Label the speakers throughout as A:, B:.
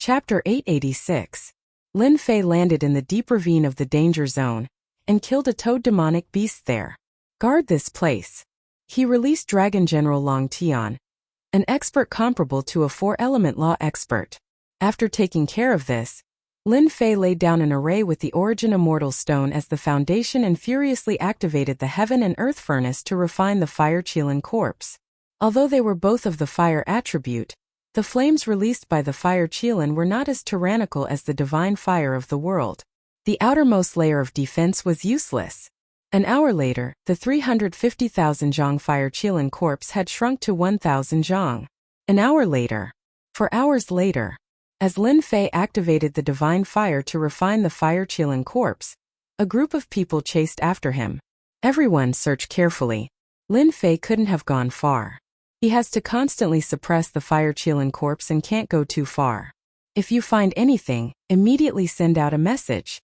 A: Chapter 886. Lin Fei landed in the deep ravine of the danger zone and killed a toad demonic beast there. Guard this place. He released Dragon General Long Tian, an expert comparable to a four-element law expert. After taking care of this, Lin Fei laid down an array with the Origin Immortal Stone as the foundation and furiously activated the Heaven and Earth Furnace to refine the Fire Qilin corpse. Although they were both of the fire attribute, the flames released by the Fire Qilin were not as tyrannical as the divine fire of the world. The outermost layer of defense was useless. An hour later, the 350,000 Zhang Fire Qilin corpse had shrunk to 1,000 Zhang. An hour later. 4 hours later. As Lin Fei activated the divine fire to refine the Fire Qilin corpse, a group of people chased after him. Everyone searched carefully. Lin Fei couldn't have gone far. He has to constantly suppress the Fire Qilin corpse and can't go too far. If you find anything, immediately send out a message.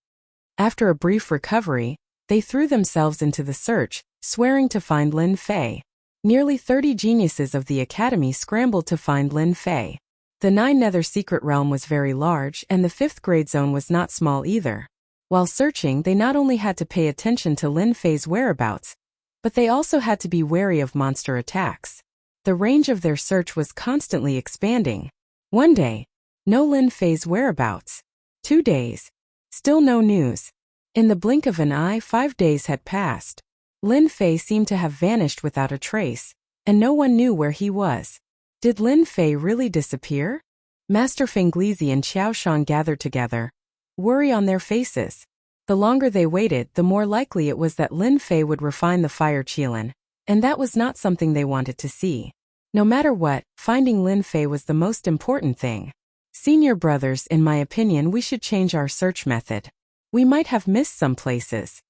A: After a brief recovery, they threw themselves into the search, swearing to find Lin Fei. Nearly 30 geniuses of the academy scrambled to find Lin Fei. The 9 Nether secret realm was very large and the 5th grade zone was not small either. While searching, they not only had to pay attention to Lin Fei's whereabouts, but they also had to be wary of monster attacks. The range of their search was constantly expanding. One day, no Lin Fei's whereabouts. 2 days. Still no news. In the blink of an eye, 5 days had passed. Lin Fei seemed to have vanished without a trace, and no one knew where he was. Did Lin Fei really disappear? Master Fenglizi and Qiao Shan gathered together, worry on their faces. The longer they waited, the more likely it was that Lin Fei would refine the Fire Qilin, and that was not something they wanted to see. No matter what, finding Lin Fei was the most important thing. Senior brothers, in my opinion, we should change our search method. We might have missed some places.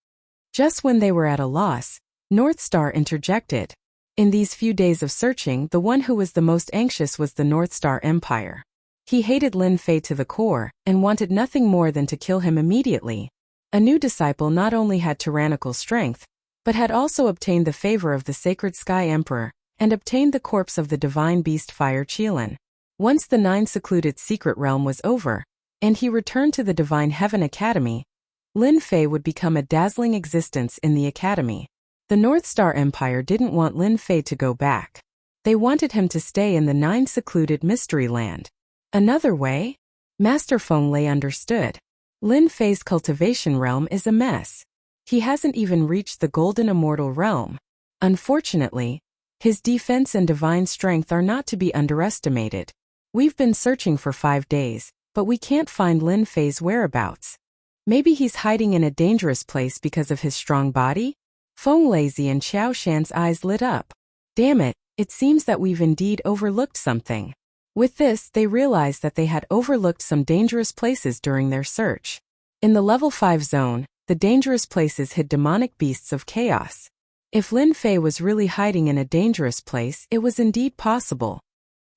A: Just when they were at a loss, North Star interjected. In these few days of searching, the one who was the most anxious was the North Star Empire. He hated Lin Fei to the core and wanted nothing more than to kill him immediately. A new disciple not only had tyrannical strength, but had also obtained the favor of the Sacred Sky Emperor and obtained the corpse of the divine beast Fire Qilin. Once the 9 secluded secret realm was over, and he returned to the Divine Heaven Academy, Lin Fei would become a dazzling existence in the academy. The North Star Empire didn't want Lin Fei to go back. They wanted him to stay in the 9 secluded mystery land. Another way? Master Feng Lei understood. Lin Fei's cultivation realm is a mess. He hasn't even reached the Golden Immortal Realm. Unfortunately, his defense and divine strength are not to be underestimated. We've been searching for 5 days, but we can't find Lin Fei's whereabouts. Maybe he's hiding in a dangerous place because of his strong body? Feng Leizi and Qiao Shan's eyes lit up. Damn it, it seems that we've indeed overlooked something. With this, they realized that they had overlooked some dangerous places during their search. In the level 5 zone, the dangerous places hid demonic beasts of chaos. If Lin Fei was really hiding in a dangerous place, it was indeed possible.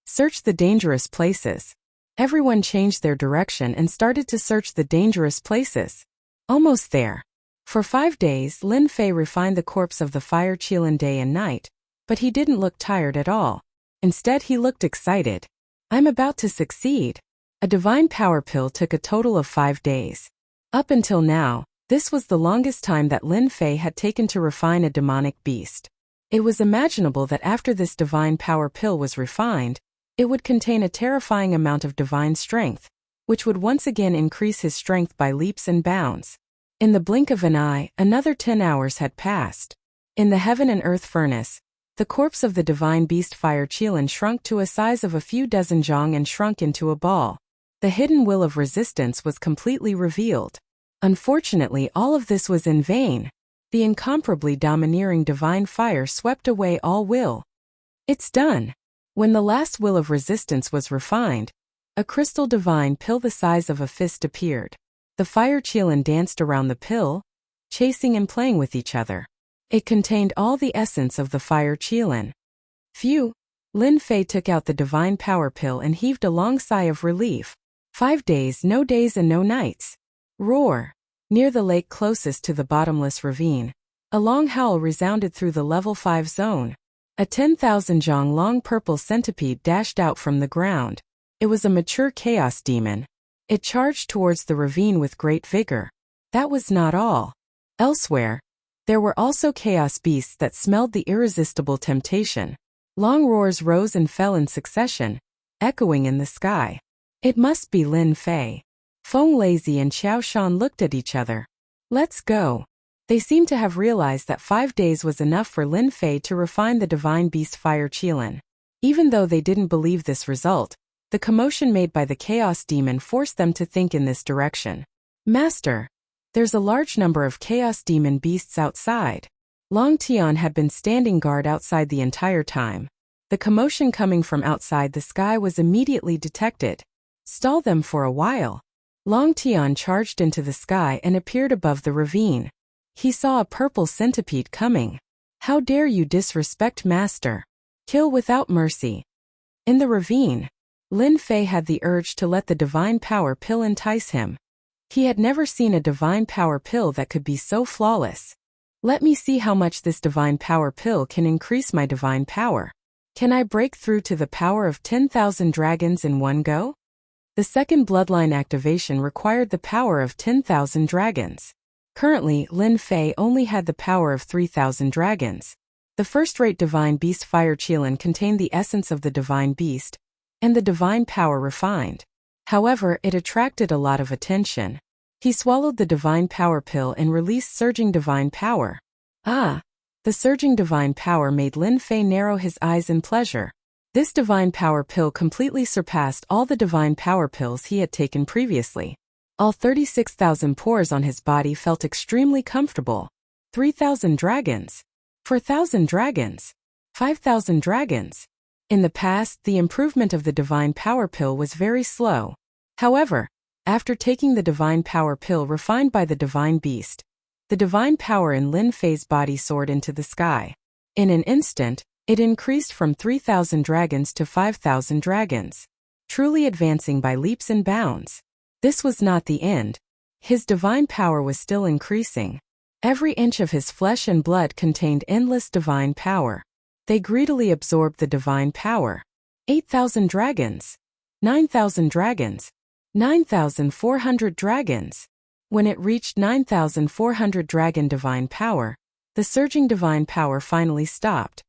A: Search the dangerous places. Everyone changed their direction and started to search the dangerous places. Almost there. For 5 days, Lin Fei refined the corpse of the Fire Qilin day and night, but he didn't look tired at all. Instead, he looked excited. I'm about to succeed. A divine power pill took a total of 5 days. Up until now, this was the longest time that Lin Fei had taken to refine a demonic beast. It was imaginable that after this divine power pill was refined, it would contain a terrifying amount of divine strength, which would once again increase his strength by leaps and bounds. In the blink of an eye, another 10 hours had passed. In the Heaven and Earth Furnace, the corpse of the divine beast Fire Qilin shrunk to a size of a few dozen zhang and shrunk into a ball. The hidden will of resistance was completely revealed. Unfortunately, all of this was in vain. The incomparably domineering divine fire swept away all will. It's done. When the last will of resistance was refined, a crystal divine pill the size of a fist appeared. The Fire Qilin danced around the pill, chasing and playing with each other. It contained all the essence of the Fire Qilin. Phew! Lin Fei took out the divine power pill and heaved a long sigh of relief. 5 days and no nights. Roar! Near the lake closest to the bottomless ravine, a long howl resounded through the level 5 zone. A 10,000 zhang long purple centipede dashed out from the ground. It was a mature chaos demon. It charged towards the ravine with great vigor. That was not all. Elsewhere, there were also chaos beasts that smelled the irresistible temptation. Long roars rose and fell in succession, echoing in the sky. It must be Lin Fei. Feng Lazy and Xiao Shan looked at each other. Let's go. They seemed to have realized that 5 days was enough for Lin Fei to refine the divine beast Fire Qilin. Even though they didn't believe this result, the commotion made by the chaos demon forced them to think in this direction. Master, there's a large number of chaos demon beasts outside. Long Tian had been standing guard outside the entire time. The commotion coming from outside the sky was immediately detected. Stall them for a while. Long Tian charged into the sky and appeared above the ravine. He saw a purple centipede coming. How dare you disrespect Master? Kill without mercy. In the ravine, Lin Fei had the urge to let the divine power pill entice him. He had never seen a divine power pill that could be so flawless. Let me see how much this divine power pill can increase my divine power. Can I break through to the power of 10,000 dragons in one go? The second bloodline activation required the power of 10,000 dragons. Currently, Lin Fei only had the power of 3,000 dragons. The first-rate divine beast Fire Qilin contained the essence of the divine beast, and the divine power refined. However, it attracted a lot of attention. He swallowed the divine power pill and released surging divine power. The surging divine power made Lin Fei narrow his eyes in pleasure. This divine power pill completely surpassed all the divine power pills he had taken previously. All 36,000 pores on his body felt extremely comfortable. 3,000 dragons. 4,000 dragons. 5,000 dragons. In the past, the improvement of the divine power pill was very slow. However, after taking the divine power pill refined by the divine beast, the divine power in Lin Fei's body soared into the sky. In an instant, it increased from 3,000 dragons to 5,000 dragons, truly advancing by leaps and bounds. This was not the end. His divine power was still increasing. Every inch of his flesh and blood contained endless divine power. They greedily absorbed the divine power. 8,000 dragons. 9,000 dragons. 9,400 dragons. When it reached 9,400 dragon divine power, the surging divine power finally stopped.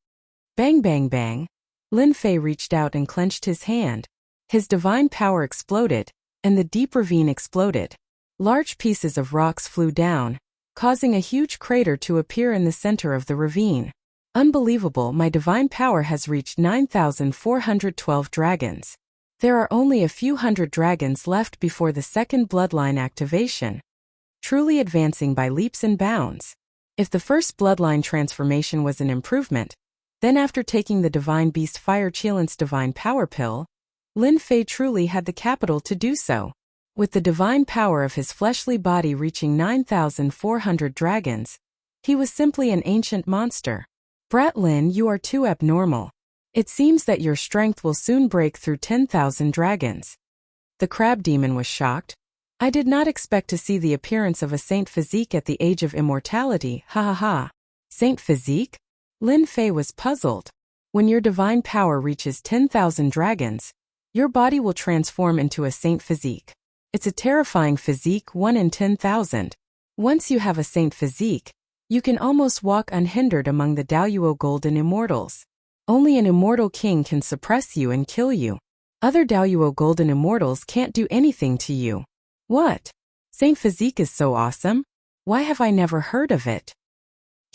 A: Bang bang bang. Lin Fei reached out and clenched his hand. His divine power exploded, and the deep ravine exploded. Large pieces of rocks flew down, causing a huge crater to appear in the center of the ravine. Unbelievable, my divine power has reached 9,412 dragons. There are only a few hundred dragons left before the second bloodline activation. Truly advancing by leaps and bounds. If the first bloodline transformation was an improvement, then after taking the divine beast Fire Qilin's divine power pill, Lin Fei truly had the capital to do so. With the divine power of his fleshly body reaching 9,400 dragons, he was simply an ancient monster. Brat Lin, you are too abnormal. It seems that your strength will soon break through 10,000 dragons. The crab demon was shocked. I did not expect to see the appearance of a saint physique at the age of immortality, ha ha ha. Saint physique? Lin Fei was puzzled. When your divine power reaches 10,000 dragons, your body will transform into a saint physique. It's a terrifying physique, 1 in 10,000. Once you have a saint physique, you can almost walk unhindered among the Daoyuo golden immortals. Only an immortal king can suppress you and kill you. Other Daoyuo golden immortals can't do anything to you. What? Saint physique is so awesome? Why have I never heard of it?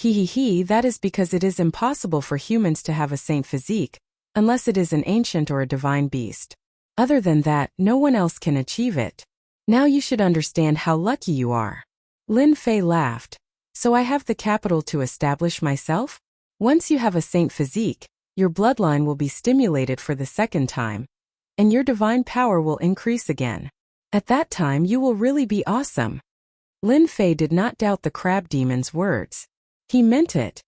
A: That is because it is impossible for humans to have a saint physique, unless it is an ancient or a divine beast. Other than that, no one else can achieve it. Now you should understand how lucky you are. Lin Fei laughed. So I have the capital to establish myself? Once you have a saint physique, your bloodline will be stimulated for the second time, and your divine power will increase again. At that time you will really be awesome. Lin Fei did not doubt the crab demon's words. He meant it.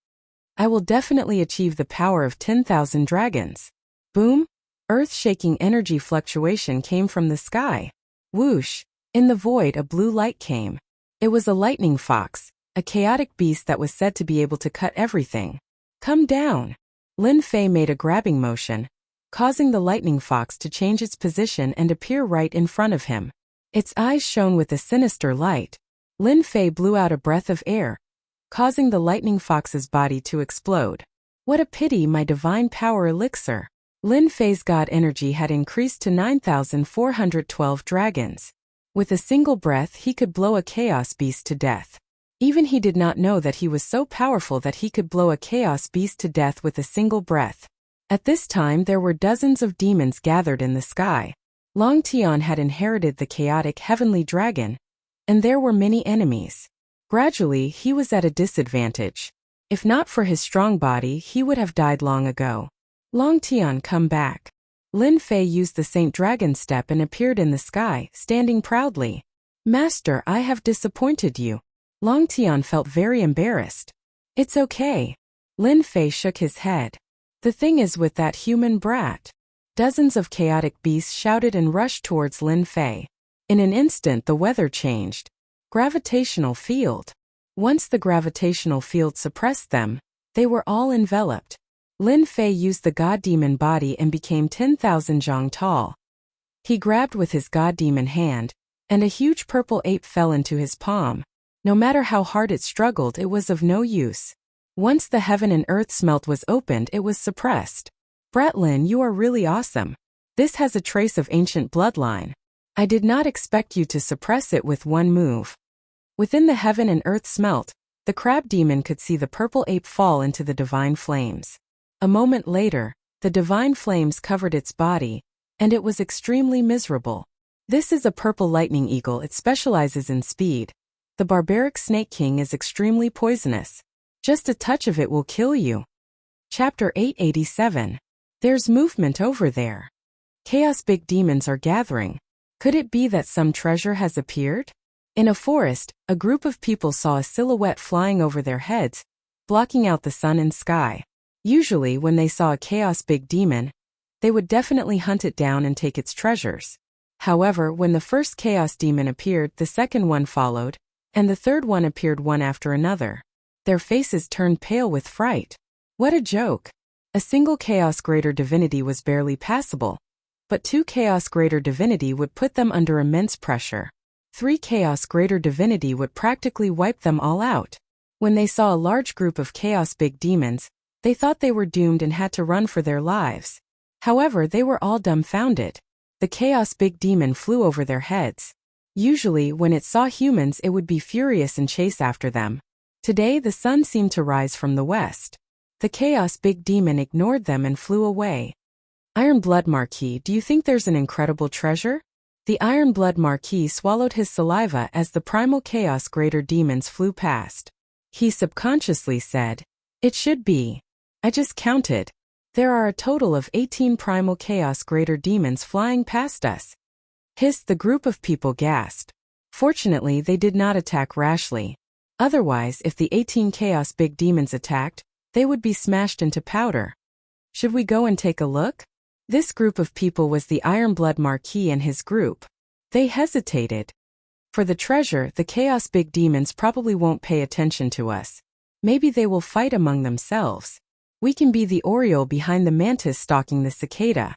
A: I will definitely achieve the power of 10,000 dragons. Boom! Earth-shaking energy fluctuation came from the sky. Whoosh! In the void a blue light came. It was a lightning fox, a chaotic beast that was said to be able to cut everything. Come down! Lin Fei made a grabbing motion. causing the lightning fox to change its position and appear right in front of him. Its eyes shone with a sinister light. Lin Fei blew out a breath of air, causing the lightning fox's body to explode. What a pity, my divine power elixir. Lin Fei's god energy had increased to 9,412 dragons. With a single breath he could blow a chaos beast to death. Even he did not know that he was so powerful that he could blow a chaos beast to death with a single breath. At this time there were dozens of demons gathered in the sky. Long Tian had inherited the chaotic heavenly dragon, and there were many enemies. Gradually he was at a disadvantage. If not for his strong body he would have died long ago. Long Tian, come back. Lin Fei used the Saint Dragon step and appeared in the sky, standing proudly. Master, I have disappointed you. Long Tian felt very embarrassed. It's okay. Lin Fei shook his head. The thing is with that human brat. Dozens of chaotic beasts shouted and rushed towards Lin Fei. In an instant the weather changed. Gravitational field. Once the gravitational field suppressed them, they were all enveloped. Lin Fei used the god demon body and became 10,000 zhang tall. He grabbed with his god demon hand, and a huge purple ape fell into his palm. No matter how hard it struggled, it was of no use. Once the heaven and earth smelt was opened, it was suppressed. Bratlin, you are really awesome. This has a trace of ancient bloodline. I did not expect you to suppress it with one move. Within the heaven and earth smelt, the crab demon could see the purple ape fall into the divine flames. A moment later, the divine flames covered its body, and it was extremely miserable. This is a purple lightning eagle. It specializes in speed. The barbaric snake king is extremely poisonous. Just a touch of it will kill you. Chapter 887. There's movement over there. Chaos big demons are gathering. Could it be that some treasure has appeared? In a forest, a group of people saw a silhouette flying over their heads, blocking out the sun and sky. Usually when they saw a chaos big demon, they would definitely hunt it down and take its treasures. However, when the first chaos demon appeared, the second one followed, and the third one appeared one after another. Their faces turned pale with fright. What a joke! A single chaos greater divinity was barely passable, but 2 chaos greater divinity would put them under immense pressure. 3 chaos greater divinity would practically wipe them all out. When they saw a large group of chaos big demons, they thought they were doomed and had to run for their lives. However, they were all dumbfounded. The chaos big demon flew over their heads. Usually, when it saw humans, it would be furious and chase after them. Today, the sun seemed to rise from the west. The chaos big demon ignored them and flew away. Iron Blood Marquis, do you think there's an incredible treasure? The Iron Blood Marquis swallowed his saliva as the primal chaos greater demons flew past. He subconsciously said, it should be. I just counted. There are a total of 18 primal chaos greater demons flying past us. Hissed, the group of people gasped. Fortunately, they did not attack rashly. Otherwise, if the 18 chaos big demons attacked, they would be smashed into powder. Should we go and take a look? This group of people was the Iron Blood Marquis and his group. They hesitated. For the treasure, the chaos big demons probably won't pay attention to us. Maybe they will fight among themselves. We can be the oriole behind the mantis stalking the cicada.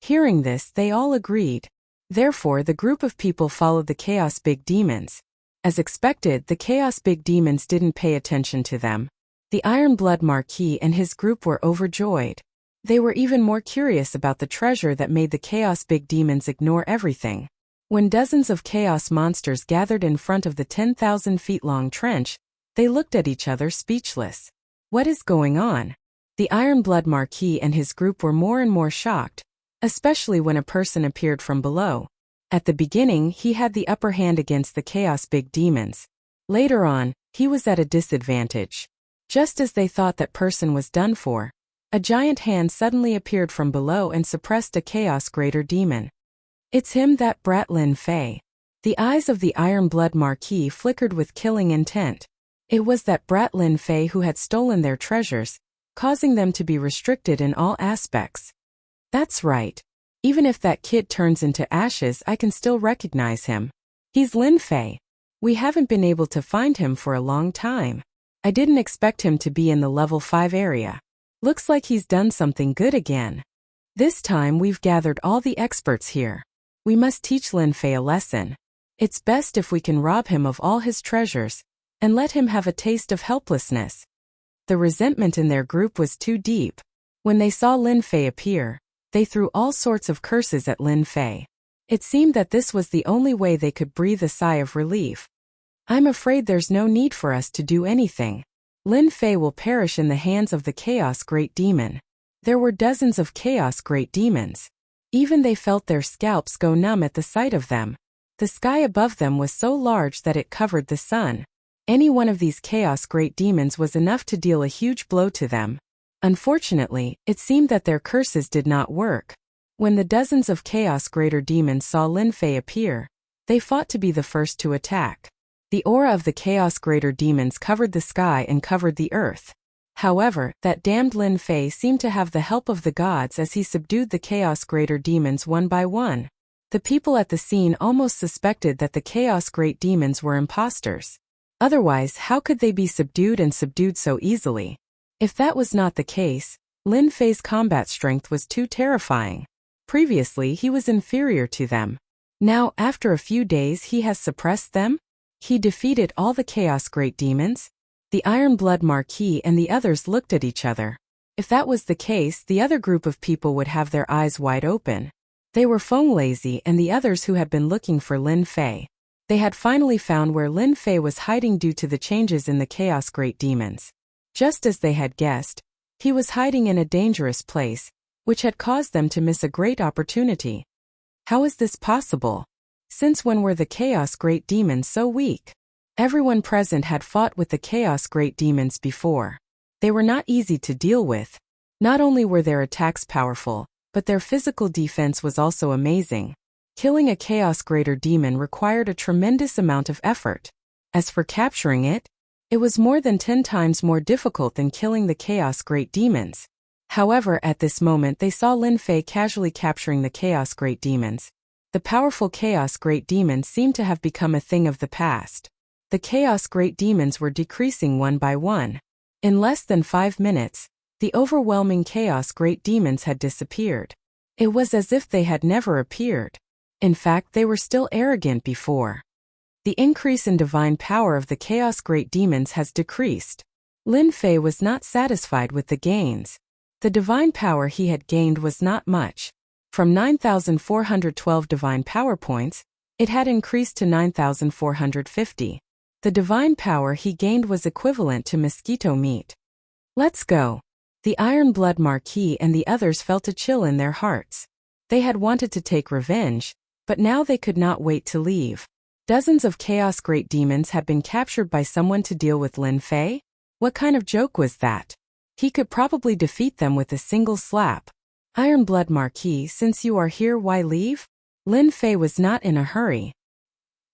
A: Hearing this, they all agreed. Therefore, the group of people followed the chaos big demons. As expected, the chaos big demons didn't pay attention to them. The Iron Blood Marquis and his group were overjoyed. They were even more curious about the treasure that made the chaos big demons ignore everything. When dozens of chaos monsters gathered in front of the 10,000 feet long trench, they looked at each other speechless. What is going on? The Iron Blood Marquis and his group were more and more shocked, especially when a person appeared from below. At the beginning, he had the upper hand against the chaos big demons. Later on, he was at a disadvantage. Just as they thought that person was done for, a giant hand suddenly appeared from below and suppressed a chaos greater demon. It's him, that brat Lin Fei. The eyes of the Iron Blood Marquis flickered with killing intent. It was that brat Lin Fei who had stolen their treasures, causing them to be restricted in all aspects. That's right. Even if that kid turns into ashes, I can still recognize him. He's Lin Fei. We haven't been able to find him for a long time. I didn't expect him to be in the level 5 area. Looks like he's done something good again. This time we've gathered all the experts here. We must teach Lin Fei a lesson. It's best if we can rob him of all his treasures and let him have a taste of helplessness. The resentment in their group was too deep. When they saw Lin Fei appear, they threw all sorts of curses at Lin Fei. It seemed that this was the only way they could breathe a sigh of relief. I'm afraid there's no need for us to do anything. Lin Fei will perish in the hands of the Chaos Great Demon. There were dozens of Chaos Great Demons. Even they felt their scalps go numb at the sight of them. The sky above them was so large that it covered the sun. Any one of these Chaos Great Demons was enough to deal a huge blow to them. Unfortunately, it seemed that their curses did not work. When the dozens of Chaos Greater Demons saw Lin Fei appear, they fought to be the first to attack. The aura of the Chaos Greater Demons covered the sky and covered the earth. However, that damned Lin Fei seemed to have the help of the gods as he subdued the Chaos Greater Demons one by one. The people at the scene almost suspected that the Chaos Great Demons were imposters. Otherwise, how could they be subdued and subdued so easily? If that was not the case, Lin Fei's combat strength was too terrifying. Previously, he was inferior to them. Now, after a few days, he has suppressed them? He defeated all the Chaos Great Demons? The Iron Blood Marquis and the others looked at each other. If that was the case, the other group of people would have their eyes wide open. They were Feng Lazy and the others who had been looking for Lin Fei. They had finally found where Lin Fei was hiding due to the changes in the Chaos Great Demons. Just as they had guessed, he was hiding in a dangerous place, which had caused them to miss a great opportunity. How is this possible? Since when were the Chaos Great Demons so weak? Everyone present had fought with the Chaos Great Demons before. They were not easy to deal with. Not only were their attacks powerful, but their physical defense was also amazing. Killing a Chaos Greater Demon required a tremendous amount of effort. As for capturing it, it was more than 10 times more difficult than killing the Chaos Great Demons. However, at this moment they saw Lin Fei casually capturing the Chaos Great Demons. The powerful Chaos Great Demons seemed to have become a thing of the past. The Chaos Great Demons were decreasing one by one. In less than 5 minutes, the overwhelming Chaos Great Demons had disappeared. It was as if they had never appeared. In fact, they were still arrogant before. The increase in divine power of the Chaos Great Demons has decreased. Lin Fei was not satisfied with the gains. The divine power he had gained was not much. From 9,412 divine power points, it had increased to 9,450. The divine power he gained was equivalent to mosquito meat. Let's go. The Iron Blood Marquis and the others felt a chill in their hearts. They had wanted to take revenge, but now they could not wait to leave. Dozens of Chaos Great Demons had been captured by someone to deal with Lin Fei? What kind of joke was that? He could probably defeat them with a single slap. Iron Blood Marquis, since you are here, why leave? Lin Fei was not in a hurry.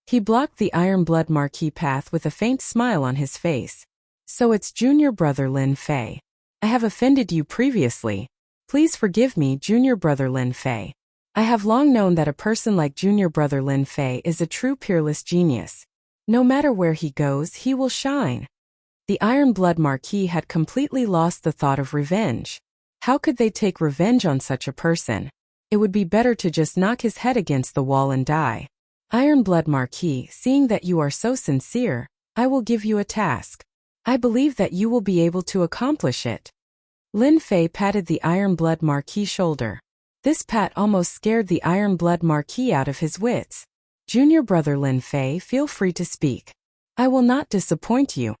A: He blocked the Iron Blood Marquis path with a faint smile on his face. So it's junior brother Lin Fei. I have offended you previously. Please forgive me, junior brother Lin Fei. I have long known that a person like junior brother Lin Fei is a true peerless genius. No matter where he goes, he will shine. The Iron Blood Marquis had completely lost the thought of revenge. How could they take revenge on such a person? It would be better to just knock his head against the wall and die. Iron Blood Marquis, seeing that you are so sincere, I will give you a task. I believe that you will be able to accomplish it. Lin Fei patted the Iron Blood Marquis' shoulder. This pat almost scared the Iron Blood Marquis out of his wits. Junior brother Lin Fei, feel free to speak. I will not disappoint you.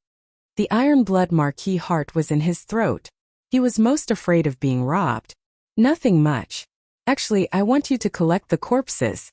A: The Iron Blood Marquis' heart was in his throat. He was most afraid of being robbed. Nothing much. Actually, I want you to collect the corpses.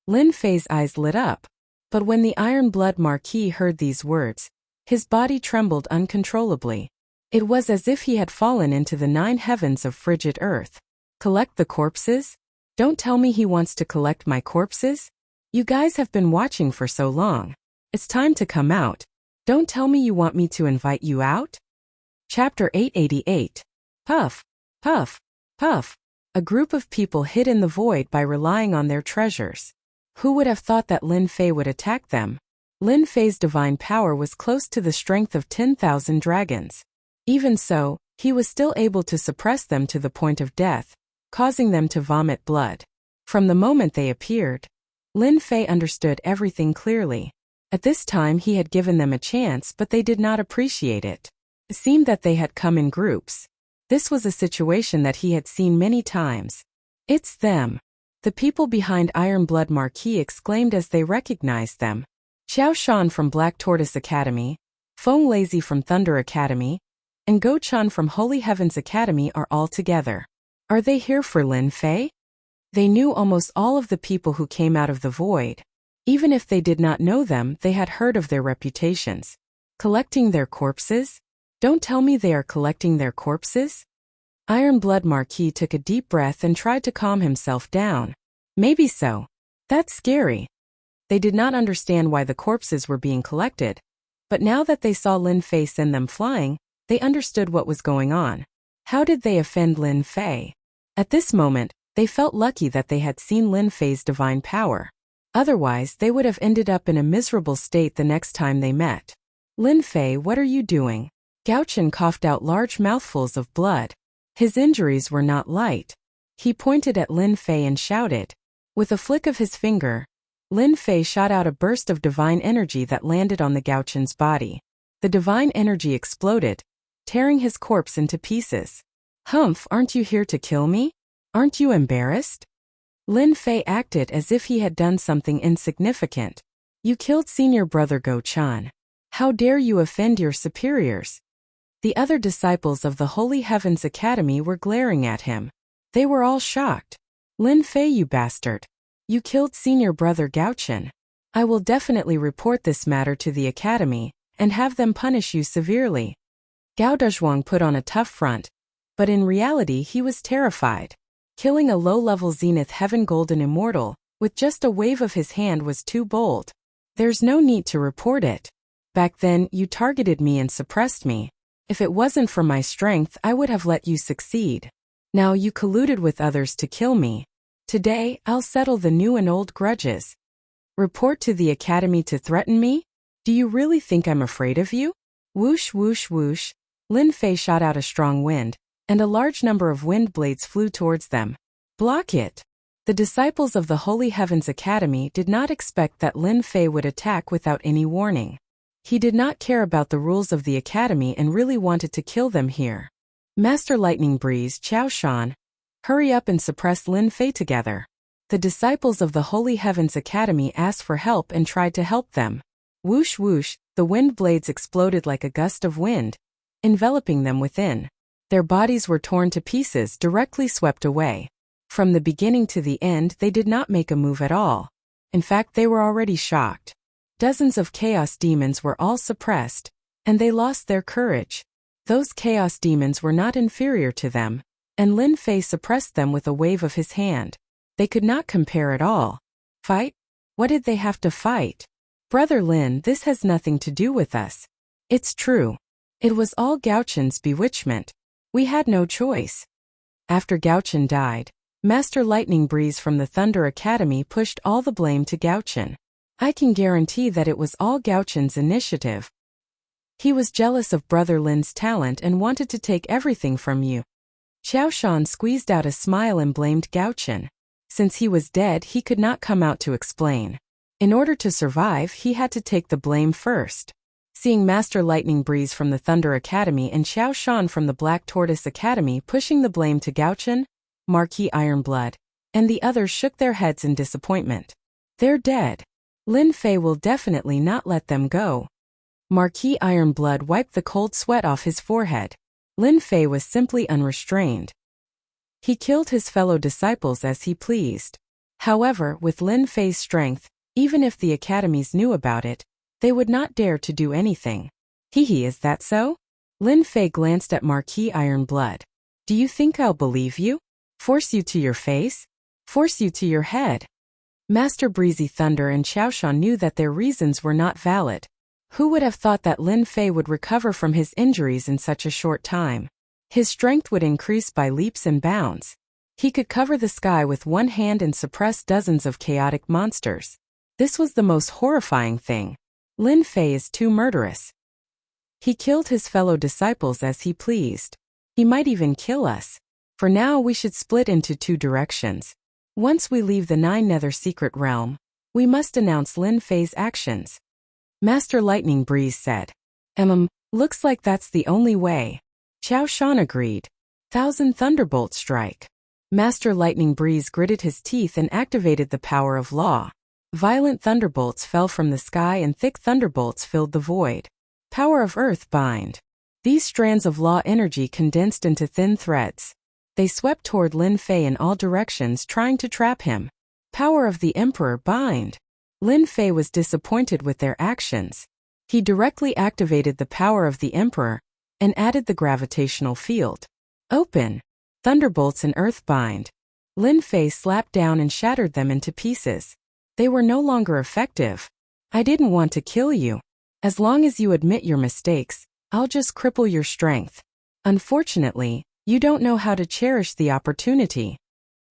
A: Lin Fei's eyes lit up. But when the Iron Blood Marquis heard these words, his body trembled uncontrollably. It was as if he had fallen into the 9 heavens of frigid earth. Collect the corpses? Don't tell me he wants to collect my corpses? You guys have been watching for so long. It's time to come out. Don't tell me you want me to invite you out? Chapter 888. Puff, puff, puff. A group of people hid in the void by relying on their treasures. Who would have thought that Lin Fei would attack them? Lin Fei's divine power was close to the strength of 10,000 dragons. Even so, he was still able to suppress them to the point of death. causing them to vomit blood. From the moment they appeared, Lin Fei understood everything clearly. At this time he had given them a chance, but they did not appreciate it. It seemed that they had come in groups. This was a situation that he had seen many times. It's them. The people behind Iron Blood Marquis exclaimed as they recognized them. Xiao Shan from Black Tortoise Academy, Feng Lazy from Thunder Academy, and Go Chun from Holy Heavens Academy are all together. Are they here for Lin Fei? They knew almost all of the people who came out of the void. Even if they did not know them, they had heard of their reputations. Collecting their corpses? Don't tell me they are collecting their corpses? Iron Blood Marquis took a deep breath and tried to calm himself down. Maybe so. That's scary. They did not understand why the corpses were being collected, but now that they saw Lin Fei send them flying, they understood what was going on. How did they offend Lin Fei? At this moment, they felt lucky that they had seen Lin Fei's divine power. Otherwise, they would have ended up in a miserable state the next time they met. Lin Fei, what are you doing? Gao Chen coughed out large mouthfuls of blood. His injuries were not light. He pointed at Lin Fei and shouted. With a flick of his finger, Lin Fei shot out a burst of divine energy that landed on the Gao Chen's body. The divine energy exploded, tearing his corpse into pieces. Humph, aren't you here to kill me? Aren't you embarrassed? Lin Fei acted as if he had done something insignificant. You killed senior brother Go Chan. How dare you offend your superiors? The other disciples of the Holy Heavens Academy were glaring at him. They were all shocked. Lin Fei, you bastard. You killed senior brother Gao Chen. I will definitely report this matter to the Academy and have them punish you severely. Gao Dezhuang put on a tough front, but in reality he was terrified. Killing a low-level Zenith Heaven Golden Immortal with just a wave of his hand was too bold. There's no need to report it. Back then, you targeted me and suppressed me. If it wasn't for my strength, I would have let you succeed. Now you colluded with others to kill me. Today, I'll settle the new and old grudges. Report to the Academy to threaten me? Do you really think I'm afraid of you? Whoosh, whoosh, whoosh. Lin Fei shot out a strong wind, and a large number of wind blades flew towards them. Block it! The disciples of the Holy Heavens Academy did not expect that Lin Fei would attack without any warning. He did not care about the rules of the Academy and really wanted to kill them here. Master Lightning Breeze, Xiao Shan, hurry up and suppress Lin Fei together. The disciples of the Holy Heavens Academy asked for help and tried to help them. Whoosh whoosh, the wind blades exploded like a gust of wind, enveloping them within. Their bodies were torn to pieces, directly swept away. From the beginning to the end, they did not make a move at all. In fact, they were already shocked. Dozens of chaos demons were all suppressed, and they lost their courage. Those chaos demons were not inferior to them, and Lin Fei suppressed them with a wave of his hand. They could not compare at all. Fight? What did they have to fight? Brother Lin, this has nothing to do with us. It's true. It was all Gao Chen's bewitchment. We had no choice. After Gao Chen died, Master Lightning Breeze from the Thunder Academy pushed all the blame to Gao Chen. I can guarantee that it was all Gao Chen's initiative. He was jealous of Brother Lin's talent and wanted to take everything from you. Xiao Shan squeezed out a smile and blamed Gao Chen. Since he was dead, he could not come out to explain. In order to survive, he had to take the blame first. Seeing Master Lightning Breeze from the Thunder Academy and Xiao Shan from the Black Tortoise Academy pushing the blame to Gao Chen, Marquis Ironblood, and the others shook their heads in disappointment. They're dead. Lin Fei will definitely not let them go. Marquis Ironblood wiped the cold sweat off his forehead. Lin Fei was simply unrestrained. He killed his fellow disciples as he pleased. However, with Lin Fei's strength, even if the academies knew about it, they would not dare to do anything. Hee, is that so? Lin Fei glanced at Marquis Ironblood. Do you think I'll believe you? Force you to your face? Force you to your head? Master Breezy Thunder and Xiao Shan knew that their reasons were not valid. Who would have thought that Lin Fei would recover from his injuries in such a short time? His strength would increase by leaps and bounds. He could cover the sky with one hand and suppress dozens of chaotic monsters. This was the most horrifying thing. Lin Fei is too murderous. He killed his fellow disciples as he pleased. He might even kill us. For now we should split into two directions. Once we leave the Nine Nether Secret Realm, we must announce Lin Fei's actions. Master Lightning Breeze said. Looks like that's the only way. Qiao Shan agreed. 1,000 thunderbolts strike. Master Lightning Breeze gritted his teeth and activated the power of law. Violent thunderbolts fell from the sky and thick thunderbolts filled the void. Power of Earth bind. These strands of law energy condensed into thin threads. They swept toward Lin Fei in all directions, trying to trap him. Power of the Emperor bind. Lin Fei was disappointed with their actions. He directly activated the power of the Emperor and added the gravitational field. Open. Thunderbolts and Earth bind. Lin Fei slapped down and shattered them into pieces. They were no longer effective. I didn't want to kill you. As long as you admit your mistakes, I'll just cripple your strength. Unfortunately, you don't know how to cherish the opportunity.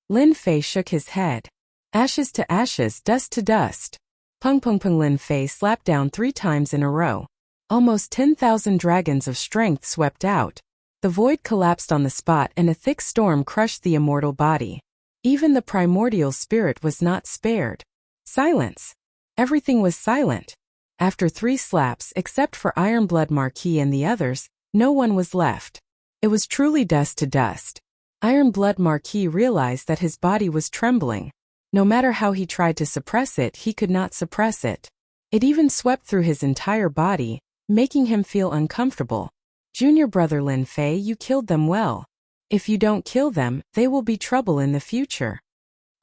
A: Lin Fei shook his head. Ashes to ashes, dust to dust. Pung pung pung. Lin Fei slapped down 3 times in a row. Almost 10,000 dragons of strength swept out. The void collapsed on the spot and a thick storm crushed the immortal body. Even the primordial spirit was not spared. Silence. Everything was silent. After 3 slaps, except for Ironblood Marquis and the others, no one was left. It was truly dust to dust. Ironblood Marquis realized that his body was trembling. No matter how he tried to suppress it, he could not suppress it. It even swept through his entire body, making him feel uncomfortable. Junior brother Lin Fei, you killed them well. If you don't kill them, they will be trouble in the future.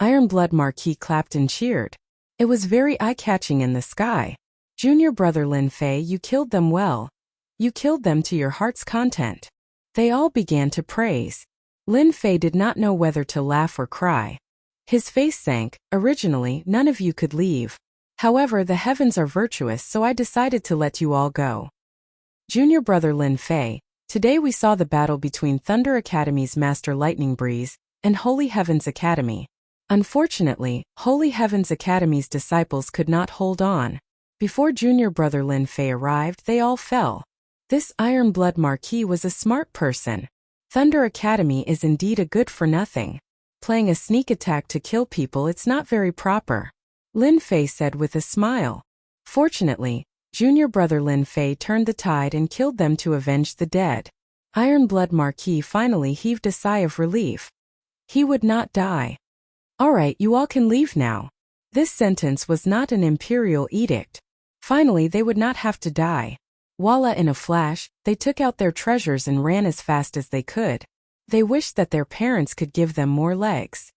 A: Ironblood Marquis clapped and cheered. It was very eye-catching in the sky. Junior brother Lin Fei, you killed them well. You killed them to your heart's content. They all began to praise. Lin Fei did not know whether to laugh or cry. His face sank. Originally, none of you could leave. However, the heavens are virtuous, so I decided to let you all go. Junior brother Lin Fei, today we saw the battle between Thunder Academy's Master Lightning Breeze and Holy Heavens Academy. Unfortunately, Holy Heavens Academy's disciples could not hold on. Before Junior brother Lin Fei arrived, they all fell. This Ironblood Marquis was a smart person. Thunder Academy is indeed a good-for-nothing. Playing a sneak attack to kill people, it's not very proper. Lin Fei said with a smile. Fortunately, Junior brother Lin Fei turned the tide and killed them to avenge the dead. Ironblood Marquis finally heaved a sigh of relief. He would not die. Alright, you all can leave now. This sentence was not an imperial edict. Finally, they would not have to die. Voila, in a flash, they took out their treasures and ran as fast as they could. They wished that their parents could give them more legs.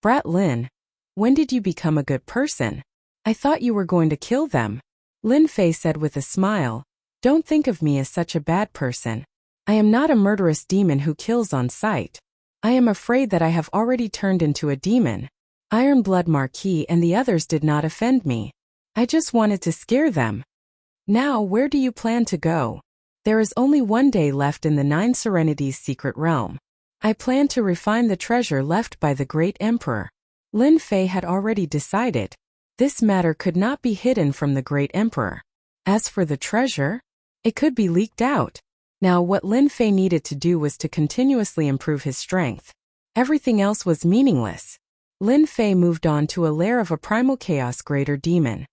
A: Brat Lin, when did you become a good person? I thought you were going to kill them. Lin Fei said with a smile. Don't think of me as such a bad person. I am not a murderous demon who kills on sight. I am afraid that I have already turned into a demon. Ironblood Marquis and the others did not offend me. I just wanted to scare them. Now, where do you plan to go? There is only 1 day left in the 9 Serenities secret realm. I plan to refine the treasure left by the great emperor. Lin Fei had already decided. This matter could not be hidden from the great emperor. As for the treasure, it could be leaked out. Now what Lin Fei needed to do was to continuously improve his strength. Everything else was meaningless. Lin Fei moved on to a lair of a primal chaos greater demon.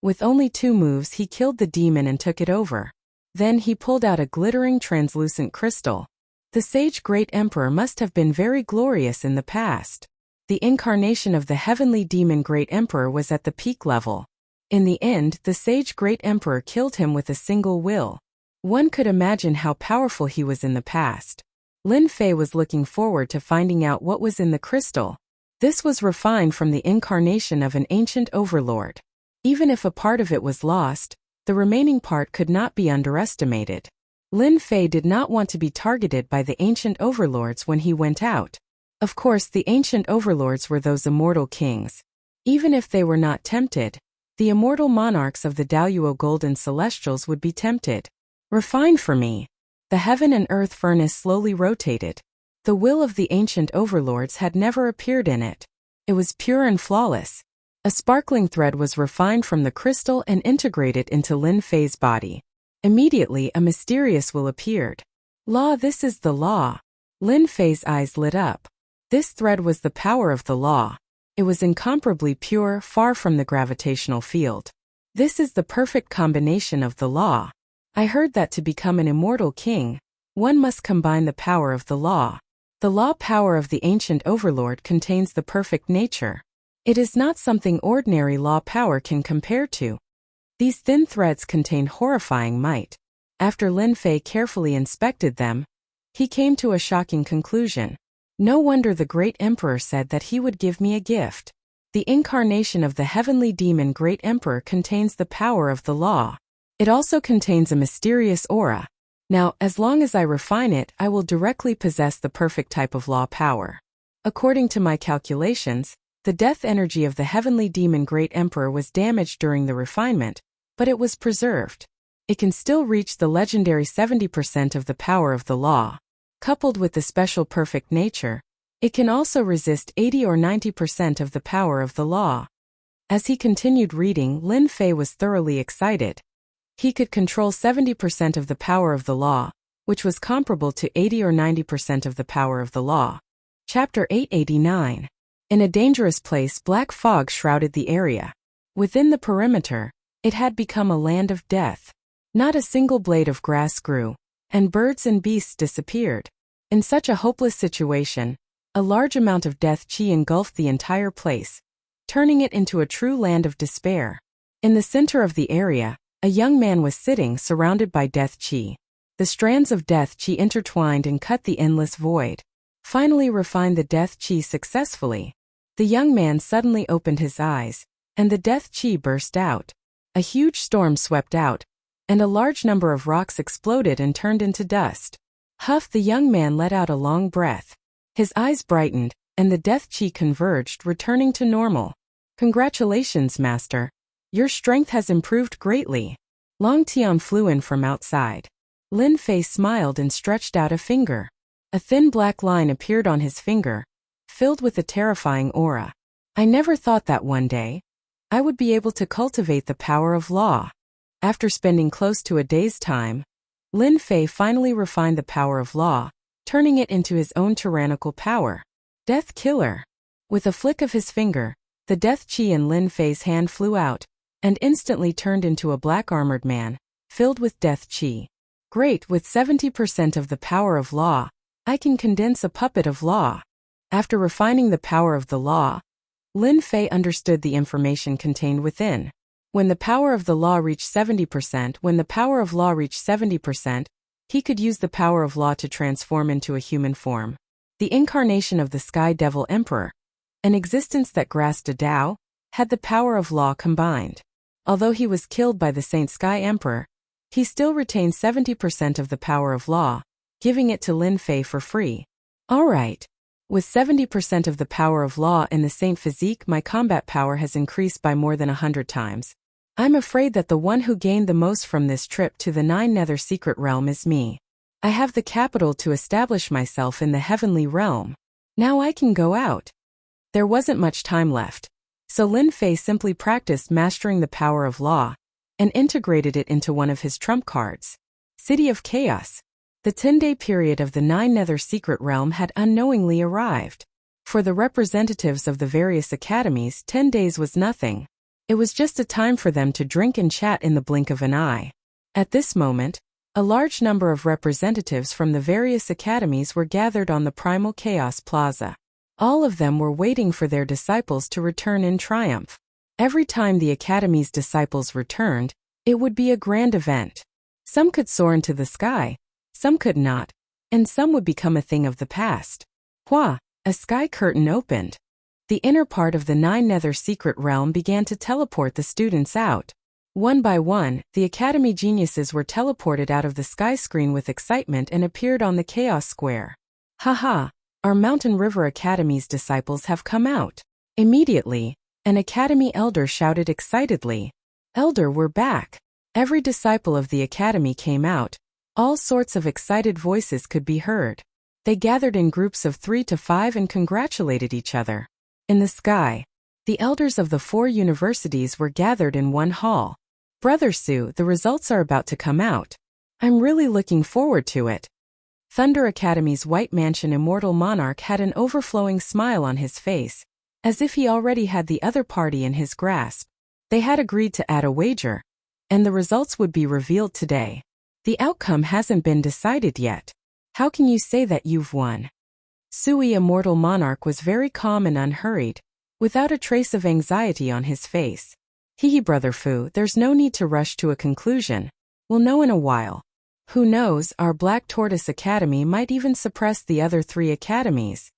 A: With only 2 moves he killed the demon and took it over. Then he pulled out a glittering translucent crystal. The sage great emperor must have been very glorious in the past. The incarnation of the heavenly demon great emperor was at the peak level. In the end, the sage great emperor killed him with a single will. One could imagine how powerful he was in the past. Lin Fei was looking forward to finding out what was in the crystal. This was refined from the incarnation of an ancient overlord. Even if a part of it was lost, the remaining part could not be underestimated. Lin Fei did not want to be targeted by the ancient overlords when he went out. Of course, the ancient overlords were those immortal kings. Even if they were not tempted, the immortal monarchs of the Daluo Golden Celestials would be tempted. Refined for me. The heaven and earth furnace slowly rotated. The will of the ancient overlords had never appeared in it. It was pure and flawless. A sparkling thread was refined from the crystal and integrated into Lin Fei's body. Immediately, a mysterious will appeared. Law, this is the law. Lin Fei's eyes lit up. This thread was the power of the law. It was incomparably pure, far from the gravitational field. This is the perfect combination of the law. I heard that to become an immortal king, one must combine the power of the law. The law power of the ancient overlord contains the perfect nature. It is not something ordinary law power can compare to. These thin threads contain horrifying might. After Lin Fei carefully inspected them, he came to a shocking conclusion. No wonder the great emperor said that he would give me a gift. The incarnation of the heavenly demon great emperor contains the power of the law. It also contains a mysterious aura. Now, as long as I refine it, I will directly possess the perfect type of law power. According to my calculations, the death energy of the heavenly demon great emperor was damaged during the refinement, but it was preserved. It can still reach the legendary 70% of the power of the law. Coupled with the special perfect nature, it can also resist 80 or 90% of the power of the law. As he continued reading, Lin Fei was thoroughly excited. He could control 70% of the power of the law, which was comparable to 80 or 90% of the power of the law. Chapter 889. In a dangerous place, black fog shrouded the area. Within the perimeter, it had become a land of death. Not a single blade of grass grew, and birds and beasts disappeared. In such a hopeless situation, a large amount of death chi engulfed the entire place, turning it into a true land of despair. In the center of the area, a young man was sitting surrounded by death chi. The strands of death chi intertwined and cut the endless void. Finally refined the death chi successfully. The young man suddenly opened his eyes, and the death chi burst out. A huge storm swept out, and a large number of rocks exploded and turned into dust. Huff, the young man let out a long breath. His eyes brightened, and the death chi converged, returning to normal. Congratulations, master. Your strength has improved greatly. Long Tian flew in from outside. Lin Fei smiled and stretched out a finger. A thin black line appeared on his finger, filled with a terrifying aura. I never thought that one day I would be able to cultivate the power of law. After spending close to a day's time, Lin Fei finally refined the power of law, turning it into his own tyrannical power. Death Killer. With a flick of his finger, the death chi in Lin Fei's hand flew out, and instantly turned into a black armored man, filled with death chi. Great, with 70% of the power of law, I can condense a puppet of law. After refining the power of the law, Lin Fei understood the information contained within. When the power of the law reached 70%, he could use the power of law to transform into a human form. The incarnation of the Sky Devil Emperor, an existence that grasped a Tao, had the power of law combined. Although he was killed by the Saint Sky Emperor, he still retained 70% of the power of law, giving it to Lin Fei for free. Alright. With 70% of the power of law in the Saint Physique, my combat power has increased by more than 100 times. I'm afraid that the one who gained the most from this trip to the Nine Nether Secret Realm is me. I have the capital to establish myself in the heavenly realm. Now I can go out. There wasn't much time left, so Lin Fei simply practiced mastering the power of law, and integrated it into one of his trump cards. City of Chaos. The 10-day period of the Nine Nether Secret Realm had unknowingly arrived. For the representatives of the various academies, 10 days was nothing. It was just a time for them to drink and chat in the blink of an eye. At this moment, a large number of representatives from the various academies were gathered on the Primal Chaos Plaza. All of them were waiting for their disciples to return in triumph. Every time the academy's disciples returned, it would be a grand event. Some could soar into the sky, some could not, and some would become a thing of the past. Hua, a sky curtain opened. The inner part of the Nine Nether Secret Realm began to teleport the students out. One by one, the Academy geniuses were teleported out of the sky screen with excitement and appeared on the Chaos Square. Haha, our Mountain River Academy's disciples have come out. Immediately, an Academy elder shouted excitedly, "Elder, we're back." Every disciple of the Academy came out. All sorts of excited voices could be heard. They gathered in groups of 3 to 5 and congratulated each other. In the sky, the elders of the 4 universities were gathered in one hall. Brother Su, the results are about to come out. I'm really looking forward to it. Thunder Academy's White Mansion immortal monarch had an overflowing smile on his face, as if he already had the other party in his grasp. They had agreed to add a wager, and the results would be revealed today. The outcome hasn't been decided yet. How can you say that you've won? Sui immortal monarch was very calm and unhurried, without a trace of anxiety on his face. Hehe brother Fu, there's no need to rush to a conclusion. We'll know in a while. Who knows, our Black Tortoise Academy might even suppress the other 3 academies.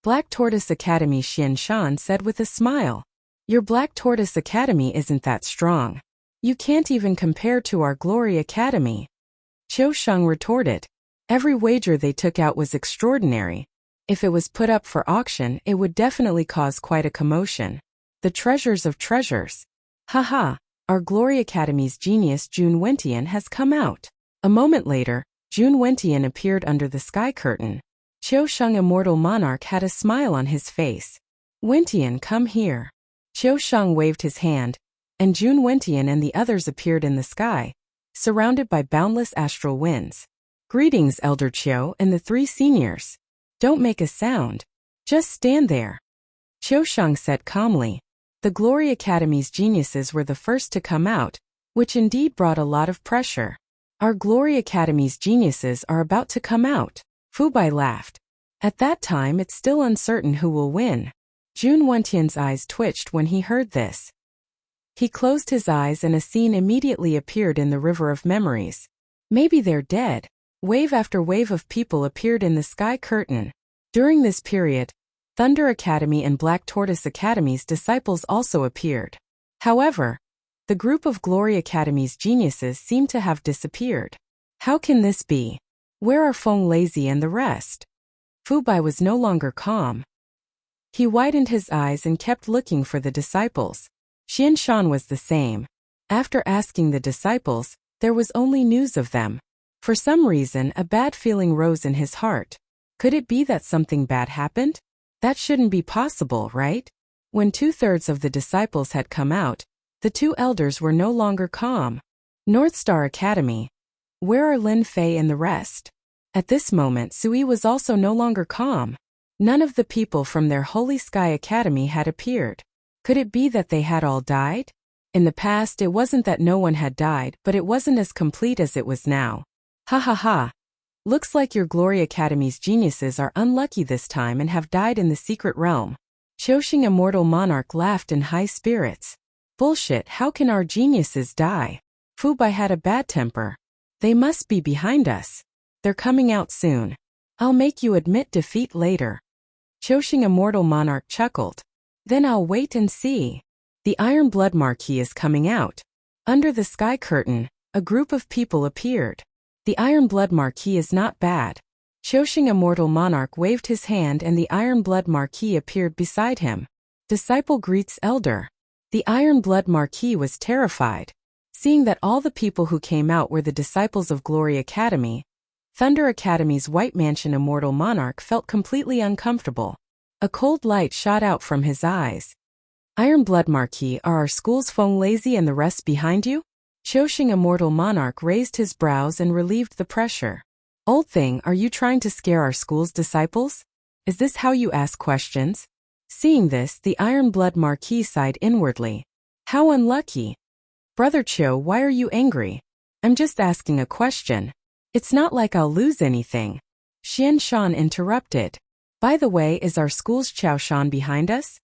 A: Black Tortoise Academy, Xian Shan said with a smile. Your Black Tortoise Academy isn't that strong. You can't even compare to our Glory Academy. Qiu Sheng retorted. Every wager they took out was extraordinary. If it was put up for auction, it would definitely cause quite a commotion. The treasures of treasures. Haha, our Glory Academy's genius Jun Wentian has come out. A moment later, Jun Wentian appeared under the sky curtain. Qiu Sheng immortal monarch had a smile on his face. Wentian, come here. Qiu Sheng waved his hand, and Jun Wentian and the others appeared in the sky, surrounded by boundless astral winds. Greetings, Elder Qiu and the 3 seniors. Don't make a sound. Just stand there. Qiu Sheng said calmly. The Glory Academy's geniuses were the first to come out, which indeed brought a lot of pressure. Our Glory Academy's geniuses are about to come out. Fu Bai laughed. At that time it's still uncertain who will win. Jun Wentian's eyes twitched when he heard this. He closed his eyes and a scene immediately appeared in the river of memories. Maybe they're dead. Wave after wave of people appeared in the sky curtain. During this period, Thunder Academy and Black Tortoise Academy's disciples also appeared. However, the group of Glory Academy's geniuses seemed to have disappeared. How can this be? Where are Feng Lazy and the rest? Fu Bai was no longer calm. He widened his eyes and kept looking for the disciples. Xian Shan was the same. After asking the disciples, there was only news of them. For some reason, a bad feeling rose in his heart. Could it be that something bad happened? That shouldn't be possible, right? When 2/3 of the disciples had come out, the 2 elders were no longer calm. North Star Academy. Where are Lin Fei and the rest? At this moment, Sui was also no longer calm. None of the people from their Holy Sky Academy had appeared. Could it be that they had all died? In the past, it wasn't that no one had died, but it wasn't as complete as it was now. Ha ha ha. Looks like your Glory Academy's geniuses are unlucky this time and have died in the secret realm. Qiuxing immortal monarch laughed in high spirits. Bullshit, how can our geniuses die? Fu Bai had a bad temper. They must be behind us. They're coming out soon. I'll make you admit defeat later. Qiuxing immortal monarch chuckled. Then I'll wait and see. The Iron Blood Marquis is coming out. Under the sky curtain, a group of people appeared. The Iron Blood Marquis is not bad. Qiuxing immortal monarch waved his hand and the Iron Blood Marquis appeared beside him. Disciple greets elder. The Iron Blood Marquis was terrified. Seeing that all the people who came out were the disciples of Glory Academy, Thunder Academy's White Mansion immortal monarch felt completely uncomfortable. A cold light shot out from his eyes. Iron Blood Marquis, are our school's Feng Lazy and the rest behind you? Qiuxing immortal monarch raised his brows and relieved the pressure. Old thing, are you trying to scare our school's disciples? Is this how you ask questions? Seeing this, the Iron Blood Marquis sighed inwardly. How unlucky. Brother Qiu, why are you angry? I'm just asking a question. It's not like I'll lose anything. Xian Shan interrupted. By the way, is our school's Qiao Shan behind us?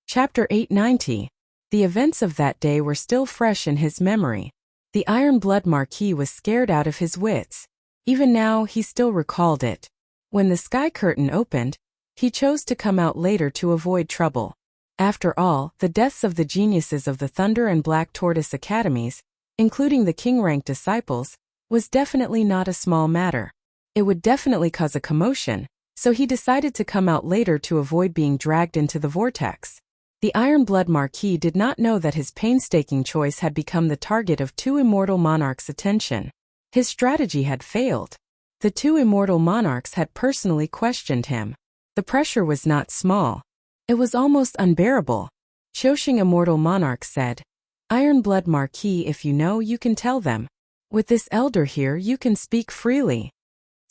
A: Chapter 890. The events of that day were still fresh in his memory. The Iron Blood Marquis was scared out of his wits. Even now, he still recalled it. When the sky curtain opened, he chose to come out later to avoid trouble. After all, the deaths of the geniuses of the Thunder and Black Tortoise Academies, including the king-rank disciples, was definitely not a small matter. It would definitely cause a commotion, so he decided to come out later to avoid being dragged into the vortex. The Iron Blood Marquis did not know that his painstaking choice had become the target of 2 immortal monarchs' attention. His strategy had failed. The 2 immortal monarchs had personally questioned him. The pressure was not small. It was almost unbearable. Qiuxing immortal monarch said, Iron Blood Marquis, if you know, you can tell them. With this elder here, you can speak freely.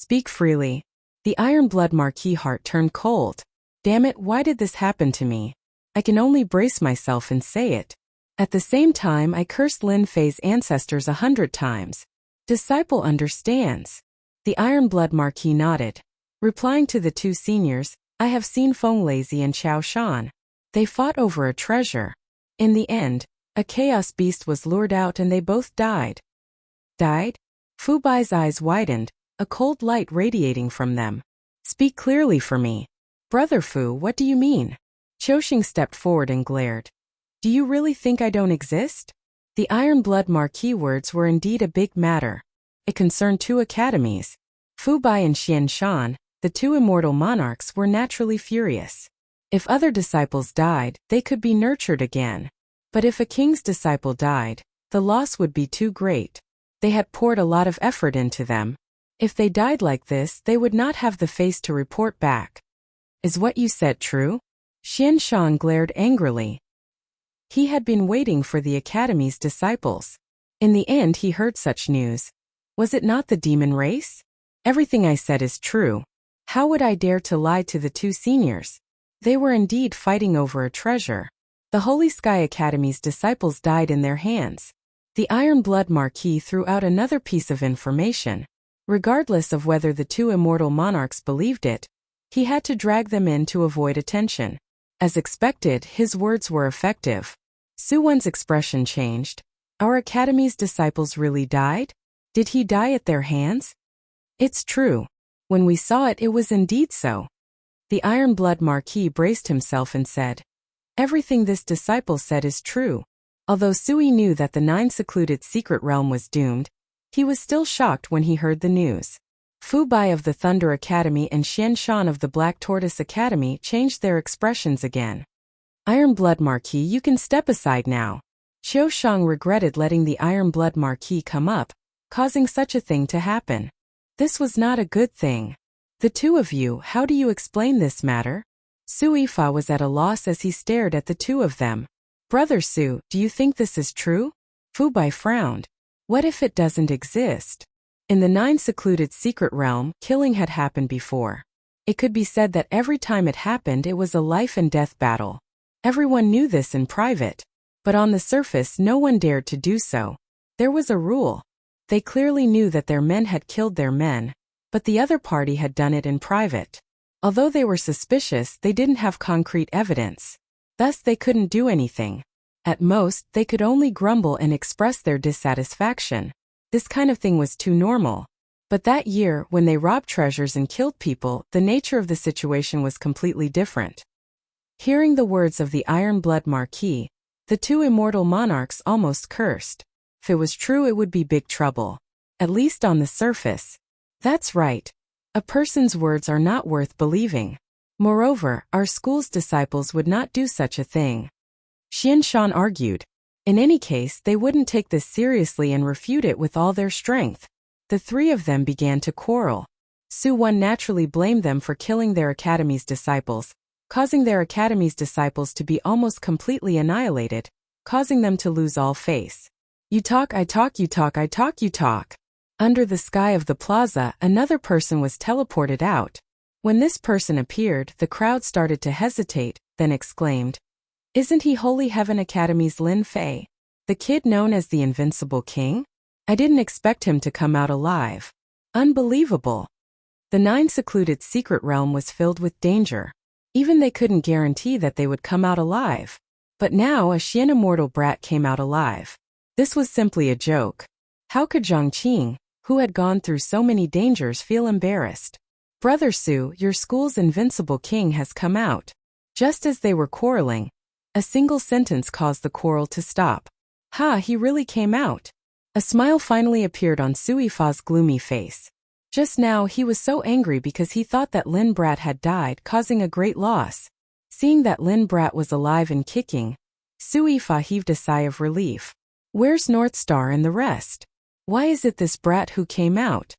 A: Speak freely. The Iron Blood Marquis heart turned cold. Damn it, why did this happen to me? I can only brace myself and say it. At the same time, I cursed Lin Fei's ancestors 100 times. Disciple understands. The Iron Blood Marquis nodded. Replying to the two seniors, I have seen Feng Lazy and Qiao Shan. They fought over a treasure. In the end, a chaos beast was lured out and they both died. Died? Fu Bai's eyes widened, a cold light radiating from them. Speak clearly for me. Brother Fu, what do you mean? Qiuxing stepped forward and glared. Do you really think I don't exist? The Iron Blood Marquis words were indeed a big matter. It concerned two academies. Fu Bai and Xian Shan, the two immortal monarchs, were naturally furious. If other disciples died, they could be nurtured again. But if a king's disciple died, the loss would be too great. They had poured a lot of effort into them. If they died like this, they would not have the face to report back. Is what you said true? Xian Shan glared angrily. He had been waiting for the academy's disciples. In the end, he heard such news. Was it not the demon race? Everything I said is true. How would I dare to lie to the two seniors? They were indeed fighting over a treasure. The Holy Sky Academy's disciples died in their hands. The Iron Blood Marquis threw out another piece of information. Regardless of whether the two immortal monarchs believed it, he had to drag them in to avoid attention. As expected, his words were effective. Su Wen's expression changed. Our academy's disciples really died? Did he die at their hands? It's true. When we saw it, it was indeed so. The Iron Blood Marquis braced himself and said, everything this disciple said is true. Although Sui knew that the 9 secluded secret realm was doomed, he was still shocked when he heard the news. Fu Bai of the Thunder Academy and Xian Shan of the Black Tortoise Academy changed their expressions again. Iron Blood Marquis, you can step aside now. Qiao Shang regretted letting the Iron Blood Marquis come up, causing such a thing to happen. This was not a good thing. The two of you, how do you explain this matter? Su Yifa was at a loss as he stared at the two of them. Brother Su, do you think this is true? Fu Bai frowned. What if it doesn't exist? In the 9 secluded secret realm, killing had happened before. It could be said that every time it happened, it was a life and death battle. Everyone knew this in private. But on the surface, no one dared to do so. There was a rule. They clearly knew that their men had killed their men, but the other party had done it in private. Although they were suspicious, they didn't have concrete evidence. Thus, they couldn't do anything. At most, they could only grumble and express their dissatisfaction. This kind of thing was too normal. But that year, when they robbed treasures and killed people, the nature of the situation was completely different. Hearing the words of the Iron Blood Marquis, the two immortal monarchs almost cursed. If it was true, it would be big trouble. At least on the surface. That's right. A person's words are not worth believing. Moreover, our school's disciples would not do such a thing. Xian Shan argued. In any case, they wouldn't take this seriously and refute it with all their strength. The three of them began to quarrel. Su Wen naturally blamed them for killing their academy's disciples, causing their academy's disciples to be almost completely annihilated, causing them to lose all face. You talk, I talk, you talk, I talk, you talk. Under the sky of the plaza, another person was teleported out. When this person appeared, the crowd started to hesitate, then exclaimed, "Isn't he Holy Heaven Academy's Lin Fei? The kid known as the Invincible King? I didn't expect him to come out alive. Unbelievable." The 9 secluded secret realm was filled with danger. Even they couldn't guarantee that they would come out alive. But now a Xian immortal brat came out alive. This was simply a joke. How could Zhang Qing, who had gone through so many dangers, feel embarrassed? Brother Su, your school's Invincible King has come out. Just as they were quarreling, a single sentence caused the quarrel to stop. Ha, he really came out. A smile finally appeared on Su Yifa's gloomy face. Just now he was so angry because he thought that Lin Brat had died, causing a great loss. Seeing that Lin Brat was alive and kicking, Su Yifa heaved a sigh of relief. Where's North Star and the rest? Why is it this brat who came out?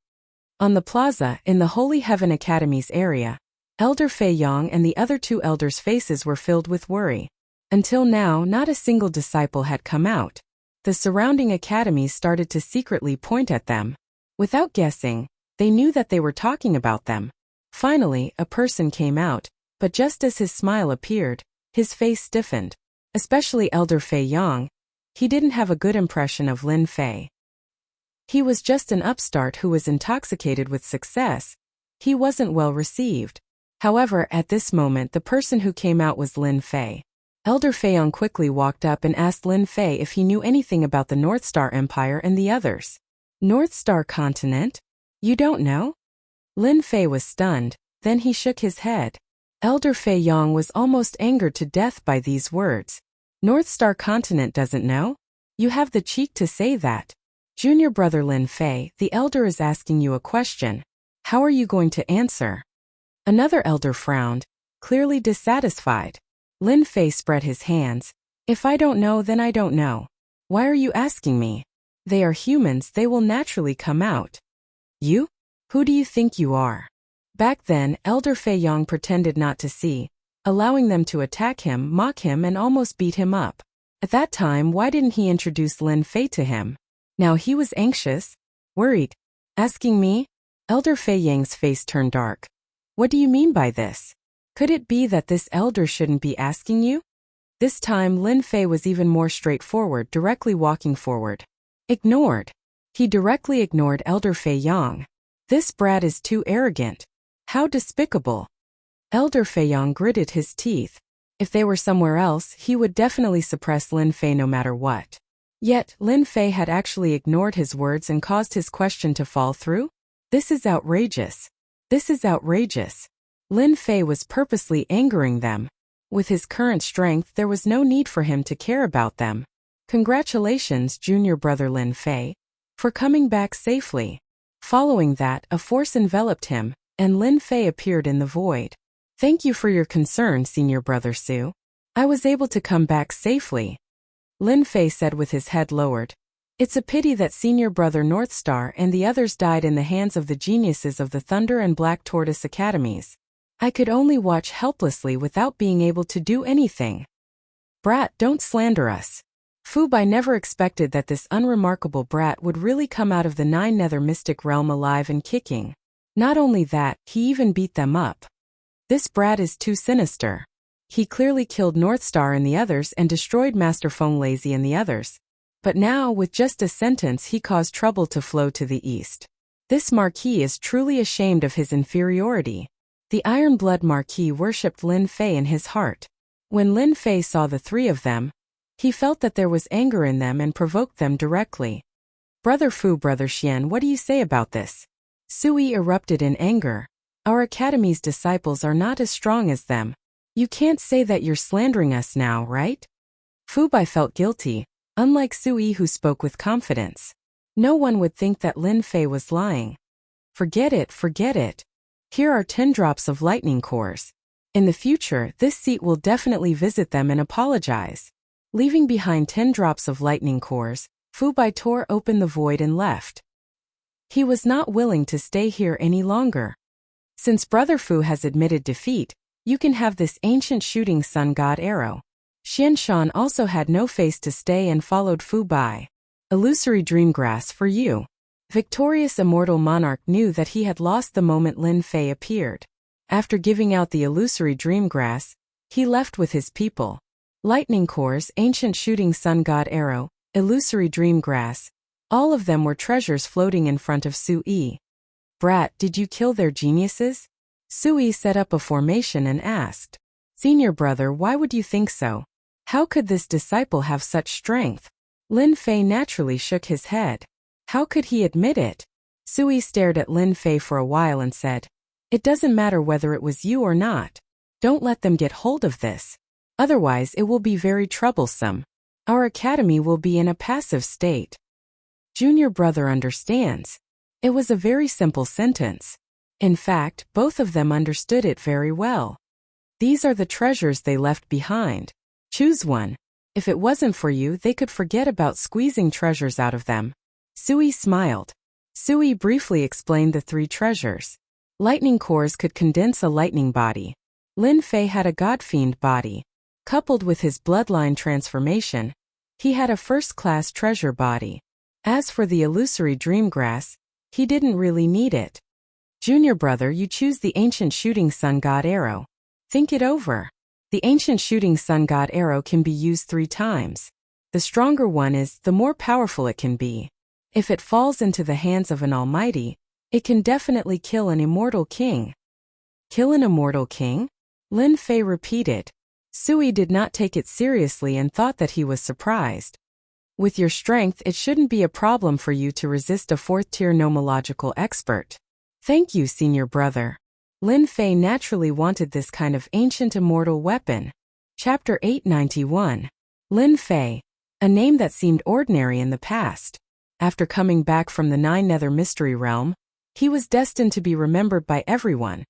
A: On the plaza, in the Holy Heaven Academy's area, Elder Fei Yang and the other 2 elders' faces were filled with worry. Until now, not a single disciple had come out. The surrounding academies started to secretly point at them. Without guessing, They knew that they were talking about them. Finally, a person came out, but just as his smile appeared, his face stiffened. Especially Elder Fei Yang. He didn't have a good impression of Lin Fei. He was just an upstart who was intoxicated with success. He wasn't well received. However, at this moment the person who came out was Lin Fei. Elder Fei Yang quickly walked up and asked Lin Fei if he knew anything about the North Star Empire and the others. North Star Continent? You don't know? Lin Fei was stunned, then he shook his head. Elder Fei Yang was almost angered to death by these words. North Star Continent doesn't know? You have the cheek to say that. Junior brother Lin Fei, the elder is asking you a question. How are you going to answer? Another elder frowned, clearly dissatisfied. Lin Fei spread his hands. If I don't know, then I don't know. Why are you asking me? They are humans, they will naturally come out. You? Who do you think you are? Back then, Elder Fei Yang pretended not to see, allowing them to attack him, mock him, and almost beat him up. At that time, why didn't he introduce Lin Fei to him? Now he was anxious, worried. Asking me? Elder Fei Yang's face turned dark. What do you mean by this? Could it be that this elder shouldn't be asking you? This time Lin Fei was even more straightforward, directly walking forward. Ignored. He directly ignored Elder Fei Yang. This brat is too arrogant. How despicable. Elder Fei Yang gritted his teeth. If they were somewhere else, he would definitely suppress Lin Fei no matter what. Yet, Lin Fei had actually ignored his words and caused his question to fall through? This is outrageous. This is outrageous. Lin Fei was purposely angering them. With his current strength, there was no need for him to care about them. Congratulations, junior brother Lin Fei, for coming back safely. Following that, a force enveloped him, and Lin Fei appeared in the void. Thank you for your concern, senior brother Su. I was able to come back safely. Lin Fei said with his head lowered. It's a pity that senior brother North Star and the others died in the hands of the geniuses of the Thunder and Black Tortoise Academies. I could only watch helplessly without being able to do anything. Brat, don't slander us. Fu Bai never expected that this unremarkable brat would really come out of the Nine Nether Mystic Realm alive and kicking. Not only that, he even beat them up. This brat is too sinister. He clearly killed North Star and the others and destroyed Master Feng Lazy and the others. But now, with just a sentence, he caused trouble to flow to the east. This Marquis is truly ashamed of his inferiority. The Iron Blood Marquis worshipped Lin Fei in his heart. When Lin Fei saw the three of them, he felt that there was anger in them and provoked them directly. Brother Fu, Brother Xian, what do you say about this? Sui erupted in anger. Our academy's disciples are not as strong as them. You can't say that you're slandering us now, right? Fu Bai felt guilty. Unlike Sui, who spoke with confidence. No one would think that Lin Fei was lying. Forget it, forget it. Here are 10 drops of lightning cores. In the future, this seat will definitely visit them and apologize. Leaving behind 10 drops of lightning cores, Fu Bai tore open the void and left. He was not willing to stay here any longer. Since Brother Fu has admitted defeat, you can have this ancient shooting sun god arrow. Xian Shan also had no face to stay and followed Fu Bai. Illusory dreamgrass for you. Victorious immortal monarch knew that he had lost the moment Lin Fei appeared. After giving out the illusory dreamgrass, he left with his people. Lightning cores, ancient shooting sun god arrow, illusory dreamgrass. All of them were treasures floating in front of Sui. Brat, did you kill their geniuses? Sui set up a formation and asked. Senior brother, why would you think so? How could this disciple have such strength? Lin Fei naturally shook his head. How could he admit it? Sui stared at Lin Fei for a while and said, It doesn't matter whether it was you or not. Don't let them get hold of this. Otherwise it will be very troublesome. Our academy will be in a passive state. Junior brother understands. It was a very simple sentence. In fact, both of them understood it very well. These are the treasures they left behind. Choose one. If it wasn't for you, they could forget about squeezing treasures out of them. Sui smiled. Sui briefly explained the 3 treasures. Lightning cores could condense a lightning body. Lin Fei had a god-fiend body. Coupled with his bloodline transformation, he had a first-class treasure body. As for the illusory dreamgrass, he didn't really need it. Junior brother, you choose the ancient shooting sun god arrow. Think it over. The ancient shooting sun god arrow can be used 3 times. The stronger one is, the more powerful it can be. If it falls into the hands of an almighty, it can definitely kill an immortal king. Kill an immortal king? Lin Fei repeated. Sui did not take it seriously and thought that he was surprised. With your strength, it shouldn't be a problem for you to resist a 4th-tier nomological expert. Thank you, senior brother. Lin Fei naturally wanted this kind of ancient immortal weapon. Chapter 891. Lin Fei. A name that seemed ordinary in the past. After coming back from the 9 Nether Mystery Realm, he was destined to be remembered by everyone,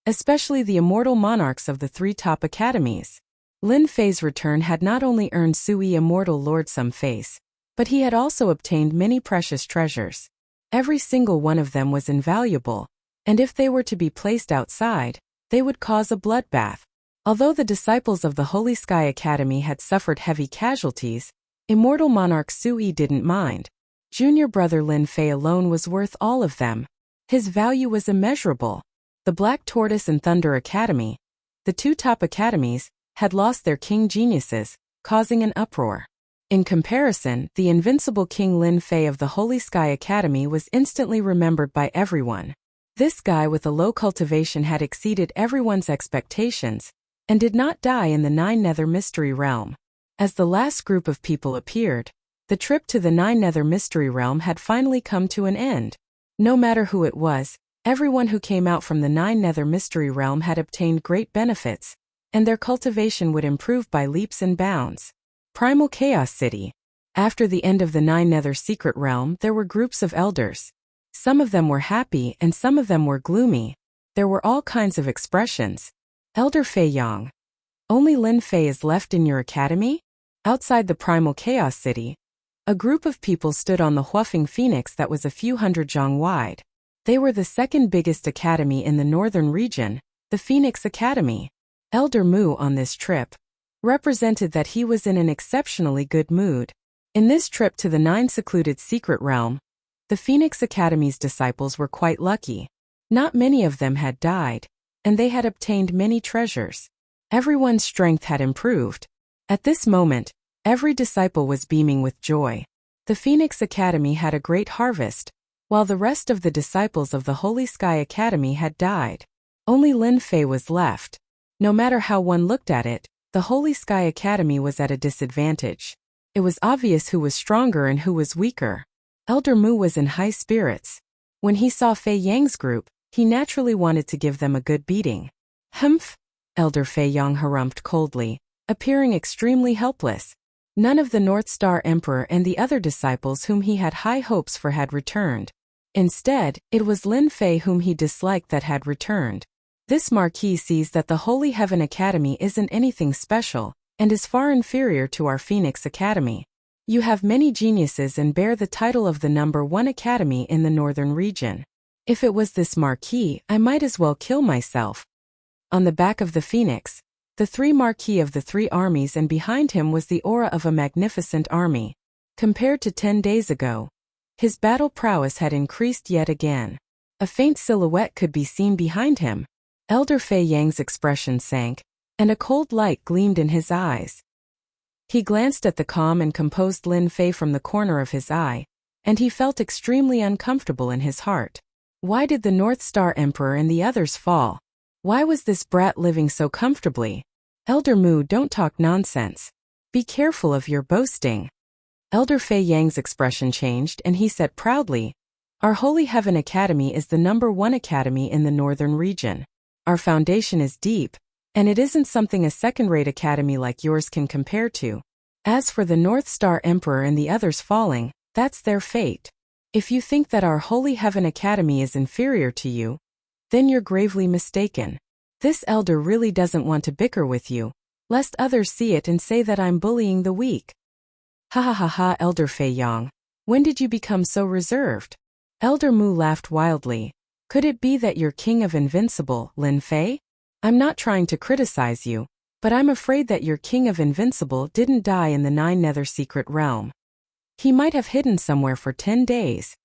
A: especially the immortal monarchs of the 3 top academies. Lin Fei's return had not only earned Sui immortal lord some face, but he had also obtained many precious treasures. Every single one of them was invaluable, and if they were to be placed outside, they would cause a bloodbath. Although the disciples of the Holy Sky Academy had suffered heavy casualties, immortal monarch Sui didn't mind. Junior brother Lin Fei alone was worth all of them. His value was immeasurable. The Black Tortoise and Thunder Academy, the 2 top academies, had lost their king geniuses, causing an uproar. In comparison, the invincible King Lin Fei of the Holy Sky Academy was instantly remembered by everyone. This guy with a low cultivation had exceeded everyone's expectations, and did not die in the 9 Nether Mystery Realm. As the last group of people appeared, the trip to the 9 Nether Mystery Realm had finally come to an end. No matter who it was, everyone who came out from the 9 Nether Mystery Realm had obtained great benefits, and their cultivation would improve by leaps and bounds. Primal Chaos City. After the end of the 9 Nether Secret Realm, there were groups of elders. Some of them were happy and some of them were gloomy. There were all kinds of expressions. Elder Fei Yang. Only Lin Fei is left in your academy? Outside the Primal Chaos City, a group of people stood on the Huafeng Phoenix that was a few hundred zhang wide. They were the 2nd biggest academy in the northern region, the Phoenix Academy. Elder Mu on this trip represented that he was in an exceptionally good mood. In this trip to the 9 secluded secret realm, the Phoenix Academy's disciples were quite lucky. Not many of them had died, and they had obtained many treasures. Everyone's strength had improved. At this moment, every disciple was beaming with joy. The Phoenix Academy had a great harvest, while the rest of the disciples of the Holy Sky Academy had died. Only Lin Fei was left. No matter how one looked at it, the Holy Sky Academy was at a disadvantage. It was obvious who was stronger and who was weaker. Elder Mu was in high spirits. When he saw Fei Yang's group, he naturally wanted to give them a good beating. Humph! Elder Fei Yang harumphed coldly, appearing extremely helpless. None of the North Star Emperor and the other disciples whom he had high hopes for had returned. Instead, it was Lin Fei whom he disliked that had returned. This Marquis sees that the Holy Heaven Academy isn't anything special, and is far inferior to our Phoenix Academy. You have many geniuses and bear the title of the number 1 academy in the northern region. If it was this Marquis, I might as well kill myself. On the back of the Phoenix, the 3 Marquis of the 3 armies, and behind him was the aura of a magnificent army. Compared to 10 days ago, his battle prowess had increased yet again. A faint silhouette could be seen behind him. Elder Fei Yang's expression sank, and a cold light gleamed in his eyes. He glanced at the calm and composed Lin Fei from the corner of his eye, and he felt extremely uncomfortable in his heart. Why did the North Star Emperor and the others fall? Why was this brat living so comfortably? Elder Mu, don't talk nonsense. Be careful of your boasting. Elder Fei Yang's expression changed and he said proudly, Our Holy Heaven Academy is the number 1 academy in the northern region. Our foundation is deep, and it isn't something a second-rate academy like yours can compare to. As for the North Star Emperor and the others falling, that's their fate. If you think that our Holy Heaven Academy is inferior to you, then you're gravely mistaken. This elder really doesn't want to bicker with you, lest others see it and say that I'm bullying the weak. Ha ha ha ha, Elder Fei Yang. When did you become so reserved? Elder Mu laughed wildly. Could it be that you're king of invincible, Lin Fei? I'm not trying to criticize you, but I'm afraid that your king of invincible didn't die in the 9 Nether Secret Realm. He might have hidden somewhere for 10 days.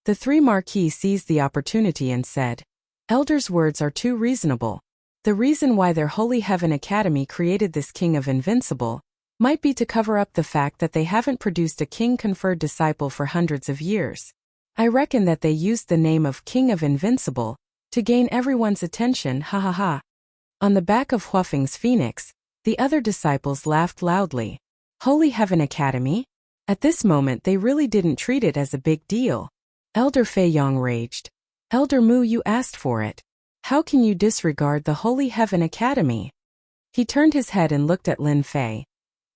A: The 3 Marquis seized the opportunity and said, Elder's words are too reasonable. The reason why their Holy Heaven Academy created this King of Invincible might be to cover up the fact that they haven't produced a king-conferred disciple for hundreds of years. I reckon that they used the name of King of Invincible to gain everyone's attention, ha ha ha. On the back of Huafeng's phoenix, the other disciples laughed loudly. Holy Heaven Academy? At this moment they really didn't treat it as a big deal. Elder Fei Yong raged. Elder Mu, you asked for it. How can you disregard the Holy Heaven Academy? He turned his head and looked at Lin Fei.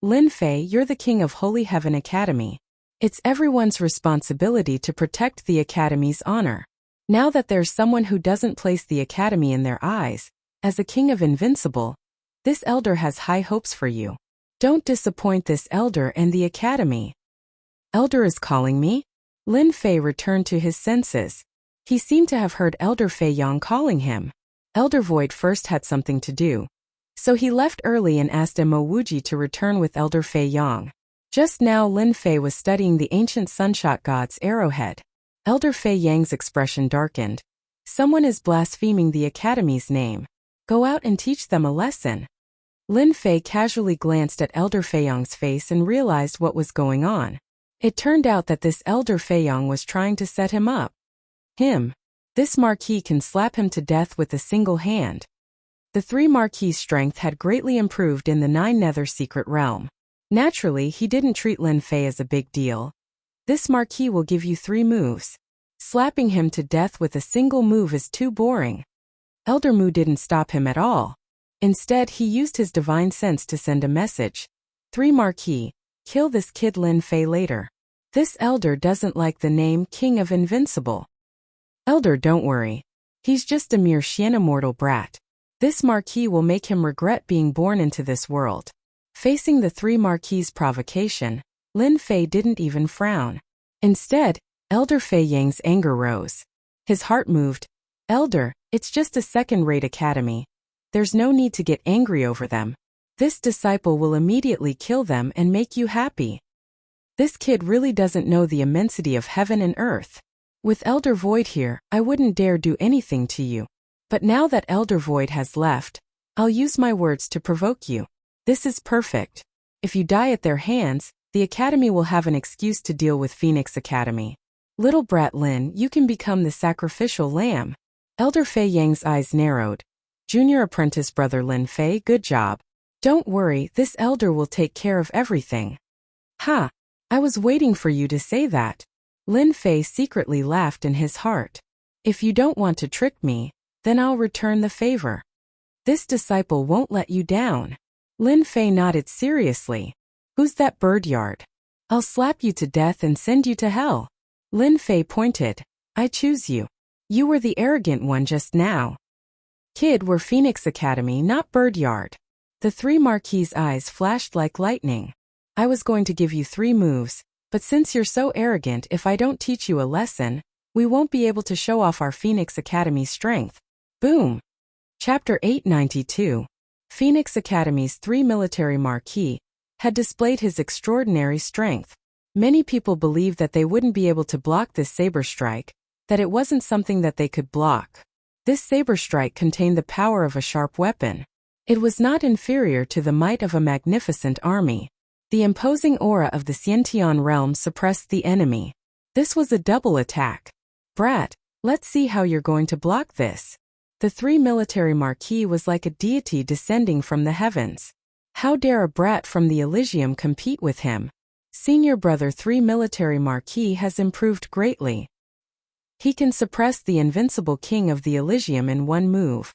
A: Lin Fei, you're the king of Holy Heaven Academy. It's everyone's responsibility to protect the Academy's honor. Now that there's someone who doesn't place the Academy in their eyes, as a king of Invincible, this elder has high hopes for you. Don't disappoint this elder and the Academy. Elder is calling me? Lin Fei returned to his senses. He seemed to have heard Elder Fei Yong calling him. Elder Void first had something to do, so he left early and asked Mo Wuji to return with Elder Fei Yong. Just now Lin Fei was studying the ancient sunshot god's arrowhead. Elder Fei Yang's expression darkened. Someone is blaspheming the Academy's name. Go out and teach them a lesson. Lin Fei casually glanced at Elder Fei Yong's face and realized what was going on. It turned out that this Elder Fei Yong was trying to set him up. This Marquis can slap him to death with a single hand. The three Marquis' strength had greatly improved in the 9 Nether secret realm. Naturally, he didn't treat Lin Fei as a big deal. This Marquis will give you 3 moves. Slapping him to death with a single move is too boring. Elder Mu didn't stop him at all. Instead, he used his divine sense to send a message. 3 Marquis, kill this kid Lin Fei later. This elder doesn't like the name King of Invincible. Elder, don't worry. He's just a mere Xian brat. This Marquis will make him regret being born into this world. Facing the 3 Marquis' provocation, Lin Fei didn't even frown. Instead, Elder Fei Yang's anger rose. His heart moved. Elder, it's just a second-rate academy. There's no need to get angry over them. This disciple will immediately kill them and make you happy. This kid really doesn't know the immensity of heaven and earth. With Elder Void here, I wouldn't dare do anything to you. But now that Elder Void has left, I'll use my words to provoke you. This is perfect. If you die at their hands, the Academy will have an excuse to deal with Phoenix Academy. Little brat Lin, you can become the sacrificial lamb. Elder Fei Yang's eyes narrowed. Junior apprentice brother Lin Fei, good job. Don't worry, this elder will take care of everything. Ha! I was waiting for you to say that. Lin Fei secretly laughed in his heart. If you don't want to trick me, then I'll return the favor. This disciple won't let you down. Lin Fei nodded seriously. Who's that birdyard? I'll slap you to death and send you to hell. Lin Fei pointed. I choose you. You were the arrogant one just now. Kid, we're Phoenix Academy, not birdyard. The 3 Marquis' eyes flashed like lightning. I was going to give you 3 moves, but since you're so arrogant, if I don't teach you a lesson, we won't be able to show off our Phoenix Academy strength. Boom! Chapter 892. Phoenix Academy's 3 military Marquis had displayed his extraordinary strength. Many people believed that they wouldn't be able to block this saber strike, that it wasn't something that they could block. This saber strike contained the power of a sharp weapon. It was not inferior to the might of a magnificent army. The imposing aura of the Xiantian realm suppressed the enemy. This was a double attack. Brat, let's see how you're going to block this. The 3 military Marquis was like a deity descending from the heavens. How dare a brat from the Elysium compete with him? Senior brother 3 military Marquis has improved greatly. He can suppress the invincible king of the Elysium in 1 move.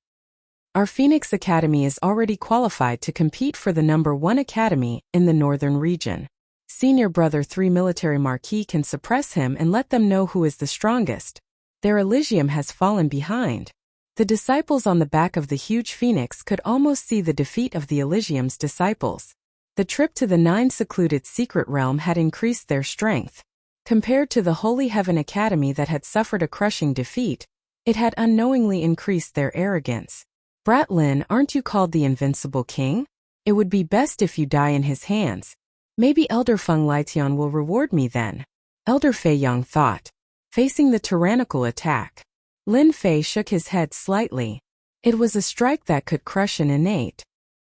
A: Our Phoenix Academy is already qualified to compete for the number 1 academy in the northern region. Senior brother 3 military Marquis can suppress him and let them know who is the strongest. Their Elysium has fallen behind. The disciples on the back of the huge phoenix could almost see the defeat of the Elysium's disciples. The trip to the 9 secluded secret realm had increased their strength. Compared to the Holy Heaven Academy that had suffered a crushing defeat, it had unknowingly increased their arrogance. Brat Lin, aren't you called the Invincible King? It would be best if you die in his hands. Maybe Elder Feng Litian will reward me then. Elder Fei Yong thought. Facing the tyrannical attack, Lin Fei shook his head slightly. It was a strike that could crush an innate.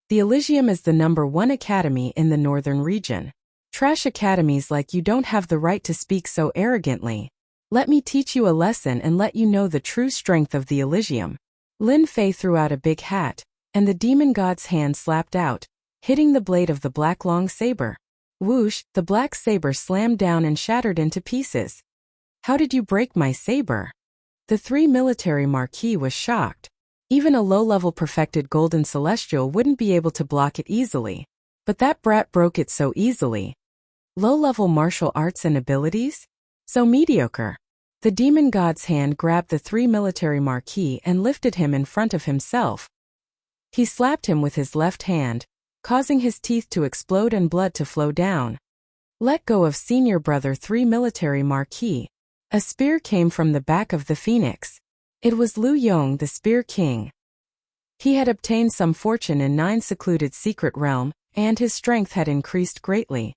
A: The Elysium is the #1 academy in the northern region. Trash academies like you don't have the right to speak so arrogantly. Let me teach you a lesson and let you know the true strength of the Elysium. Lin Fei threw out a big hat, and the demon god's hand slapped out, hitting the blade of the black long saber. Whoosh, the black saber slammed down and shattered into pieces. How did you break my saber? The 3 military marquis was shocked. Even a low-level perfected golden celestial wouldn't be able to block it easily. But that brat broke it so easily. Low-level martial arts and abilities? So mediocre. The demon god's hand grabbed the 3 military marquis and lifted him in front of himself. He slapped him with his left hand, causing his teeth to explode and blood to flow down. Let go of senior brother 3 military marquis. A spear came from the back of the phoenix. It was Lu Yong, the Spear King. He had obtained some fortune in 9 secluded secret realm, and his strength had increased greatly.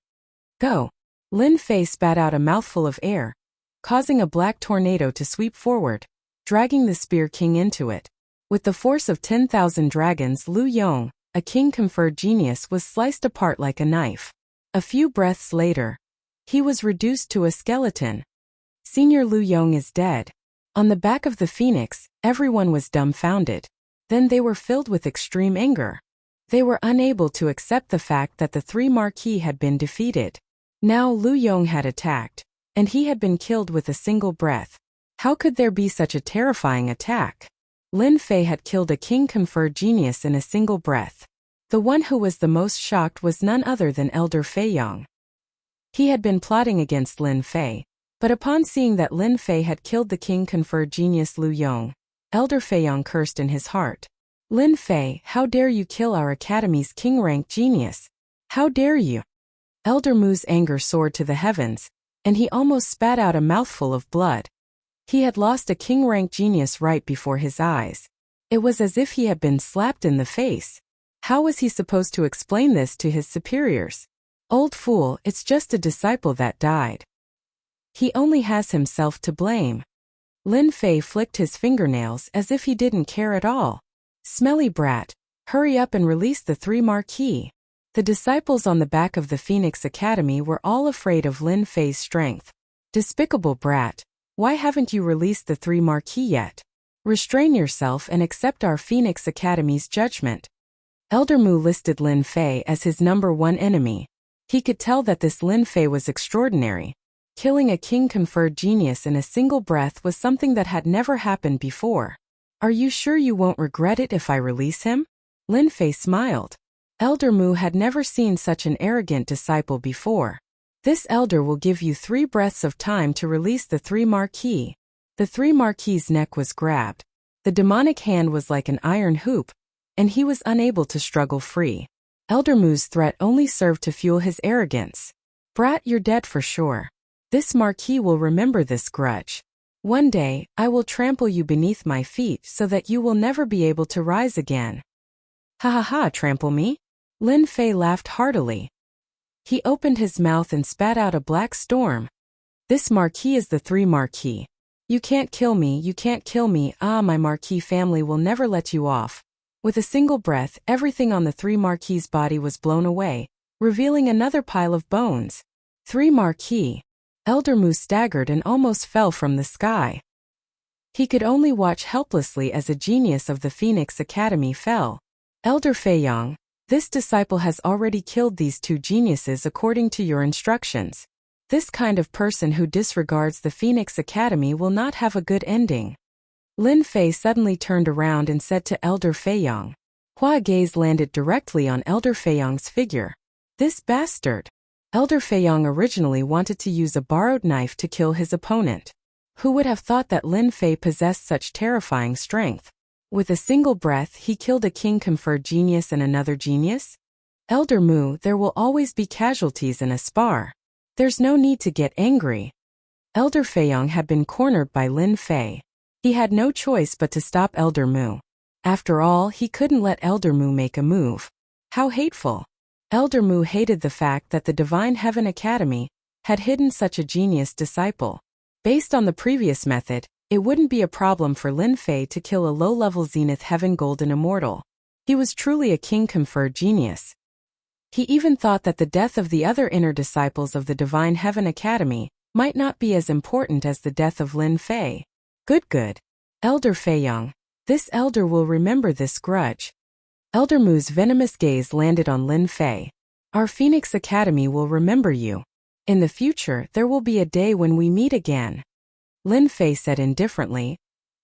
A: Go! Lin Fei spat out a mouthful of air, causing a black tornado to sweep forward, dragging the Spear King into it. With the force of 10,000 dragons, Lu Yong, a king-conferred genius, was sliced apart like a knife. A few breaths later, he was reduced to a skeleton. Senior Lu Yong is dead. On the back of the phoenix, everyone was dumbfounded. Then they were filled with extreme anger. They were unable to accept the fact that the 3 marquis had been defeated. Now Lu Yong had attacked, and he had been killed with a single breath. How could there be such a terrifying attack? Lin Fei had killed a king-conferred genius in a single breath. The one who was the most shocked was none other than Elder Fei Yong. He had been plotting against Lin Fei, but upon seeing that Lin Fei had killed the king-conferred genius Lu Yong, Elder Fei Yong cursed in his heart. Lin Fei, how dare you kill our academy's king-rank genius? How dare you? Elder Mu's anger soared to the heavens, and he almost spat out a mouthful of blood. He had lost a king-rank genius right before his eyes. It was as if he had been slapped in the face. How was he supposed to explain this to his superiors? Old fool, it's just a disciple that died. He only has himself to blame. Lin Fei flicked his fingernails as if he didn't care at all. Smelly brat, hurry up and release the 3 marquis. The disciples on the back of the Phoenix Academy were all afraid of Lin Fei's strength. Despicable brat, why haven't you released the 3 marquis yet? Restrain yourself and accept our Phoenix Academy's judgment. Elder Mu listed Lin Fei as his #1 enemy. He could tell that this Lin Fei was extraordinary. Killing a king-conferred genius in a single breath was something that had never happened before. Are you sure you won't regret it if I release him? Lin Fei smiled. Elder Mu had never seen such an arrogant disciple before. This elder will give you 3 breaths of time to release the 3 marquis. The 3 marquis' neck was grabbed. The demonic hand was like an iron hoop, and he was unable to struggle free. Elder Mu's threat only served to fuel his arrogance. Brat, you're dead for sure. This marquis will remember this grudge. One day, I will trample you beneath my feet so that you will never be able to rise again. Ha ha ha, trample me? Lin Fei laughed heartily. He opened his mouth and spat out a black storm. This marquis is the 3 marquis. You can't kill me, you can't kill me, my marquis family will never let you off. With a single breath, everything on the 3 marquis' body was blown away, revealing another pile of bones. 3 marquis. Elder Mu staggered and almost fell from the sky. He could only watch helplessly as a genius of the Phoenix Academy fell. Elder Fei Yong, this disciple has already killed these 2 geniuses according to your instructions. This kind of person who disregards the Phoenix Academy will not have a good ending. Lin Fei suddenly turned around and said to Elder Fei Yong. Hua gaze landed directly on Elder Fei Yong's figure. This bastard. Elder Fei Yong originally wanted to use a borrowed knife to kill his opponent. Who would have thought that Lin Fei possessed such terrifying strength? With a single breath, he killed a king-conferred genius and another genius? Elder Mu, there will always be casualties in a spar. There's no need to get angry. Elder Fei Yong had been cornered by Lin Fei. He had no choice but to stop Elder Mu. After all, he couldn't let Elder Mu make a move. How hateful. Elder Mu hated the fact that the Divine Heaven Academy had hidden such a genius disciple. Based on the previous method, It wouldn't be a problem for Lin Fei to kill a low-level Zenith Heaven Golden Immortal. He was truly a king-conferred genius. He even thought that the death of the other inner disciples of the Divine Heaven Academy might not be as important as the death of Lin Fei. Good. Elder Feiyang. This elder will remember this grudge. Elder Mu's venomous gaze landed on Lin Fei. Our Phoenix Academy will remember you. In the future, there will be a day when we meet again. Lin Fei said indifferently.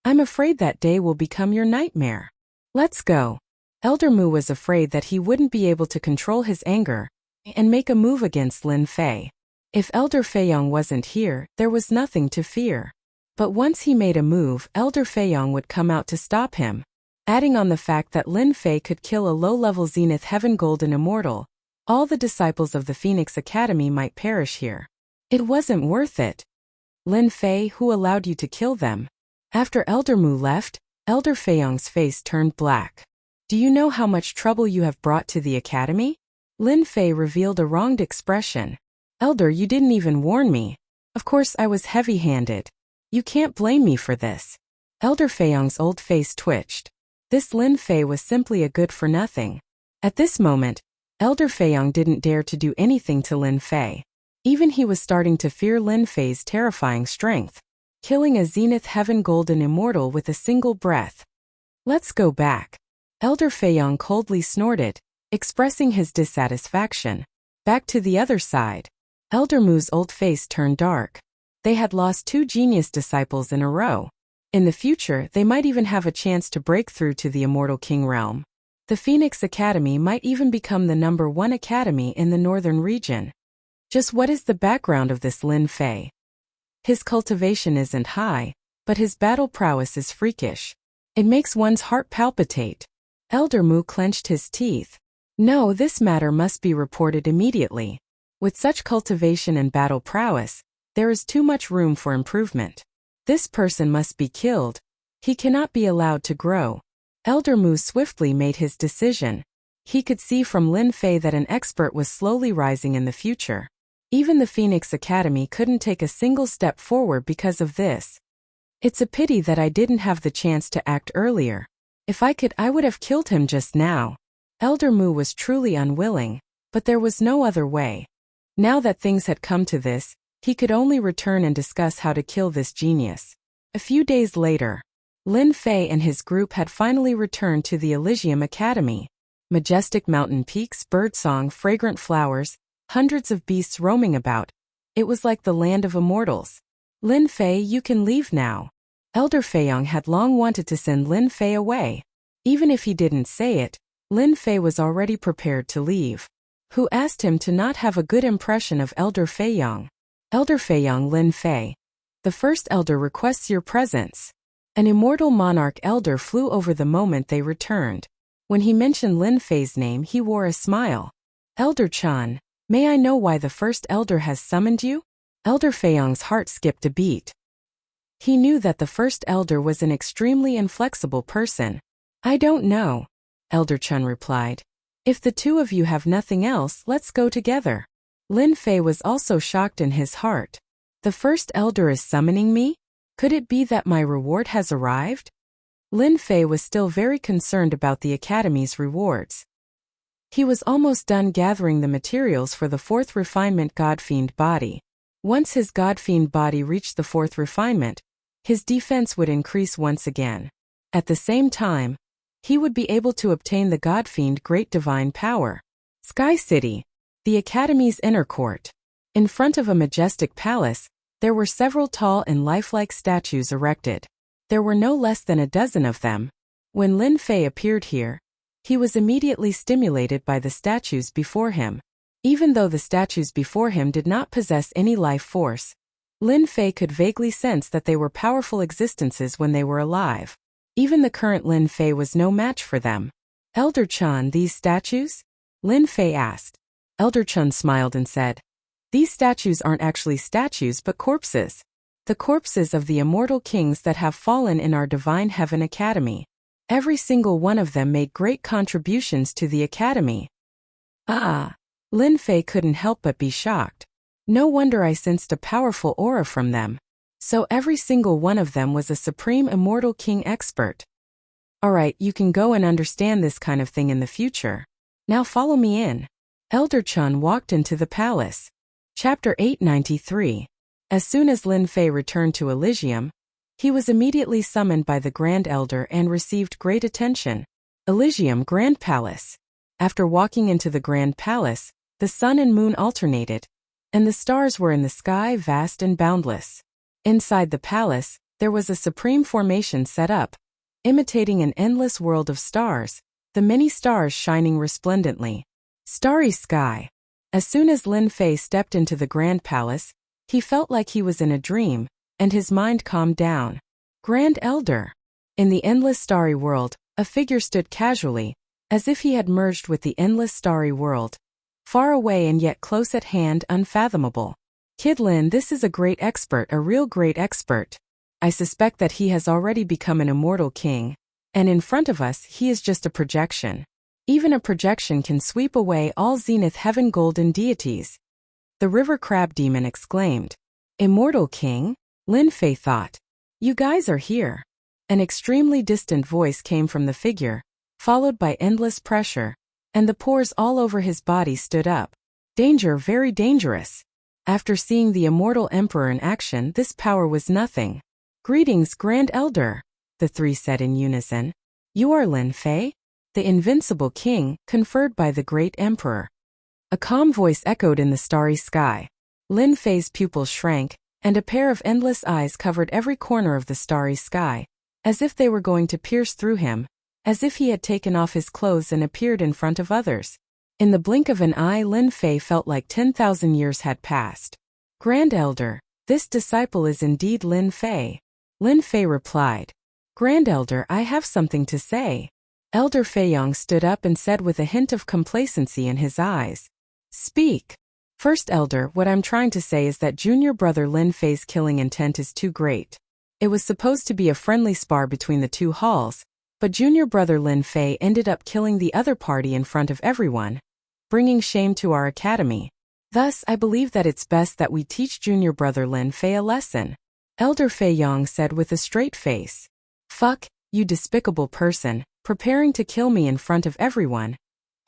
A: I'm afraid that day will become your nightmare. Let's go. Elder Mu was afraid that he wouldn't be able to control his anger and make a move against Lin Fei. If Elder Feiyang wasn't here, there was nothing to fear. But once he made a move, Elder Feiyang would come out to stop him. Adding on the fact that Lin Fei could kill a low-level Zenith Heaven Golden Immortal, all the disciples of the Phoenix Academy might perish here. It wasn't worth it. Lin Fei, who allowed you to kill them? After Elder Mu left, Elder Feiyang's face turned black. Do you know how much trouble you have brought to the Academy? Lin Fei revealed a wronged expression. Elder, you didn't even warn me. Of course I was heavy-handed. You can't blame me for this. Elder Feiyang's old face twitched. This Lin Fei was simply a good-for-nothing. At this moment, Elder Feiyang didn't dare to do anything to Lin Fei. Even he was starting to fear Lin Fei's terrifying strength, killing a Zenith Heaven Golden Immortal with a single breath. Let's go back. Elder Feiyang coldly snorted, expressing his dissatisfaction. Back to the other side. Elder Mu's old face turned dark. They had lost 2 genius disciples in a row. In the future, they might even have a chance to break through to the Immortal King realm. The Phoenix Academy might even become the #1 academy in the northern region. Just what is the background of this Lin Fei? His cultivation isn't high, but his battle prowess is freakish. It makes one's heart palpitate. Elder Mu clenched his teeth. No, this matter must be reported immediately. With such cultivation and battle prowess, there is too much room for improvement. This person must be killed. He cannot be allowed to grow. Elder Mu swiftly made his decision. He could see from Lin Fei that an expert was slowly rising in the future. Even the Phoenix Academy couldn't take a single step forward because of this. It's a pity that I didn't have the chance to act earlier. If I could, I would have killed him just now. Elder Mu was truly unwilling, but there was no other way. Now that things had come to this, he could only return and discuss how to kill this genius. A few days later, Lin Fei and his group had finally returned to the Elysium Academy. Majestic mountain peaks, birdsong, fragrant flowers, hundreds of beasts roaming about. It was like the land of immortals. Lin Fei, you can leave now. Elder Feiyang had long wanted to send Lin Fei away. Even if he didn't say it, Lin Fei was already prepared to leave. Who asked him to not have a good impression of Elder Feiyang? Elder Feiyang, Lin Fei. The first elder requests your presence. An immortal monarch elder flew over the moment they returned. When he mentioned Lin Fei's name, he wore a smile. Elder Chan, may I know why the first elder has summoned you? Elder Feiyang's heart skipped a beat. He knew that the first elder was an extremely inflexible person. I don't know, Elder Chun replied. If the two of you have nothing else, let's go together. Lin Fei was also shocked in his heart. The first elder is summoning me? Could it be that my reward has arrived? Lin Fei was still very concerned about the Academy's rewards. He was almost done gathering the materials for the 4th refinement Godfiend body. Once his Godfiend body reached the 4th refinement, his defense would increase once again. At the same time, he would be able to obtain the Godfiend Great Divine Power. Sky City, the Academy's inner court. In front of a majestic palace, there were several tall and lifelike statues erected. There were no less than a dozen of them. When Lin Fei appeared here, he was immediately stimulated by the statues before him. Even though the statues before him did not possess any life force, Lin Fei could vaguely sense that they were powerful existences when they were alive. Even the current Lin Fei was no match for them. Elder Chun, these statues? Lin Fei asked. Elder Chun smiled and said, these statues aren't actually statues but corpses. The corpses of the immortal kings that have fallen in our Divine Heaven Academy. Every single one of them made great contributions to the Academy. Lin Fei couldn't help but be shocked. No wonder I sensed a powerful aura from them. So every single one of them was a supreme immortal king expert. Alright, you can go and understand this kind of thing in the future. Now follow me in. Elder Chun walked into the palace. Chapter 893. As soon as Lin Fei returned to Elysium, he was immediately summoned by the Grand Elder and received great attention. Elysium Grand Palace. After walking into the Grand Palace, the sun and moon alternated, and the stars were in the sky vast and boundless. Inside the palace, there was a supreme formation set up, imitating an endless world of stars, the many stars shining resplendently. Starry sky. As soon as Lin Fei stepped into the Grand Palace, he felt like he was in a dream, and his mind calmed down. Grand Elder. In the endless starry world, a figure stood casually, as if he had merged with the endless starry world. Far away and yet close at hand, unfathomable. Kid Lin, this is a great expert, a real great expert. I suspect that he has already become an immortal king, and in front of us he is just a projection. Even a projection can sweep away all zenith heaven golden deities. The river crab demon exclaimed. Immortal king? Lin Fei thought. You guys are here. An extremely distant voice came from the figure, followed by endless pressure, and the pores all over his body stood up. Danger, very dangerous. After seeing the immortal emperor in action, this power was nothing. Greetings, Grand Elder, the three said in unison. You are Lin Fei? The invincible king, conferred by the great emperor. A calm voice echoed in the starry sky. Lin Fei's pupils shrank, and a pair of endless eyes covered every corner of the starry sky, as if they were going to pierce through him, as if he had taken off his clothes and appeared in front of others. In the blink of an eye, Lin Fei felt like 10,000 years had passed. Grand Elder, this disciple is indeed Lin Fei. Lin Fei replied. Grand Elder, I have something to say. Elder Feiyong stood up and said with a hint of complacency in his eyes. Speak. First Elder, what I'm trying to say is that junior brother Lin Fei's killing intent is too great. It was supposed to be a friendly spar between the two halls, but junior brother Lin Fei ended up killing the other party in front of everyone, bringing shame to our academy. Thus, I believe that it's best that we teach junior brother Lin Fei a lesson. Elder Feiyong said with a straight face. Fuck, you despicable person, preparing to kill me in front of everyone.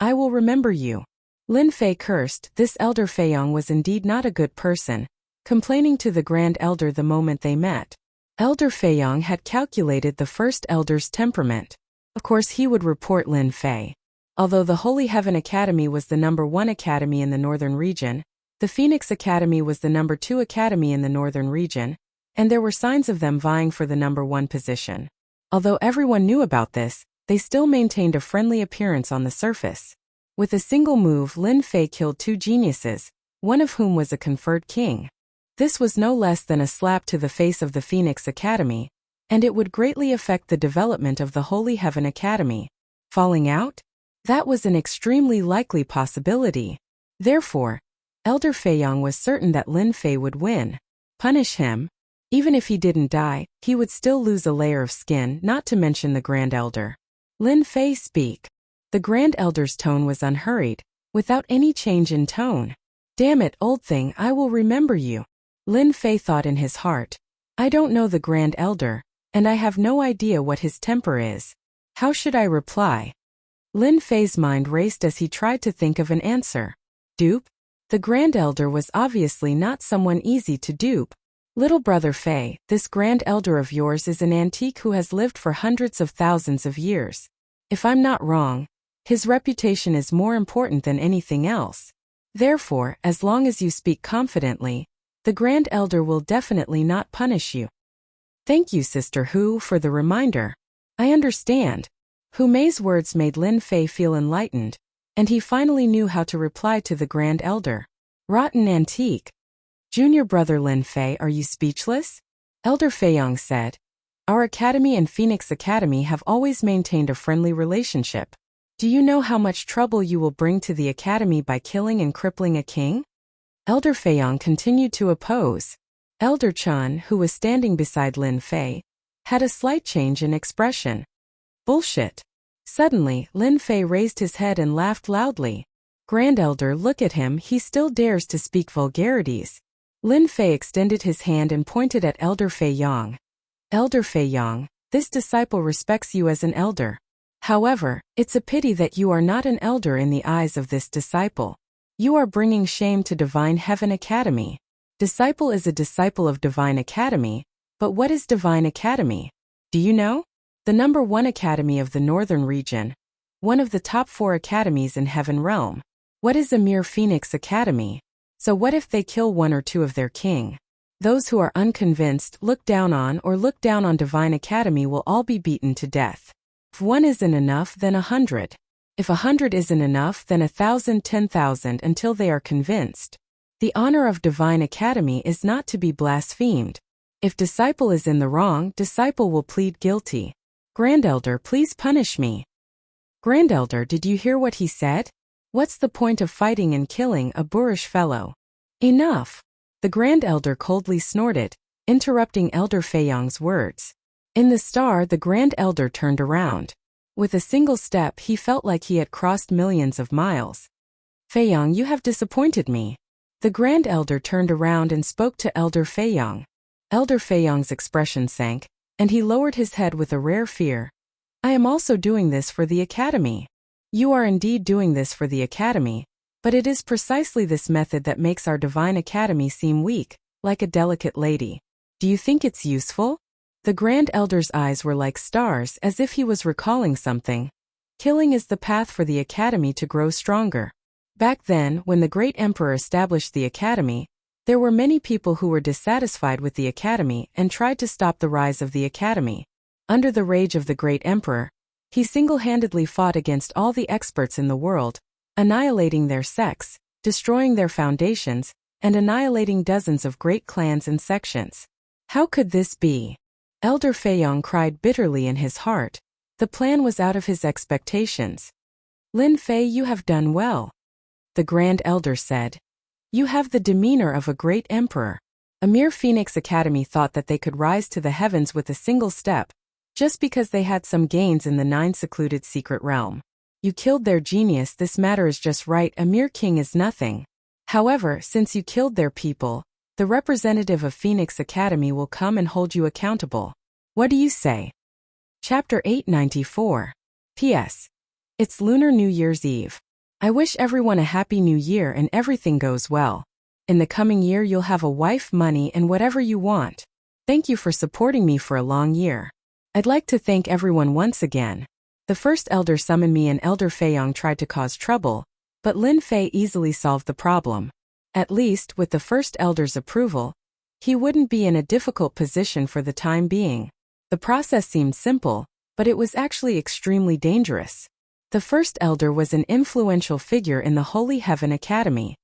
A: I will remember you. Lin Fei cursed. This Elder Feiyong was indeed not a good person, complaining to the Grand Elder the moment they met. Elder Feiyong had calculated the first Elder's temperament. Of course he would report Lin Fei. Although the Holy Heaven Academy was the #1 academy in the northern region, the Phoenix Academy was the #2 academy in the northern region, and there were signs of them vying for the #1 position. Although everyone knew about this, they still maintained a friendly appearance on the surface. With a single move, Lin Fei killed two geniuses, one of whom was a conferred king. This was no less than a slap to the face of the Phoenix Academy, and it would greatly affect the development of the Holy Heaven Academy. Falling out? That was an extremely likely possibility. Therefore, Elder Feiyong was certain that Lin Fei would win. Punish him? Even if he didn't die, he would still lose a layer of skin, not to mention the Grand Elder. Lin Fei, speak. The Grand Elder's tone was unhurried, without any change in tone. Damn it, old thing, I will remember you. Lin Fei thought in his heart. I don't know the Grand Elder, and I have no idea what his temper is. How should I reply? Lin Fei's mind raced as he tried to think of an answer. Dupe? The Grand Elder was obviously not someone easy to dupe. Little brother Fei, this Grand Elder of yours is an antique who has lived for hundreds of thousands of years. If I'm not wrong, his reputation is more important than anything else. Therefore, as long as you speak confidently, the Grand Elder will definitely not punish you. Thank you, Sister Hu, for the reminder. I understand. Hu Mei's words made Lin Fei feel enlightened, and he finally knew how to reply to the Grand Elder. Rotten antique. Junior brother Lin Fei, are you speechless? Elder Feiyong said. Our academy and Phoenix Academy have always maintained a friendly relationship. Do you know how much trouble you will bring to the academy by killing and crippling a king? Elder Feiyong continued to oppose. Elder Chun, who was standing beside Lin Fei, had a slight change in expression. Bullshit. Suddenly, Lin Fei raised his head and laughed loudly. Grand Elder, look at him, he still dares to speak vulgarities. Lin Fei extended his hand and pointed at Elder Fei Yang. Elder Fei Yang, this disciple respects you as an elder. However, it's a pity that you are not an elder in the eyes of this disciple. You are bringing shame to Divine Heaven Academy. Disciple is a disciple of Divine Academy, but what is Divine Academy? Do you know? The #1 academy of the northern region. One of the top 4 academies in Heaven Realm. What is a mere Phoenix Academy? So what if they kill 1 or 2 of their king? Those who are unconvinced, look down on Divine Academy will all be beaten to death. If 1 isn't enough, then 100. If 100 isn't enough, then 1,000, 10,000 until they are convinced. The honor of Divine Academy is not to be blasphemed. If disciple is in the wrong, disciple will plead guilty. Grand Elder, please punish me. Grand Elder, did you hear what he said? What's the point of fighting and killing a boorish fellow? Enough! The Grand Elder coldly snorted, interrupting Elder Fei Yang's words. In the star, the Grand Elder turned around. With a single step, he felt like he had crossed millions of miles. Fei Yang, you have disappointed me. The Grand Elder turned around and spoke to Elder Fei Yang. Elder Fei Yang's expression sank, and he lowered his head with a rare fear. I am also doing this for the Academy. You are indeed doing this for the Academy, but it is precisely this method that makes our Divine Academy seem weak, like a delicate lady. Do you think it's useful? The Grand Elder's eyes were like stars, as if he was recalling something. Killing is the path for the Academy to grow stronger. Back then, when the great Emperor established the Academy, there were many people who were dissatisfied with the Academy and tried to stop the rise of the Academy. Under the rage of the great Emperor, he single-handedly fought against all the experts in the world, annihilating their sects, destroying their foundations, and annihilating dozens of great clans and sections. How could this be? Elder Fei Yang cried bitterly in his heart. The plan was out of his expectations. Lin Fei, you have done well. The Grand Elder said. You have the demeanor of a great emperor. A mere Phoenix Academy thought that they could rise to the heavens with a single step, just because they had some gains in the 9 secluded secret realm. You killed their genius, this matter is just right, a mere king is nothing. However, since you killed their people, the representative of Phoenix Academy will come and hold you accountable. What do you say? Chapter 894. P.S. It's Lunar New Year's Eve. I wish everyone a happy new year and everything goes well. In the coming year you'll have a wife, money, and whatever you want. Thank you for supporting me for a long year. I'd like to thank everyone once again. The first elder summoned me and Elder Fei Yang tried to cause trouble, but Lin Fei easily solved the problem. At least, with the first elder's approval, he wouldn't be in a difficult position for the time being. The process seemed simple, but it was actually extremely dangerous. The first elder was an influential figure in the Holy Heaven Academy.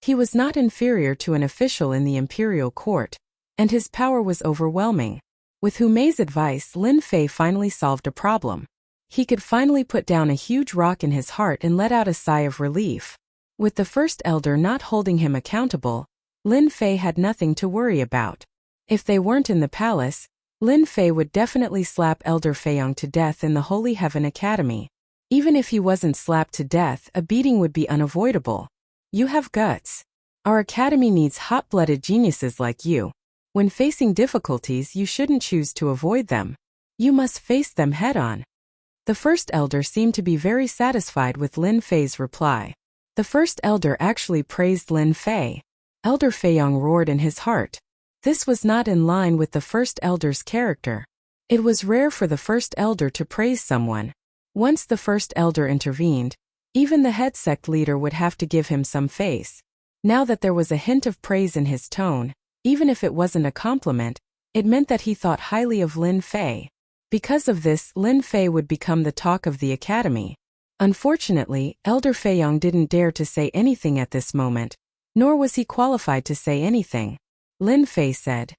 A: He was not inferior to an official in the imperial court, and his power was overwhelming. With Hu Mei's advice, Lin Fei finally solved a problem. He could finally put down a huge rock in his heart and let out a sigh of relief. With the first elder not holding him accountable, Lin Fei had nothing to worry about. If they weren't in the palace, Lin Fei would definitely slap Elder Fei Yang to death in the Holy Heaven Academy. Even if he wasn't slapped to death, a beating would be unavoidable. You have guts. Our academy needs hot-blooded geniuses like you. When facing difficulties, you shouldn't choose to avoid them. You must face them head-on. The first elder seemed to be very satisfied with Lin Fei's reply. The first elder actually praised Lin Fei. Elder Fei Yang roared in his heart. This was not in line with the first elder's character. It was rare for the first elder to praise someone. Once the first elder intervened, even the head sect leader would have to give him some face. Now that there was a hint of praise in his tone, even if it wasn't a compliment, it meant that he thought highly of Lin Fei. Because of this, Lin Fei would become the talk of the academy. Unfortunately, Elder Fei Yang didn't dare to say anything at this moment, nor was he qualified to say anything. Lin Fei said,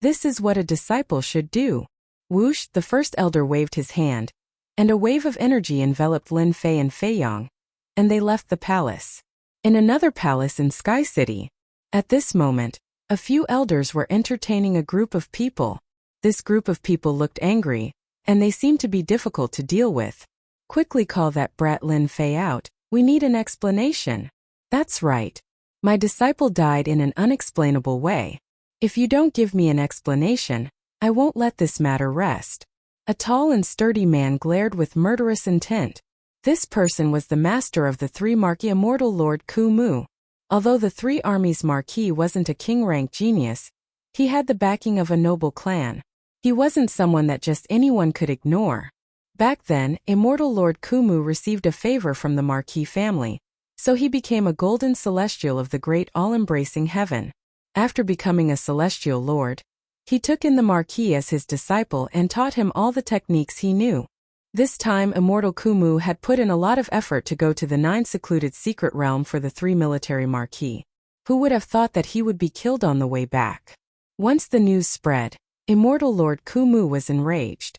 A: "This is what a disciple should do." Whoosh, the first elder waved his hand, and a wave of energy enveloped Lin Fei and Fei Yang, and they left the palace. In another palace in Sky City, at this moment, a few elders were entertaining a group of people. This group of people looked angry, and they seemed to be difficult to deal with. Quickly call that brat Lin Fei out, we need an explanation. That's right. My disciple died in an unexplainable way. If you don't give me an explanation, I won't let this matter rest. A tall and sturdy man glared with murderous intent. This person was the master of the three Marquis, immortal Lord Ku Mu. Although the Three Armies Marquis wasn't a king-rank genius, he had the backing of a noble clan. He wasn't someone that just anyone could ignore. Back then, immortal Lord Ku Mu received a favor from the Marquis family, so he became a golden celestial of the great all-embracing heaven. After becoming a celestial lord, he took in the Marquis as his disciple and taught him all the techniques he knew. This time immortal Ku Mu had put in a lot of effort to go to the 9 secluded secret realm for the 3 military Marquis. Who would have thought that he would be killed on the way back? Once the news spread, immortal Lord Ku Mu was enraged.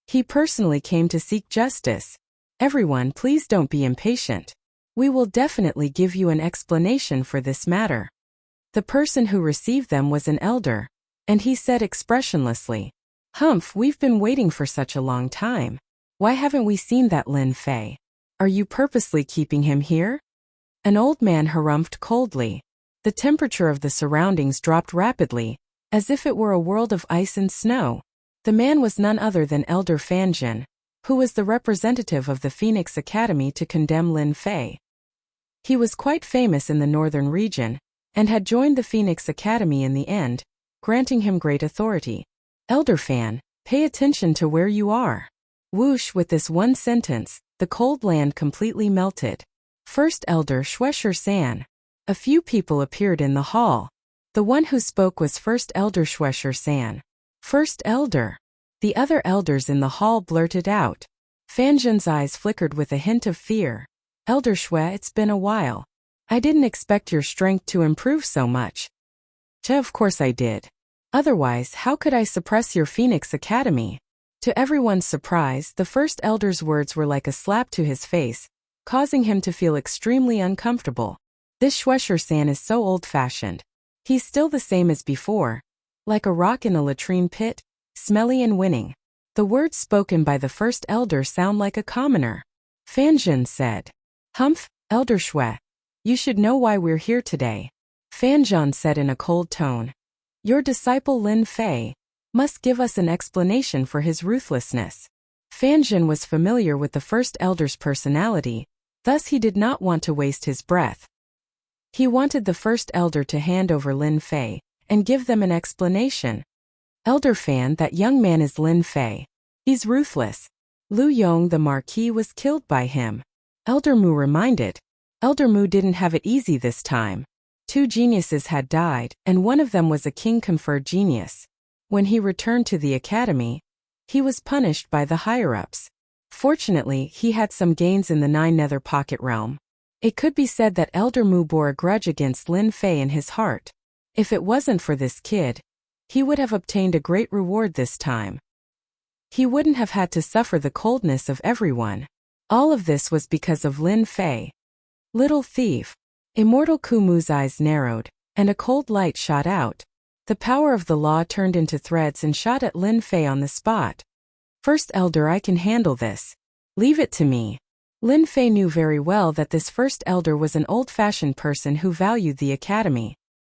A: He personally came to seek justice. Everyone, please don't be impatient. We will definitely give you an explanation for this matter. The person who received them was an elder, and he said expressionlessly, "Humph, we've been waiting for such a long time. Why haven't we seen that Lin Fei? Are you purposely keeping him here?" An old man harumphed coldly. The temperature of the surroundings dropped rapidly, as if it were a world of ice and snow. The man was none other than Elder Fanjin, who was the representative of the Phoenix Academy to condemn Lin Fei. He was quite famous in the northern region, and had joined the Phoenix Academy in the end, granting him great authority. "Elder Fan, pay attention to where you are." Whoosh, with this one sentence, the cold land completely melted. First Elder Schwesher-san. A few people appeared in the hall. The one who spoke was First Elder Schwesher-san. "First Elder." The other elders in the hall blurted out. Fanjin's eyes flickered with a hint of fear. "Elder Schwe, it's been a while. I didn't expect your strength to improve so much." Of course I did. Otherwise, how could I suppress your Phoenix Academy?" To everyone's surprise, the first elder's words were like a slap to his face, causing him to feel extremely uncomfortable. This Schwesher-san is so old-fashioned. He's still the same as before, like a rock in a latrine pit, smelly and winning. The words spoken by the first elder sound like a commoner. Fanjin said, "Humph, Elder Schwe. You should know why we're here today." Fanjin said in a cold tone, "Your disciple Lin Fei must give us an explanation for his ruthlessness." Fanjin was familiar with the first elder's personality, thus he did not want to waste his breath. He wanted the first elder to hand over Lin Fei and give them an explanation. "Elder Fan, that young man is Lin Fei. He's ruthless. Lu Yong the Marquis was killed by him." Elder Mu reminded. Elder Mu didn't have it easy this time. 2 geniuses had died, and one of them was a king-conferred genius. When he returned to the academy, he was punished by the higher-ups. Fortunately, he had some gains in the 9 Nether Pocket realm. It could be said that Elder Mu bore a grudge against Lin Fei in his heart. If it wasn't for this kid, he would have obtained a great reward this time. He wouldn't have had to suffer the coldness of everyone. All of this was because of Lin Fei. Little thief. Immortal Ku Mu's eyes narrowed, and a cold light shot out. The power of the law turned into threads and shot at Lin Fei on the spot. "First Elder, I can handle this. Leave it to me." Lin Fei knew very well that this first elder was an old-fashioned person who valued the academy.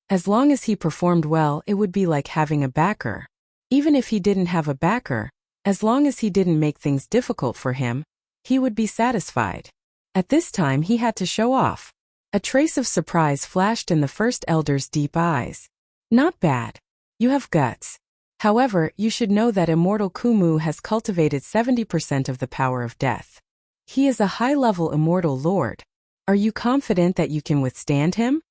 A: As long as he performed well, it would be like having a backer. Even if he didn't have a backer, as long as he didn't make things difficult for him, he would be satisfied. At this time he had to show off. A trace of surprise flashed in the first elder's deep eyes. "Not bad. You have guts. However, you should know that immortal Ku Mu has cultivated 70% of the power of death. He is a high-level immortal lord. Are you confident that you can withstand him?"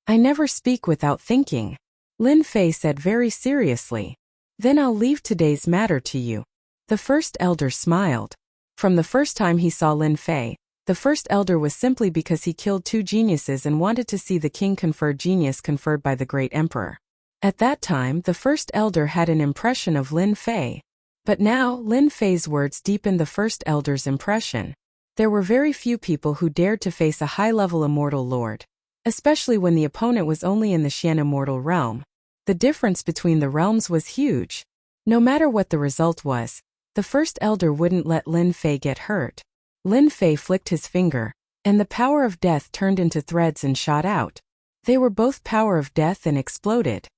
A: "I never speak without thinking," Lin Fei said very seriously. "Then I'll leave today's matter to you." The first elder smiled. From the first time he saw Lin Fei, the first elder was simply because he killed 2 geniuses and wanted to see the king-conferred genius conferred by the great emperor. At that time, the first elder had an impression of Lin Fei. But now, Lin Fei's words deepened the first elder's impression. There were very few people who dared to face a high-level immortal lord, especially when the opponent was only in the Xian immortal realm. The difference between the realms was huge. No matter what the result was, the first elder wouldn't let Lin Fei get hurt. Lin Fei flicked his finger, and the power of death turned into threads and shot out. They were both power of death and exploded.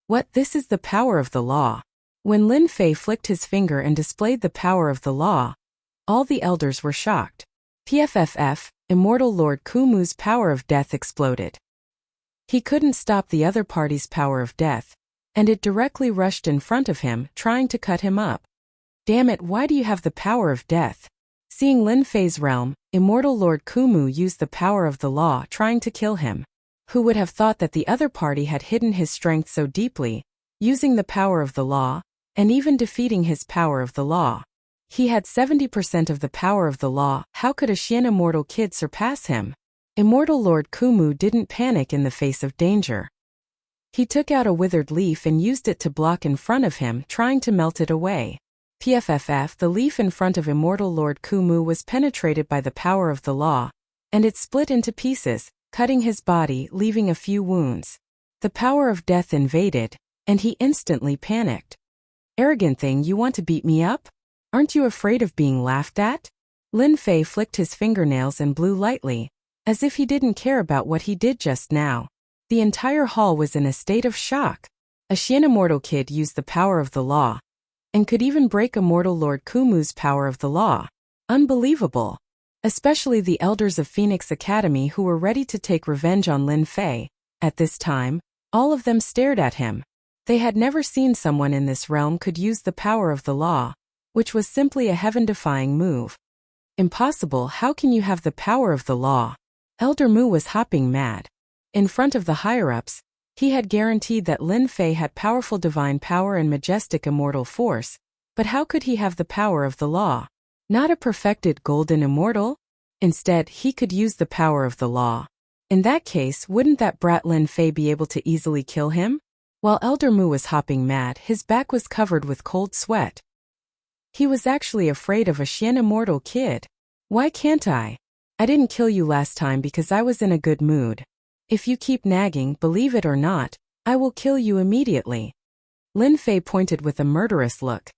A: What? This is the power of the law. When Lin Fei flicked his finger and displayed the power of the law, all the elders were shocked. PFFF, Immortal Lord Kumu's power of death exploded. He couldn't stop the other party's power of death, and it directly rushed in front of him, trying to cut him up. Damn it, why do you have the power of death? Seeing Lin Fei's realm, Immortal Lord Kumu used the power of the law, trying to kill him. Who would have thought that the other party had hidden his strength so deeply, using the power of the law, and even defeating his power of the law? He had 70% of the power of the law. How could a Xian immortal kid surpass him? Immortal Lord Kumu didn't panic in the face of danger. He took out a withered leaf and used it to block in front of him, trying to melt it away. PFFF, the leaf in front of Immortal Lord Kumu was penetrated by the power of the law, and it split into pieces, cutting his body, leaving a few wounds. The power of death invaded, and he instantly panicked. Arrogant thing, you want to beat me up? Aren't you afraid of being laughed at? Lin Fei flicked his fingernails and blew lightly, as if he didn't care about what he did just now. The entire hall was in a state of shock. A Xian immortal kid used the power of the law, and could even break Immortal Lord Kumu's power of the law. Unbelievable. Especially the elders of Phoenix Academy who were ready to take revenge on Lin Fei. At this time, all of them stared at him. They had never seen someone in this realm could use the power of the law, which was simply a heaven-defying move. Impossible, how can you have the power of the law? Elder Mu was hopping mad. In front of the higher-ups, he had guaranteed that Lin Fei had powerful divine power and majestic immortal force, but how could he have the power of the law? Not a perfected golden immortal? Instead, he could use the power of the law. In that case, wouldn't that brat Lin Fei be able to easily kill him? While Elder Mu was hopping mad, his back was covered with cold sweat. He was actually afraid of a Xian immortal kid. Why can't I? I didn't kill you last time because I was in a good mood. If you keep nagging, believe it or not, I will kill you immediately. Lin Fei pointed with a murderous look.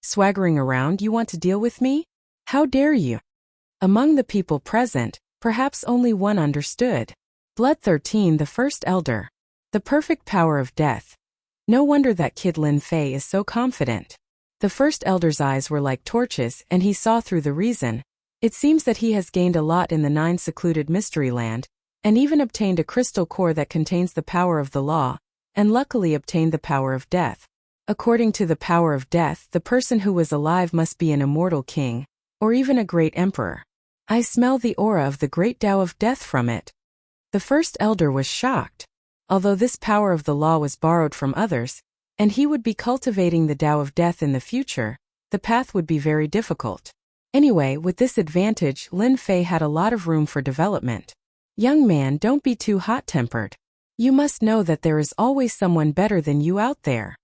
A: Swaggering around, you want to deal with me? How dare you? Among the people present, perhaps only one understood. Blood 13, the first elder. The perfect power of death. No wonder that kid Lin Fei is so confident. The first elder's eyes were like torches, and he saw through the reason. It seems that he has gained a lot in the 9 secluded mystery land, and even obtained a crystal core that contains the power of the law, and luckily obtained the power of death. According to the power of death, the person who was alive must be an immortal king, or even a great emperor. I smell the aura of the great Tao of death from it. The first elder was shocked. Although this power of the law was borrowed from others, and he would be cultivating the Tao of death in the future, the path would be very difficult. Anyway, with this advantage, Lin Fei had a lot of room for development. Young man, don't be too hot-tempered. You must know that there is always someone better than you out there.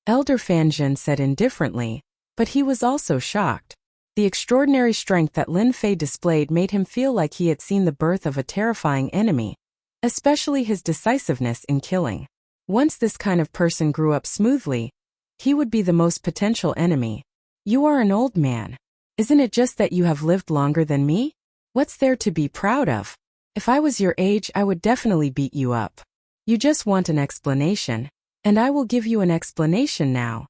A: Elder Fanjin said indifferently, but he was also shocked. The extraordinary strength that Lin Fei displayed made him feel like he had seen the birth of a terrifying enemy, especially his decisiveness in killing. Once this kind of person grew up smoothly, he would be the most potential enemy. You are an old man. Isn't it just that you have lived longer than me? What's there to be proud of? If I was your age, I would definitely beat you up. You just want an explanation, and I will give you an explanation now.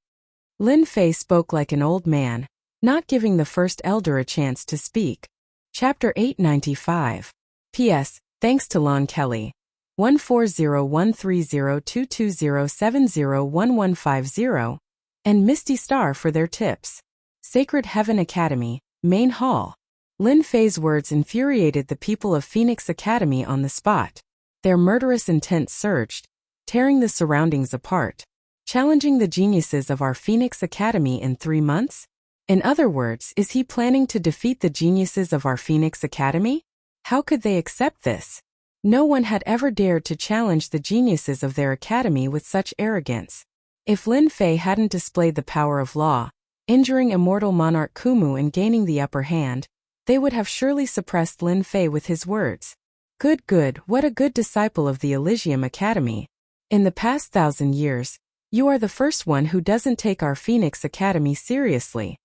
A: Lin Fei spoke like an old man, not giving the first elder a chance to speak. Chapter 895. P.S. Thanks to Lon Kelly. 140130220701150 and Misty Star for their tips. Sacred Heaven Academy, Main Hall. Lin Fei's words infuriated the people of Phoenix Academy on the spot. Their murderous intent surged, tearing the surroundings apart. Challenging the geniuses of our Phoenix Academy in 3 months? In other words, is he planning to defeat the geniuses of our Phoenix Academy? How could they accept this? No one had ever dared to challenge the geniuses of their academy with such arrogance. If Lin Fei hadn't displayed the power of law, injuring immortal monarch Kumu and gaining the upper hand, they would have surely suppressed Lin Fei with his words. Good, what a good disciple of the Elysium Academy. In the past 1,000 years, you are the first one who doesn't take our Phoenix Academy seriously.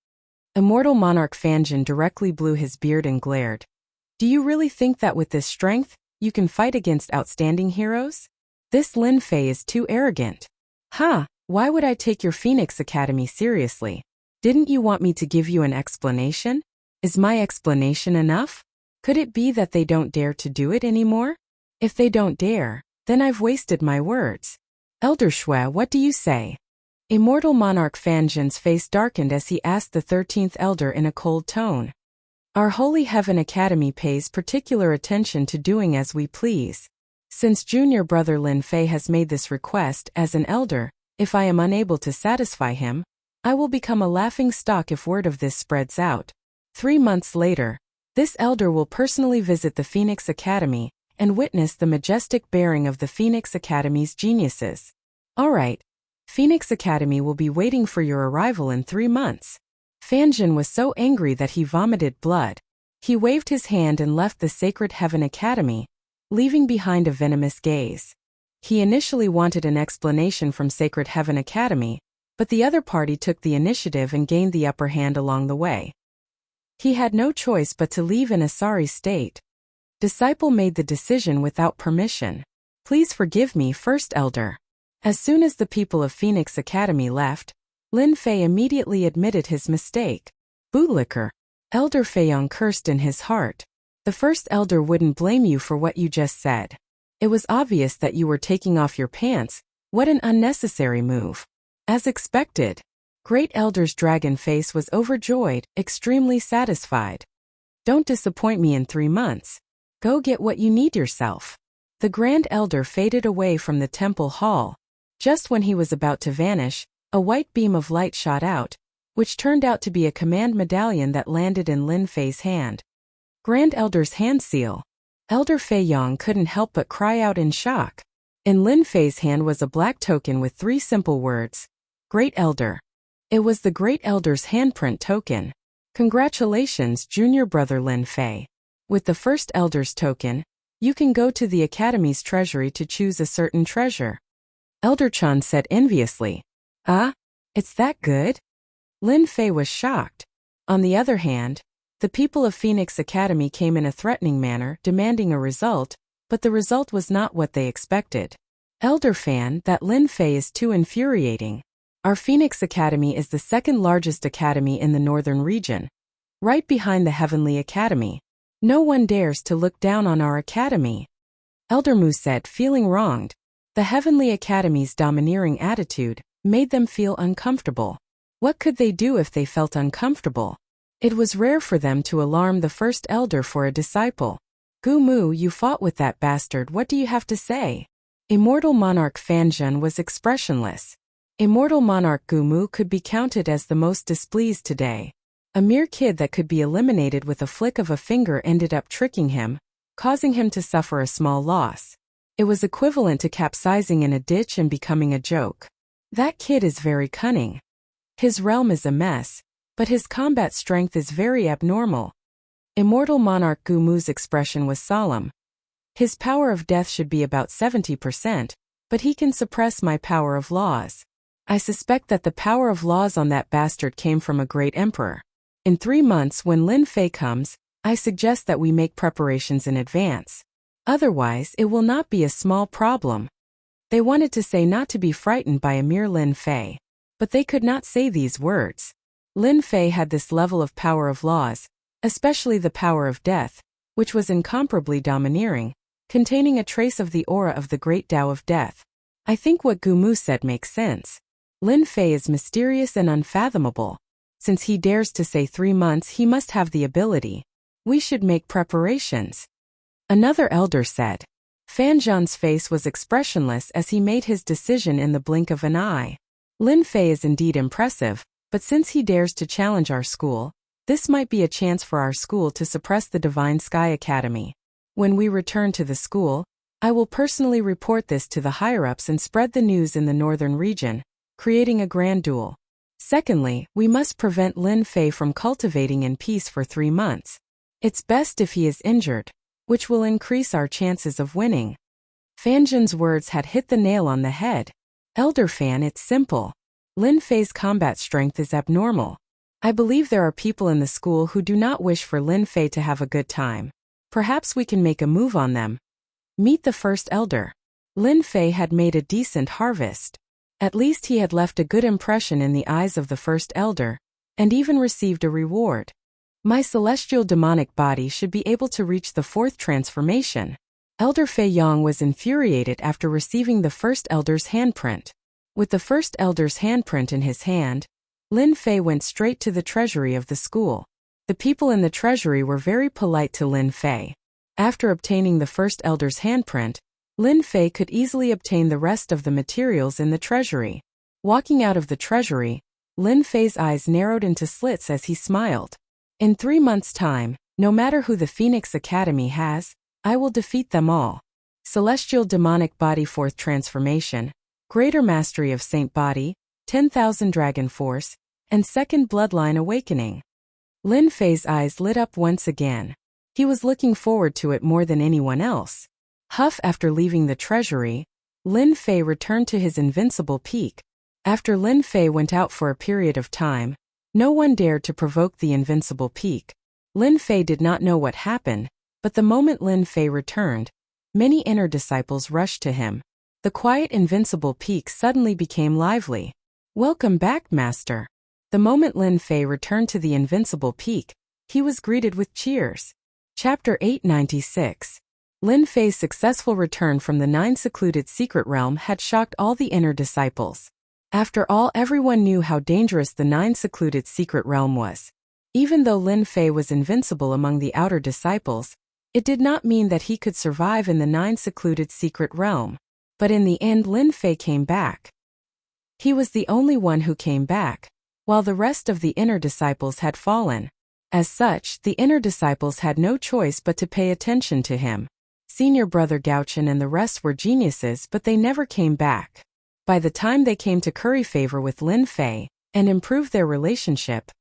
A: Immortal monarch Fanjin directly blew his beard and glared. Do you really think that with this strength, you can fight against outstanding heroes? This Lin Fei is too arrogant. Why would I take your Phoenix Academy seriously? Didn't you want me to give you an explanation? Is my explanation enough? Could it be that they don't dare to do it anymore? If they don't dare, then I've wasted my words. Elder Shui, what do you say? Immortal Monarch Fanjin's face darkened as he asked the 13th elder in a cold tone. Our Holy Heaven Academy pays particular attention to doing as we please. Since junior brother Lin Fei has made this request as an elder, if I am unable to satisfy him, I will become a laughing stock if word of this spreads out. 3 months later, this elder will personally visit the Phoenix Academy and witness the majestic bearing of the Phoenix Academy's geniuses. All right, Phoenix Academy will be waiting for your arrival in 3 months. Fanjin was so angry that he vomited blood. He waved his hand and left the Sacred Heaven Academy, leaving behind a venomous gaze. He initially wanted an explanation from Sacred Heaven Academy, but the other party took the initiative and gained the upper hand along the way. He had no choice but to leave in a sorry state. Disciple made the decision without permission. Please forgive me, First Elder. As soon as the people of Phoenix Academy left, Lin Fei immediately admitted his mistake. Bootlicker. Elder Feiyong cursed in his heart. The First Elder wouldn't blame you for what you just said. It was obvious that you were taking off your pants. What an unnecessary move. As expected, Great Elder's dragon face was overjoyed, extremely satisfied. Don't disappoint me in 3 months. Go get what you need yourself. The Grand Elder faded away from the temple hall. Just when he was about to vanish, a white beam of light shot out, which turned out to be a command medallion that landed in Lin Fei's hand. Grand Elder's hand seal. Elder Feiyong couldn't help but cry out in shock. In Lin Fei's hand was a black token with 3 simple words. Great Elder. It was the Great Elder's handprint token. Congratulations, junior brother Lin Fei. With the First Elder's token, you can go to the Academy's treasury to choose a certain treasure. Elder Chan said enviously. It's that good? Lin Fei was shocked. On the other hand, the people of Phoenix Academy came in a threatening manner, demanding a result, but the result was not what they expected. Elder Fan, that Lin Fei is too infuriating. Our Phoenix Academy is the 2nd largest academy in the northern region, right behind the Heavenly Academy. No one dares to look down on our academy. Elder Mu said, feeling wronged. The Heavenly Academy's domineering attitude made them feel uncomfortable. What could they do if they felt uncomfortable? It was rare for them to alarm the First Elder for a disciple. Gu Mu, you fought with that bastard, what do you have to say? Immortal Monarch Fanjun was expressionless. Immortal Monarch Gu Mu could be counted as the most displeased today. A mere kid that could be eliminated with a flick of a finger ended up tricking him, causing him to suffer a small loss. It was equivalent to capsizing in a ditch and becoming a joke. That kid is very cunning. His realm is a mess, but his combat strength is very abnormal. Immortal Monarch Gu Mu's expression was solemn. His power of death should be about 70%, but he can suppress my power of laws. I suspect that the power of laws on that bastard came from a great emperor. In 3 months when Lin Fei comes, I suggest that we make preparations in advance. Otherwise, it will not be a small problem. They wanted to say not to be frightened by a mere Lin Fei, but they could not say these words. Lin Fei had this level of power of laws, especially the power of death, which was incomparably domineering, containing a trace of the aura of the great Tao of death. I think what Gu Mu said makes sense. Lin Fei is mysterious and unfathomable. Since he dares to say 3 months, he must have the ability. We should make preparations. Another elder said. Fanjan's face was expressionless as he made his decision in the blink of an eye. Lin Fei is indeed impressive, but since he dares to challenge our school, this might be a chance for our school to suppress the Divine Sky Academy. When we return to the school, I will personally report this to the higher-ups and spread the news in the northern region, creating a grand duel. Secondly, we must prevent Lin Fei from cultivating in peace for 3 months. It's best if he is injured, which will increase our chances of winning. Fanjin's words had hit the nail on the head. Elder Fan, it's simple. Lin Fei's combat strength is abnormal. I believe there are people in the school who do not wish for Lin Fei to have a good time. Perhaps we can make a move on them. Meet the first elder. Lin Fei had made a decent harvest. At least he had left a good impression in the eyes of the first elder, and even received a reward. My celestial demonic body should be able to reach the fourth transformation. Elder Fei Yang was infuriated after receiving the first elder's handprint. With the first elder's handprint in his hand, Lin Fei went straight to the treasury of the school. The people in the treasury were very polite to Lin Fei. After obtaining the first elder's handprint, Lin Fei could easily obtain the rest of the materials in the treasury. Walking out of the treasury, Lin Fei's eyes narrowed into slits as he smiled. In 3 months' time, no matter who the Phoenix Academy has, I will defeat them all. Celestial Demonic Body Fourth Transformation, Greater Mastery of Saint Body, 10,000 Dragon Force, and Second Bloodline Awakening. Lin Fei's eyes lit up once again. He was looking forward to it more than anyone else. After leaving the treasury, Lin Fei returned to his invincible peak. After Lin Fei went out for a period of time, no one dared to provoke the invincible peak. Lin Fei did not know what happened, but the moment Lin Fei returned, many inner disciples rushed to him. The quiet invincible peak suddenly became lively. Welcome back, Master. The moment Lin Fei returned to the invincible peak, he was greeted with cheers. Chapter 896. Lin Fei's successful return from the 9 secluded secret realm had shocked all the inner disciples. After all, everyone knew how dangerous the 9 secluded secret realm was. Even though Lin Fei was invincible among the outer disciples, it did not mean that he could survive in the 9 secluded secret realm. But in the end, Lin Fei came back. He was the only one who came back, while the rest of the inner disciples had fallen. As such, the inner disciples had no choice but to pay attention to him. Senior brother Gauchen and the rest were geniuses, but they never came back. By the time they came to curry favor with Lin Fei and improve their relationship,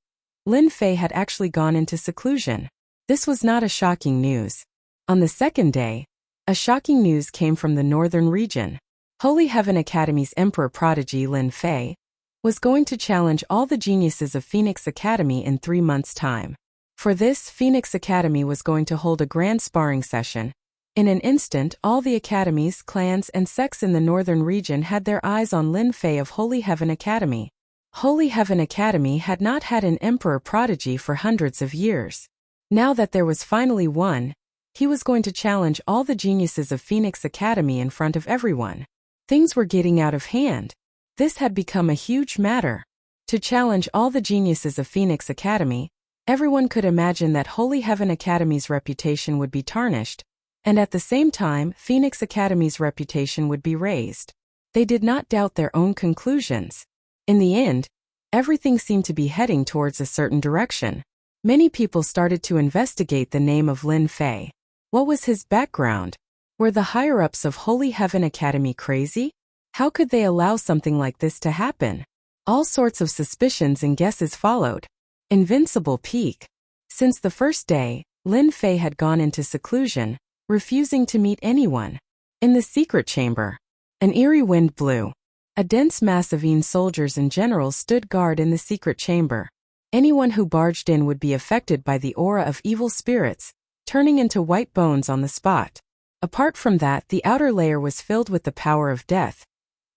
A: Lin Fei had actually gone into seclusion. This was not a shocking news. On the second day, a shocking news came from the northern region. Holy Heaven Academy's Emperor Prodigy Lin Fei was going to challenge all the geniuses of Phoenix Academy in 3 months' time. For this, Phoenix Academy was going to hold a grand sparring session. In an instant, all the academies, clans, and sects in the northern region had their eyes on Lin Fei of Holy Heaven Academy. Holy Heaven Academy had not had an Emperor Prodigy for hundreds of years. Now that there was finally one, he was going to challenge all the geniuses of Phoenix Academy in front of everyone. Things were getting out of hand. This had become a huge matter. To challenge all the geniuses of Phoenix Academy, everyone could imagine that Holy Heaven Academy's reputation would be tarnished, and at the same time, Phoenix Academy's reputation would be raised. They did not doubt their own conclusions. In the end, everything seemed to be heading towards a certain direction. Many people started to investigate the name of Lin Fei. What was his background? Were the higher-ups of Holy Heaven Academy crazy? How could they allow something like this to happen? All sorts of suspicions and guesses followed. Invincible peak. Since the first day, Lin Fei had gone into seclusion, refusing to meet anyone. In the secret chamber, an eerie wind blew. A dense mass of soldiers and generals stood guard in the secret chamber. Anyone who barged in would be affected by the aura of evil spirits, turning into white bones on the spot. Apart from that, the outer layer was filled with the power of death,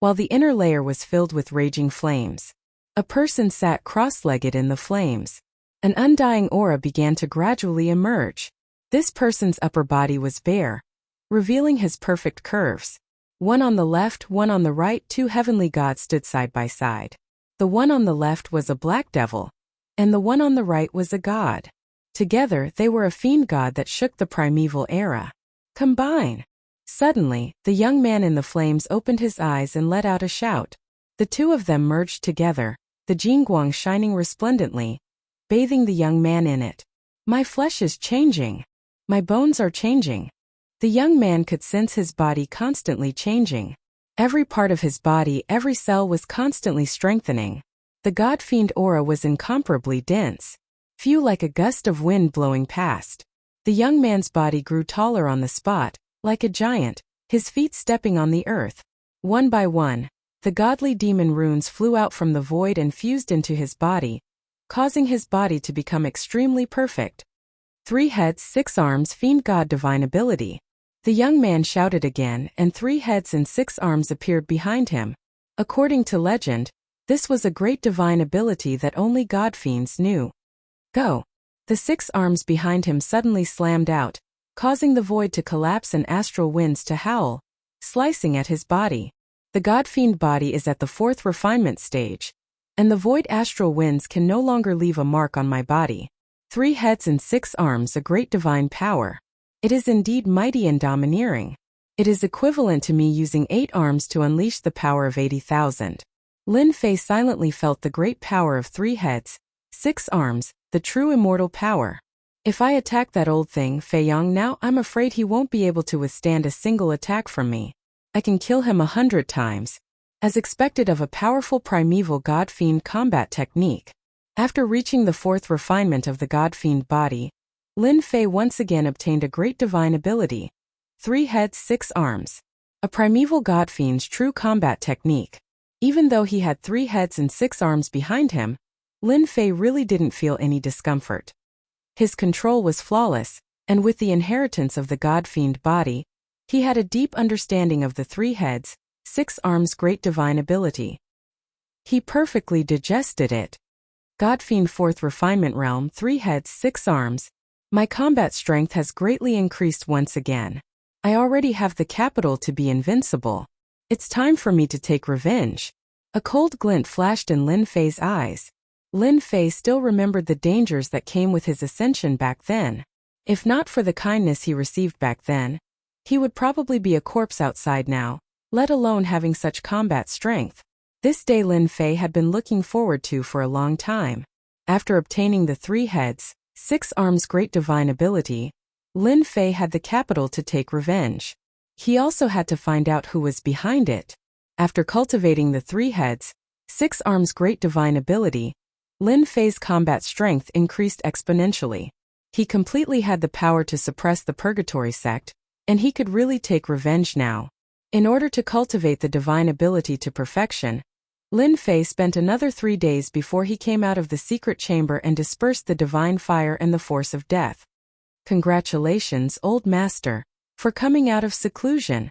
A: while the inner layer was filled with raging flames. A person sat cross-legged in the flames. An undying aura began to gradually emerge. This person's upper body was bare, revealing his perfect curves. One on the left, one on the right, 2 heavenly gods stood side by side. The one on the left was a black devil, and the one on the right was a god. Together, they were a fiend god that shook the primeval era. Combine! Suddenly, the young man in the flames opened his eyes and let out a shout. The two of them merged together, the Jingguang shining resplendently, bathing the young man in it. My flesh is changing. My bones are changing. The young man could sense his body constantly changing. Every part of his body, every cell was constantly strengthening. The god-fiend aura was incomparably dense, few like a gust of wind blowing past. The young man's body grew taller on the spot, like a giant, his feet stepping on the earth. One by one, the godly demon runes flew out from the void and fused into his body, causing his body to become extremely perfect. 3 heads, 6 arms, fiend god divine ability. The young man shouted again, and 3 heads and 6 arms appeared behind him. According to legend, this was a great divine ability that only god fiends knew. Go! The 6 arms behind him suddenly slammed out, causing the void to collapse and astral winds to howl, slicing at his body. The god fiend body is at the 4th refinement stage, and the void astral winds can no longer leave a mark on my body. 3 heads and 6 arms, a great divine power. It is indeed mighty and domineering. It is equivalent to me using 8 arms to unleash the power of 80,000. Lin Fei silently felt the great power of 3 heads, 6 arms, the true immortal power. If I attack that old thing, Fei Yang, now, I'm afraid he won't be able to withstand a single attack from me. I can kill him 100 times. As expected of a powerful primeval god-fiend combat technique. After reaching the 4th refinement of the god-fiend body, Lin Fei once again obtained a great divine ability. 3 heads, 6 arms. A primeval god-fiend's true combat technique. Even though he had 3 heads and 6 arms behind him, Lin Fei really didn't feel any discomfort. His control was flawless, and with the inheritance of the god-fiend body, he had a deep understanding of the 3 heads, 6 arms great divine ability. He perfectly digested it. God-fiend 4th refinement realm, 3 heads, 6 arms. My combat strength has greatly increased once again. I already have the capital to be invincible. It's time for me to take revenge. A cold glint flashed in Lin Fei's eyes. Lin Fei still remembered the dangers that came with his ascension back then. If not for the kindness he received back then, he would probably be a corpse outside now, let alone having such combat strength. This day Lin Fei had been looking forward to for a long time. After obtaining the 3 heads, 6 arms great divine ability, Lin Fei had the capital to take revenge. He also had to find out who was behind it. After cultivating the 3 heads, 6 arms great divine ability, Lin Fei's combat strength increased exponentially. He completely had the power to suppress the purgatory sect, and he could really take revenge now. In order to cultivate the divine ability to perfection, Lin Fei spent another 3 days before he came out of the secret chamber and dispersed the divine fire and the force of death. Congratulations, old master, for coming out of seclusion.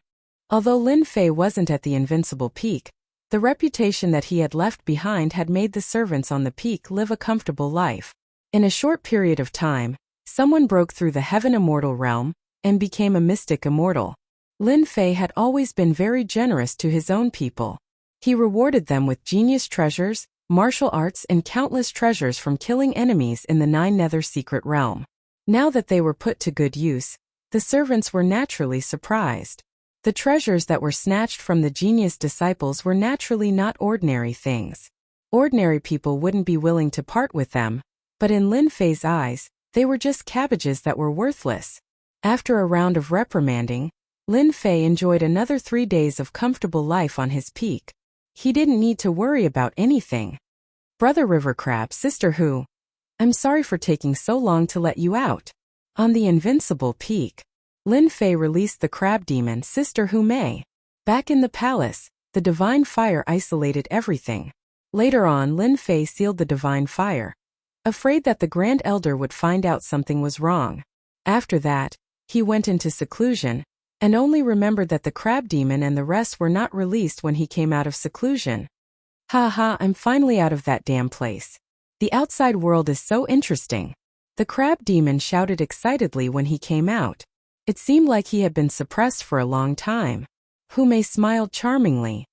A: Although Lin Fei wasn't at the invincible peak, the reputation that he had left behind had made the servants on the peak live a comfortable life. In a short period of time, someone broke through the heaven immortal realm and became a mystic immortal. Lin Fei had always been very generous to his own people. He rewarded them with genius treasures, martial arts, and countless treasures from killing enemies in the 9 Nether secret realm. Now that they were put to good use, the servants were naturally surprised. The treasures that were snatched from the genius disciples were naturally not ordinary things. Ordinary people wouldn't be willing to part with them, but in Lin Fei's eyes, they were just cabbages that were worthless. After a round of reprimanding, Lin Fei enjoyed another 3 days of comfortable life on his peak. He didn't need to worry about anything. Brother River Crab, Sister Who, I'm sorry for taking so long to let you out. On the invincible peak, Lin Fei released the crab demon Sister Who May. Back in the palace, the divine fire isolated everything. Later on, Lin Fei sealed the divine fire, afraid that the Grand Elder would find out something was wrong. After that, he went into seclusion, and only remembered that the crab demon and the rest were not released when he came out of seclusion. Ha ha, I'm finally out of that damn place. The outside world is so interesting. The crab demon shouted excitedly when he came out. It seemed like he had been suppressed for a long time. Hu Mei smiled charmingly.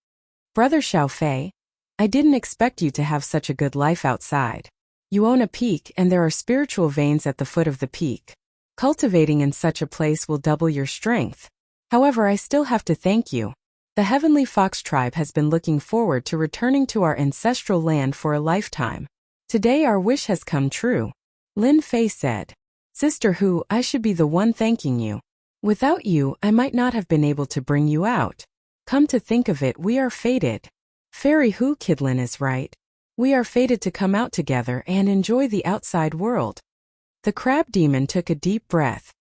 A: Brother Xiao Fei, I didn't expect you to have such a good life outside. You own a peak and there are spiritual veins at the foot of the peak. Cultivating in such a place will double your strength. However, I still have to thank you. The Heavenly Fox tribe has been looking forward to returning to our ancestral land for a lifetime. Today our wish has come true. Lin Fei said. Sister Hu, I should be the one thanking you. Without you, I might not have been able to bring you out. Come to think of it, we are fated. Fairy Hu, Kidlin is right. We are fated to come out together and enjoy the outside world. The crab demon took a deep breath.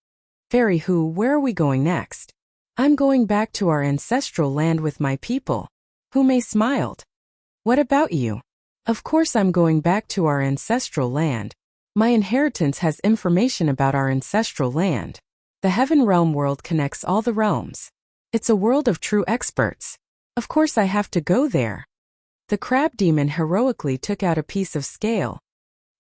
A: Fairy Hu, where are we going next? I'm going back to our ancestral land with my people. Hu Mei smiled. What about you? Of course I'm going back to our ancestral land. My inheritance has information about our ancestral land. The Heaven Realm world connects all the realms. It's a world of true experts. Of course I have to go there. The crab demon heroically took out a piece of scale.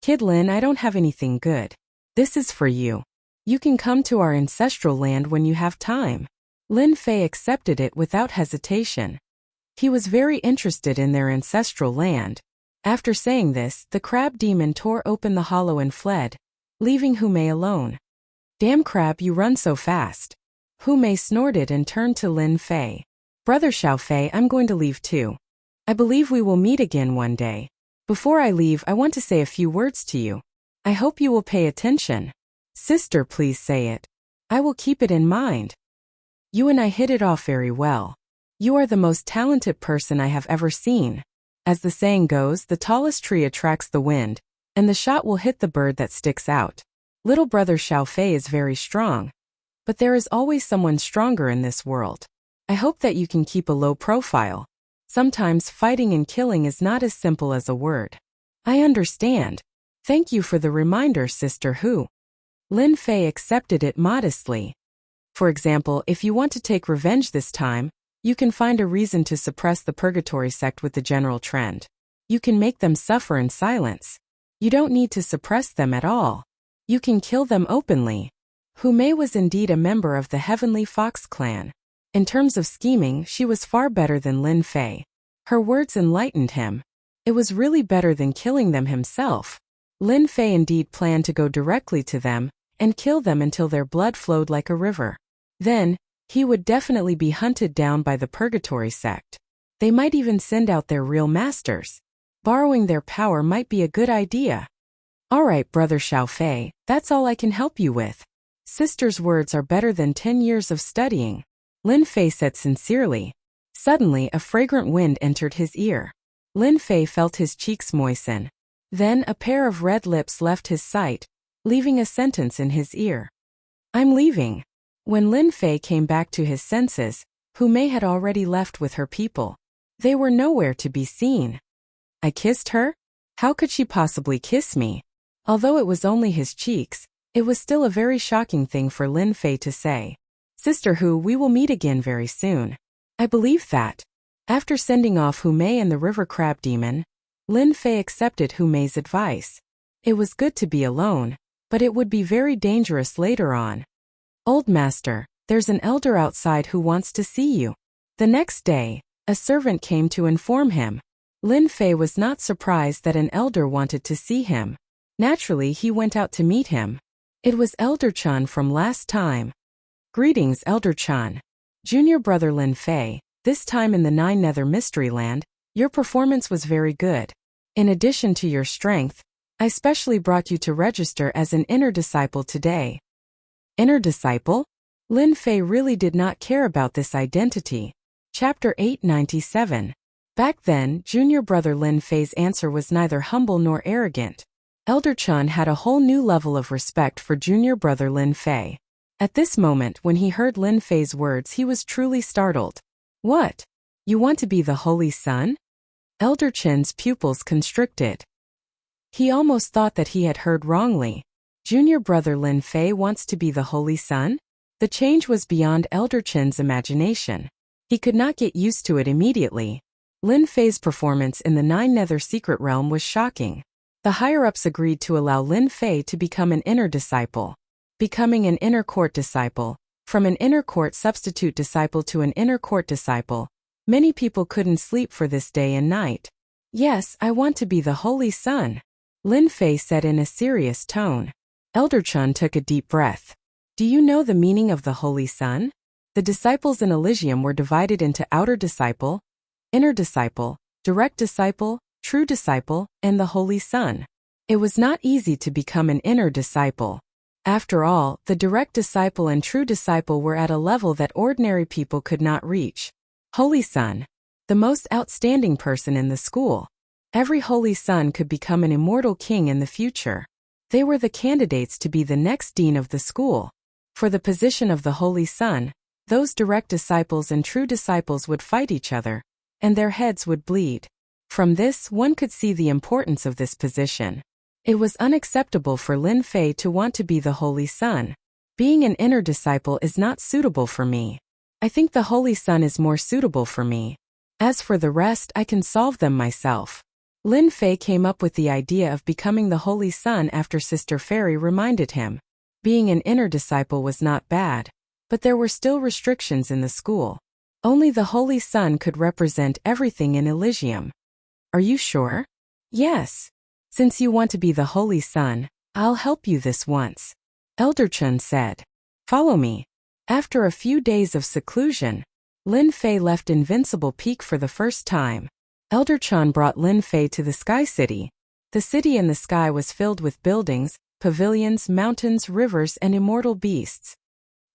A: Kid Lin, I don't have anything good. This is for you. You can come to our ancestral land when you have time. Lin Fei accepted it without hesitation. He was very interested in their ancestral land. After saying this, the crab demon tore open the hollow and fled, leaving Hu Mei alone. Damn crab, you run so fast. Hu Mei snorted and turned to Lin Fei. Brother Xiao Fei, I'm going to leave too. I believe we will meet again one day. Before I leave, I want to say a few words to you. I hope you will pay attention. Sister, please say it. I will keep it in mind. You and I hit it off very well. You are the most talented person I have ever seen. As the saying goes, the tallest tree attracts the wind, and the shot will hit the bird that sticks out. Little brother Xiao Fei is very strong. But there is always someone stronger in this world. I hope that you can keep a low profile. Sometimes fighting and killing is not as simple as a word. I understand. Thank you for the reminder, Sister Hu. Lin Fei accepted it modestly. For example, if you want to take revenge this time, you can find a reason to suppress the purgatory sect with the general trend. You can make them suffer in silence. You don't need to suppress them at all. You can kill them openly. Hu Mei was indeed a member of the Heavenly Fox clan. In terms of scheming, she was far better than Lin Fei. Her words enlightened him. It was really better than killing them himself. Lin Fei indeed planned to go directly to them and kill them until their blood flowed like a river. Then, he would definitely be hunted down by the purgatory sect. They might even send out their real masters. Borrowing their power might be a good idea. All right, Brother Xiao Fei, that's all I can help you with. Sister's words are better than 10 years of studying. Lin Fei said sincerely. Suddenly, a fragrant wind entered his ear. Lin Fei felt his cheeks moisten. Then a pair of red lips left his sight, leaving a sentence in his ear. I'm leaving. When Lin Fei came back to his senses, Hu Mei had already left with her people. They were nowhere to be seen. I kissed her? How could she possibly kiss me? Although it was only his cheeks, it was still a very shocking thing for Lin Fei to say. Sister Hu, we will meet again very soon. I believe that. After sending off Hu Mei and the river crab demon, Lin Fei accepted Hu Mei's advice. It was good to be alone, but it would be very dangerous later on. Old master, there's an elder outside who wants to see you. The next day, a servant came to inform him. Lin Fei was not surprised that an elder wanted to see him. Naturally, he went out to meet him. It was Elder Chan from last time. Greetings, Elder Chan. Junior brother Lin Fei, this time in the Nine Nether Mystery Land, your performance was very good. In addition to your strength, I specially brought you to register as an inner disciple today. Inner disciple? Lin Fei really did not care about this identity. Chapter 897. Back then, junior brother Lin Fei's answer was neither humble nor arrogant. Elder Chan had a whole new level of respect for junior brother Lin Fei. At this moment, when he heard Lin Fei's words, he was truly startled. What? You want to be the Holy Sun? Elder Chen's pupils constricted. He almost thought that he had heard wrongly. Junior brother Lin Fei wants to be the Holy Sun? The change was beyond Elder Chen's imagination. He could not get used to it immediately. Lin Fei's performance in the Nine Nether Secret Realm was shocking. The higher-ups agreed to allow Lin Fei to become an inner disciple. Becoming an inner court disciple, from an inner court substitute disciple to an inner court disciple, many people couldn't sleep for this day and night. Yes, I want to be the Holy Sun, Lin Fei said in a serious tone. Elder Chun took a deep breath. Do you know the meaning of the Holy Sun? The disciples in Elysium were divided into outer disciple, inner disciple, direct disciple, true disciple, and the Holy Sun. It was not easy to become an inner disciple. After all, the direct disciple and true disciple were at a level that ordinary people could not reach. Holy Sun, the most outstanding person in the school. Every Holy Sun could become an immortal king in the future. They were the candidates to be the next dean of the school. For the position of the Holy Sun, those direct disciples and true disciples would fight each other, and their heads would bleed. From this, one could see the importance of this position. It was unacceptable for Lin Fei to want to be the Holy Son. Being an inner disciple is not suitable for me. I think the Holy Son is more suitable for me. As for the rest, I can solve them myself. Lin Fei came up with the idea of becoming the Holy Son after Sister Fairy reminded him. Being an inner disciple was not bad, but there were still restrictions in the school. Only the Holy Son could represent everything in Elysium. Are you sure? Yes. Since you want to be the Holy Son, I'll help you this once. Elder Chun said. Follow me. After a few days of seclusion, Lin Fei left Invincible Peak for the first time. Elder Chun brought Lin Fei to the Sky City. The city in the sky was filled with buildings, pavilions, mountains, rivers, and immortal beasts.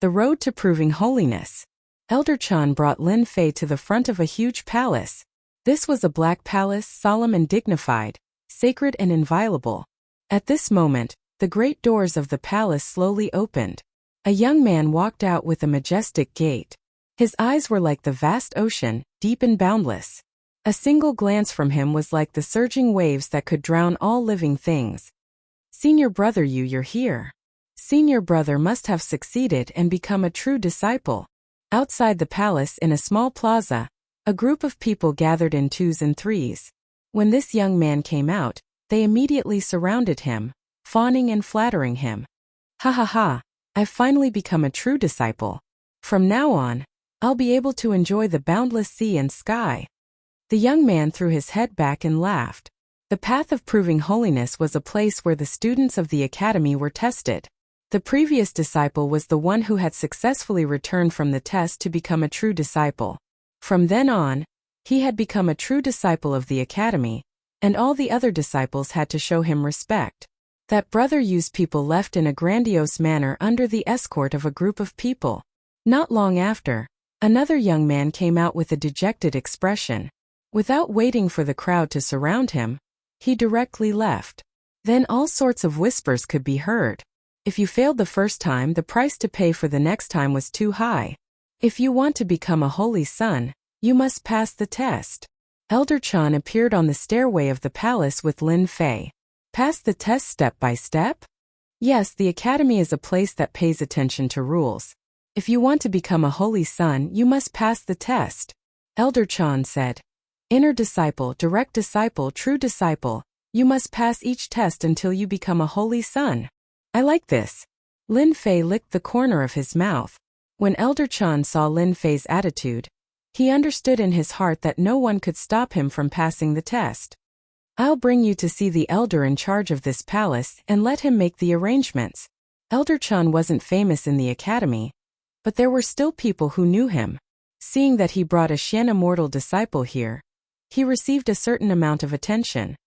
A: The road to proving holiness. Elder Chun brought Lin Fei to the front of a huge palace. This was a black palace, solemn and dignified, sacred and inviolable. At this moment, the great doors of the palace slowly opened. A young man walked out with a majestic gait. His eyes were like the vast ocean, deep and boundless. A single glance from him was like the surging waves that could drown all living things. Senior brother, you're here. Senior brother must have succeeded and become a true disciple. Outside the palace in a small plaza, a group of people gathered in twos and threes. When this young man came out, they immediately surrounded him, fawning and flattering him. Ha ha ha, I've finally become a true disciple. From now on, I'll be able to enjoy the boundless sea and sky. The young man threw his head back and laughed. The path of proving holiness was a place where the students of the academy were tested. The previous disciple was the one who had successfully returned from the test to become a true disciple. From then on, he had become a true disciple of the academy, and all the other disciples had to show him respect. That brother Yu's people left in a grandiose manner under the escort of a group of people. Not long after, another young man came out with a dejected expression. Without waiting for the crowd to surround him, he directly left. Then all sorts of whispers could be heard. If you failed the first time, the price to pay for the next time was too high. If you want to become a Holy Son, you must pass the test. Elder Chun appeared on the stairway of the palace with Lin Fei. Pass the test step by step? Yes, the academy is a place that pays attention to rules. If you want to become a Holy Son, you must pass the test. Elder Chun said. Inner disciple, direct disciple, true disciple, you must pass each test until you become a Holy Son. I like this. Lin Fei licked the corner of his mouth. When Elder Chun saw Lin Fei's attitude, he understood in his heart that no one could stop him from passing the test. I'll bring you to see the elder in charge of this palace and let him make the arrangements. Elder Chun wasn't famous in the academy, but there were still people who knew him. Seeing that he brought a Xian immortal disciple here, he received a certain amount of attention.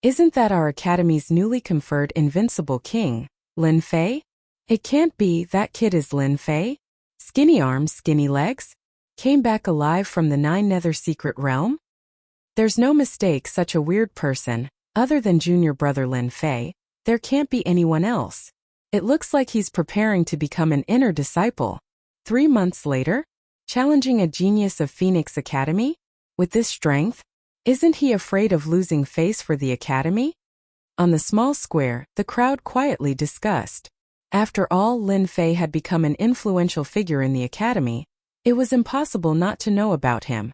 A: Isn't that our academy's newly conferred invincible king, Lin Fei? It can't be, that kid is Lin Fei? Skinny arms, skinny legs? Came back alive from the Nine Nether secret realm? There's no mistake, such a weird person, other than junior brother Lin Fei, there can't be anyone else. It looks like he's preparing to become an inner disciple. 3 months later? Challenging a genius of Phoenix Academy? With this strength? Isn't he afraid of losing face for the academy? On the small square, the crowd quietly discussed. After all, Lin Fei had become an influential figure in the academy. It was impossible not to know about him.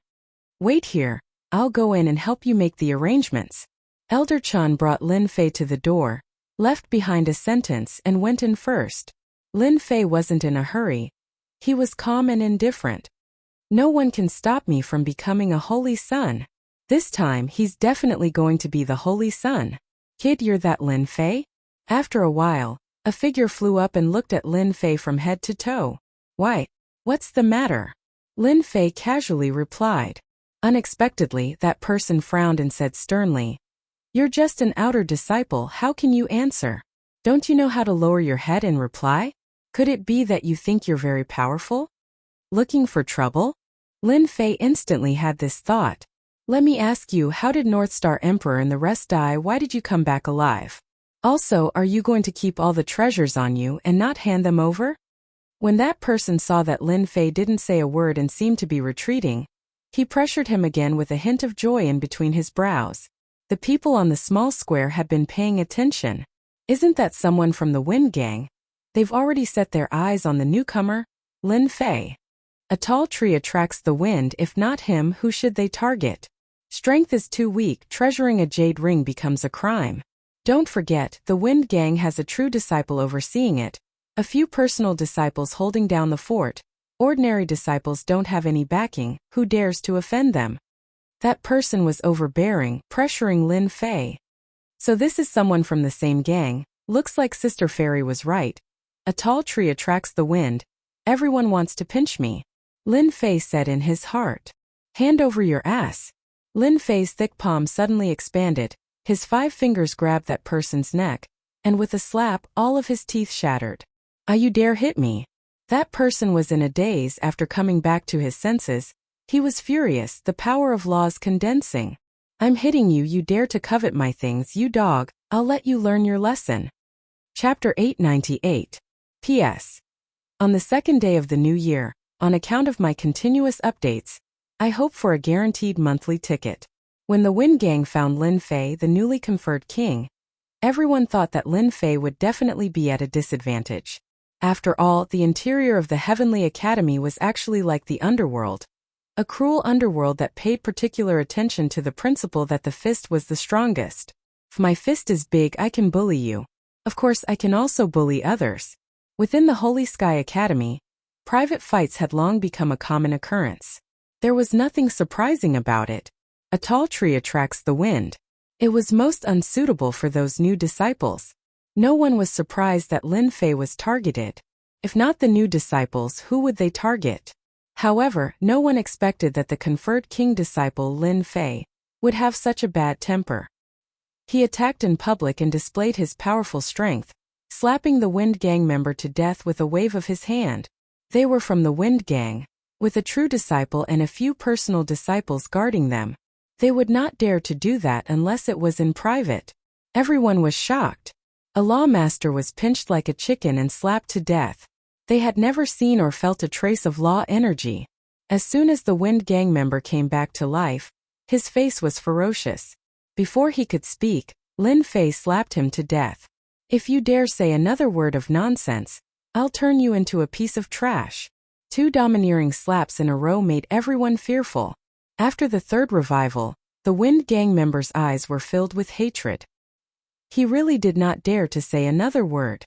A: Wait here, I'll go in and help you make the arrangements. Elder Chun brought Lin Fei to the door, left behind a sentence and went in first. Lin Fei wasn't in a hurry. He was calm and indifferent. No one can stop me from becoming a Holy Son. This time he's definitely going to be the Holy Son. Kid, you're that Lin Fei? After a while, a figure flew up and looked at Lin Fei from head to toe. Why? What's the matter? Lin Fei casually replied. Unexpectedly, that person frowned and said sternly, You're just an outer disciple, how can you answer? Don't you know how to lower your head and reply? Could it be that you think you're very powerful? Looking for trouble? Lin Fei instantly had this thought. Let me ask you, how did North Star Emperor and the rest die? Why did you come back alive? Also, are you going to keep all the treasures on you and not hand them over? When that person saw that Lin Fei didn't say a word and seemed to be retreating, he pressured him again with a hint of joy in between his brows. The people on the small square had been paying attention. Isn't that someone from the Wind Gang? They've already set their eyes on the newcomer, Lin Fei. A tall tree attracts the wind. If not him, who should they target? Strength is too weak. Treasuring a jade ring becomes a crime. Don't forget, the Wind Gang has a true disciple overseeing it. A few personal disciples holding down the fort. Ordinary disciples don't have any backing. Who dares to offend them? That person was overbearing, pressuring Lin Fei. So this is someone from the same gang. Looks like Sister Fairy was right. A tall tree attracts the wind. Everyone wants to pinch me. Lin Fei said in his heart. Hand over your ass. Lin Fei's thick palm suddenly expanded. His 5 fingers grabbed that person's neck, and with a slap, all of his teeth shattered. You dare hit me? That person was in a daze after coming back to his senses. He was furious, the power of laws condensing. I'm hitting you. You dare to covet my things, you dog. I'll let you learn your lesson. Chapter 898. P.S. On the second day of the new year, on account of my continuous updates, I hope for a guaranteed monthly ticket. When the Wind Gang found Lin Fei, the newly conferred king, everyone thought that Lin Fei would definitely be at a disadvantage. After all, the interior of the Heavenly Academy was actually like the underworld. A cruel underworld that paid particular attention to the principle that the fist was the strongest. If my fist is big, I can bully you. Of course, I can also bully others. Within the Holy Sky Academy, private fights had long become a common occurrence. There was nothing surprising about it. A tall tree attracts the wind. It was most unsuitable for those new disciples. No one was surprised that Lin Fei was targeted. If not the new disciples, who would they target? However, no one expected that the conferred king disciple Lin Fei would have such a bad temper. He attacked in public and displayed his powerful strength, slapping the Wind Gang member to death with a wave of his hand. They were from the Wind Gang, with a true disciple and a few personal disciples guarding them. They would not dare to do that unless it was in private. Everyone was shocked. A lawmaster was pinched like a chicken and slapped to death. They had never seen or felt a trace of law energy. As soon as the Wind Gang member came back to life, his face was ferocious. Before he could speak, Lin Fei slapped him to death. If you dare say another word of nonsense, I'll turn you into a piece of trash. 2 domineering slaps in a row made everyone fearful. After the third revival, the Wind Gang member's eyes were filled with hatred. He really did not dare to say another word.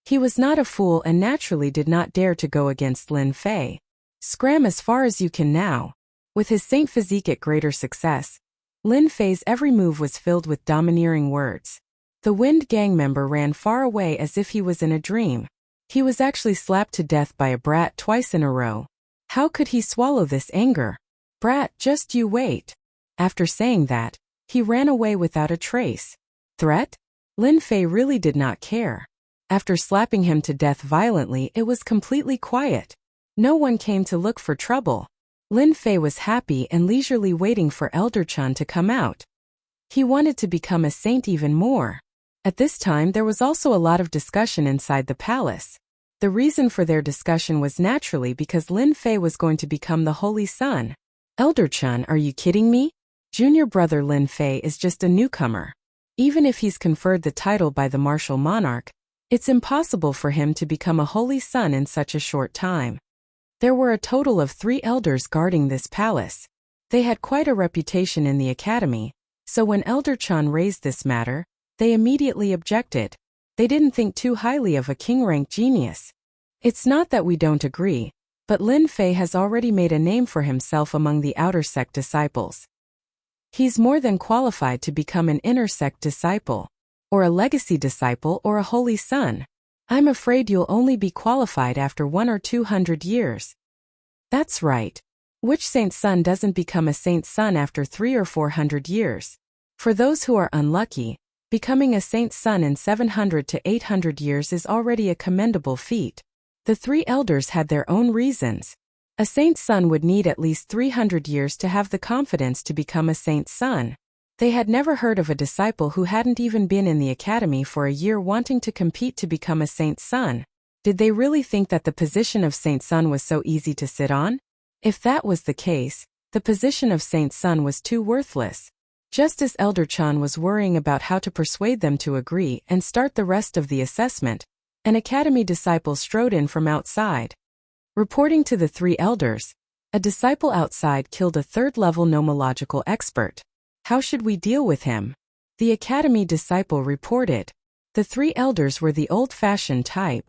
A: He was not a fool and naturally did not dare to go against Lin Fei. Scram as far as you can now. With his saint physique at greater success, Lin Fei's every move was filled with domineering words. The Wind Gang member ran far away as if he was in a dream. He was actually slapped to death by a brat twice in a row. How could he swallow this anger? Brat, just you wait. After saying that, he ran away without a trace. Threat? Lin Fei really did not care. After slapping him to death violently, it was completely quiet. No one came to look for trouble. Lin Fei was happy and leisurely waiting for Elder Chun to come out. He wanted to become a saint even more. At this time there was also a lot of discussion inside the palace. The reason for their discussion was naturally because Lin Fei was going to become the Holy Son. Elder Chun, are you kidding me? Junior brother Lin Fei is just a newcomer. Even if he's conferred the title by the martial monarch, it's impossible for him to become a Holy Son in such a short time. There were a total of 3 elders guarding this palace. They had quite a reputation in the academy, so when Elder Chun raised this matter, they immediately objected. They didn't think too highly of a king-rank genius. It's not that we don't agree, but Lin Fei has already made a name for himself among the outer sect disciples. He's more than qualified to become an inner sect disciple, or a legacy disciple or a holy son. I'm afraid you'll only be qualified after 100 or 200 years. That's right. Which saint's son doesn't become a saint's son after 300 or 400 years? For those who are unlucky, becoming a saint's son in 700 to 800 years is already a commendable feat. The 3 elders had their own reasons. A saint's son would need at least 300 years to have the confidence to become a saint's son. They had never heard of a disciple who hadn't even been in the academy for a year wanting to compete to become a saint's son. Did they really think that the position of saint's son was so easy to sit on? If that was the case, the position of saint's son was too worthless. Just as Elder Chan was worrying about how to persuade them to agree and start the rest of the assessment, an academy disciple strode in from outside. Reporting to the three elders, a disciple outside killed a third-level nomological expert. How should we deal with him? The academy disciple reported. The three elders were the old-fashioned type.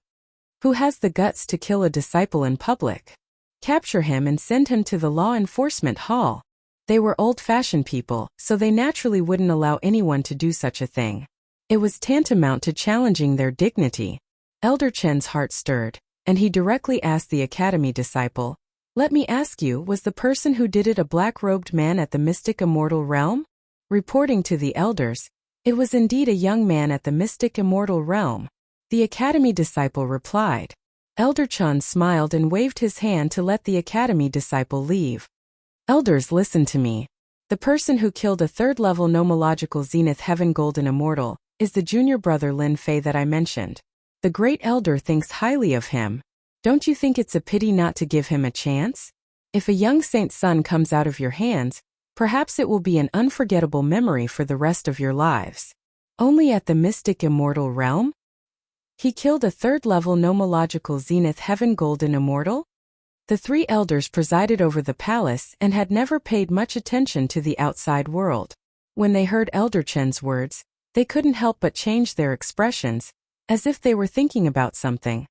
A: Who has the guts to kill a disciple in public? Capture him and send him to the law enforcement hall. They were old-fashioned people, so they naturally wouldn't allow anyone to do such a thing. It was tantamount to challenging their dignity. Elder Chen's heart stirred, and he directly asked the academy disciple, "Let me ask you, was the person who did it a black-robed man at the mystic immortal realm?" Reporting to the elders, it was indeed a young man at the mystic immortal realm. The academy disciple replied. Elder Chan smiled and waved his hand to let the academy disciple leave. Elders, listen to me. The person who killed a third-level nomological zenith heaven golden immortal is the junior brother Lin Fei that I mentioned. The great elder thinks highly of him. Don't you think it's a pity not to give him a chance? If a young saint's son comes out of your hands, perhaps it will be an unforgettable memory for the rest of your lives. Only at the mystic immortal realm? He killed a third-level nomological zenith heaven golden immortal? The three elders presided over the palace and had never paid much attention to the outside world. When they heard Elder Chen's words, they couldn't help but change their expressions, as if they were thinking about something.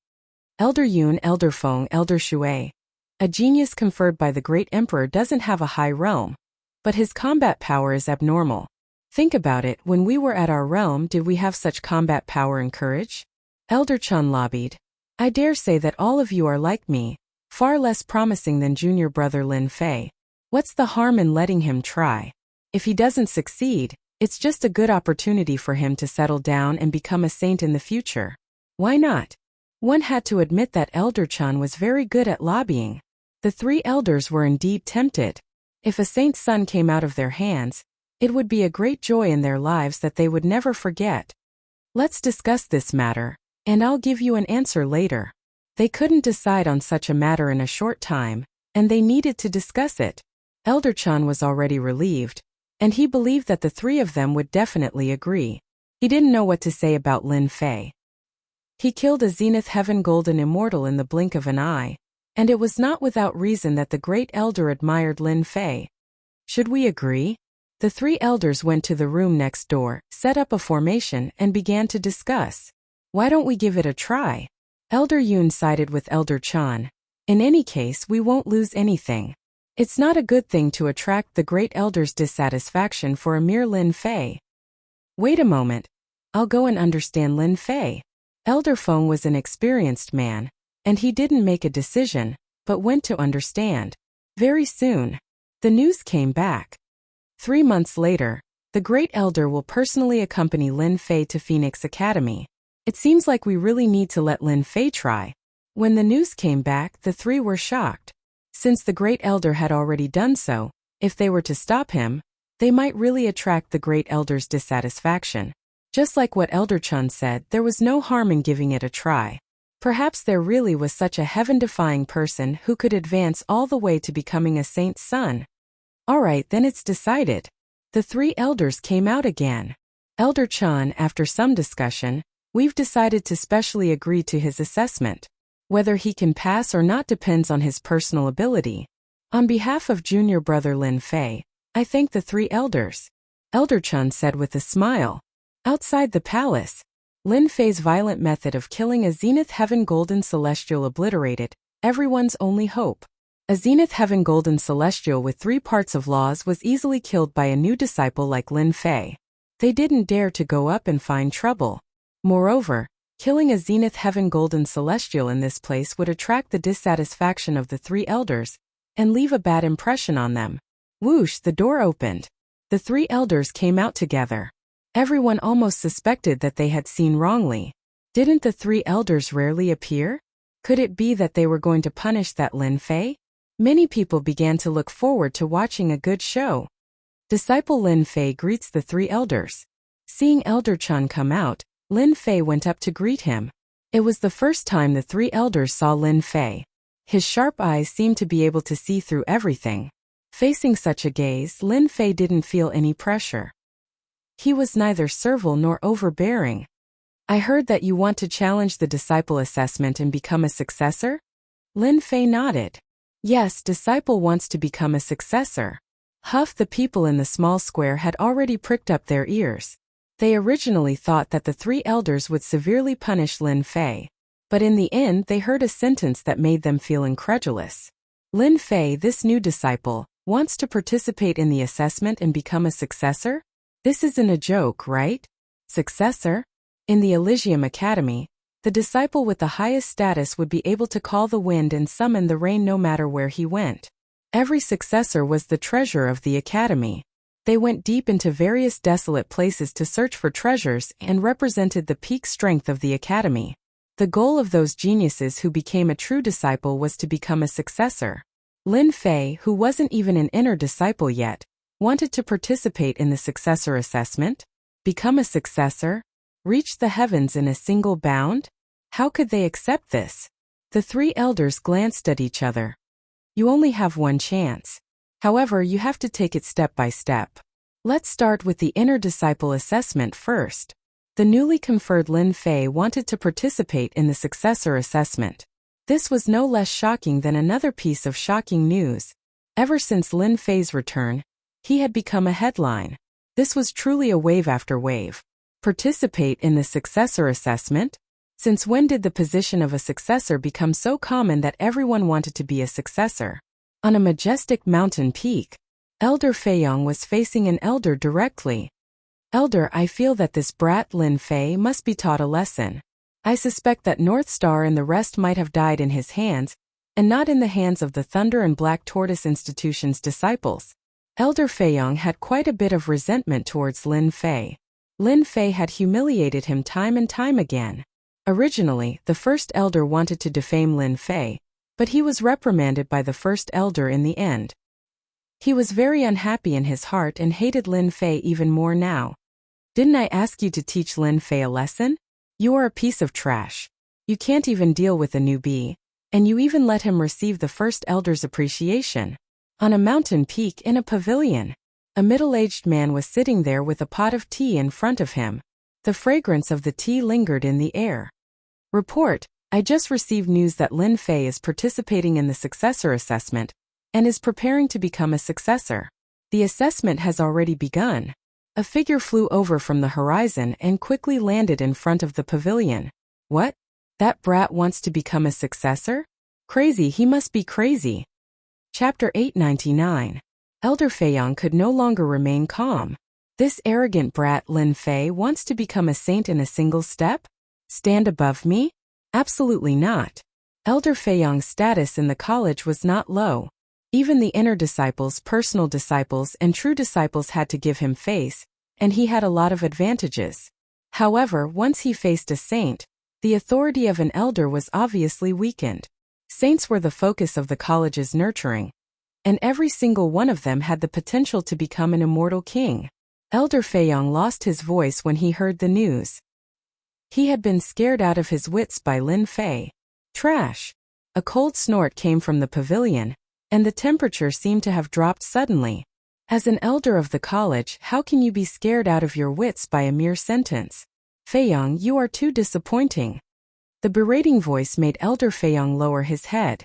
A: Elder Yun, Elder Feng, Elder Shui. A genius conferred by the great emperor doesn't have a high realm, but his combat power is abnormal. Think about it, when we were at our realm, did we have such combat power and courage? Elder Chan lobbied. I dare say that all of you are like me, far less promising than junior brother Lin Fei. What's the harm in letting him try? If he doesn't succeed, it's just a good opportunity for him to settle down and become a saint in the future. Why not? One had to admit that Elder Chan was very good at lobbying. The three elders were indeed tempted. If a saint's son came out of their hands, it would be a great joy in their lives that they would never forget. Let's discuss this matter, and I'll give you an answer later. They couldn't decide on such a matter in a short time, and they needed to discuss it. Elder Chan was already relieved, and he believed that the three of them would definitely agree. He didn't know what to say about Lin Fei. He killed a zenith heaven golden immortal in the blink of an eye, and it was not without reason that the great elder admired Lin Fei. Should we agree? The three elders went to the room next door, set up a formation, and began to discuss. Why don't we give it a try? Elder Yun sided with Elder Chan. In any case, we won't lose anything. It's not a good thing to attract the great elder's dissatisfaction for a mere Lin Fei. Wait a moment. I'll go and understand Lin Fei. Elder Feng was an experienced man, and he didn't make a decision, but went to understand. Very soon, the news came back. 3 months later, the great elder will personally accompany Lin Fei to Phoenix Academy. It seems like we really need to let Lin Fei try. When the news came back, the three were shocked. Since the great elder had already done so, if they were to stop him, they might really attract the great elder's dissatisfaction. Just like what Elder Chan said, there was no harm in giving it a try. Perhaps there really was such a heaven-defying person who could advance all the way to becoming a saint's son. All right, then it's decided. The three elders came out again. Elder Chan, after some discussion, we've decided to specially agree to his assessment. Whether he can pass or not depends on his personal ability. On behalf of junior brother Lin Fei, I thank the three elders. Elder Chan said with a smile. Outside the palace, Lin Fei's violent method of killing a zenith heaven golden celestial obliterated everyone's only hope. A zenith heaven golden celestial with 3 parts of laws was easily killed by a new disciple like Lin Fei. They didn't dare to go up and find trouble. Moreover, killing a zenith heaven golden celestial in this place would attract the dissatisfaction of the three elders and leave a bad impression on them. Whoosh, the door opened. The three elders came out together. Everyone almost suspected that they had seen wrongly. Didn't the three elders rarely appear? Could it be that they were going to punish that Lin Fei? Many people began to look forward to watching a good show. Disciple Lin Fei greets the three elders. Seeing Elder Chan come out, Lin Fei went up to greet him. It was the first time the three elders saw Lin Fei. His sharp eyes seemed to be able to see through everything. Facing such a gaze, Lin Fei didn't feel any pressure. He was neither servile nor overbearing. I heard that you want to challenge the disciple assessment and become a successor? Lin Fei nodded. Yes, disciple wants to become a successor. Huff, the people in the small square had already pricked up their ears. They originally thought that the three elders would severely punish Lin Fei. But in the end they heard a sentence that made them feel incredulous. Lin Fei, this new disciple, wants to participate in the assessment and become a successor? This isn't a joke, right? Successor? In the Elysium Academy, the disciple with the highest status would be able to call the wind and summon the rain no matter where he went. Every successor was the treasure of the academy. They went deep into various desolate places to search for treasures and represented the peak strength of the academy. The goal of those geniuses who became a true disciple was to become a successor. Lin Fei, who wasn't even an inner disciple yet, wanted to participate in the successor assessment, become a successor, reach the heavens in a single bound? How could they accept this? The three elders glanced at each other. You only have one chance. However, you have to take it step by step. Let's start with the inner disciple assessment first. The newly conferred Lin Fei wanted to participate in the successor assessment. This was no less shocking than another piece of shocking news. Ever since Lin Fei's return, he had become a headline. This was truly a wave after wave. Participate in the successor assessment? Since when did the position of a successor become so common that everyone wanted to be a successor? On a majestic mountain peak, Elder Feiyong was facing an elder directly. Elder, I feel that this brat Lin Fei must be taught a lesson. I suspect that North Star and the rest might have died in his hands, and not in the hands of the Thunder and Black Tortoise Institution's disciples. Elder Feiyong had quite a bit of resentment towards Lin Fei. Lin Fei had humiliated him time and time again. Originally, the first elder wanted to defame Lin Fei, but he was reprimanded by the first elder in the end. He was very unhappy in his heart and hated Lin Fei even more now. Didn't I ask you to teach Lin Fei a lesson? You are a piece of trash. You can't even deal with a newbie, and you even let him receive the first elder's appreciation. On a mountain peak in a pavilion, a middle-aged man was sitting there with a pot of tea in front of him. The fragrance of the tea lingered in the air. Report, I just received news that Lin Fei is participating in the successor assessment and is preparing to become a successor. The assessment has already begun. A figure flew over from the horizon and quickly landed in front of the pavilion. What? That brat wants to become a successor? Crazy, he must be crazy. Chapter 899. Elder Feiyong could no longer remain calm. This arrogant brat Lin Fei wants to become a saint in a single step? Stand above me? Absolutely not. Elder Feiyong's status in the college was not low. Even the inner disciples, personal disciples, and true disciples had to give him face, and he had a lot of advantages. However, once he faced a saint, the authority of an elder was obviously weakened. Saints were the focus of the college's nurturing, and every single one of them had the potential to become an immortal king. Elder Feiyong lost his voice when he heard the news. He had been scared out of his wits by Lin Fei. Trash! A cold snort came from the pavilion, and the temperature seemed to have dropped suddenly. As an elder of the college, how can you be scared out of your wits by a mere sentence? Feiyong, you are too disappointing. The berating voice made Elder Feiyong lower his head.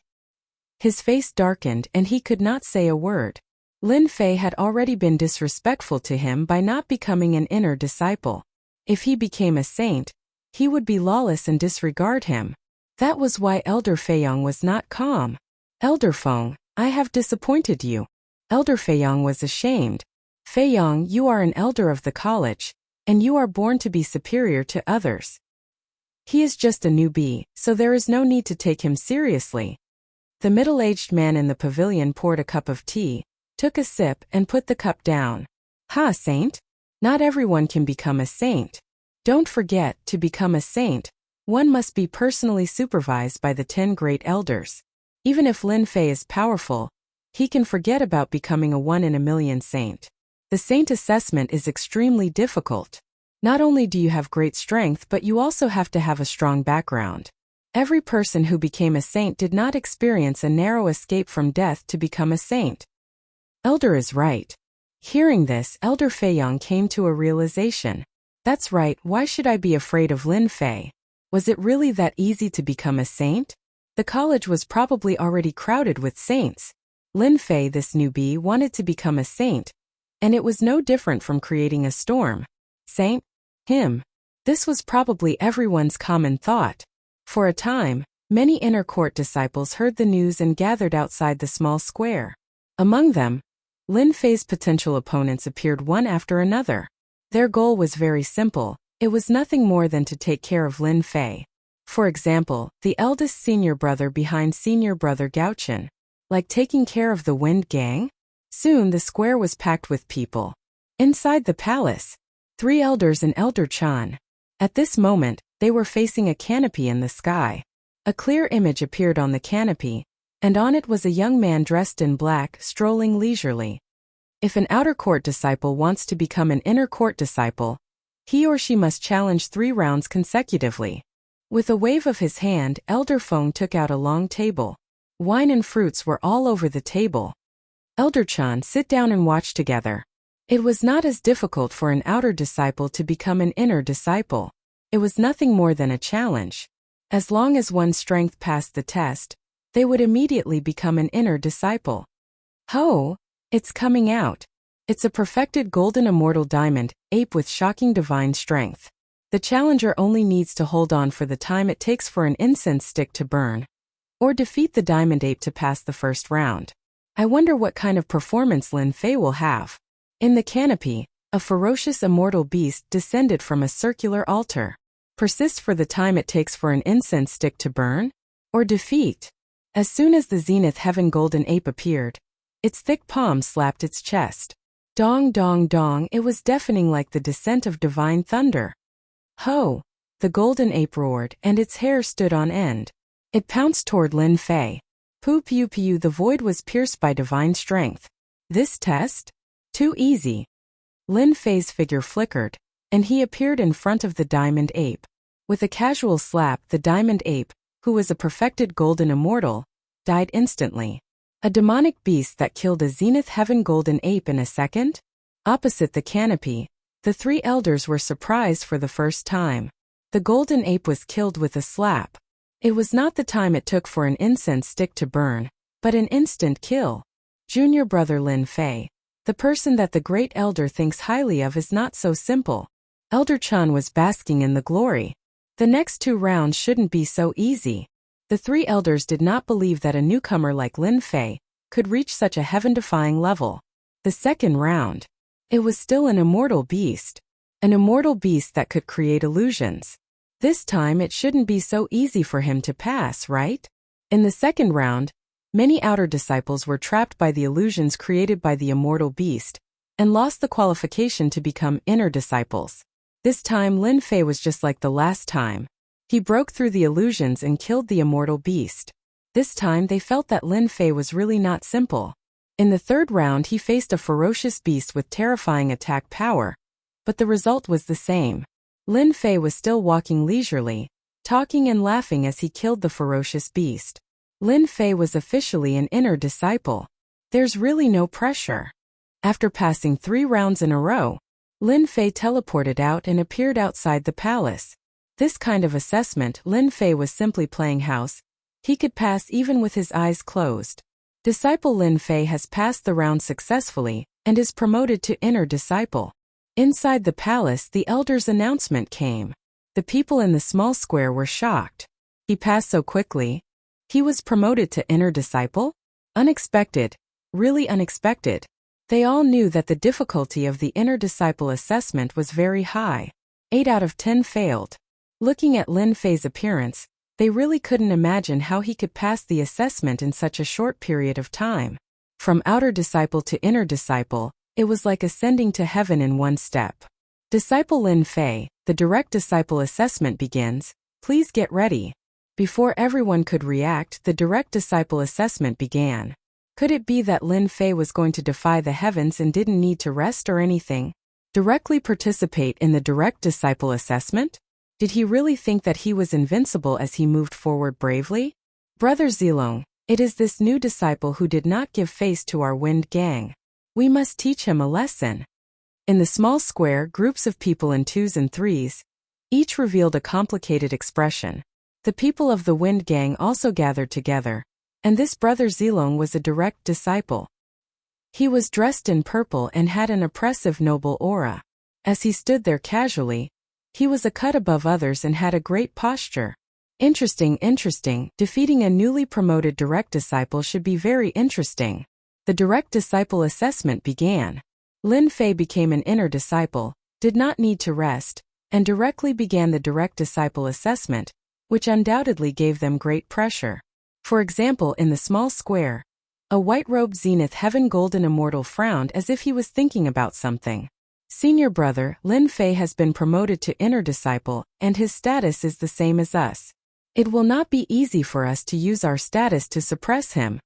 A: His face darkened and he could not say a word. Lin Fei had already been disrespectful to him by not becoming an inner disciple. If he became a saint, he would be lawless and disregard him. That was why Elder Feiyong was not calm. Elder Feng, I have disappointed you. Elder Feiyong was ashamed. Feiyong, you are an elder of the college, and you are born to be superior to others. He is just a newbie, so there is no need to take him seriously. The middle-aged man in the pavilion poured a cup of tea, took a sip, and put the cup down. Ha, saint? Not everyone can become a saint. Don't forget, to become a saint, one must be personally supervised by the 10 great elders. Even if Lin Fei is powerful, he can forget about becoming a 1 in a million saint. The saint assessment is extremely difficult. Not only do you have great strength, but you also have to have a strong background. Every person who became a saint did not experience a narrow escape from death to become a saint. Elder is right. Hearing this, Elder Feiyong came to a realization. That's right, why should I be afraid of Lin Fei? Was it really that easy to become a saint? The college was probably already crowded with saints. Lin Fei, this newbie, wanted to become a saint, and it was no different from creating a storm. Saint? Him. This was probably everyone's common thought. For a time, many inner court disciples heard the news and gathered outside the small square. Among them, Lin Fei's potential opponents appeared one after another. Their goal was very simple. It was nothing more than to take care of Lin Fei. For example, the eldest senior brother behind senior brother Gaochen. Like taking care of the Wind Gang? Soon the square was packed with people. Inside the palace, 3 elders and Elder Chan. At this moment, they were facing a canopy in the sky. A clear image appeared on the canopy, and on it was a young man dressed in black, strolling leisurely. If an outer court disciple wants to become an inner court disciple, he or she must challenge 3 rounds consecutively. With a wave of his hand, Elder Feng took out a long table. Wine and fruits were all over the table. Elder Chan, sit down and watch together. It was not as difficult for an outer disciple to become an inner disciple. It was nothing more than a challenge. As long as one's strength passed the test, they would immediately become an inner disciple. Ho! It's coming out. It's a perfected golden immortal diamond, ape with shocking divine strength. The challenger only needs to hold on for the time it takes for an incense stick to burn, or defeat the diamond ape to pass the first round. I wonder what kind of performance Lin Fei will have. In the canopy, a ferocious immortal beast descended from a circular altar. Persist for the time it takes for an incense stick to burn, or defeat. As soon as the zenith heaven golden ape appeared, its thick palm slapped its chest. Dong dong dong, it was deafening like the descent of divine thunder. Ho! The golden ape roared, and its hair stood on end. It pounced toward Lin Fei. Pu piu piu, the void was pierced by divine strength. This test? Too easy. Lin Fei's figure flickered, and he appeared in front of the diamond ape. With a casual slap, the diamond ape, who was a perfected golden immortal, died instantly. A demonic beast that killed a zenith heaven golden ape in a second? Opposite the canopy, the 3 elders were surprised for the first time. The golden ape was killed with a slap. It was not the time it took for an incense stick to burn, but an instant kill. Junior brother Lin Fei, the person that the great elder thinks highly of, is not so simple. Elder Chan was basking in the glory. The next 2 rounds shouldn't be so easy. The 3 elders did not believe that a newcomer like Lin Fei could reach such a heaven-defying level. The second round. It was still an immortal beast. An immortal beast that could create illusions. This time it shouldn't be so easy for him to pass, right? In the second round, many outer disciples were trapped by the illusions created by the immortal beast, and lost the qualification to become inner disciples. This time Lin Fei was just like the last time. He broke through the illusions and killed the immortal beast. This time they felt that Lin Fei was really not simple. In the third round he faced a ferocious beast with terrifying attack power, but the result was the same. Lin Fei was still walking leisurely, talking and laughing as he killed the ferocious beast. Lin Fei was officially an inner disciple. There's really no pressure. After passing 3 rounds in a row, Lin Fei teleported out and appeared outside the palace. This kind of assessment, Lin Fei was simply playing house. He could pass even with his eyes closed. Disciple Lin Fei has passed the round successfully and is promoted to inner disciple. Inside the palace, the elder's announcement came. The people in the small square were shocked. He passed so quickly. He was promoted to inner disciple? Unexpected. Really unexpected. They all knew that the difficulty of the inner disciple assessment was very high. 8 out of 10 failed. Looking at Lin Fei's appearance, they really couldn't imagine how he could pass the assessment in such a short period of time. From outer disciple to inner disciple, it was like ascending to heaven in one step. Disciple Lin Fei, the direct disciple assessment begins. Please get ready. Before everyone could react, the direct disciple assessment began. Could it be that Lin Fei was going to defy the heavens and didn't need to rest or anything? Directly participate in the direct disciple assessment? Did he really think that he was invincible as he moved forward bravely? Brother Zilong, it is this new disciple who did not give face to our Wind Gang. We must teach him a lesson. In the small square, groups of people in twos and threes, each revealed a complicated expression. The people of the Wind Gang also gathered together, and this brother Zilong was a direct disciple. He was dressed in purple and had an oppressive noble aura. As he stood there casually, he was a cut above others and had a great posture. Interesting. Defeating a newly promoted direct disciple should be very interesting. The direct disciple assessment began. Lin Fei became an inner disciple, did not need to rest, and directly began the direct disciple assessment, which undoubtedly gave them great pressure. For example, in the small square, a white-robed Zenith Heaven Golden Immortal frowned as if he was thinking about something. Senior brother, Lin Fei has been promoted to inner disciple, and his status is the same as us. It will not be easy for us to use our status to suppress him.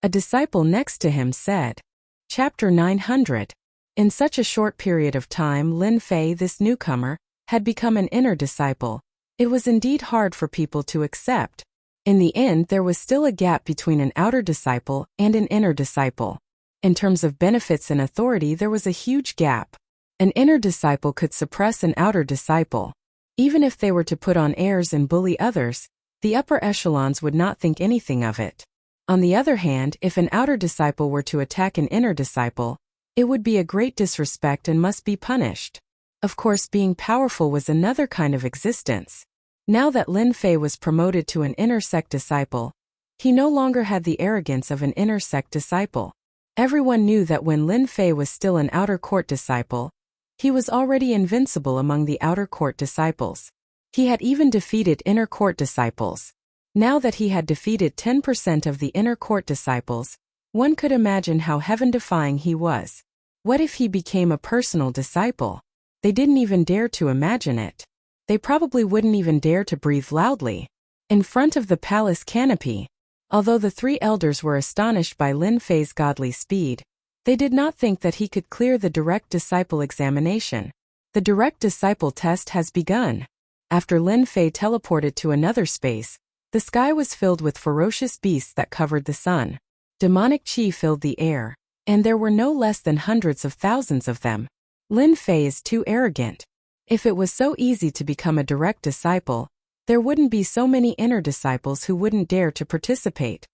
A: A disciple next to him said. Chapter 900. In such a short period of time, Lin Fei, this newcomer, had become an inner disciple. It was indeed hard for people to accept. In the end, there was still a gap between an outer disciple and an inner disciple. In terms of benefits and authority, there was a huge gap. An inner disciple could suppress an outer disciple. Even if they were to put on airs and bully others, the upper echelons would not think anything of it. On the other hand, if an outer disciple were to attack an inner disciple, it would be a great disrespect and must be punished. Of course, being powerful was another kind of existence. Now that Lin Fei was promoted to an inner sect disciple, he no longer had the arrogance of an inner sect disciple. Everyone knew that when Lin Fei was still an outer court disciple, he was already invincible among the outer court disciples. He had even defeated inner court disciples. Now that he had defeated 10% of the inner court disciples, one could imagine how heaven-defying he was. What if he became a personal disciple? They didn't even dare to imagine it. They probably wouldn't even dare to breathe loudly in front of the palace canopy. Although the three elders were astonished by Lin Fei's godly speed, they did not think that he could clear the direct disciple examination. The direct disciple test has begun. After Lin Fei teleported to another space, the sky was filled with ferocious beasts that covered the sun. Demonic chi filled the air, and there were no less than hundreds of thousands of them. Lin Fei is too arrogant. If it was so easy to become a direct disciple, there wouldn't be so many inner disciples who wouldn't dare to participate.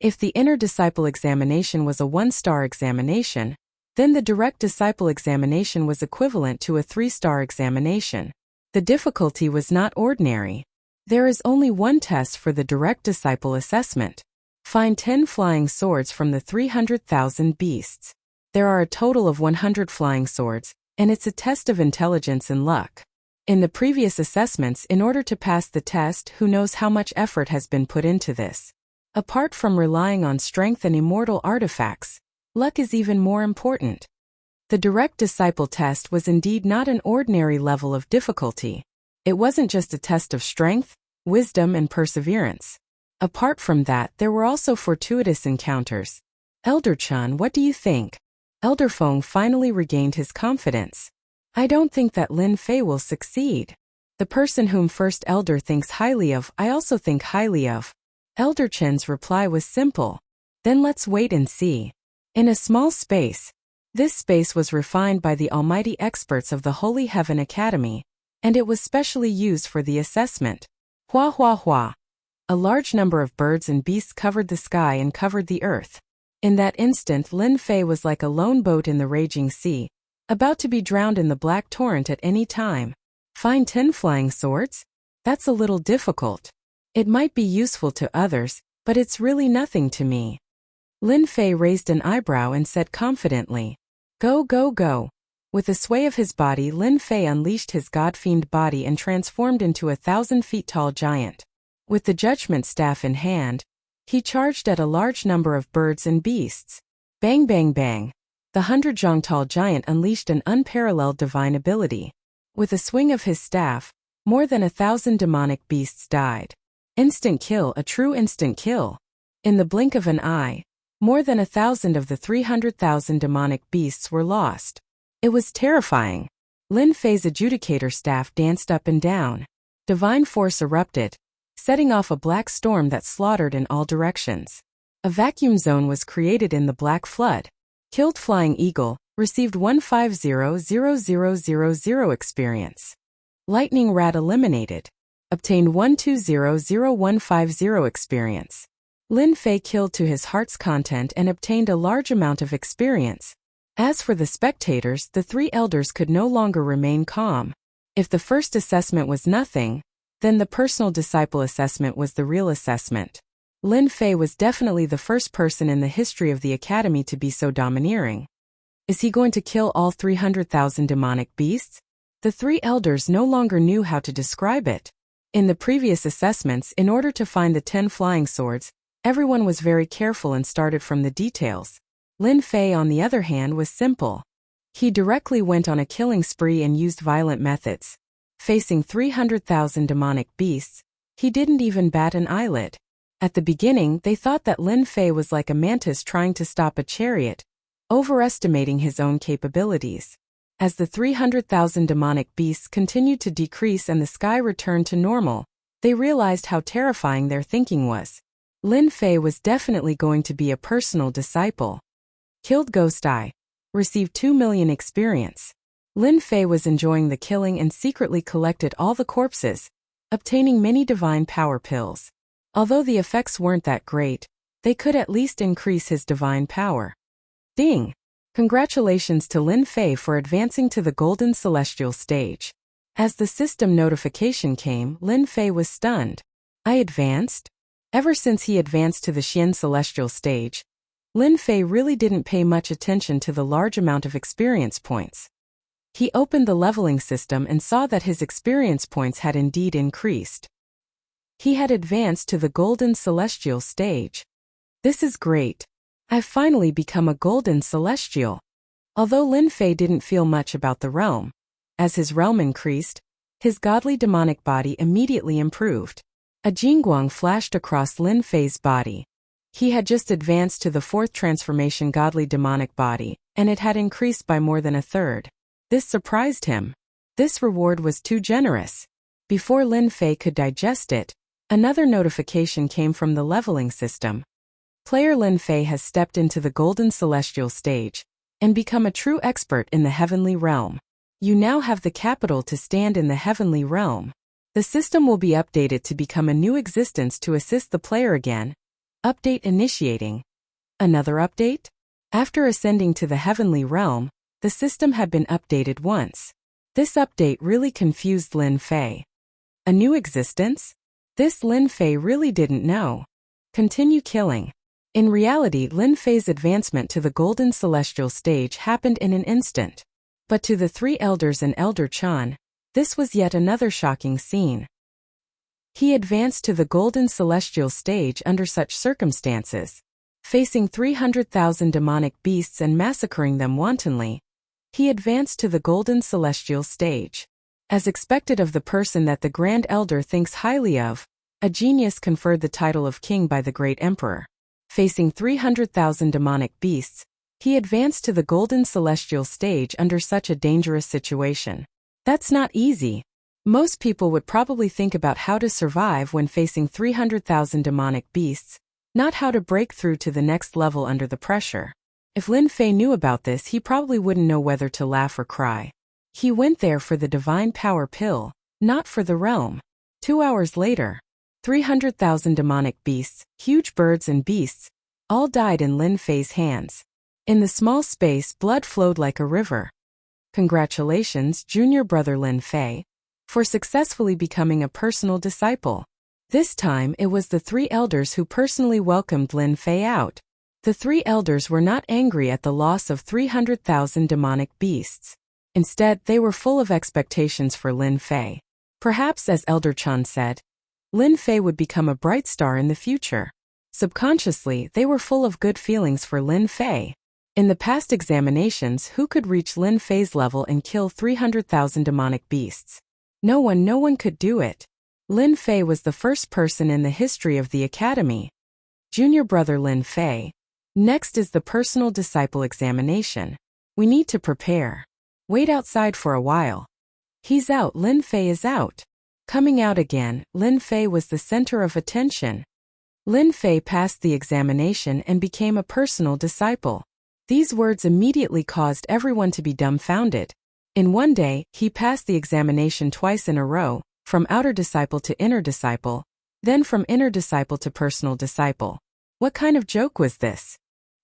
A: If the inner disciple examination was a 1-star examination, then the direct disciple examination was equivalent to a 3-star examination. The difficulty was not ordinary. There is only one test for the direct disciple assessment. Find 10 flying swords from the 300,000 beasts. There are a total of 100 flying swords, and it's a test of intelligence and luck. In the previous assessments, in order to pass the test, who knows how much effort has been put into this. Apart from relying on strength and immortal artifacts, luck is even more important. The direct disciple test was indeed not an ordinary level of difficulty. It wasn't just a test of strength, wisdom, and perseverance. Apart from that, there were also fortuitous encounters. Elder Chun, what do you think? Elder Feng finally regained his confidence. I don't think that Lin Fei will succeed. The person whom First Elder thinks highly of, I also think highly of. Elder Chen's reply was simple. Then let's wait and see. In a small space. This space was refined by the almighty experts of the Holy Heaven Academy, and it was specially used for the assessment. Hua hua hua. A large number of birds and beasts covered the sky and covered the earth. In that instant, Lin Fei was like a lone boat in the raging sea, about to be drowned in the black torrent at any time. Find 10 flying swords? That's a little difficult. It might be useful to others, but it's really nothing to me. Lin Fei raised an eyebrow and said confidently, "Go, go, go." With a sway of his body, Lin Fei unleashed his god-fiend body and transformed into a 1,000-feet-tall giant. With the judgment staff in hand, he charged at a large number of birds and beasts. Bang bang bang. The 100-zhang-tall giant unleashed an unparalleled divine ability. With a swing of his staff, more than 1,000 demonic beasts died. Instant kill, a true instant kill. In the blink of an eye, more than 1,000 of the 300,000 demonic beasts were lost. It was terrifying. Lin Fei's adjudicator staff danced up and down. Divine force erupted, setting off a black storm that slaughtered in all directions. A vacuum zone was created in the black flood. Killed Flying Eagle, received 150,000 experience. Lightning Rat eliminated. Obtained 120,0150 experience. Lin Fei killed to his heart's content and obtained a large amount of experience. As for the spectators, the three elders could no longer remain calm. If the first assessment was nothing, then the personal disciple assessment was the real assessment. Lin Fei was definitely the first person in the history of the academy to be so domineering. Is he going to kill all 300,000 demonic beasts? The three elders no longer knew how to describe it. In the previous assessments, in order to find the 10 flying swords, everyone was very careful and started from the details. Lin Fei, on the other hand, was simple. He directly went on a killing spree and used violent methods. Facing 300,000 demonic beasts, he didn't even bat an eyelid. At the beginning, they thought that Lin Fei was like a mantis trying to stop a chariot, overestimating his own capabilities. As the 300,000 demonic beasts continued to decrease and the sky returned to normal, they realized how terrifying their thinking was. Lin Fei was definitely going to be a personal disciple. Killed Ghost Eye. Received 2 million experience. Lin Fei was enjoying the killing and secretly collected all the corpses, obtaining many divine power pills. Although the effects weren't that great, they could at least increase his divine power. Ding! Congratulations to Lin Fei for advancing to the Golden Celestial stage. As the system notification came, Lin Fei was stunned. I advanced? Ever since he advanced to the Xian Celestial stage, Lin Fei really didn't pay much attention to the large amount of experience points. He opened the leveling system and saw that his experience points had indeed increased. He had advanced to the Golden Celestial stage. This is great. I've finally become a Golden Celestial. Although Lin Fei didn't feel much about the realm, as his realm increased, his godly demonic body immediately improved. A Jingguang flashed across Lin Fei's body. He had just advanced to the fourth transformation godly demonic body, and it had increased by more than a third. This surprised him. This reward was too generous. Before Lin Fei could digest it, another notification came from the leveling system. Player Lin Fei has stepped into the Golden Celestial stage and become a true expert in the heavenly realm. You now have the capital to stand in the heavenly realm. The system will be updated to become a new existence to assist the player again. Update initiating. Another update? After ascending to the heavenly realm, the system had been updated once. This update really confused Lin Fei. A new existence? This Lin Fei really didn't know. Continue killing. In reality, Lin Fei's advancement to the Golden Celestial stage happened in an instant. But to the three elders and Elder Chan, this was yet another shocking scene. He advanced to the Golden Celestial stage under such circumstances, facing 300,000 demonic beasts and massacring them wantonly. He advanced to the Golden Celestial stage. As expected of the person that the Grand Elder thinks highly of, a genius conferred the title of king by the great emperor. Facing 300,000 demonic beasts, he advanced to the Golden Celestial stage under such a dangerous situation. That's not easy. Most people would probably think about how to survive when facing 300,000 demonic beasts, not how to break through to the next level under the pressure. If Lin Fei knew about this, he probably wouldn't know whether to laugh or cry. He went there for the divine power pill, not for the realm. 2 hours later, 300,000 demonic beasts, huge birds and beasts, all died in Lin Fei's hands. In the small space, blood flowed like a river. Congratulations, junior brother Lin Fei, for successfully becoming a personal disciple. This time it was the three elders who personally welcomed Lin Fei out. The three elders were not angry at the loss of 300,000 demonic beasts. Instead, they were full of expectations for Lin Fei. Perhaps, as Elder Chan said, Lin Fei would become a bright star in the future. Subconsciously, they were full of good feelings for Lin Fei. In the past examinations, who could reach Lin Fei's level and kill 300,000 demonic beasts? No one could do it. Lin Fei was the first person in the history of the academy. Junior brother Lin Fei. Next is the personal disciple examination. We need to prepare. Wait outside for a while. He's out, Lin Fei is out. Coming out again, Lin Fei was the center of attention. Lin Fei passed the examination and became a personal disciple. These words immediately caused everyone to be dumbfounded. In one day, he passed the examination twice in a row, from outer disciple to inner disciple, then from inner disciple to personal disciple. What kind of joke was this?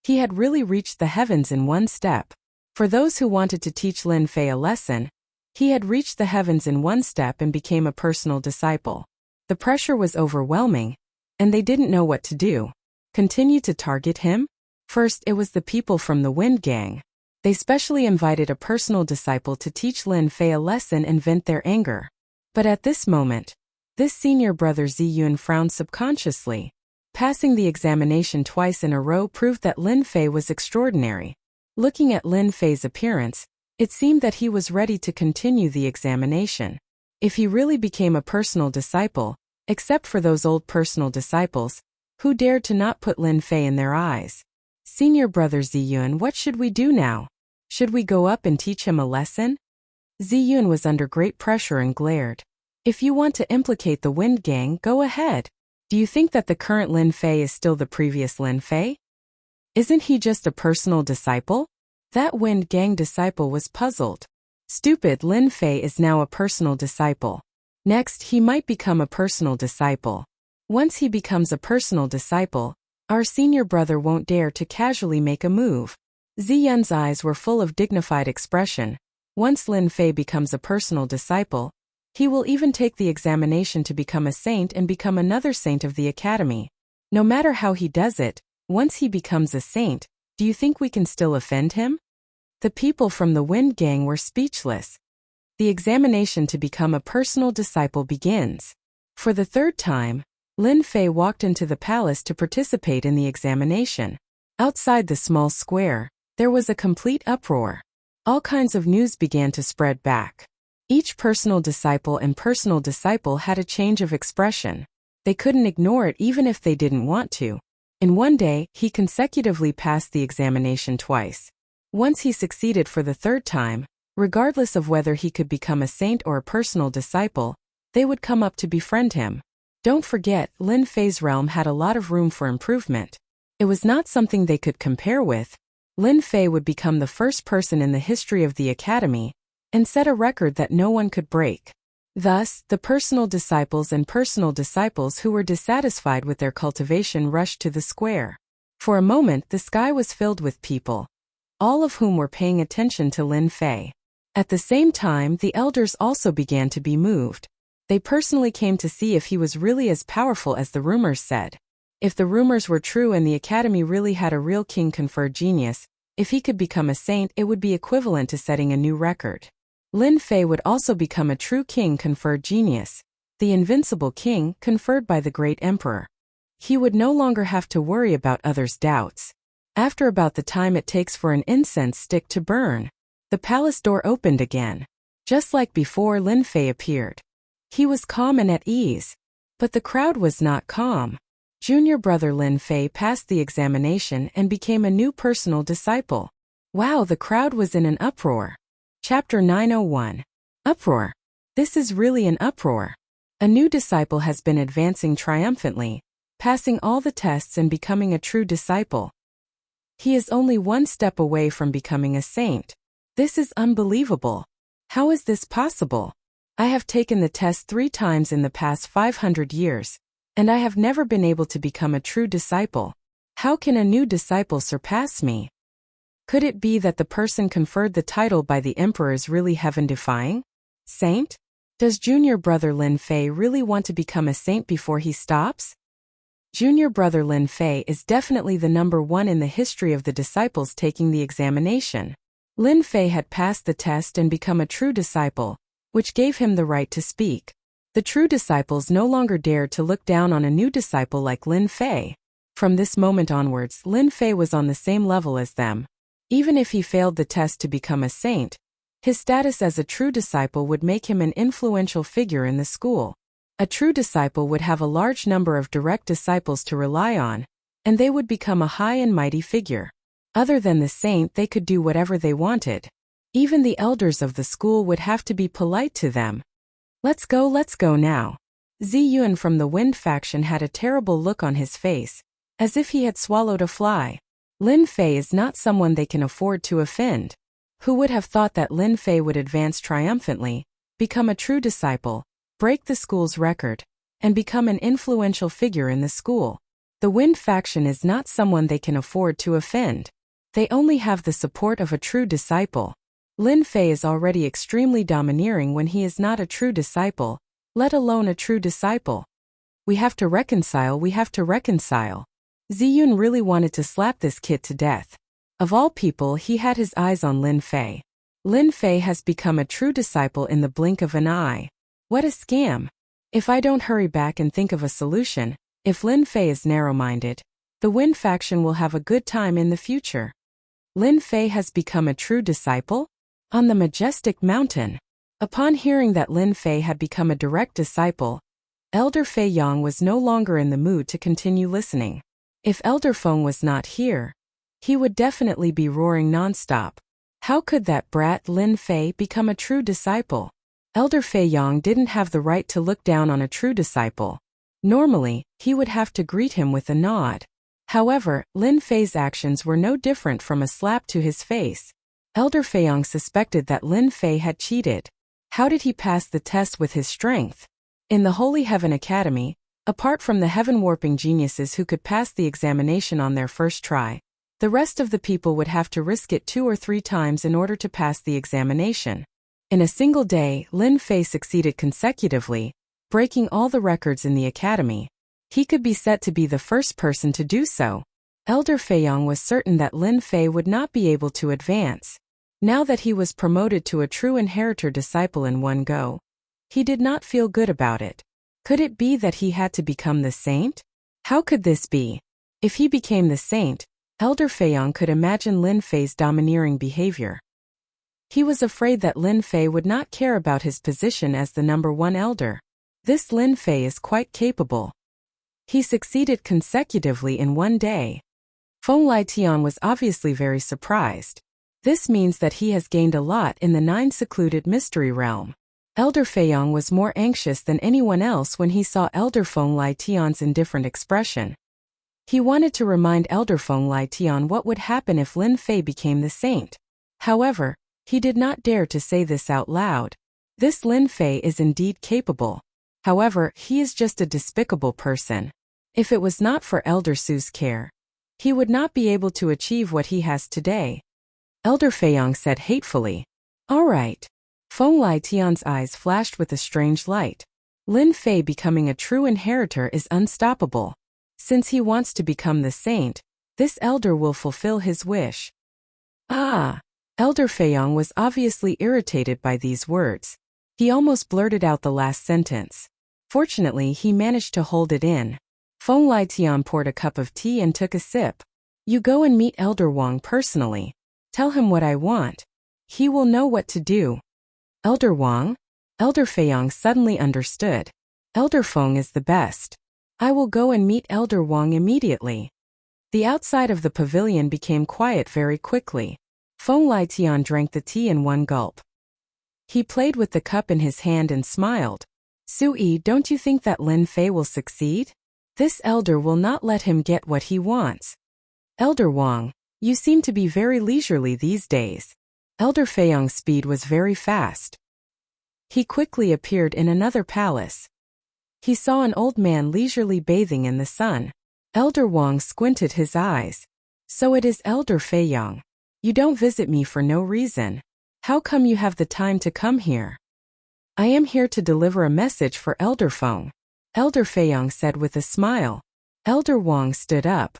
A: He had really reached the heavens in one step. For those who wanted to teach Lin Fei a lesson, he had reached the heavens in one step and became a personal disciple. The pressure was overwhelming, and they didn't know what to do. Continue to target him? First, it was the people from the Wind Gang. They specially invited a personal disciple to teach Lin Fei a lesson and vent their anger. But at this moment, this senior brother Ziyun frowned subconsciously. Passing the examination twice in a row proved that Lin Fei was extraordinary. Looking at Lin Fei's appearance, it seemed that he was ready to continue the examination. If he really became a personal disciple, except for those old personal disciples, who dared to not put Lin Fei in their eyes. Senior brother Ziyun, what should we do now? Should we go up and teach him a lesson? Ziyun was under great pressure and glared. If you want to implicate the Wind Gang, go ahead. Do you think that the current Lin Fei is still the previous Lin Fei? Isn't he just a personal disciple? That Wind Gang disciple was puzzled. Stupid, Lin Fei is now a personal disciple. Next, he might become a personal disciple. Once he becomes a personal disciple, our senior brother won't dare to casually make a move. Ziyun's eyes were full of dignified expression. Once Lin Fei becomes a personal disciple, he will even take the examination to become a saint and become another saint of the academy. No matter how he does it, once he becomes a saint, do you think we can still offend him? The people from the Wind Gang were speechless. The examination to become a personal disciple begins. For the third time, Lin Fei walked into the palace to participate in the examination. Outside the small square, there was a complete uproar. All kinds of news began to spread back. Each personal disciple and personal disciple had a change of expression. They couldn't ignore it even if they didn't want to. In one day, he consecutively passed the examination twice. Once he succeeded for the third time, regardless of whether he could become a saint or a personal disciple, they would come up to befriend him. Don't forget, Lin Fei's realm had a lot of room for improvement. It was not something they could compare with. Lin Fei would become the first person in the history of the academy, and set a record that no one could break. Thus, the personal disciples and personal disciples who were dissatisfied with their cultivation rushed to the square. For a moment, the sky was filled with people, all of whom were paying attention to Lin Fei. At the same time, the elders also began to be moved. They personally came to see if he was really as powerful as the rumors said. If the rumors were true and the academy really had a real king-conferred genius, if he could become a saint, it would be equivalent to setting a new record. Lin Fei would also become a true king-conferred genius, the invincible king conferred by the great emperor. He would no longer have to worry about others' doubts. After about the time it takes for an incense stick to burn, the palace door opened again. Just like before, Lin Fei appeared. He was calm and at ease. But the crowd was not calm. Junior brother Lin Fei passed the examination and became a new personal disciple. Wow, the crowd was in an uproar. Chapter 901. Uproar. This is really an uproar. A new disciple has been advancing triumphantly, passing all the tests and becoming a true disciple. He is only one step away from becoming a saint. This is unbelievable. How is this possible? I have taken the test 3 times in the past 500 years, and I have never been able to become a true disciple. How can a new disciple surpass me? Could it be that the person conferred the title by the emperor is really heaven-defying? Saint? Does junior brother Lin Fei really want to become a saint before he stops? Junior brother Lin Fei is definitely the number 1 in the history of the disciples taking the examination. Lin Fei had passed the test and become a true disciple, which gave him the right to speak. The true disciples no longer dared to look down on a new disciple like Lin Fei. From this moment onwards, Lin Fei was on the same level as them. Even if he failed the test to become a saint, his status as a true disciple would make him an influential figure in the school. A true disciple would have a large number of direct disciples to rely on, and they would become a high and mighty figure. Other than the saint, they could do whatever they wanted. Even the elders of the school would have to be polite to them. Let's go now. Ziyun from the Wind faction had a terrible look on his face, as if he had swallowed a fly. Lin Fei is not someone they can afford to offend. Who would have thought that Lin Fei would advance triumphantly, become a true disciple, break the school's record, and become an influential figure in the school? The Wind faction is not someone they can afford to offend. They only have the support of a true disciple. Lin Fei is already extremely domineering when he is not a true disciple, let alone a true disciple. We have to reconcile. Ziyun really wanted to slap this kid to death. Of all people, he had his eyes on Lin Fei. Lin Fei has become a true disciple in the blink of an eye. What a scam! If I don't hurry back and think of a solution, if Lin Fei is narrow-minded, the Wind faction will have a good time in the future. Lin Fei has become a true disciple? On the majestic mountain. Upon hearing that Lin Fei had become a direct disciple, Elder Fei Yang was no longer in the mood to continue listening. If Elder Feng was not here, he would definitely be roaring nonstop. How could that brat Lin Fei become a true disciple? Elder Fei Yang didn't have the right to look down on a true disciple. Normally, he would have to greet him with a nod. However, Lin Fei's actions were no different from a slap to his face. Elder Fei Yang suspected that Lin Fei had cheated. How did he pass the test with his strength? In the Holy Heaven Academy, apart from the heaven-warping geniuses who could pass the examination on their first try, the rest of the people would have to risk it 2 or 3 times in order to pass the examination. In a single day, Lin Fei succeeded consecutively, breaking all the records in the academy. He could be set to be the first person to do so. Elder Fei Yang was certain that Lin Fei would not be able to advance. Now that he was promoted to a true inheritor disciple in one go, he did not feel good about it. Could it be that he had to become the saint? How could this be? If he became the saint, Elder Fei Yang could imagine Lin Fei's domineering behavior. He was afraid that Lin Fei would not care about his position as the number 1 elder. This Lin Fei is quite capable. He succeeded consecutively in one day. Feng Litian was obviously very surprised. This means that he has gained a lot in the 9 secluded mystery realm. Elder Fei Yang was more anxious than anyone else when he saw Elder Feng Litian's indifferent expression. He wanted to remind Elder Feng Litian what would happen if Lin Fei became the saint. However, he did not dare to say this out loud. This Lin Fei is indeed capable. However, he is just a despicable person. If it was not for Elder Su's care, he would not be able to achieve what he has today. Elder Fei Yang said hatefully. All right. Feng Litian's eyes flashed with a strange light. Lin Fei becoming a true inheritor is unstoppable. Since he wants to become the saint, this elder will fulfill his wish. Ah! Elder Fei Yang was obviously irritated by these words. He almost blurted out the last sentence. Fortunately, he managed to hold it in. Feng Litian poured a cup of tea and took a sip. You go and meet Elder Wang personally. Tell him what I want. He will know what to do. Elder Wang? Elder Fei Yang suddenly understood. Elder Feng is the best. I will go and meet Elder Wang immediately. The outside of the pavilion became quiet very quickly. Feng Litian drank the tea in one gulp. He played with the cup in his hand and smiled. Sui, don't you think that Lin Fei will succeed? This elder will not let him get what he wants. Elder Wang, you seem to be very leisurely these days. Elder Fei Yang's speed was very fast. He quickly appeared in another palace. He saw an old man leisurely bathing in the sun. Elder Wang squinted his eyes. So it is Elder Fei Yang. You don't visit me for no reason. How come you have the time to come here? I am here to deliver a message for Elder Feng. Elder Fei Yang said with a smile. Elder Wang stood up.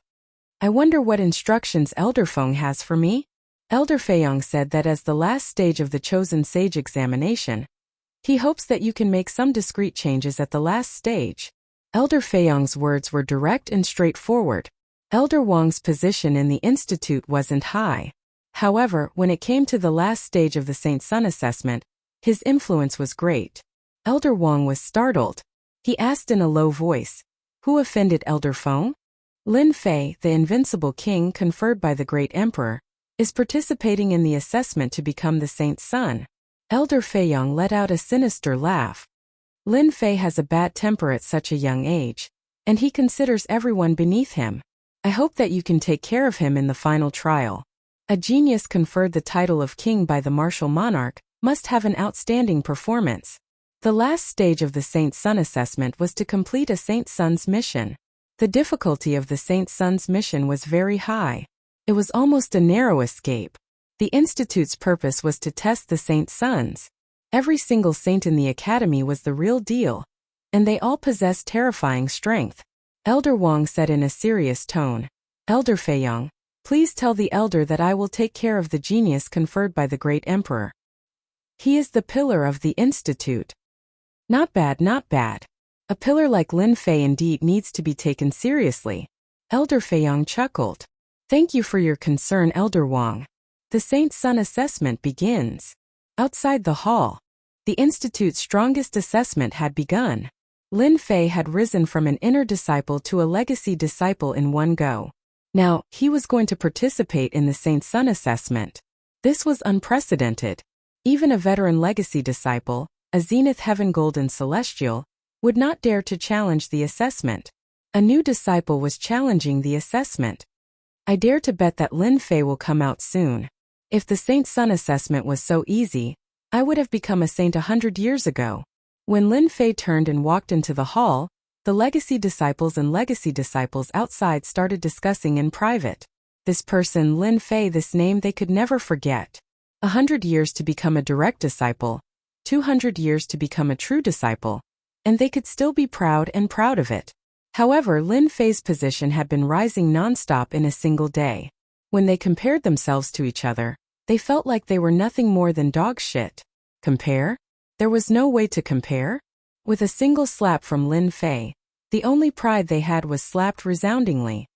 A: I wonder what instructions Elder Feng has for me? Elder Fei Yang said that as the last stage of the Chosen Sage examination, he hopes that you can make some discreet changes at the last stage. Elder Fei Yang's words were direct and straightforward. Elder Wang's position in the institute wasn't high. However, when it came to the last stage of the Saint Sun assessment, his influence was great. Elder Wang was startled. He asked in a low voice, Who offended Elder Feng? Lin Fei, the invincible king conferred by the great emperor, is participating in the assessment to become the Saint Sun. Elder Fei Yang let out a sinister laugh. Lin Fei has a bad temper at such a young age, and he considers everyone beneath him. I hope that you can take care of him in the final trial. A genius conferred the title of king by the martial monarch must have an outstanding performance. The last stage of the Saint's Son assessment was to complete a Saint's Son's mission. The difficulty of the Saint's Son's mission was very high. It was almost a narrow escape. The Institute's purpose was to test the Saint's Sons. Every single saint in the academy was the real deal, and they all possessed terrifying strength. Elder Wang said in a serious tone, "Elder Feiyang, please tell the elder that I will take care of the genius conferred by the great emperor. He is the pillar of the institute." Not bad, not bad. A pillar like Lin Fei indeed needs to be taken seriously. Elder Feiyang chuckled. Thank you for your concern, Elder Wang. The Saint's Son assessment begins. Outside the hall, the institute's strongest assessment had begun. Lin Fei had risen from an inner disciple to a legacy disciple in one go. Now, he was going to participate in the Saint's Son assessment. This was unprecedented. Even a veteran legacy disciple, a Zenith Heaven Golden Celestial, would not dare to challenge the assessment. A new disciple was challenging the assessment. I dare to bet that Lin Fei will come out soon. If the Saint's Son assessment was so easy, I would have become a saint 100 years ago. When Lin Fei turned and walked into the hall, the legacy disciples and legacy disciples outside started discussing in private. This person, Lin Fei, this name they could never forget. 100 years to become a direct disciple, 200 years to become a true disciple, and they could still be proud of it. However, Lin Fei's position had been rising non-stop in a single day. When they compared themselves to each other, they felt like they were nothing more than dog shit. Compare? There was no way to compare. With a single slap from Lin Fei, the only pride they had was slapped resoundingly.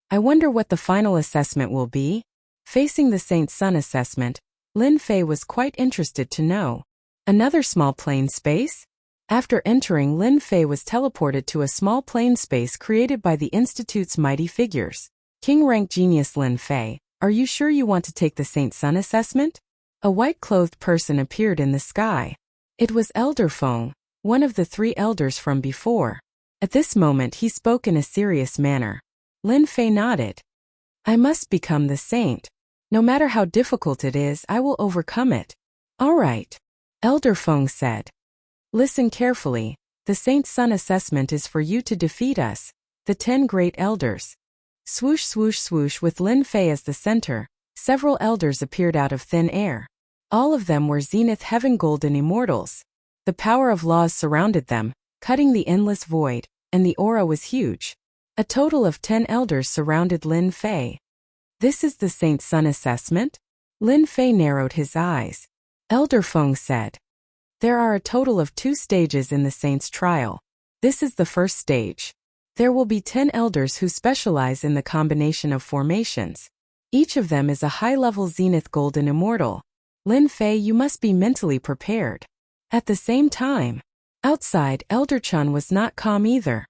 A: I wonder what the final assessment will be? Facing the Saint's Son assessment, Lin Fei was quite interested to know. Another small plane space? After entering, Lin Fei was teleported to a small plane space created by the Institute's mighty figures. King-rank genius Lin Fei, are you sure you want to take the Saint's Son assessment? A white-clothed person appeared in the sky. It was Elder Feng, one of the 3 elders from before. At this moment he spoke in a serious manner. Lin Fei nodded. I must become the saint. No matter how difficult it is, I will overcome it. All right. Elder Feng said. Listen carefully. The Saint's Son assessment is for you to defeat us, the 10 great elders. Swoosh swoosh swoosh. With Lin Fei as the center, several elders appeared out of thin air. All of them were Zenith Heaven Golden Immortals. The power of laws surrounded them, cutting the endless void, and the aura was huge. A total of 10 elders surrounded Lin Fei. This is the Saint's Son assessment? Lin Fei narrowed his eyes. Elder Feng said. There are a total of 2 stages in the Saint's trial. This is the first stage. There will be 10 elders who specialize in the combination of formations. Each of them is a high-level Zenith Golden Immortal. Lin Fei, you must be mentally prepared. At the same time, outside, Elder Chun was not calm either.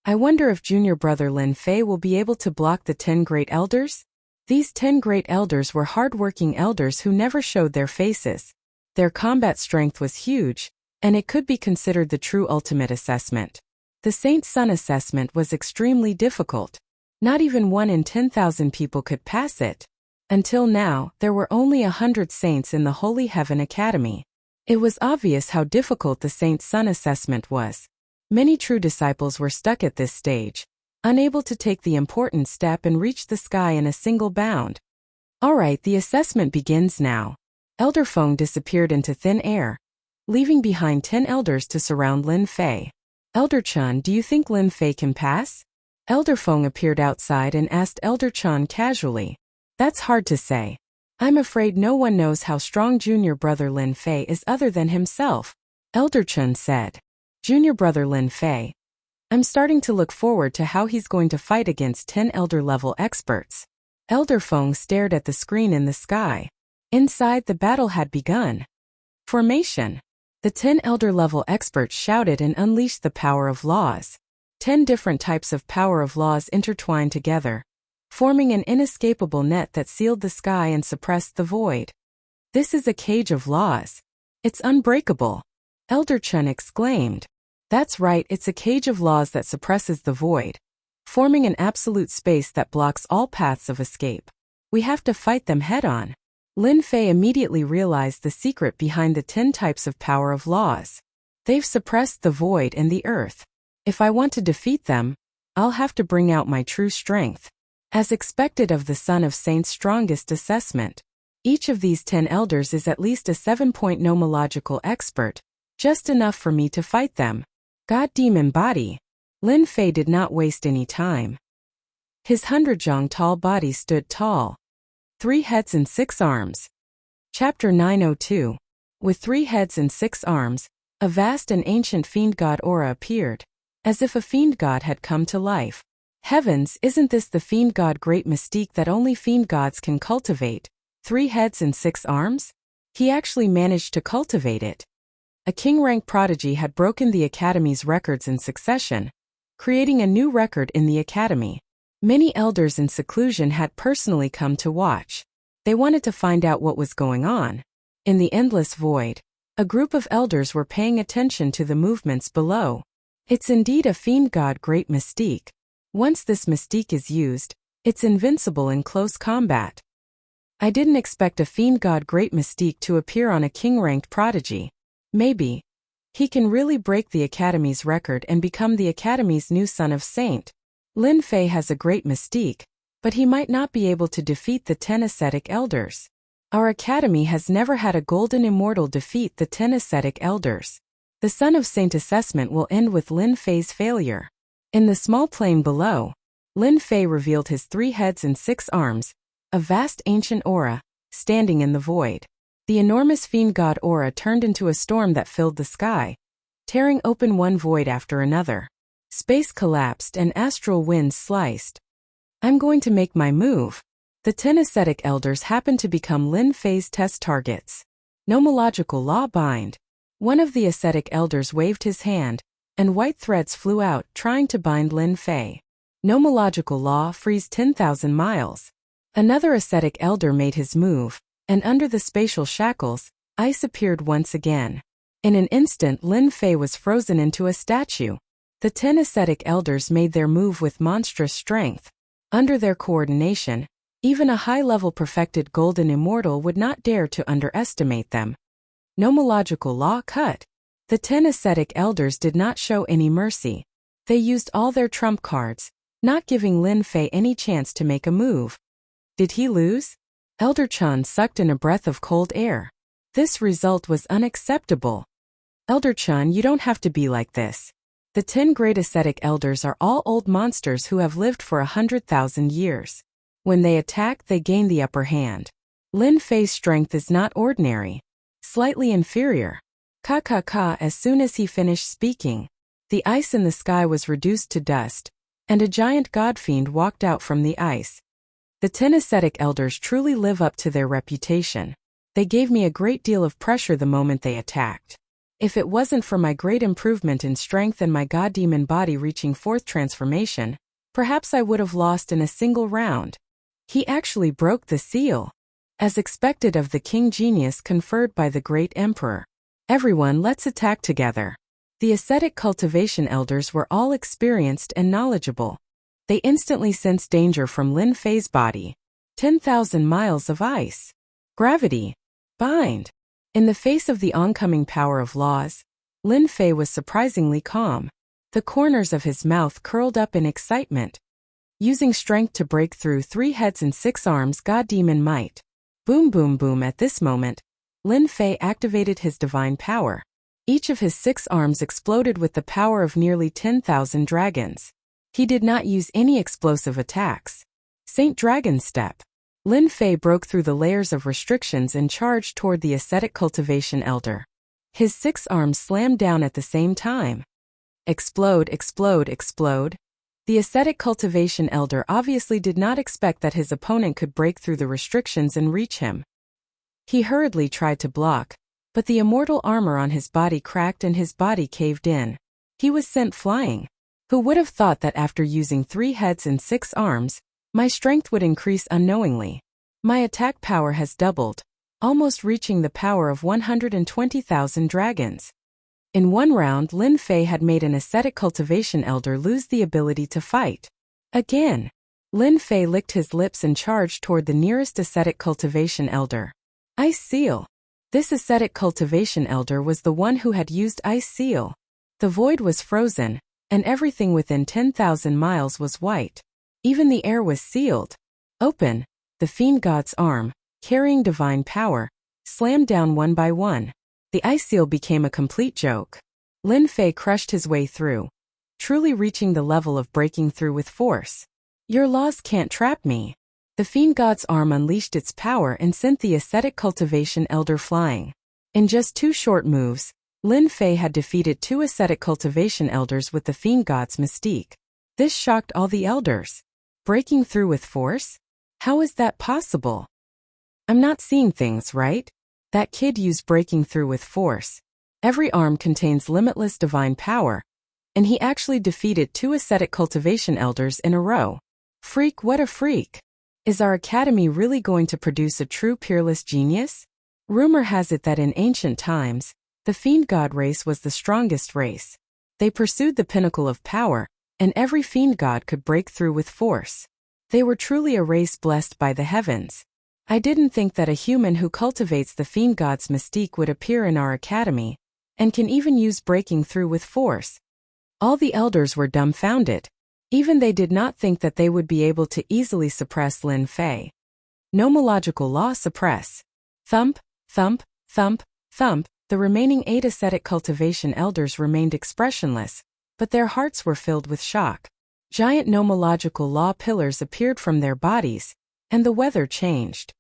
A: I wonder if junior brother Lin Fei will be able to block the 10 great elders? These 10 great elders were hard-working elders who never showed their faces. Their combat strength was huge, and it could be considered the true ultimate assessment. The Saint's Son assessment was extremely difficult. Not even 1 in 10,000 people could pass it. Until now, there were only 100 saints in the Holy Heaven Academy. It was obvious how difficult the Saint's Son assessment was. Many true disciples were stuck at this stage, unable to take the important step and reach the sky in a single bound. Alright, the assessment begins now. Elder Feng disappeared into thin air, leaving behind 10 elders to surround Lin Fei. Elder Chun, do you think Lin Fei can pass? Elder Feng appeared outside and asked Elder Chun casually. That's hard to say. I'm afraid no one knows how strong junior brother Lin Fei is other than himself. Elder Chun said. Junior brother Lin Fei. I'm starting to look forward to how he's going to fight against 10 elder-level experts. Elder Feng stared at the screen in the sky. Inside, the battle had begun. Formation. The 10 elder-level experts shouted and unleashed the power of laws. 10 different types of power of laws intertwined together, forming an inescapable net that sealed the sky and suppressed the void. This is a cage of laws. It's unbreakable. Elder Chun exclaimed. That's right, it's a cage of laws that suppresses the void. forming an absolute space that blocks all paths of escape. We have to fight them head-on. Lin Fei immediately realized the secret behind the 10 types of power of laws. They've suppressed the void and the earth. If I want to defeat them, I'll have to bring out my true strength. As expected of the Son of Saint's strongest assessment, each of these 10 elders is at least a 7-point nomological expert, just enough for me to fight them. God Demon Body. Lin Fei did not waste any time. His 100-zhang tall body stood tall. 3 heads and 6 arms. Chapter 902. With 3 heads and 6 arms, a vast and ancient fiend god aura appeared, as if a fiend god had come to life. Heavens, isn't this the fiend god great mystique that only fiend gods can cultivate? 3 heads and 6 arms? He actually managed to cultivate it. A king-rank prodigy had broken the Academy's records in succession, creating a new record in the Academy. Many elders in seclusion had personally come to watch. They wanted to find out what was going on. In the endless void, a group of elders were paying attention to the movements below. It's indeed a fiend god great mystique. Once this mystique is used, it's invincible in close combat. I didn't expect a fiend god great mystique to appear on a king-ranked prodigy. Maybe he can really break the Academy's record and become the Academy's new Son of Saint. Lin Fei has a great mystique, but he might not be able to defeat the 10 ascetic elders. Our Academy has never had a golden immortal defeat the 10 ascetic elders. The Son of Saint assessment will end with Lin Fei's failure. In the small plain below, Lin Fei revealed his 3 heads and 6 arms, a vast ancient aura, standing in the void. The enormous fiend god aura turned into a storm that filled the sky, tearing open one void after another. Space collapsed and astral winds sliced. I'm going to make my move. The 10 ascetic elders happened to become Lin Fei's test targets. Nomological law bind. One of the ascetic elders waved his hand, and white threads flew out trying to bind Lin Fei. Nomological law freeze 10,000 miles. Another ascetic elder made his move, and under the spatial shackles, ice appeared once again. In an instant Lin Fei was frozen into a statue. The 10 ascetic elders made their move with monstrous strength. Under their coordination, even a high-level perfected golden immortal would not dare to underestimate them. Nomological law cut. The 10 ascetic elders did not show any mercy. They used all their trump cards, not giving Lin Fei any chance to make a move. Did he lose? Elder Chan sucked in a breath of cold air. This result was unacceptable. Elder Chan, you don't have to be like this. The 10 great ascetic elders are all old monsters who have lived for 100,000 years. When they attack, they gain the upper hand. Lin Fei's strength is not ordinary. Slightly inferior. As soon as he finished speaking, the ice in the sky was reduced to dust, and a giant godfiend walked out from the ice. The 10 ascetic elders truly live up to their reputation. They gave me a great deal of pressure the moment they attacked. If it wasn't for my great improvement in strength and my god demon body reaching 4th transformation, perhaps I would have lost in a single round. He actually broke the seal. As expected of the king genius conferred by the great emperor. Everyone, let's attack together. The ascetic cultivation elders were all experienced and knowledgeable. They instantly sensed danger from Lin Fei's body. 10,000 miles of ice. Gravity. Bind. In the face of the oncoming power of laws, Lin Fei was surprisingly calm. The corners of his mouth curled up in excitement. Using strength to break through 3 heads and 6 arms, god demon might. Boom boom boom. At this moment, Lin Fei activated his divine power. Each of his 6 arms exploded with the power of nearly 10,000 dragons. He did not use any explosive attacks. Saint Dragon Step. Lin Fei broke through the layers of restrictions and charged toward the ascetic cultivation elder. His 6 arms slammed down at the same time. Explode, explode, explode. The ascetic cultivation elder obviously did not expect that his opponent could break through the restrictions and reach him. He hurriedly tried to block, but the immortal armor on his body cracked and his body caved in. He was sent flying. Who would have thought that after using 3 heads and 6 arms, my strength would increase unknowingly. My attack power has doubled, almost reaching the power of 120,000 dragons. In one round, Lin Fei had made an ascetic cultivation elder lose the ability to fight. Again. Lin Fei licked his lips and charged toward the nearest ascetic cultivation elder. Ice Seal. This ascetic cultivation elder was the one who had used Ice Seal. The void was frozen, and everything within 10,000 miles was white. Even the air was sealed. Open. The fiend god's arm, carrying divine power, slammed down one by one. The ice seal became a complete joke. Lin Fei crushed his way through, truly reaching the level of breaking through with force. Your laws can't trap me. The fiend god's arm unleashed its power and sent the ascetic cultivation elder flying. In just 2 short moves, Lin Fei had defeated 2 ascetic cultivation elders with the fiend god's mystique. This shocked all the elders. Breaking through with force? How is that possible? I'm not seeing things right. That kid used breaking through with force. Every arm contains limitless divine power, and he actually defeated 2 ascetic cultivation elders in a row. Freak, what a freak! Is our academy really going to produce a true peerless genius? Rumor has it that in ancient times, the fiend god race was the strongest race. They pursued the pinnacle of power, and every fiend god could break through with force. They were truly a race blessed by the heavens. I didn't think that a human who cultivates the fiend god's mystique would appear in our academy, and can even use breaking through with force. All the elders were dumbfounded. Even they did not think that they would be able to easily suppress Lin Fei. Nomological law suppress. Thump, thump, thump, thump. The remaining 8 ascetic cultivation elders remained expressionless, but their hearts were filled with shock. Giant nomological law pillars appeared from their bodies, and the weather changed.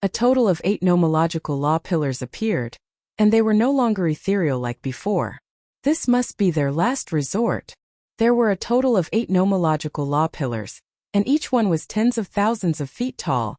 A: A total of 8 nomological law pillars appeared, and they were no longer ethereal like before. This must be their last resort. There were a total of 8 nomological law pillars, and each one was tens of thousands of feet tall,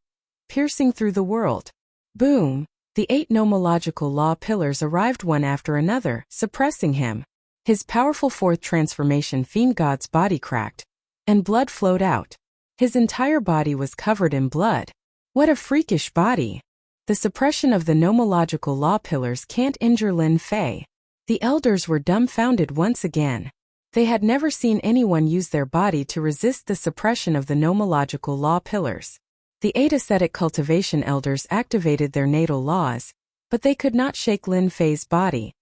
A: piercing through the world. Boom! The 8 nomological law pillars arrived one after another, suppressing him. His powerful 4th transformation fiend god's body cracked, and blood flowed out. His entire body was covered in blood. What a freakish body! The suppression of the nomological law pillars can't injure Lin Fei. The elders were dumbfounded once again. They had never seen anyone use their body to resist the suppression of the nomological law pillars. The 8 ascetic cultivation elders activated their natal laws, but they could not shake Lin Fei's body.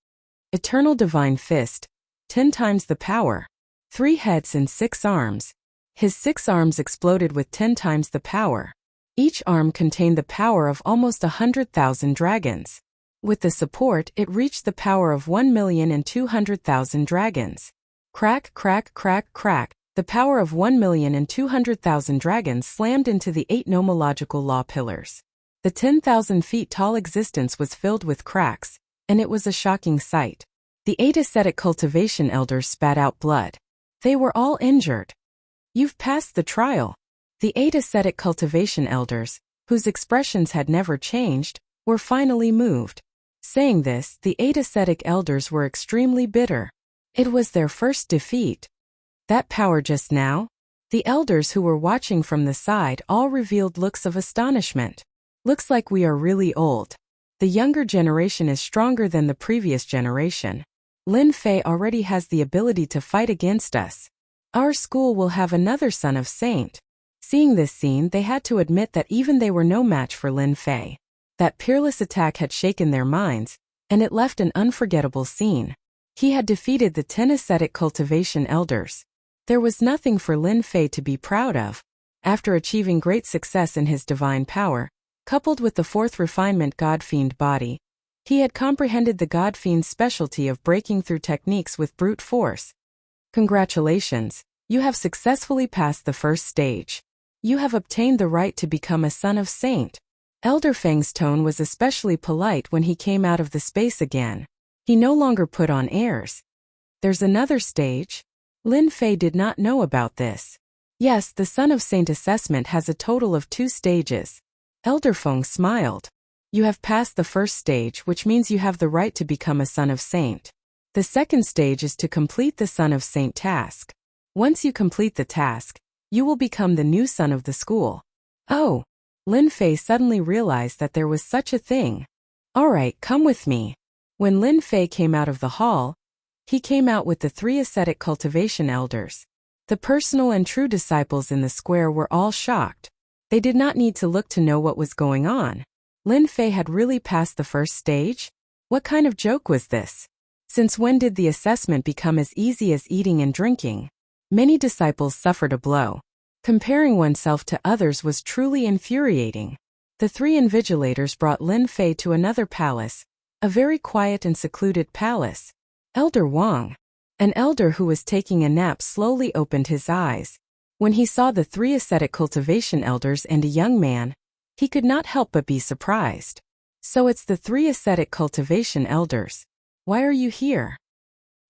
A: Eternal Divine Fist, 10 times the power. 3 heads and 6 arms. His 6 arms exploded with 10 times the power. Each arm contained the power of almost 100,000 dragons. With the support, it reached the power of 1,200,000 dragons. Crack, crack, crack, crack. The power of 1,200,000 dragons slammed into the 8 nomological law pillars. The 10,000 feet tall existence was filled with cracks, and it was a shocking sight. The 8 ascetic cultivation elders spat out blood. They were all injured. You've passed the trial. The 8 ascetic cultivation elders, whose expressions had never changed, were finally moved. Saying this, the 8 ascetic elders were extremely bitter. It was their first defeat. That power just now? The elders who were watching from the side all revealed looks of astonishment. Looks like we are really old. The younger generation is stronger than the previous generation. Lin Fei already has the ability to fight against us. Our school will have another son of saint. Seeing this scene, they had to admit that even they were no match for Lin Fei. That peerless attack had shaken their minds, and it left an unforgettable scene. He had defeated the 10 ascetic cultivation elders. There was nothing for Lin Fei to be proud of. After achieving great success in his divine power, coupled with the 4th refinement God-fiend body, he had comprehended the God-fiend's specialty of breaking through techniques with brute force. Congratulations, you have successfully passed the first stage. You have obtained the right to become a son of saint. Elder Feng's tone was especially polite when he came out of the space again. He no longer put on airs. There's another stage? Lin Fei did not know about this. Yes, the Son of Saint assessment has a total of 2 stages. Elder Feng smiled. You have passed the first stage, which means you have the right to become a Son of Saint. The second stage is to complete the Son of Saint task. Once you complete the task, you will become the new son of the school. Oh! Lin Fei suddenly realized that there was such a thing. Alright, come with me. When Lin Fei came out of the hall, he came out with the 3 ascetic cultivation elders. The personal and true disciples in the square were all shocked. They did not need to look to know what was going on. Lin Fei had really passed the first stage? What kind of joke was this? Since when did the assessment become as easy as eating and drinking? Many disciples suffered a blow. Comparing oneself to others was truly infuriating. The three invigilators brought Lin Fei to another palace, a very quiet and secluded palace. Elder Wang, an elder who was taking a nap, slowly opened his eyes. When he saw the three ascetic cultivation elders and a young man, he could not help but be surprised. So it's the three ascetic cultivation elders. Why are you here?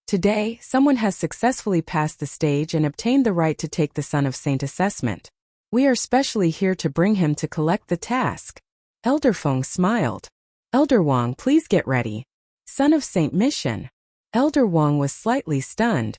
A: Today, someone has successfully passed the stage and obtained the right to take the Son of Saint assessment. We are specially here to bring him to collect the task. Elder Feng smiled. Elder Wang, please get ready. Son of Saint mission. Elder Wang was slightly stunned.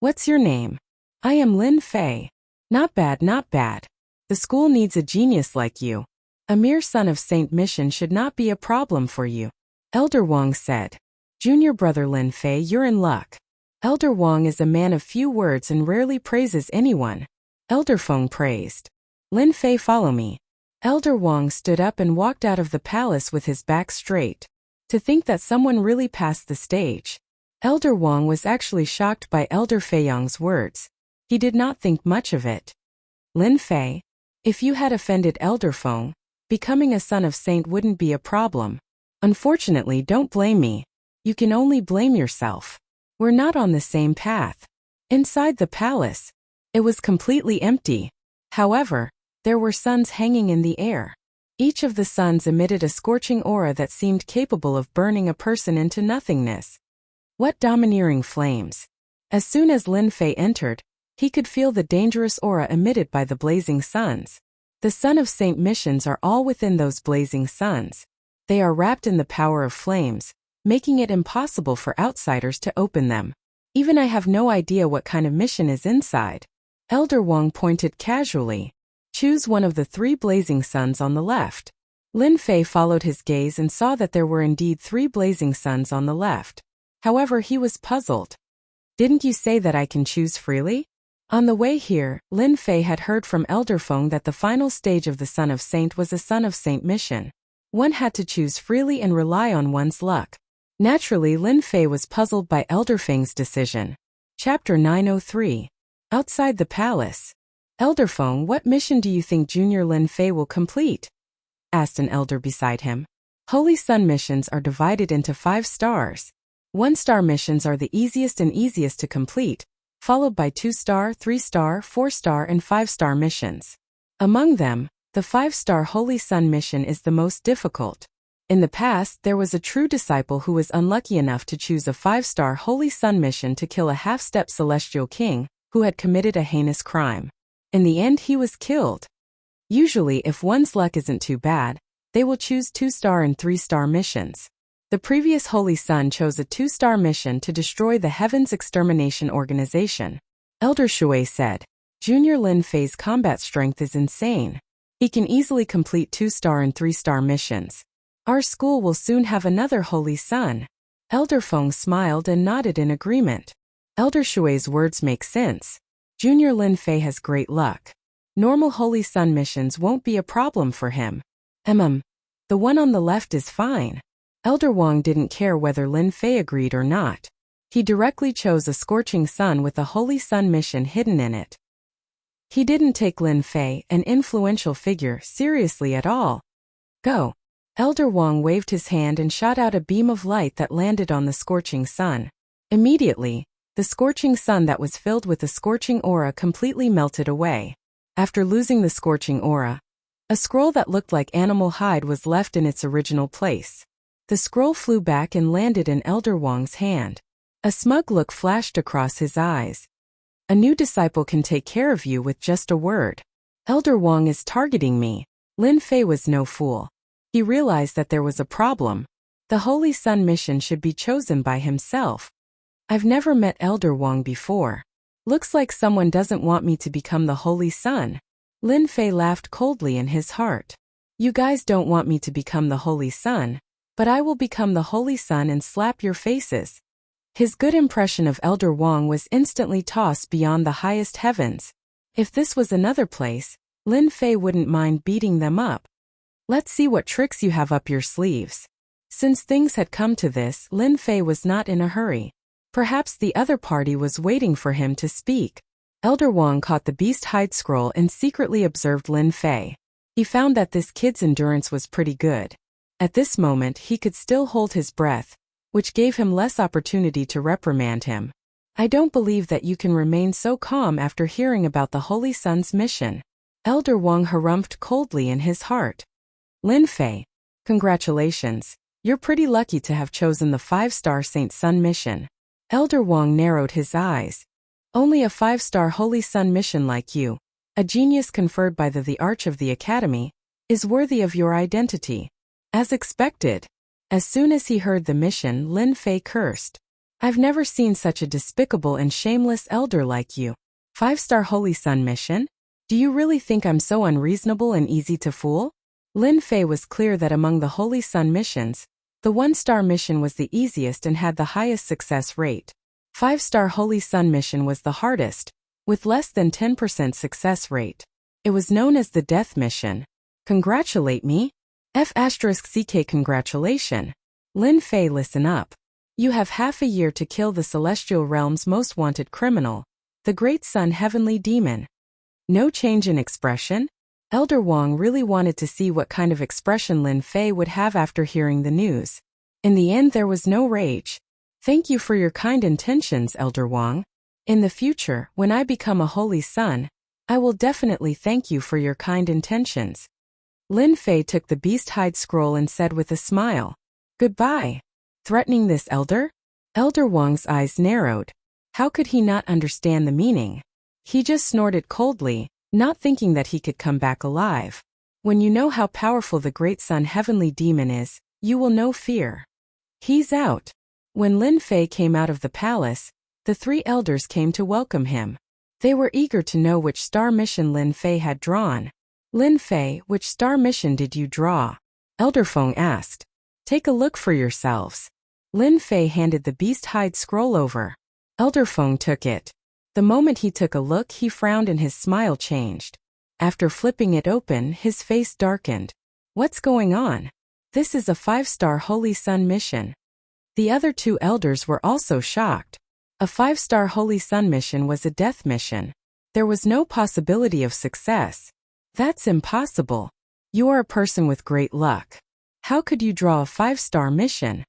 A: What's your name? I am Lin Fei. Not bad, not bad. The school needs a genius like you. A mere son of Saint mission should not be a problem for you. Elder Wang said. Junior brother Lin Fei, you're in luck. Elder Wang is a man of few words and rarely praises anyone. Elder Feng praised. Lin Fei, follow me. Elder Wang stood up and walked out of the palace with his back straight. To think that someone really passed the stage. Elder Wang was actually shocked by Elder Feiyang's words. He did not think much of it. Lin Fei, if you had offended Elder Feng, becoming a son of saint wouldn't be a problem. Unfortunately, don't blame me. You can only blame yourself. We're not on the same path. Inside the palace, it was completely empty. However, there were suns hanging in the air. Each of the suns emitted a scorching aura that seemed capable of burning a person into nothingness. What domineering flames! As soon as Lin Fei entered, he could feel the dangerous aura emitted by the blazing suns. The Son of Saint missions are all within those blazing suns. They are wrapped in the power of flames, making it impossible for outsiders to open them. Even I have no idea what kind of mission is inside. Elder Wang pointed casually. Choose one of the three blazing suns on the left. Lin Fei followed his gaze and saw that there were indeed three blazing suns on the left. However, he was puzzled. Didn't you say that I can choose freely? On the way here, Lin Fei had heard from Elder Feng that the final stage of the Son of Saint was a Son of Saint mission. One had to choose freely and rely on one's luck. Naturally, Lin Fei was puzzled by Elder Feng's decision. Chapter 903. Outside the palace. Elder Feng, what mission do you think Junior Lin Fei will complete? Asked an elder beside him. Holy Sun missions are divided into 5 stars. 1-star missions are the easiest to complete, followed by 2-star, 3-star, 4-star and 5-star missions. Among them, the 5-star Holy Sun mission is the most difficult. In the past, there was a true disciple who was unlucky enough to choose a 5-star Holy Sun mission to kill a half-step celestial king who had committed a heinous crime. In the end, he was killed. Usually, if one's luck isn't too bad, they will choose 2-star and 3-star missions. The previous Holy Sun chose a 2-star mission to destroy the Heavens Extermination Organization. Elder Shui said, Junior Lin Fei's combat strength is insane. He can easily complete 2-star and 3-star missions. Our school will soon have another Holy Sun. Elder Feng smiled and nodded in agreement. Elder Shui's words make sense. Junior Lin Fei has great luck. Normal Holy Sun missions won't be a problem for him. The one on the left is fine. Elder Wang didn't care whether Lin Fei agreed or not. He directly chose a scorching sun with a Holy Sun mission hidden in it. He didn't take Lin Fei, an influential figure, seriously at all. Go. Elder Wang waved his hand and shot out a beam of light that landed on the scorching sun. Immediately, the scorching sun that was filled with a scorching aura completely melted away. After losing the scorching aura, a scroll that looked like animal hide was left in its original place. The scroll flew back and landed in Elder Wang's hand. A smug look flashed across his eyes. A new disciple can take care of you with just a word. Elder Wang is targeting me. Lin Fei was no fool. He realized that there was a problem. The Holy Sun mission should be chosen by himself. I've never met Elder Wang before. Looks like someone doesn't want me to become the Holy Sun. Lin Fei laughed coldly in his heart. You guys don't want me to become the Holy Sun, but I will become the Holy Sun and slap your faces. His good impression of Elder Wang was instantly tossed beyond the highest heavens. If this was another place, Lin Fei wouldn't mind beating them up. Let's see what tricks you have up your sleeves. Since things had come to this, Lin Fei was not in a hurry. Perhaps the other party was waiting for him to speak. Elder Wang caught the beast hide scroll and secretly observed Lin Fei. He found that this kid's endurance was pretty good. At this moment he could still hold his breath, which gave him less opportunity to reprimand him. I don't believe that you can remain so calm after hearing about the Holy Sun's mission. Elder Wang harumphed coldly in his heart. Lin Fei, congratulations. You're pretty lucky to have chosen the 5-star Saint Sun mission. Elder Wang narrowed his eyes. Only a 5-star Holy Sun mission like you, a genius conferred by the Arch of the Academy, is worthy of your identity. As expected. As soon as he heard the mission, Lin Fei cursed. I've never seen such a despicable and shameless elder like you. 5-star Holy Sun mission? Do you really think I'm so unreasonable and easy to fool? Lin Fei was clear that among the Holy Sun missions, the 1-star mission was the easiest and had the highest success rate. 5-star Holy Sun mission was the hardest, with less than 10% success rate. It was known as the Death Mission. Congratulate me? F***CK congratulation. Lin Fei, listen up. You have half a year to kill the celestial realm's most wanted criminal, the Great Sun Heavenly Demon. No change in expression? Elder Wang really wanted to see what kind of expression Lin Fei would have after hearing the news. In the end there was no rage. Thank you for your kind intentions, Elder Wang. In the future, when I become a Holy Sun, I will definitely thank you for your kind intentions. Lin Fei took the beast hide scroll and said with a smile, Goodbye. Threatening this elder? Elder Wang's eyes narrowed. How could he not understand the meaning? He just snorted coldly, not thinking that he could come back alive. When you know how powerful the Great Sun Heavenly Demon is, you will know fear. He's out. When Lin Fei came out of the palace, the 3 elders came to welcome him. They were eager to know which star mission Lin Fei had drawn. Lin Fei, which star mission did you draw? Elder Feng asked. Take a look for yourselves. Lin Fei handed the beast hide scroll over. Elder Feng took it. The moment he took a look, he frowned and his smile changed. After flipping it open, his face darkened. What's going on? This is a 5-star Holy Sun mission. The other 2 elders were also shocked. A 5-star Holy Sun mission was a death mission. There was no possibility of success. That's impossible. You are a person with great luck. How could you draw a 5-star mission?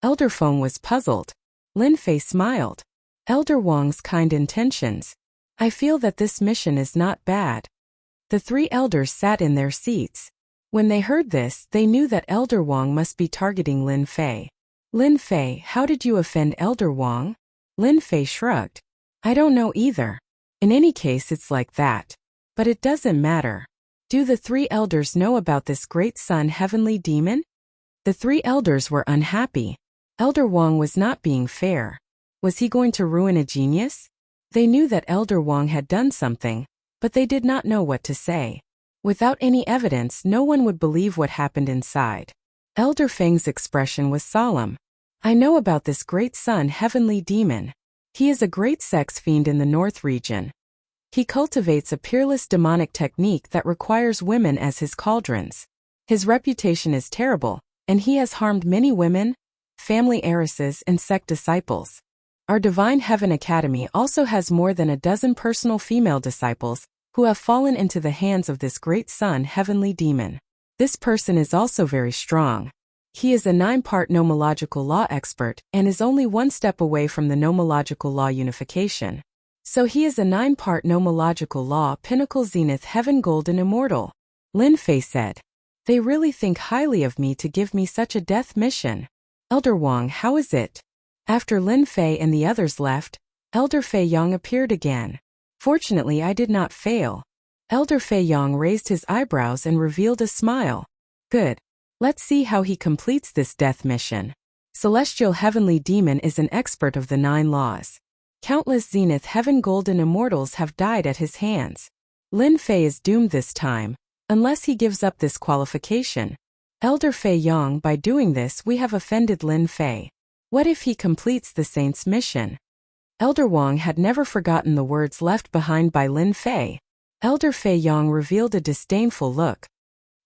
A: Elder Feng was puzzled. Lin Fei smiled. Elder Wang's kind intentions. I feel that this mission is not bad. The 3 elders sat in their seats. When they heard this, they knew that Elder Wang must be targeting Lin Fei. Lin Fei, how did you offend Elder Wang? Lin Fei shrugged. I don't know either. In any case, it's like that. But it doesn't matter. Do the 3 elders know about this Great Sun Heavenly Demon? The 3 elders were unhappy. Elder Wang was not being fair. Was he going to ruin a genius? They knew that Elder Wang had done something, but they did not know what to say. Without any evidence, no one would believe what happened inside. Elder Feng's expression was solemn. I know about this Great Sun Heavenly Demon. He is a great sex fiend in the North region. He cultivates a peerless demonic technique that requires women as his cauldrons. His reputation is terrible, and he has harmed many women, family heiresses, and sect disciples. Our Divine Heaven Academy also has more than a dozen personal female disciples who have fallen into the hands of this Great Sun Heavenly Demon. This person is also very strong. He is a 9-part nomological law expert and is only 1 step away from the nomological law unification. So he is a 9-part nomological law pinnacle zenith heaven golden immortal. Lin Fei said. They really think highly of me to give me such a death mission. Elder Wang, how is it? After Lin Fei and the others left, Elder Fei Yang appeared again. Fortunately, I did not fail. Elder Fei Yang raised his eyebrows and revealed a smile. Good. Let's see how he completes this death mission. Celestial Heavenly Demon is an expert of the 9 laws. Countless zenith heaven golden immortals have died at his hands. Lin Fei is doomed this time, unless he gives up this qualification. Elder Fei Yang, by doing this we have offended Lin Fei. What if he completes the saint's mission? Elder Wang had never forgotten the words left behind by Lin Fei. Elder Fei Yong revealed a disdainful look.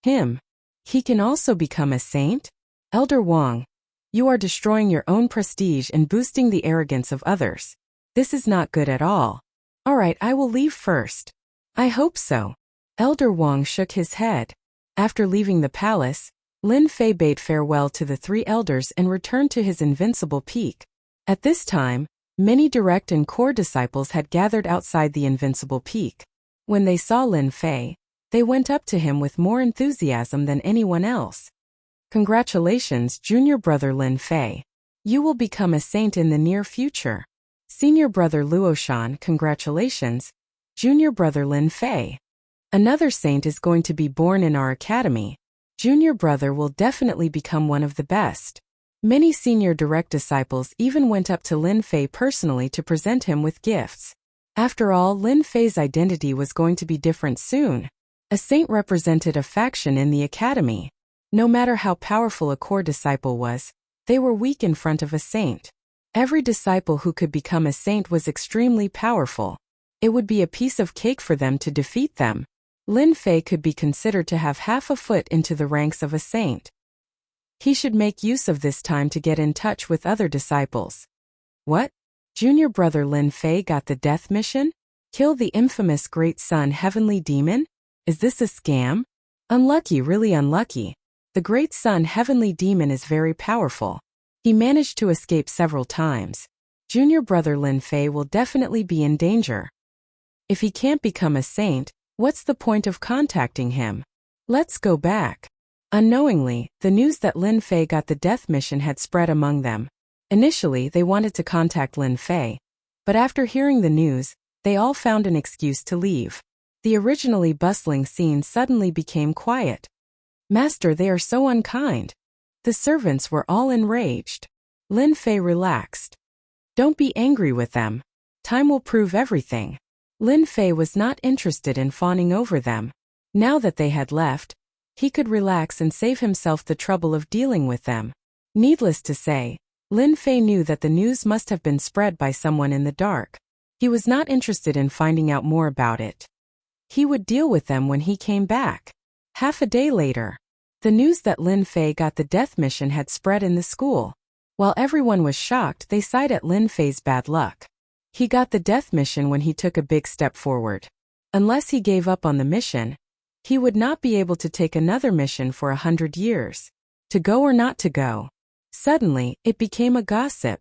A: Him? He can also become a saint? Elder Wang, you are destroying your own prestige and boosting the arrogance of others. This is not good at all. Alright, I will leave first. I hope so. Elder Wang shook his head. After leaving the palace, Lin Fei bade farewell to the three elders and returned to his invincible peak. At this time, many direct and core disciples had gathered outside the invincible peak. When they saw Lin Fei, they went up to him with more enthusiasm than anyone else. Congratulations, junior brother Lin Fei. You will become a saint in the near future. Senior brother Luoshan, congratulations, junior brother Lin Fei. Another saint is going to be born in our academy. Junior brother will definitely become one of the best. Many senior direct disciples even went up to Lin Fei personally to present him with gifts. After all, Lin Fei's identity was going to be different soon. A saint represented a faction in the academy. No matter how powerful a core disciple was, they were weak in front of a saint. Every disciple who could become a saint was extremely powerful. It would be a piece of cake for them to defeat them. Lin Fei could be considered to have half a foot into the ranks of a saint. He should make use of this time to get in touch with other disciples. What? Junior brother Lin Fei got the death mission? Kill the infamous Great Sun Heavenly Demon? Is this a scam? Unlucky, really unlucky. The Great Sun Heavenly Demon is very powerful. He managed to escape several times. Junior brother Lin Fei will definitely be in danger. If he can't become a saint, what's the point of contacting him? Let's go back. Unknowingly, the news that Lin Fei got the death mission had spread among them. Initially, they wanted to contact Lin Fei, but after hearing the news, they all found an excuse to leave. The originally bustling scene suddenly became quiet. Master, they are so unkind. The servants were all enraged. Lin Fei relaxed. Don't be angry with them. Time will prove everything. Lin Fei was not interested in fawning over them. Now that they had left, he could relax and save himself the trouble of dealing with them. Needless to say, Lin Fei knew that the news must have been spread by someone in the dark. He was not interested in finding out more about it. He would deal with them when he came back. Half a day later, the news that Lin Fei got the death mission had spread in the school. While everyone was shocked, they sighed at Lin Fei's bad luck. He got the death mission when he took a big step forward. Unless he gave up on the mission, he would not be able to take another mission for 100 years. To go or not to go. Suddenly, it became a gossip.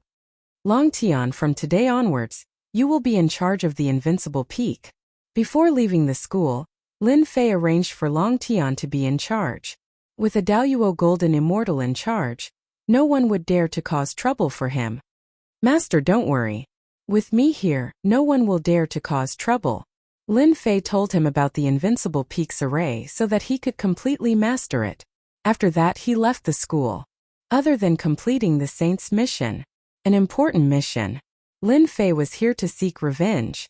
A: Long Tian, from today onwards, you will be in charge of the invincible peak. Before leaving the school, Lin Fei arranged for Long Tian to be in charge. With a Daoyuo Golden Immortal in charge, no one would dare to cause trouble for him. Master, don't worry. With me here, no one will dare to cause trouble. Lin Fei told him about the invincible peaks array so that he could completely master it. After that, he left the school. Other than completing the saint's mission, an important mission, Lin Fei was here to seek revenge.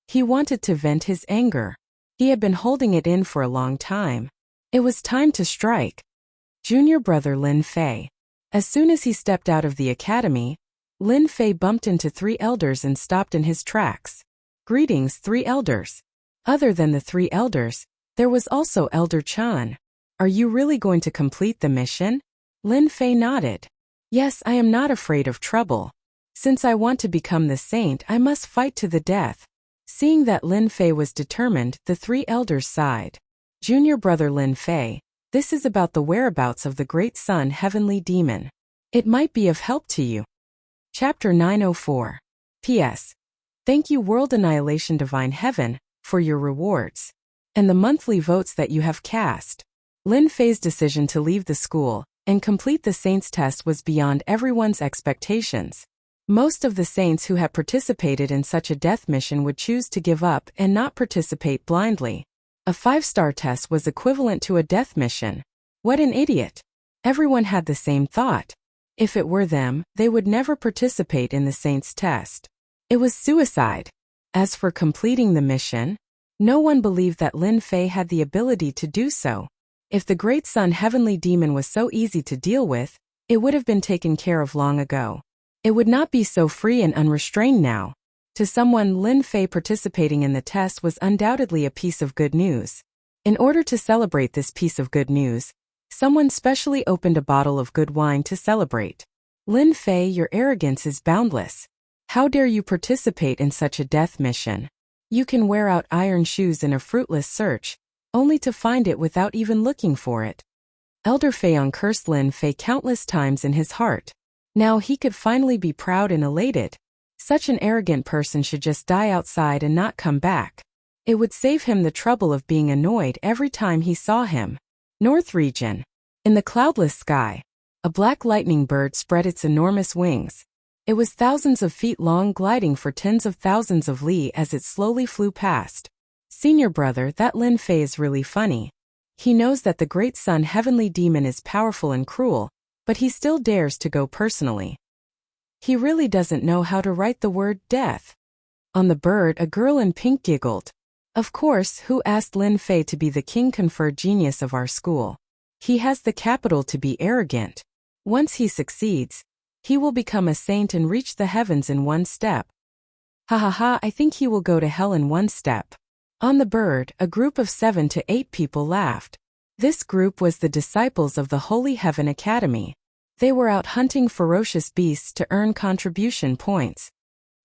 A: He wanted to vent his anger. He had been holding it in for a long time. It was time to strike. Junior brother Lin Fei. As soon as he stepped out of the academy, Lin Fei bumped into three elders and stopped in his tracks. Greetings, three elders. Other than the three elders, there was also Elder Chan. Are you really going to complete the mission? Lin Fei nodded. Yes, I am not afraid of trouble. Since I want to become the saint, I must fight to the death. Seeing that Lin Fei was determined, the three elders sighed. Junior brother Lin Fei, this is about the whereabouts of the Great Sun Heavenly Demon. It might be of help to you. Chapter 904. P.S. Thank you World Annihilation Divine Heaven, for your rewards. And the monthly votes that you have cast. Lin Fei's decision to leave the school and complete the saint's test was beyond everyone's expectations. Most of the saints who had participated in such a death mission would choose to give up and not participate blindly. A 5-star test was equivalent to a death mission. What an idiot. Everyone had the same thought. If it were them, they would never participate in the saint's test. It was suicide. As for completing the mission, no one believed that Lin Fei had the ability to do so. If the Great Sun Heavenly Demon was so easy to deal with, It would have been taken care of long ago. It would not be so free and unrestrained now. To someone, Lin Fei participating in the test was undoubtedly a piece of good news. In order to celebrate this piece of good news, someone specially opened a bottle of good wine to celebrate. Lin Fei, your arrogance is boundless. How dare you participate in such a death mission? You can wear out iron shoes in a fruitless search, only to find it without even looking for it. Elder Feiyong cursed Lin Fei countless times in his heart. Now he could finally be proud and elated. Such an arrogant person should just die outside and not come back. It would save him the trouble of being annoyed every time he saw him. North Region. In the cloudless sky, a black lightning bird spread its enormous wings. It was thousands of feet long, gliding for tens of thousands of li as it slowly flew past. Senior brother, that Lin Fei is really funny. He knows that the great sun heavenly demon is powerful and cruel, but he still dares to go personally. He really doesn't know how to write the word death. On the bird, a girl in pink giggled. Of course, who asked Lin Fei to be the king-conferred genius of our school? He has the capital to be arrogant. Once he succeeds, he will become a saint and reach the heavens in one step. Ha ha ha, I think he will go to hell in one step. On the bird, a group of 7 to 8 people laughed. This group was the disciples of the Holy Heaven Academy. They were out hunting ferocious beasts to earn contribution points.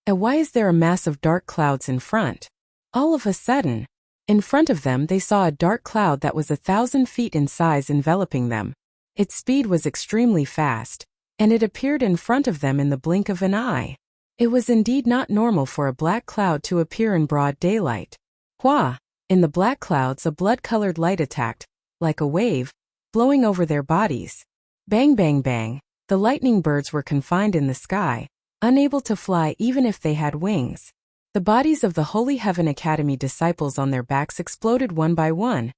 A: And why is there a mass of dark clouds in front? All of a sudden, in front of them they saw a dark cloud that was 1,000 feet in size enveloping them. Its speed was extremely fast, and it appeared in front of them in the blink of an eye. It was indeed not normal for a black cloud to appear in broad daylight. Hua! In the black clouds a blood-colored light attacked, like a wave, blowing over their bodies. Bang bang bang, the lightning birds were confined in the sky, unable to fly even if they had wings. The bodies of the Holy Heaven Academy disciples on their backs exploded one by one,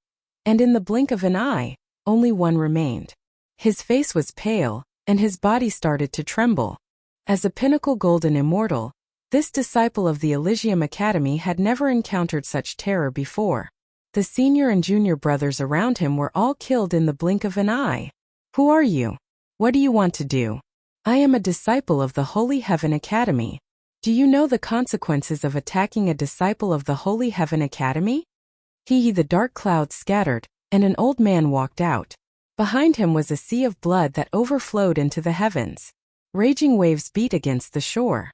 A: and in the blink of an eye, only one remained. His face was pale, and his body started to tremble. As a pinnacle golden immortal, this disciple of the Elysium Academy had never encountered such terror before. The senior and junior brothers around him were all killed in the blink of an eye. Who are you? What do you want to do? I am a disciple of the Holy Heaven Academy. Do you know the consequences of attacking a disciple of the Holy Heaven Academy? The dark clouds scattered, and an old man walked out. Behind him was a sea of blood that overflowed into the heavens. Raging waves beat against the shore.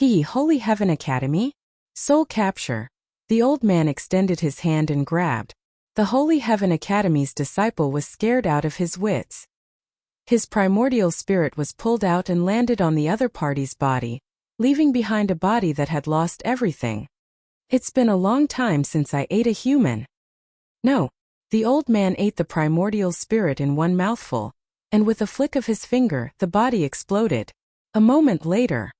A: Holy Heaven Academy? Soul capture. The old man extended his hand and grabbed. The Holy Heaven Academy's disciple was scared out of his wits. His primordial spirit was pulled out and landed on the other party's body, leaving behind a body that had lost everything. It's been a long time since I ate a human. No. The old man ate the primordial spirit in one mouthful, and with a flick of his finger, the body exploded. A moment later,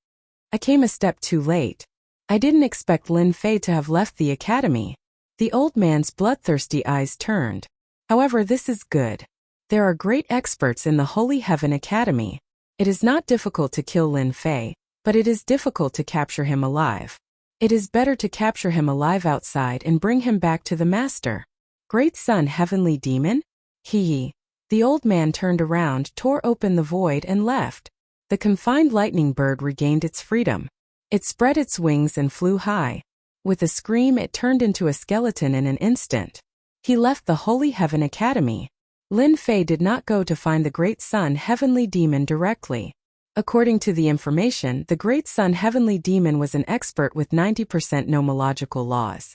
A: I came a step too late. I didn't expect Lin Fei to have left the academy. The old man's bloodthirsty eyes turned. However, this is good. There are great experts in the Holy Heaven Academy. It is not difficult to kill Lin Fei, but it is difficult to capture him alive. It is better to capture him alive outside and bring him back to the master. Great Sun Heavenly Demon? The old man turned around, tore open the void and left. The confined lightning bird regained its freedom. It spread its wings and flew high. With a scream it turned into a skeleton in an instant. He left the Holy Heaven Academy. Lin Fei did not go to find the Great Sun Heavenly Demon directly. According to the information, the Great Sun Heavenly Demon was an expert with 90% nomological laws.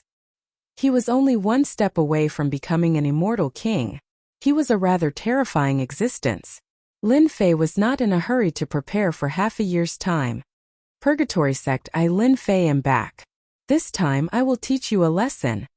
A: He was only one step away from becoming an immortal king. He was a rather terrifying existence. Lin Fei was not in a hurry to prepare for half a year's time. Purgatory sect, I Lin Fei am back. This time I will teach you a lesson.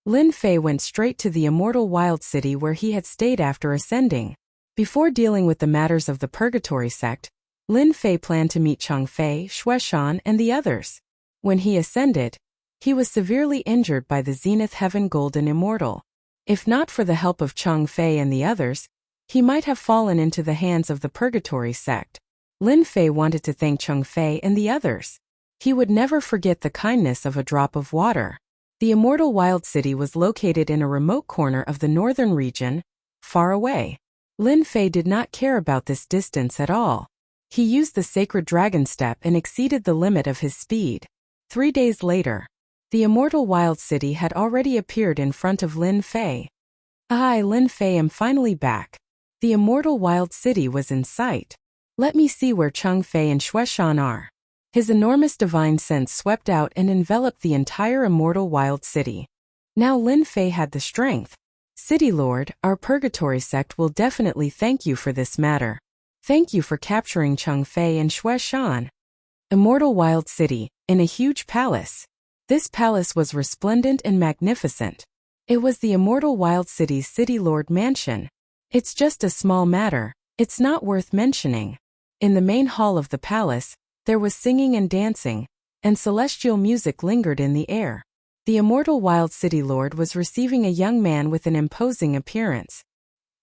A: Lin Fei went straight to the immortal wild city where he had stayed after ascending. Before dealing with the matters of the Purgatory sect, Lin Fei planned to meet Chang Fei, Xueshan, and the others. When he ascended, he was severely injured by the Zenith Heaven Golden Immortal. If not for the help of Chang Fei and the others, he might have fallen into the hands of the Purgatory sect. Lin Fei wanted to thank Chang Fei and the others. He would never forget the kindness of a drop of water. The immortal wild city was located in a remote corner of the northern region, far away. Lin Fei did not care about this distance at all. He used the sacred dragon step and exceeded the limit of his speed. 3 days later, the immortal wild city had already appeared in front of Lin Fei. I, Lin Fei, am finally back. The immortal wild city was in sight. Let me see where Cheng Fei and Xueshan are. His enormous divine sense swept out and enveloped the entire immortal wild city. Now Lin Fei had the strength. City Lord, our purgatory sect will definitely thank you for this matter. Thank you for capturing Cheng Fei and Xueshan. Immortal wild city, in a huge palace. This palace was resplendent and magnificent. It was the immortal wild city's City Lord mansion. It's just a small matter, it's not worth mentioning. In the main hall of the palace, there was singing and dancing, and celestial music lingered in the air. The immortal wild city lord was receiving a young man with an imposing appearance.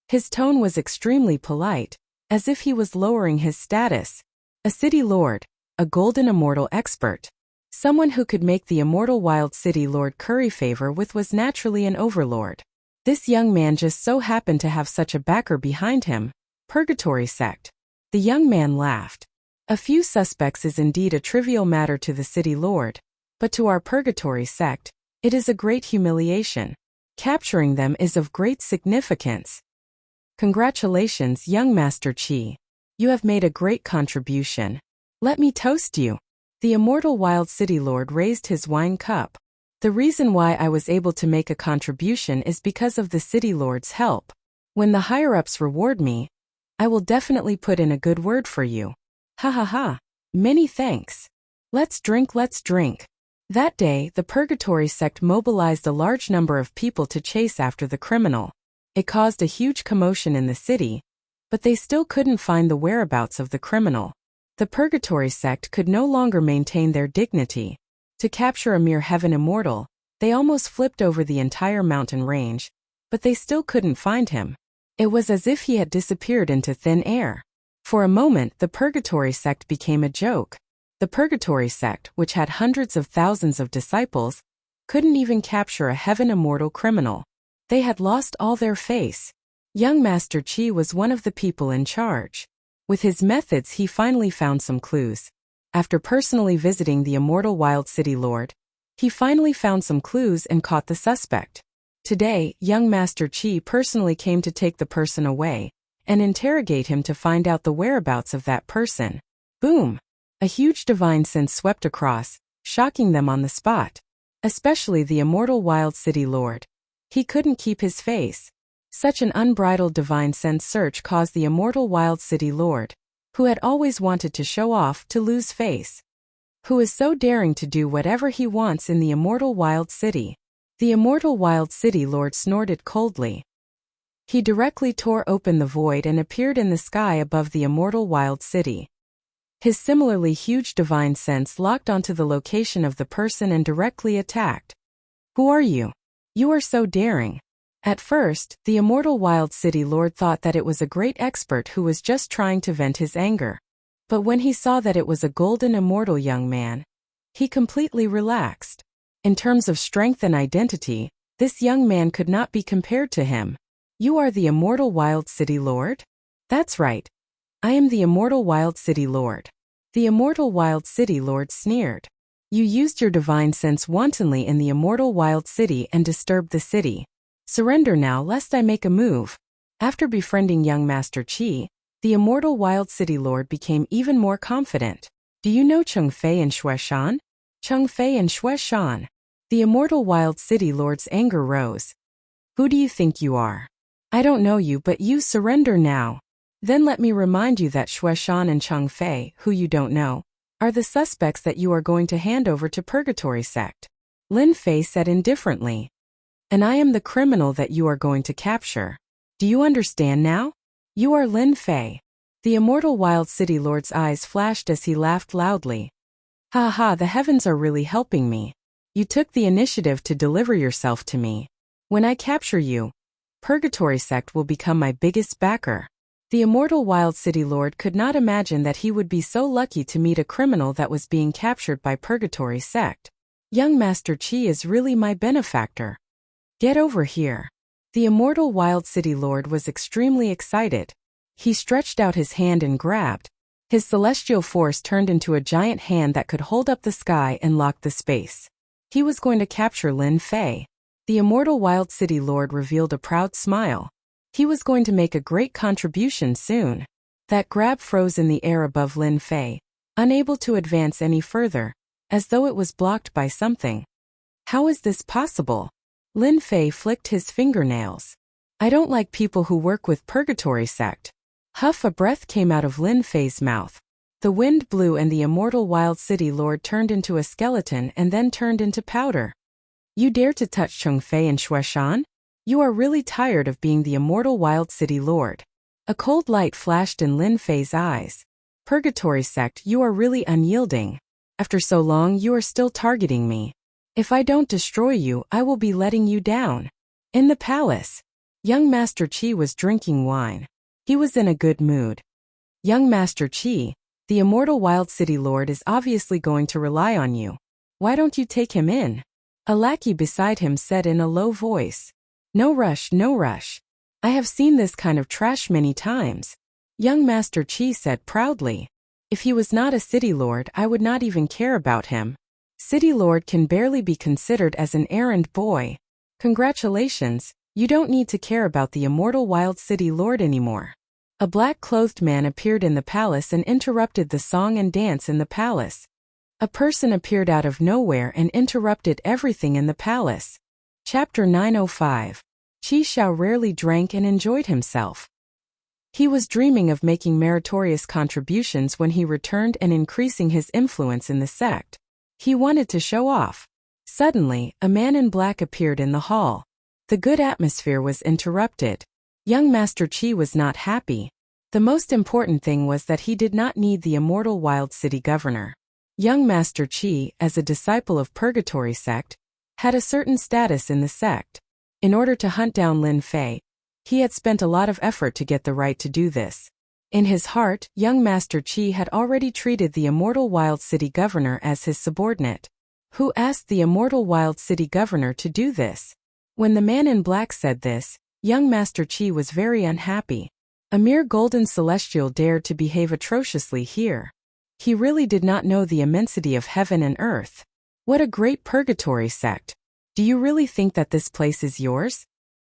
A: His tone was extremely polite, as if he was lowering his status. A city lord, a golden immortal expert. Someone who could make the immortal wild city lord curry favor with was naturally an overlord. This young man just so happened to have such a backer behind him. Purgatory sect. The young man laughed. A few suspects is indeed a trivial matter to the city lord, but to our purgatory sect, it is a great humiliation. Capturing them is of great significance. Congratulations, young Master Qi. You have made a great contribution. Let me toast you. The immortal wild city lord raised his wine cup. The reason why I was able to make a contribution is because of the city lord's help. When the higher-ups reward me, I will definitely put in a good word for you. Ha ha ha. Many thanks. Let's drink, let's drink. That day, the purgatory sect mobilized a large number of people to chase after the criminal. It caused a huge commotion in the city, but they still couldn't find the whereabouts of the criminal. The purgatory sect could no longer maintain their dignity. To capture a mere heaven immortal, they almost flipped over the entire mountain range, but they still couldn't find him. It was as if he had disappeared into thin air. For a moment, the purgatory sect became a joke. The purgatory sect, which had hundreds of thousands of disciples, couldn't even capture a heaven immortal criminal. They had lost all their face. Young Master Qi was one of the people in charge. With his methods, he finally found some clues. After personally visiting the immortal wild city lord, he finally found some clues and caught the suspect. Today, young Master Qi personally came to take the person away and interrogate him to find out the whereabouts of that person. Boom! A huge divine sense swept across, shocking them on the spot. Especially the immortal wild city lord. He couldn't keep his face. Such an unbridled divine sense search caused the immortal wild city lord, who had always wanted to show off, to lose face. Who is so daring to do whatever he wants in the immortal wild city? The immortal wild city lord snorted coldly. He directly tore open the void and appeared in the sky above the immortal wild city. His similarly huge divine sense locked onto the location of the person and directly attacked. Who are you? You are so daring. At first, the immortal wild city lord thought that it was a great expert who was just trying to vent his anger. But when he saw that it was a golden immortal young man, he completely relaxed. In terms of strength and identity, this young man could not be compared to him. You are the immortal wild city lord? That's right. I am the immortal wild city lord. The immortal wild city lord sneered. You used your divine sense wantonly in the immortal wild city and disturbed the city. Surrender now lest I make a move. After befriending young Master Qi, the immortal wild city lord became even more confident. Do you know Cheng Fei and Xueshan? Cheng Fei and Xueshan. The immortal wild city lord's anger rose. Who do you think you are? I don't know you, but you surrender now. Then let me remind you that Xueshan and Cheng Fei, who you don't know, are the suspects that you are going to hand over to Purgatory Sect. Lin Fei said indifferently. And I am the criminal that you are going to capture. Do you understand now? You are Lin Fei. The immortal wild city lord's eyes flashed as he laughed loudly. Ha ha, the heavens are really helping me. You took the initiative to deliver yourself to me. When I capture you, Purgatory Sect will become my biggest backer. The immortal wild city lord could not imagine that he would be so lucky to meet a criminal that was being captured by Purgatory Sect. Young Master Qi is really my benefactor. Get over here. The immortal Wild City Lord was extremely excited. He stretched out his hand and grabbed. His celestial force turned into a giant hand that could hold up the sky and lock the space. He was going to capture Lin Fei. The immortal Wild City Lord revealed a proud smile. He was going to make a great contribution soon. That grab froze in the air above Lin Fei, unable to advance any further, as though it was blocked by something. How is this possible? Lin Fei flicked his fingernails. I don't like people who work with Purgatory Sect. Huff a breath came out of Lin Fei's mouth. The wind blew and the immortal Wild City Lord turned into a skeleton and then turned into powder. You dare to touch Chongfei and Xueshan? You are really tired of being the immortal Wild City Lord. A cold light flashed in Lin Fei's eyes. Purgatory Sect, you are really unyielding. After so long you are still targeting me. If I don't destroy you, I will be letting you down. In the palace, young Master Qi was drinking wine. He was in a good mood. Young Master Qi, the immortal Wild City Lord is obviously going to rely on you. Why don't you take him in? A lackey beside him said in a low voice. No rush, no rush. I have seen this kind of trash many times. Young Master Qi said proudly. If he was not a city lord, I would not even care about him. City lord can barely be considered as an errand boy. Congratulations, you don't need to care about the immortal Wild City Lord anymore. A black-clothed man appeared in the palace and interrupted the song and dance in the palace. A person appeared out of nowhere and interrupted everything in the palace. Chapter 905. Qi Xiao rarely drank and enjoyed himself. He was dreaming of making meritorious contributions when he returned and increasing his influence in the sect. He wanted to show off. Suddenly, a man in black appeared in the hall. The good atmosphere was interrupted. Young Master Qi was not happy. The most important thing was that he did not need the immortal Wild City Governor. Young Master Qi, as a disciple of Purgatory Sect, had a certain status in the sect. In order to hunt down Lin Fei, he had spent a lot of effort to get the right to do this. In his heart, young Master Qi had already treated the immortal Wild City Governor as his subordinate. Who asked the immortal Wild City Governor to do this? When the man in black said this, young Master Qi was very unhappy. A mere golden celestial dared to behave atrociously here. He really did not know the immensity of heaven and earth. What a great Purgatory Sect. Do you really think that this place is yours?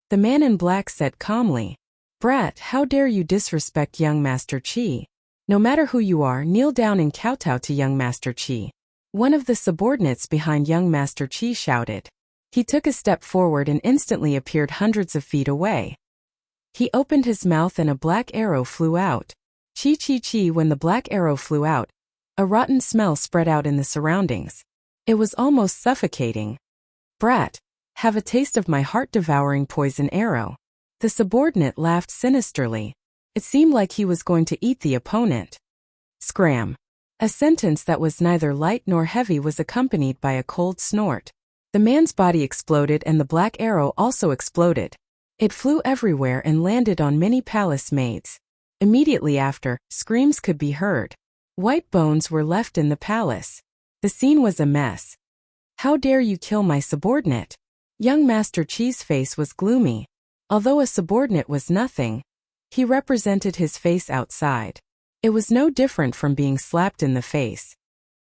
A: The man in black said calmly. Brat, how dare you disrespect young Master Qi? No matter who you are, kneel down and kowtow to young Master Qi. One of the subordinates behind young Master Qi shouted. He took a step forward and instantly appeared hundreds of feet away. He opened his mouth and a black arrow flew out. Chi chi chi. When the black arrow flew out, a rotten smell spread out in the surroundings. It was almost suffocating. Brat, have a taste of my heart-devouring poison arrow. The subordinate laughed sinisterly. It seemed like he was going to eat the opponent. Scram. A sentence that was neither light nor heavy was accompanied by a cold snort. The man's body exploded and the black arrow also exploded. It flew everywhere and landed on many palace maids. Immediately after, screams could be heard. White bones were left in the palace. The scene was a mess. How dare you kill my subordinate? Young Master Qi's face was gloomy. Although a subordinate was nothing, he represented his face outside. It was no different from being slapped in the face.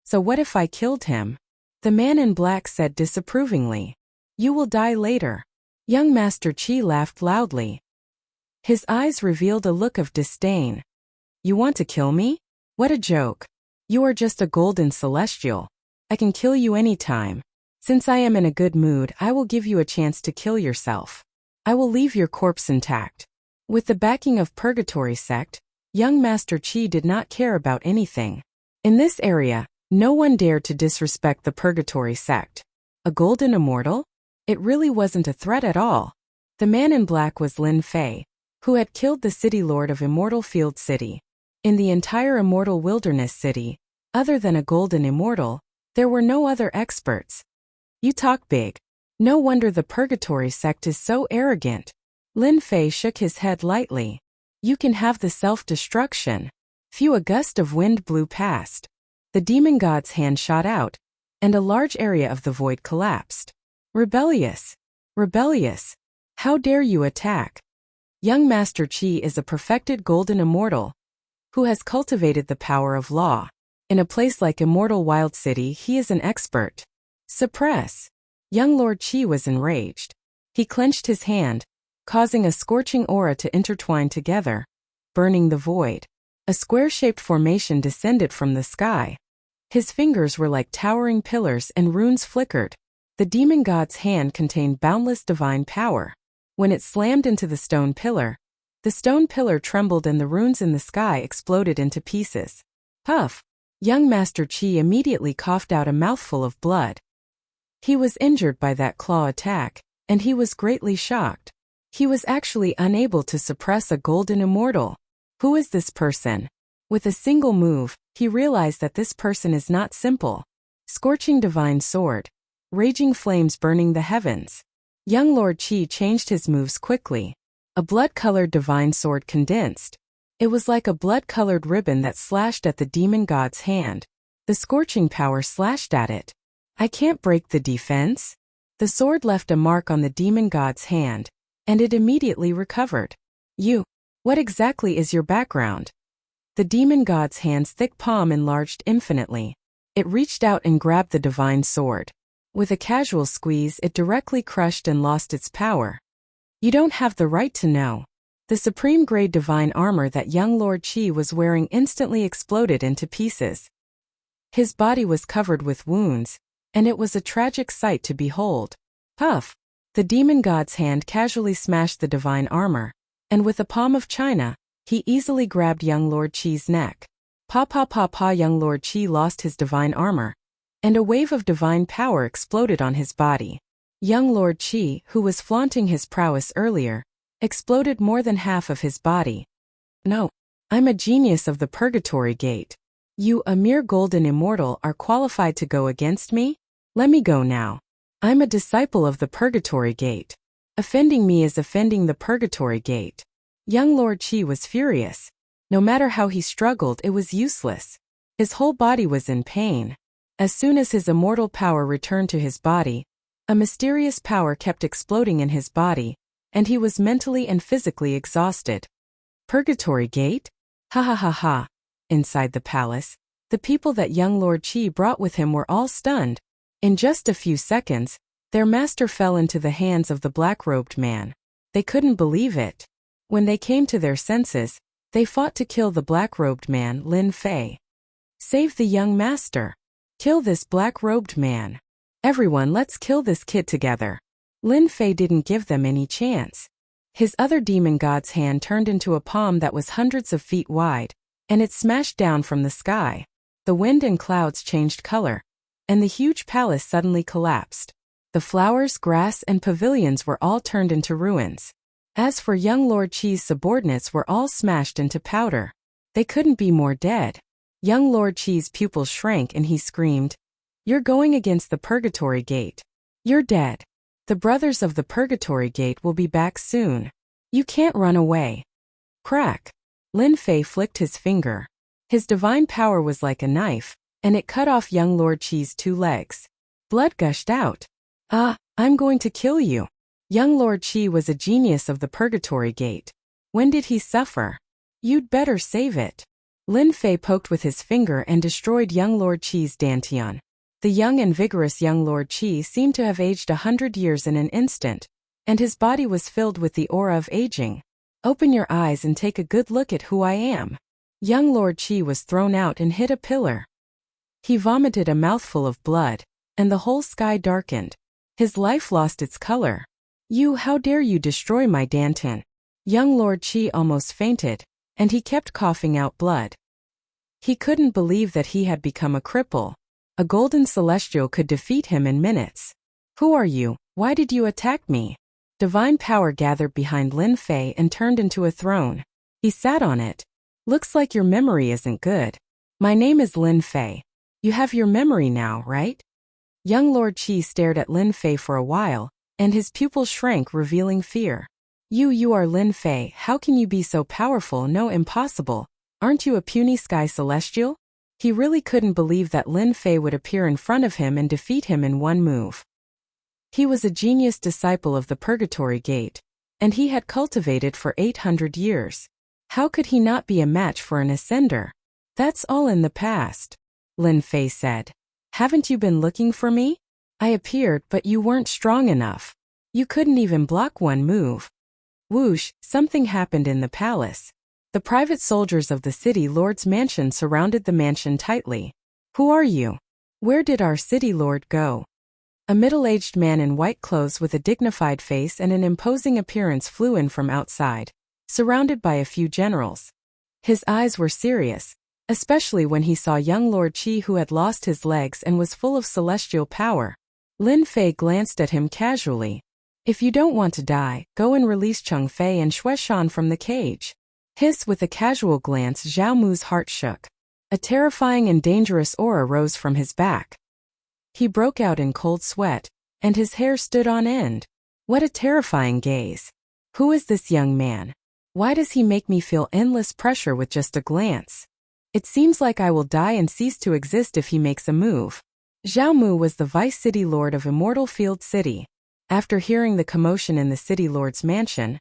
A: So what if I killed him? The man in black said disapprovingly. You will die later. Young Master Qi laughed loudly. His eyes revealed a look of disdain. You want to kill me? What a joke. You are just a golden celestial. I can kill you anytime. Since I am in a good mood, I will give you a chance to kill yourself. I will leave your corpse intact. With the backing of Purgatory Sect, young Master Qi did not care about anything. In this area, no one dared to disrespect the Purgatory Sect. A golden immortal? It really wasn't a threat at all. The man in black was Lin Fei, who had killed the city lord of Immortal Field City. In the entire Immortal Wilderness City, other than a golden immortal, there were no other experts. You talk big. No wonder the Purgatory Sect is so arrogant. Lin Fei shook his head lightly. You can have the self-destruction. Phew, a gust of wind blew past. The demon god's hand shot out, and a large area of the void collapsed. Rebellious. Rebellious. How dare you attack? Young Master Qi is a perfected golden immortal who has cultivated the power of law. In a place like Immortal Wild City, he is an expert. Suppress. Young Lord Qi was enraged. He clenched his hand, causing a scorching aura to intertwine together, burning the void. A square-shaped formation descended from the sky. His fingers were like towering pillars and runes flickered. The demon god's hand contained boundless divine power. When it slammed into the stone pillar trembled and the runes in the sky exploded into pieces. Puff! Young Master Qi immediately coughed out a mouthful of blood. He was injured by that claw attack, and he was greatly shocked. He was actually unable to suppress a golden immortal. Who is this person? With a single move, he realized that this person is not simple. Scorching divine sword. Raging flames burning the heavens. Young Lord Qi changed his moves quickly. A blood-colored divine sword condensed. It was like a blood-colored ribbon that slashed at the demon god's hand. The scorching power slashed at it. I can't break the defense. The sword left a mark on the demon god's hand, and it immediately recovered. What exactly is your background? The demon god's hand's thick palm enlarged infinitely. It reached out and grabbed the divine sword. With a casual squeeze, it directly crushed and lost its power. You don't have the right to know. The supreme-grade divine armor that young Lord Qi was wearing instantly exploded into pieces. His body was covered with wounds, and it was a tragic sight to behold. Puff! The demon god's hand casually smashed the divine armor, and with a palm of china, he easily grabbed young Lord Qi's neck. Pa pa pa pa! Young Lord Qi lost his divine armor, and a wave of divine power exploded on his body. Young Lord Qi, who was flaunting his prowess earlier, exploded more than half of his body. No, I'm a genius of the Purgatory Gate. You, a mere golden immortal, are qualified to go against me? Let me go now. I'm a disciple of the Purgatory Gate. Offending me is offending the Purgatory Gate. Young Lord Qi was furious. No matter how he struggled, it was useless. His whole body was in pain. As soon as his immortal power returned to his body, a mysterious power kept exploding in his body, and he was mentally and physically exhausted. Purgatory Gate? Ha ha ha ha. Inside the palace, the people that young Lord Qi brought with him were all stunned. In just a few seconds, their master fell into the hands of the black-robed man. They couldn't believe it. When they came to their senses, they fought to kill the black-robed man, Lin Fei. Save the young master. Kill this black-robed man. Everyone, let's kill this kid together. Lin Fei didn't give them any chance. His other demon god's hand turned into a palm that was hundreds of feet wide, and it smashed down from the sky. The wind and clouds changed color, and the huge palace suddenly collapsed. The flowers, grass, and pavilions were all turned into ruins. As for young Lord Qi's subordinates were all smashed into powder. They couldn't be more dead. Young Lord Qi's pupils shrank and he screamed, "You're going against the Purgatory Gate. You're dead. The brothers of the Purgatory Gate will be back soon. You can't run away." Crack! Lin Fei flicked his finger. His divine power was like a knife, and it cut off young Lord Qi's 2 legs. Blood gushed out. I'm going to kill you. Young Lord Qi was a genius of the Purgatory Gate. When did he suffer? You'd better save it. Lin Fei poked with his finger and destroyed young Lord Qi's dantian. The young and vigorous young Lord Qi seemed to have aged 100 years in an instant, and his body was filled with the aura of aging. Open your eyes and take a good look at who I am. Young Lord Qi was thrown out and hit a pillar. He vomited a mouthful of blood, and the whole sky darkened. His life lost its color. How dare you destroy my dantian? Young Lord Qi almost fainted, and he kept coughing out blood. He couldn't believe that he had become a cripple. A golden celestial could defeat him in minutes. Who are you? Why did you attack me? Divine power gathered behind Lin Fei and turned into a throne. He sat on it. Looks like your memory isn't good. My name is Lin Fei. You have your memory now, right? Young Lord Qi stared at Lin Fei for a while, and his pupils shrank, revealing fear. You are Lin Fei. How can you be so powerful? No, impossible. Aren't you a puny sky celestial? He really couldn't believe that Lin Fei would appear in front of him and defeat him in one move. He was a genius disciple of the Purgatory Gate, and he had cultivated for 800 years. How could he not be a match for an ascender? That's all in the past, Lin Fei said. Haven't you been looking for me? I appeared, but you weren't strong enough. You couldn't even block one move. Whoosh, something happened in the palace. The private soldiers of the city lord's mansion surrounded the mansion tightly. Who are you? Where did our city lord go? A middle-aged man in white clothes with a dignified face and an imposing appearance flew in from outside, surrounded by a few generals. His eyes were serious, especially when he saw young Lord Qi, who had lost his legs and was full of celestial power. Lin Fei glanced at him casually. If you don't want to die, go and release Cheng Fei and Xue Shan from the cage. Hiss. With a casual glance, Zhao Mu's heart shook. A terrifying and dangerous aura rose from his back. He broke out in cold sweat, and his hair stood on end. What a terrifying gaze. Who is this young man? Why does he make me feel endless pressure with just a glance? It seems like I will die and cease to exist if he makes a move. Zhao Mu was the vice city lord of Immortal Field City. After hearing the commotion in the city lord's mansion,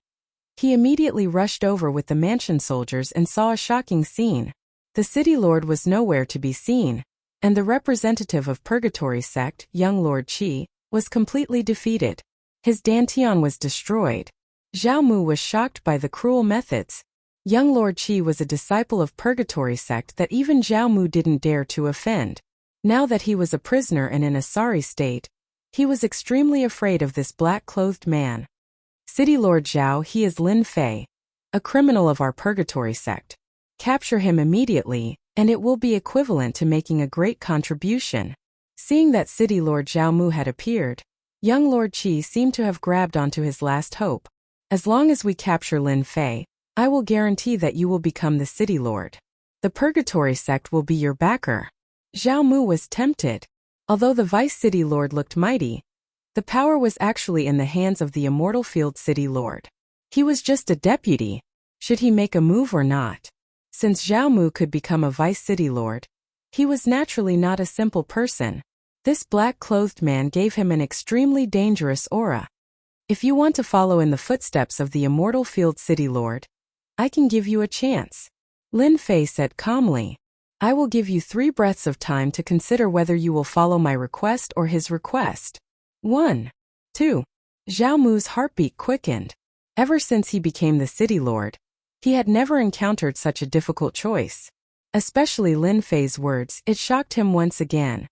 A: he immediately rushed over with the mansion soldiers and saw a shocking scene. The city lord was nowhere to be seen, and the representative of Purgatory sect, young Lord Qi, was completely defeated. His dantian was destroyed. Zhao Mu was shocked by the cruel methods. Young Lord Qi was a disciple of Purgatory sect that even Zhao Mu didn't dare to offend. Now that he was a prisoner and in a sorry state, he was extremely afraid of this black-clothed man. City Lord Zhao, he is Lin Fei, a criminal of our Purgatory sect. Capture him immediately, and it will be equivalent to making a great contribution. Seeing that City Lord Zhao Mu had appeared, young Lord Qi seemed to have grabbed onto his last hope. As long as we capture Lin Fei, I will guarantee that you will become the city lord. The Purgatory sect will be your backer. Zhao Mu was tempted. Although the vice city lord looked mighty, the power was actually in the hands of the Immortal Field City Lord. He was just a deputy. Should he make a move or not? Since Zhao Mu could become a vice city lord, he was naturally not a simple person. This black-clothed man gave him an extremely dangerous aura. If you want to follow in the footsteps of the Immortal Field City Lord, I can give you a chance. Lin Fei said calmly. I will give you 3 breaths of time to consider whether you will follow my request or his request. 1. 2. Zhao Mu's heartbeat quickened. Ever since he became the city lord, he had never encountered such a difficult choice. Especially Lin Fei's words, it shocked him once again.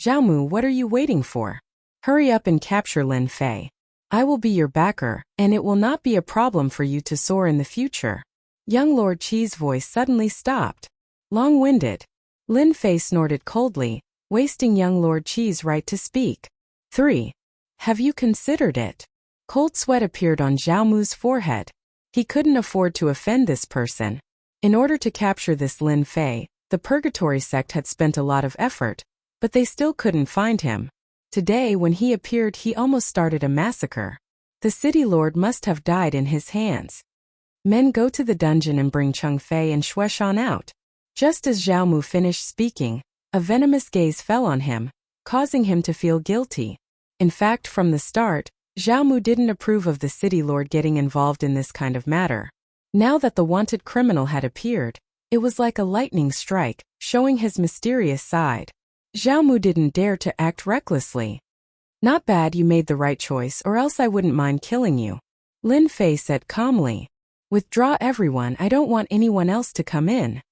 A: Zhao Mu, what are you waiting for? Hurry up and capture Lin Fei. I will be your backer, and it will not be a problem for you to soar in the future. Young Lord Qi's voice suddenly stopped. Long-winded. Lin Fei snorted coldly, wasting young Lord Qi's right to speak. 3. Have you considered it? Cold sweat appeared on Zhao Mu's forehead. He couldn't afford to offend this person. In order to capture this Lin Fei, the Purgatory sect had spent a lot of effort, but they still couldn't find him. Today, when he appeared, he almost started a massacre. The city lord must have died in his hands. Men, go to the dungeon and bring Cheng Fei and Xue Shan out. Just as Zhao Mu finished speaking, a venomous gaze fell on him, causing him to feel guilty. In fact, from the start, Zhao Mu didn't approve of the city lord getting involved in this kind of matter. Now that the wanted criminal had appeared, it was like a lightning strike, showing his mysterious side. Zhao Mu didn't dare to act recklessly. Not bad, you made the right choice, or else I wouldn't mind killing you. Lin Fei said calmly. Withdraw everyone, I don't want anyone else to come in.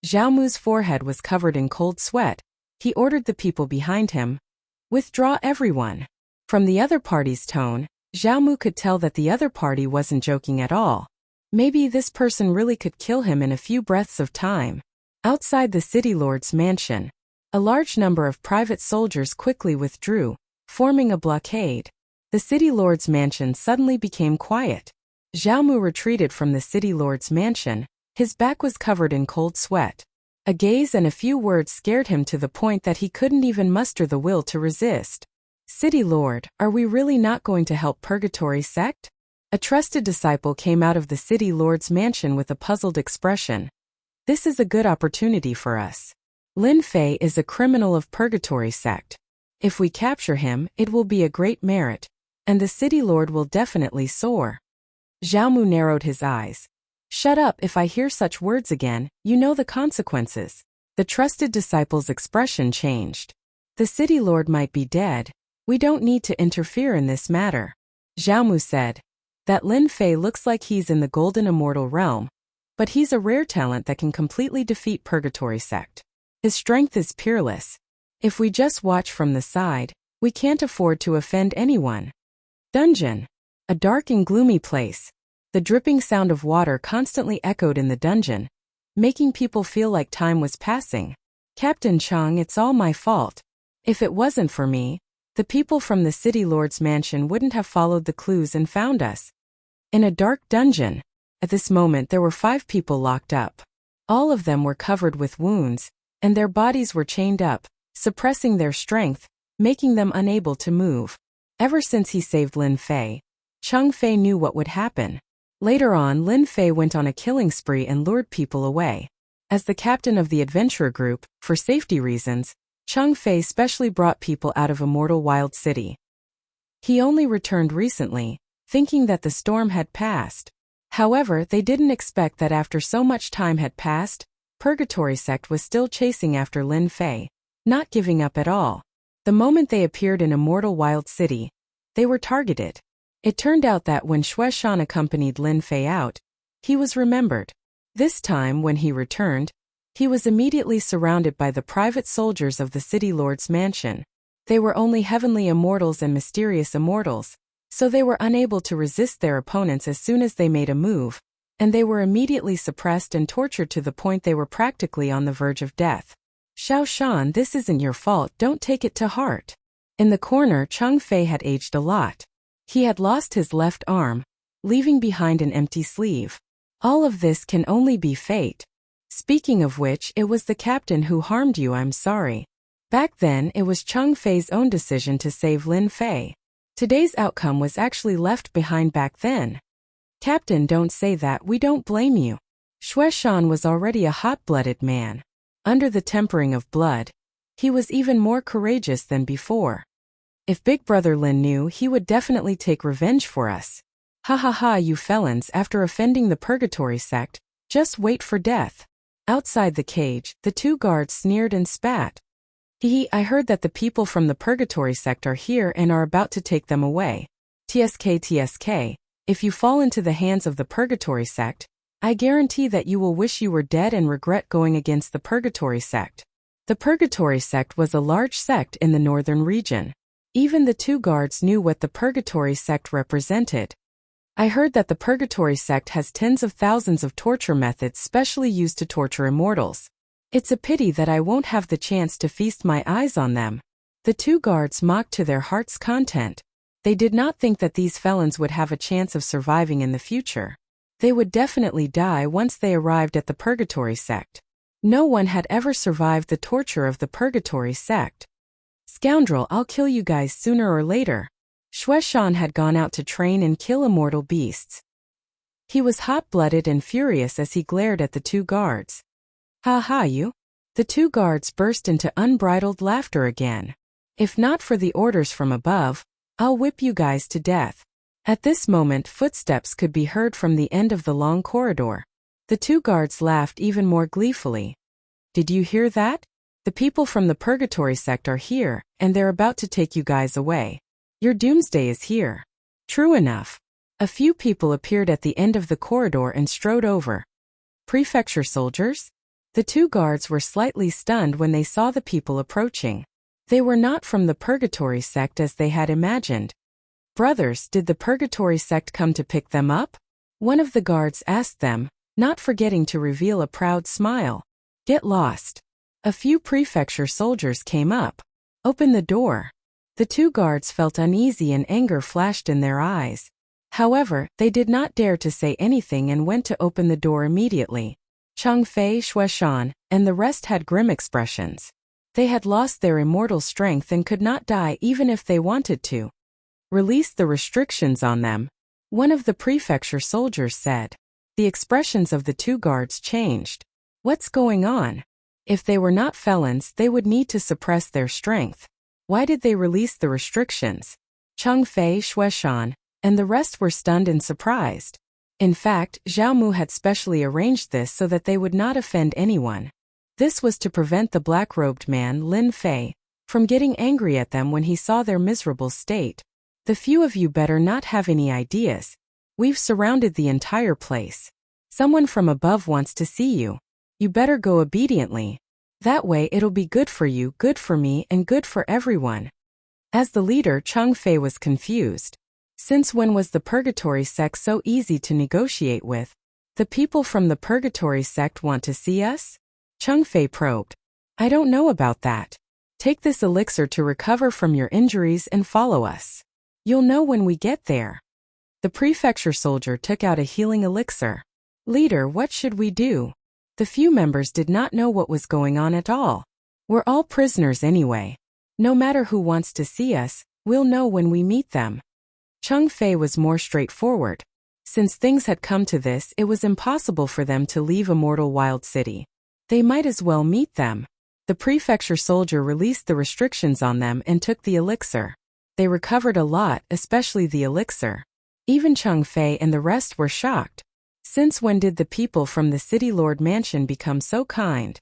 A: Zhao Mu's forehead was covered in cold sweat. He ordered the people behind him. Withdraw everyone. From the other party's tone, Zhao Mu could tell that the other party wasn't joking at all. Maybe this person really could kill him in a few breaths of time. Outside the city lord's mansion, a large number of private soldiers quickly withdrew, forming a blockade. The city lord's mansion suddenly became quiet. Zhao Mu retreated from the city lord's mansion. His back was covered in cold sweat. A gaze and a few words scared him to the point that he couldn't even muster the will to resist. City Lord, are we really not going to help Purgatory sect? A trusted disciple came out of the city lord's mansion with a puzzled expression. This is a good opportunity for us. Lin Fei is a criminal of Purgatory sect. If we capture him, it will be a great merit, and the city lord will definitely soar. Xiaomu narrowed his eyes. Shut up, if I hear such words again, you know the consequences. The trusted disciple's expression changed. The city lord might be dead. We don't need to interfere in this matter. Xiaomu said. That Lin Fei looks like he's in the golden immortal realm, but he's a rare talent that can completely defeat Purgatory Sect. His strength is peerless. If we just watch from the side, we can't afford to offend anyone. Dungeon. A dark and gloomy place. The dripping sound of water constantly echoed in the dungeon, making people feel like time was passing. Captain Chang, it's all my fault. If it wasn't for me, the people from the city lord's mansion wouldn't have followed the clues and found us. In a dark dungeon. At this moment there were 5 people locked up. All of them were covered with wounds, and their bodies were chained up, suppressing their strength, making them unable to move. Ever since he saved Lin Fei, Chang Fei knew what would happen. Later on, Lin Fei went on a killing spree and lured people away. As the captain of the adventurer group, for safety reasons, Chang Fei specially brought people out of Immortal Wild City. He only returned recently, thinking that the storm had passed. However, they didn't expect that after so much time had passed, Purgatory Sect was still chasing after Lin Fei, not giving up at all. The moment they appeared in Immortal Wild City, they were targeted. It turned out that when Xue Shan accompanied Lin Fei out, he was remembered. This time, when he returned, he was immediately surrounded by the private soldiers of the city lord's mansion. They were only heavenly immortals and mysterious immortals, so they were unable to resist their opponents as soon as they made a move, and they were immediately suppressed and tortured to the point they were practically on the verge of death. Xiao Shan, this isn't your fault, don't take it to heart. In the corner, Chang Fei had aged a lot. He had lost his left arm, leaving behind an empty sleeve. All of this can only be fate. Speaking of which, it was the captain who harmed you, I'm sorry. Back then, it was Chang Fei's own decision to save Lin Fei. Today's outcome was actually left behind back then. Captain, don't say that, we don't blame you. Xue Shan was already a hot-blooded man. Under the tempering of blood, he was even more courageous than before. If Big Brother Lin knew, he would definitely take revenge for us. Ha ha ha, you felons, after offending the Purgatory Sect, just wait for death. Outside the cage, the 2 guards sneered and spat. I heard that the people from the Purgatory Sect are here and are about to take them away. TSK, if you fall into the hands of the Purgatory Sect, I guarantee that you will wish you were dead and regret going against the Purgatory Sect. The Purgatory Sect was a large sect in the northern region. Even the 2 guards knew what the Purgatory Sect represented. I heard that the Purgatory Sect has tens of thousands of torture methods specially used to torture immortals. It's a pity that I won't have the chance to feast my eyes on them. The 2 guards mocked to their heart's content. They did not think that these felons would have a chance of surviving in the future. They would definitely die once they arrived at the Purgatory Sect. No one had ever survived the torture of the Purgatory Sect. Scoundrel, I'll kill you guys sooner or later. Xue Shan had gone out to train and kill immortal beasts. He was hot-blooded and furious as he glared at the 2 guards. Ha ha you! The 2 guards burst into unbridled laughter again. If not for the orders from above, I'll whip you guys to death. At this moment, footsteps could be heard from the end of the long corridor. The 2 guards laughed even more gleefully. Did you hear that? The people from the Purgatory Sect are here, and they're about to take you guys away. Your doomsday is here. True enough. A few people appeared at the end of the corridor and strode over. Prefecture soldiers? The 2 guards were slightly stunned when they saw the people approaching. They were not from the Purgatory Sect as they had imagined. Brothers, did the Purgatory Sect come to pick them up? One of the guards asked them, not forgetting to reveal a proud smile. Get lost. A few prefecture soldiers came up. Open the door. The 2 guards felt uneasy and anger flashed in their eyes. However, they did not dare to say anything and went to open the door immediately. Chang Fei, Xue Shan, and the rest had grim expressions. They had lost their immortal strength and could not die even if they wanted to. Release the restrictions on them, one of the prefecture soldiers said. The expressions of the 2 guards changed. What's going on? If they were not felons, they would need to suppress their strength. Why did they release the restrictions? Chang Fei, Xue Shan, and the rest were stunned and surprised. In fact, Zhao Mu had specially arranged this so that they would not offend anyone. This was to prevent the black-robed man, Lin Fei, from getting angry at them when he saw their miserable state. The few of you better not have any ideas. We've surrounded the entire place. Someone from above wants to see you. You better go obediently. That way it'll be good for you, good for me, and good for everyone. As the leader, Chang Fei was confused. Since when was the Purgatory sect so easy to negotiate with? The people from the Purgatory sect want to see us? Chang Fei probed. I don't know about that. Take this elixir to recover from your injuries and follow us. You'll know when we get there. The prefecture soldier took out a healing elixir. Leader, what should we do? The few members did not know what was going on at all. We're all prisoners anyway. No matter who wants to see us, we'll know when we meet them. Chang Fei was more straightforward. Since things had come to this, it was impossible for them to leave Immortal Wild City. They might as well meet them. The prefecture soldier released the restrictions on them and took the elixir. They recovered a lot, especially the elixir. Even Chang Fei and the rest were shocked. Since when did the people from the City Lord Mansion become so kind?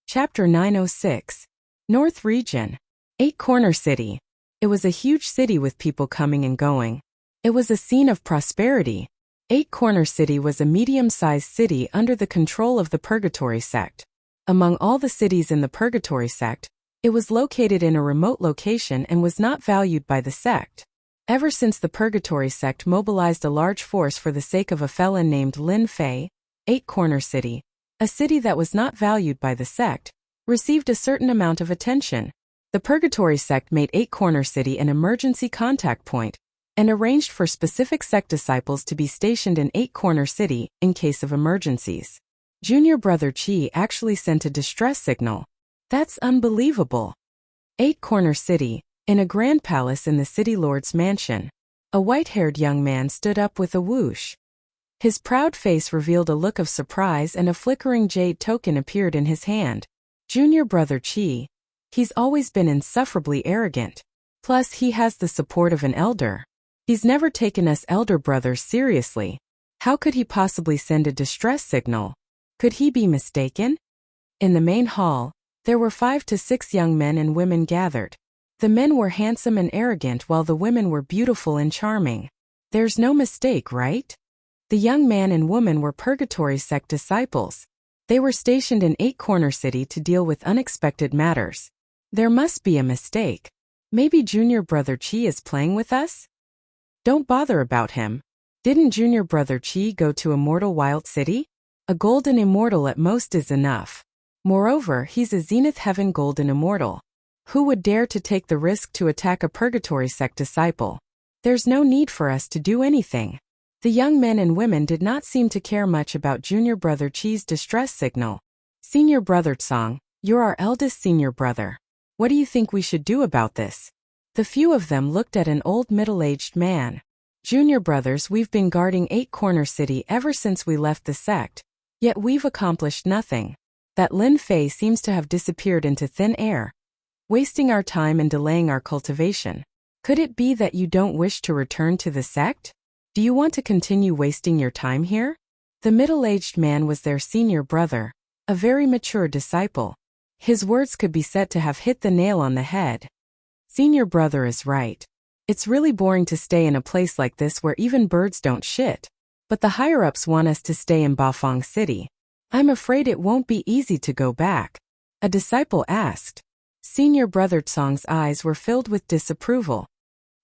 A: Chapter 906. North Region. 8 Corner City. It was a huge city with people coming and going. It was a scene of prosperity. 8 Corner City was a medium-sized city under the control of the Purgatory sect. Among all the cities in the Purgatory sect, it was located in a remote location and was not valued by the sect. Ever since the Purgatory sect mobilized a large force for the sake of a felon named Lin Fei, 8 Corner City, a city that was not valued by the sect, received a certain amount of attention. The Purgatory sect made 8 Corner City an emergency contact point and arranged for specific sect disciples to be stationed in 8 Corner City in case of emergencies. Junior brother Qi actually sent a distress signal. That's unbelievable. 8 Corner City, in a grand palace in the city lord's mansion. A white-haired young man stood up with a whoosh. His proud face revealed a look of surprise and a flickering jade token appeared in his hand. Junior brother Qi. He's always been insufferably arrogant. Plus he has the support of an elder. He's never taken us elder brothers seriously. How could he possibly send a distress signal? Could he be mistaken? In the main hall, there were 5 to 6 young men and women gathered. The men were handsome and arrogant while the women were beautiful and charming. There's no mistake, right? The young man and woman were Purgatory sect disciples. They were stationed in 8 Corner City to deal with unexpected matters. There must be a mistake. Maybe junior brother Qi is playing with us? Don't bother about him. Didn't junior brother Qi go to Immortal Wild City? A golden immortal at most is enough. Moreover, he's a Zenith Heaven golden immortal. Who would dare to take the risk to attack a Purgatory sect disciple? There's no need for us to do anything. The young men and women did not seem to care much about junior brother Qi's distress signal. Senior brother Tsang, you're our eldest senior brother. What do you think we should do about this? The few of them looked at an old middle-aged man. Junior brothers, we've been guarding 8 Corner City ever since we left the sect. Yet we've accomplished nothing. That Lin Fei seems to have disappeared into thin air, wasting our time and delaying our cultivation. Could it be that you don't wish to return to the sect? Do you want to continue wasting your time here? The middle-aged man was their senior brother, a very mature disciple. His words could be said to have hit the nail on the head. Senior brother is right. It's really boring to stay in a place like this where even birds don't shit. But the higher-ups want us to stay in Bafang City. I'm afraid it won't be easy to go back. A disciple asked. Senior brother Tsang's eyes were filled with disapproval.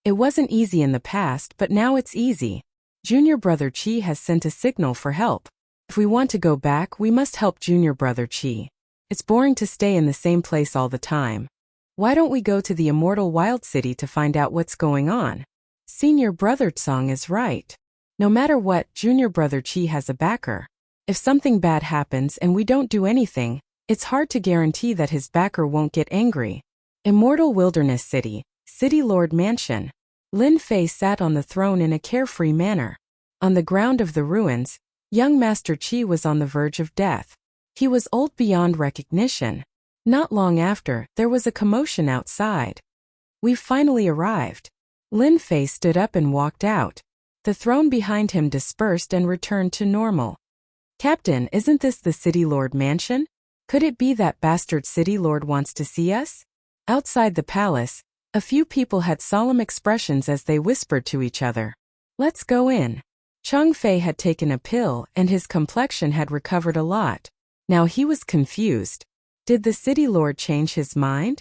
A: It wasn't easy in the past, but now it's easy. Junior brother Qi has sent a signal for help. If we want to go back, we must help junior brother Qi. It's boring to stay in the same place all the time. Why don't we go to the Immortal Wild City to find out what's going on? Senior brother Tsang is right. No matter what, junior brother Qi has a backer. If something bad happens and we don't do anything, it's hard to guarantee that his backer won't get angry. Immortal Wilderness City, City Lord Mansion. Lin Fei sat on the throne in a carefree manner. On the ground of the ruins, young Master Qi was on the verge of death. He was old beyond recognition. Not long after, there was a commotion outside. We've finally arrived. Lin Fei stood up and walked out. The throne behind him dispersed and returned to normal. "Captain, isn't this the City Lord mansion? Could it be that bastard City Lord wants to see us?" Outside the palace, a few people had solemn expressions as they whispered to each other. "Let's go in." Chang Fei had taken a pill and his complexion had recovered a lot. Now he was confused. Did the City Lord change his mind?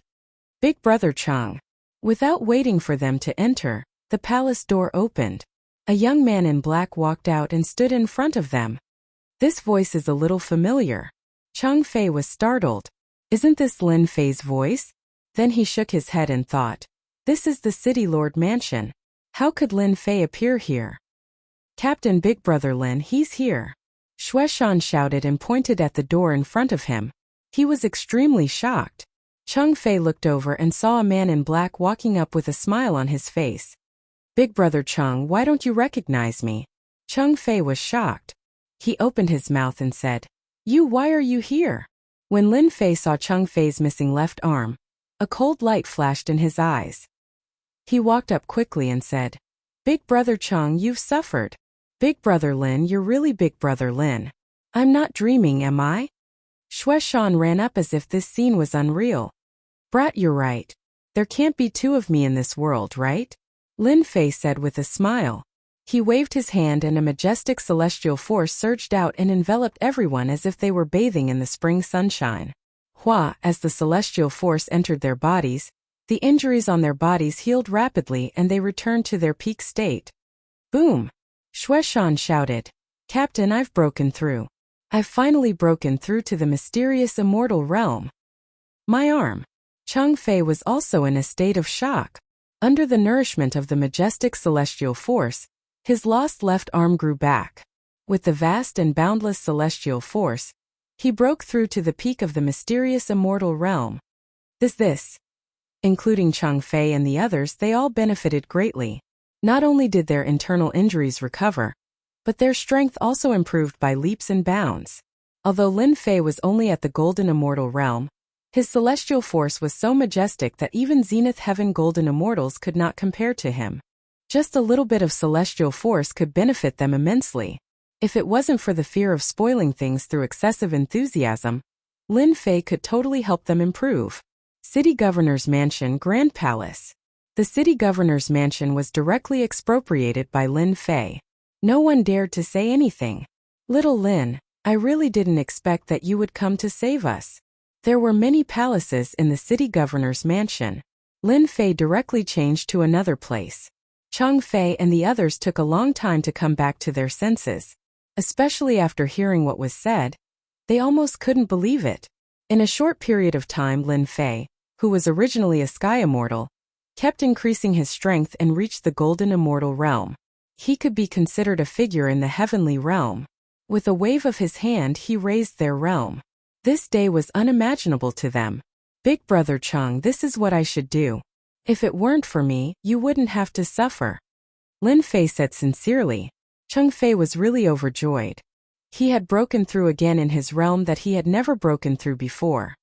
A: "Big Brother Chang." Without waiting for them to enter, the palace door opened. A young man in black walked out and stood in front of them. "This voice is a little familiar." Chang Fei was startled. "Isn't this Lin Fei's voice?" Then he shook his head and thought, "This is the City Lord mansion. How could Lin Fei appear here?" "Captain Big Brother Lin, he's here." Shueshan shouted and pointed at the door in front of him. He was extremely shocked. Chang Fei looked over and saw a man in black walking up with a smile on his face. "Big Brother Chang, why don't you recognize me?" Chang Fei was shocked. He opened his mouth and said, Why are you here?" When Lin Fei saw Chang Fei's missing left arm, a cold light flashed in his eyes. He walked up quickly and said, "Big Brother Chang, you've suffered." "Big Brother Lin, you're really Big Brother Lin. I'm not dreaming, am I?" Shueshan ran up as if this scene was unreal. "Brat, you're right. There can't be two of me in this world, right?" Lin Fei said with a smile. He waved his hand and a majestic celestial force surged out and enveloped everyone as if they were bathing in the spring sunshine. Hua, as the celestial force entered their bodies, the injuries on their bodies healed rapidly and they returned to their peak state. Boom! Shueshan shouted, "Captain, I've broken through. I've finally broken through to the mysterious immortal realm." My arm. Chang Fei was also in a state of shock. Under the nourishment of the majestic celestial force, his lost left arm grew back. With the vast and boundless celestial force, he broke through to the peak of the mysterious immortal realm. This. Including Chang Fei and the others, they all benefited greatly. Not only did their internal injuries recover, but their strength also improved by leaps and bounds. Although Lin Fei was only at the golden immortal realm, his celestial force was so majestic that even Zenith Heaven golden immortals could not compare to him. Just a little bit of celestial force could benefit them immensely. If it wasn't for the fear of spoiling things through excessive enthusiasm, Lin Fei could totally help them improve. City Governor's Mansion Grand Palace. The City Governor's Mansion was directly expropriated by Lin Fei. No one dared to say anything. "Little Lin, I really didn't expect that you would come to save us." There were many palaces in the City Governor's Mansion. Lin Fei directly changed to another place. Chang Fei and the others took a long time to come back to their senses. Especially after hearing what was said, they almost couldn't believe it. In a short period of time, Lin Fei, who was originally a sky immortal, kept increasing his strength and reached the golden immortal realm. He could be considered a figure in the heavenly realm. With a wave of his hand, he raised their realm. This day was unimaginable to them. "Big Brother Chang, this is what I should do. If it weren't for me, you wouldn't have to suffer," Lin Fei said sincerely. Chang Fei was really overjoyed. He had broken through again in his realm that he had never broken through before.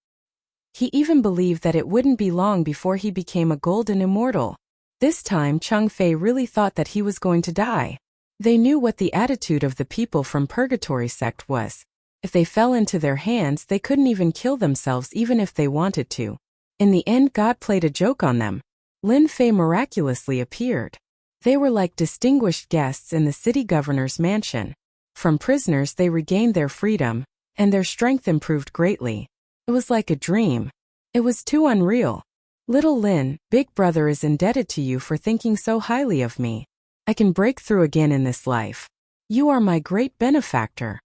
A: He even believed that it wouldn't be long before he became a golden immortal. This time Chang Fei really thought that he was going to die. They knew what the attitude of the people from Purgatory sect was. If they fell into their hands, they couldn't even kill themselves even if they wanted to. In the end, God played a joke on them. Lin Fei miraculously appeared. They were like distinguished guests in the City Governor's Mansion. From prisoners, they regained their freedom, and their strength improved greatly. It was like a dream. It was too unreal. "Little Lin, Big Brother is indebted to you for thinking so highly of me. I can break through again in this life. You are my great benefactor."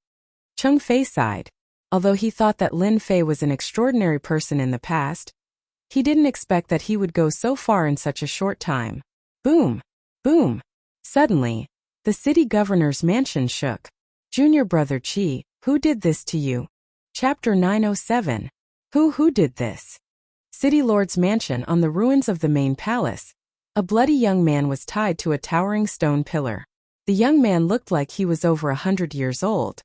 A: Chang Fei sighed. Although he thought that Lin Fei was an extraordinary person in the past, he didn't expect that he would go so far in such a short time. Boom! Boom! Suddenly, the City Governor's Mansion shook. "Junior Brother Chi, who did this to you?" Chapter 907. Who did this? City Lord's Mansion. On the ruins of the main palace, a bloody young man was tied to a towering stone pillar. The young man looked like he was over 100 years old.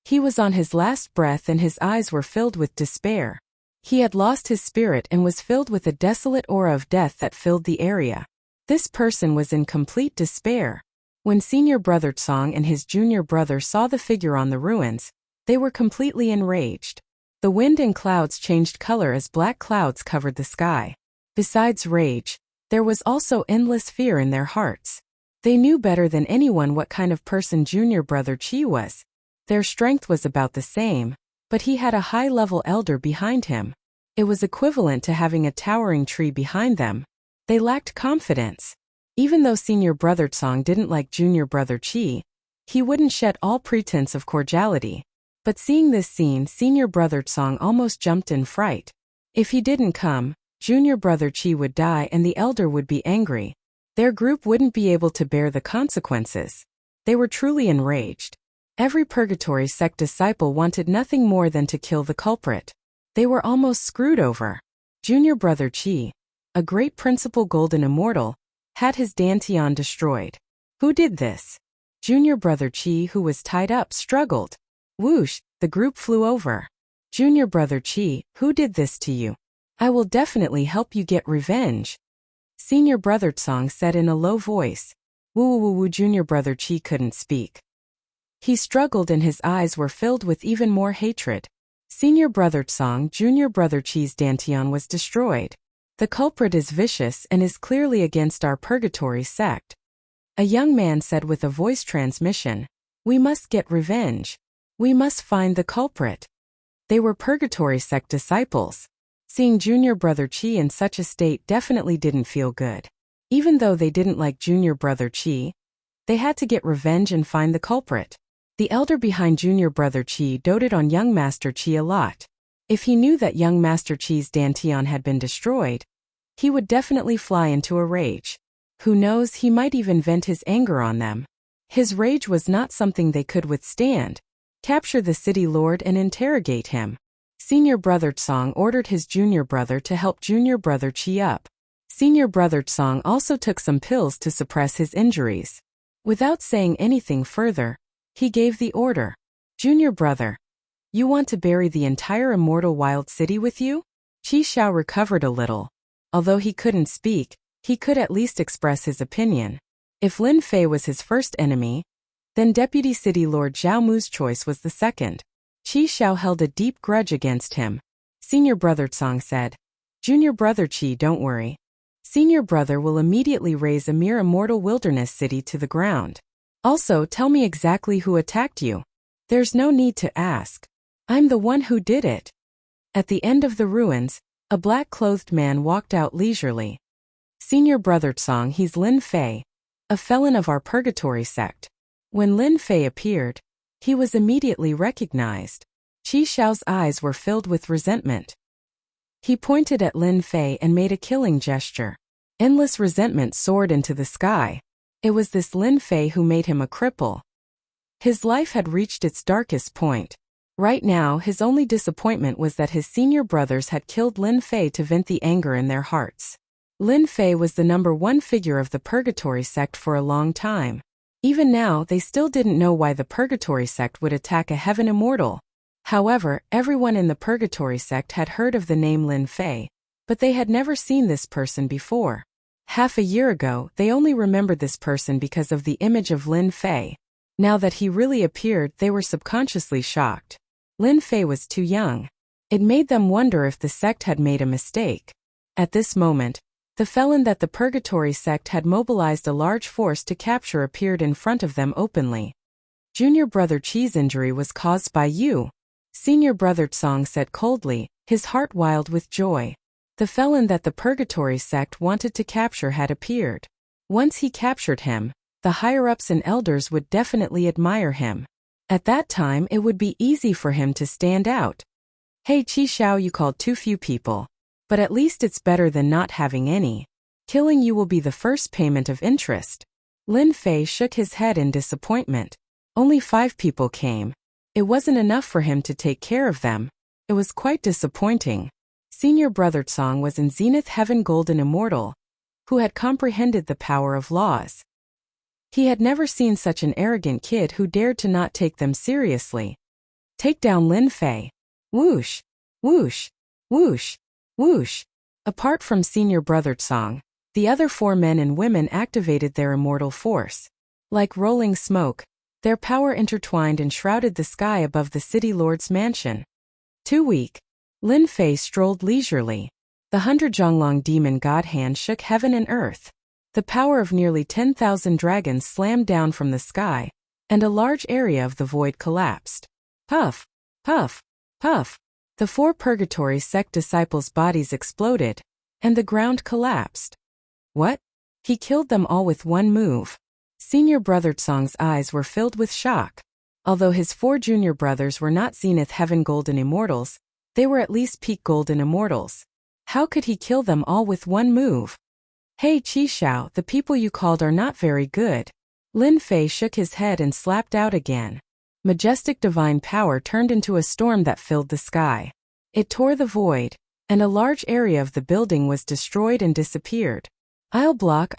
A: He was on his last breath and his eyes were filled with despair. He had lost his spirit and was filled with a desolate aura of death that filled the area. This person was in complete despair. When senior brother Tsong and his junior brother saw the figure on the ruins, they were completely enraged. The wind and clouds changed color as black clouds covered the sky. Besides rage, there was also endless fear in their hearts. They knew better than anyone what kind of person junior brother Chi was. Their strength was about the same, but he had a high-level elder behind him. It was equivalent to having a towering tree behind them. They lacked confidence. Even though senior brother Tsong didn't like junior brother Chi, he wouldn't shed all pretense of cordiality. But seeing this scene, senior brother Tsong almost jumped in fright. If he didn't come, junior brother Chi would die and the elder would be angry. Their group wouldn't be able to bear the consequences. They were truly enraged. Every purgatory sect disciple wanted nothing more than to kill the culprit. They were almost screwed over. Junior brother Chi, a great principal golden immortal, had his dantian destroyed. Who did this? Junior brother Chi, who was tied up, struggled. Whoosh, the group flew over. Junior brother Chi, who did this to you? I will definitely help you get revenge. Senior brother Tsong said in a low voice. Woo woo woo. Junior brother Chi couldn't speak. He struggled and his eyes were filled with even more hatred. Senior brother Tsong, junior brother Chi's dantian was destroyed. The culprit is vicious and is clearly against our purgatory sect. A young man said with a voice transmission. We must get revenge. We must find the culprit. They were purgatory sect disciples. Seeing junior brother Chi in such a state definitely didn't feel good. Even though they didn't like junior brother Chi, they had to get revenge and find the culprit. The elder behind junior brother Chi doted on young master Chi a lot. If he knew that young master Chi's dantian had been destroyed, he would definitely fly into a rage. Who knows, he might even vent his anger on them. His rage was not something they could withstand. Capture the city lord and interrogate him. Senior brother Tsong ordered his junior brother to help junior brother Chi up. Senior brother Tsong also took some pills to suppress his injuries. Without saying anything further, he gave the order. Junior brother, you want to bury the entire immortal wild city with you? Chi Xiao recovered a little. Although he couldn't speak, he could at least express his opinion. If Lin Fei was his first enemy, then Deputy City Lord Zhao Mu's choice was the second. Chi Xiao held a deep grudge against him. Senior brother Tsong said, Junior brother Chi, don't worry. Senior brother will immediately raise a mere immortal wilderness city to the ground. Also, tell me exactly who attacked you. There's no need to ask. I'm the one who did it. At the end of the ruins, a black-clothed man walked out leisurely. Senior brother Tsong, he's Lin Fei, a felon of our purgatory sect. When Lin Fei appeared, he was immediately recognized. Chi Xiao's eyes were filled with resentment. He pointed at Lin Fei and made a killing gesture. Endless resentment soared into the sky. It was this Lin Fei who made him a cripple. His life had reached its darkest point. Right now, his only disappointment was that his senior brothers had killed Lin Fei to vent the anger in their hearts. Lin Fei was the #1 figure of the purgatory sect for a long time. Even now, they still didn't know why the purgatory sect would attack a heaven immortal. However, everyone in the purgatory sect had heard of the name Lin Fei, but they had never seen this person before. Half a year ago, they only remembered this person because of the image of Lin Fei. Now that he really appeared, they were subconsciously shocked. Lin Fei was too young. It made them wonder if the sect had made a mistake. At this moment, the felon that the purgatory sect had mobilized a large force to capture appeared in front of them openly. Junior brother Chi's injury was caused by you. Senior brother Tsong said coldly, his heart wild with joy. The felon that the purgatory sect wanted to capture had appeared. Once he captured him, the higher-ups and elders would definitely admire him. At that time, it would be easy for him to stand out. Hey Chi Xiao, you called too few people. But at least it's better than not having any. Killing you will be the first payment of interest. Lin Fei shook his head in disappointment. Only 5 people came. It wasn't enough for him to take care of them. It was quite disappointing. Senior brother Tsong was in Zenith Heaven Golden Immortal, who had comprehended the power of laws. He had never seen such an arrogant kid who dared to not take them seriously. Take down Lin Fei. Whoosh, whoosh, whoosh, whoosh. Apart from senior brother Tsong, the other 4 men and women activated their immortal force. Like rolling smoke, their power intertwined and shrouded the sky above the city lord's mansion. 2 week. Lin Fei strolled leisurely. The 100-Zhonglong demon god hand shook heaven and earth. The power of nearly 10,000 dragons slammed down from the sky, and a large area of the void collapsed. Puff, puff, puff. The 4 purgatory sect disciples' bodies exploded, and the ground collapsed. What? He killed them all with one move. Senior brother Tsong's eyes were filled with shock. Although his 4 junior brothers were not Zenith Heaven Golden Immortals, they were at least Peak Golden Immortals. How could he kill them all with one move? Hey Qishao, the people you called are not very good. Lin Fei shook his head and slapped out again. Majestic divine power turned into a storm that filled the sky. It tore the void, and a large area of the building was destroyed and disappeared. I'll block.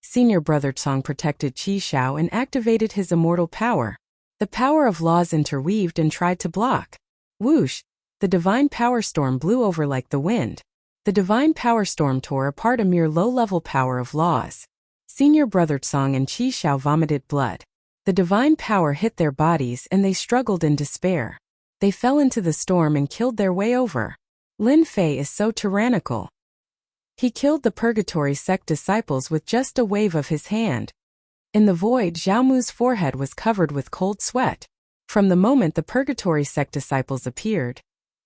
A: Senior brother Tsong protected Qishao and activated his immortal power. The power of laws interweaved and tried to block. Whoosh! The divine power storm blew over like the wind. The divine power storm tore apart a mere low-level power of laws. Senior brother Tsong and Qishao vomited blood. The divine power hit their bodies and they struggled in despair. They fell into the storm and killed their way over. Lin Fei is so tyrannical. He killed the purgatory sect disciples with just a wave of his hand. In the void, Xiaomu's forehead was covered with cold sweat. From the moment the purgatory sect disciples appeared,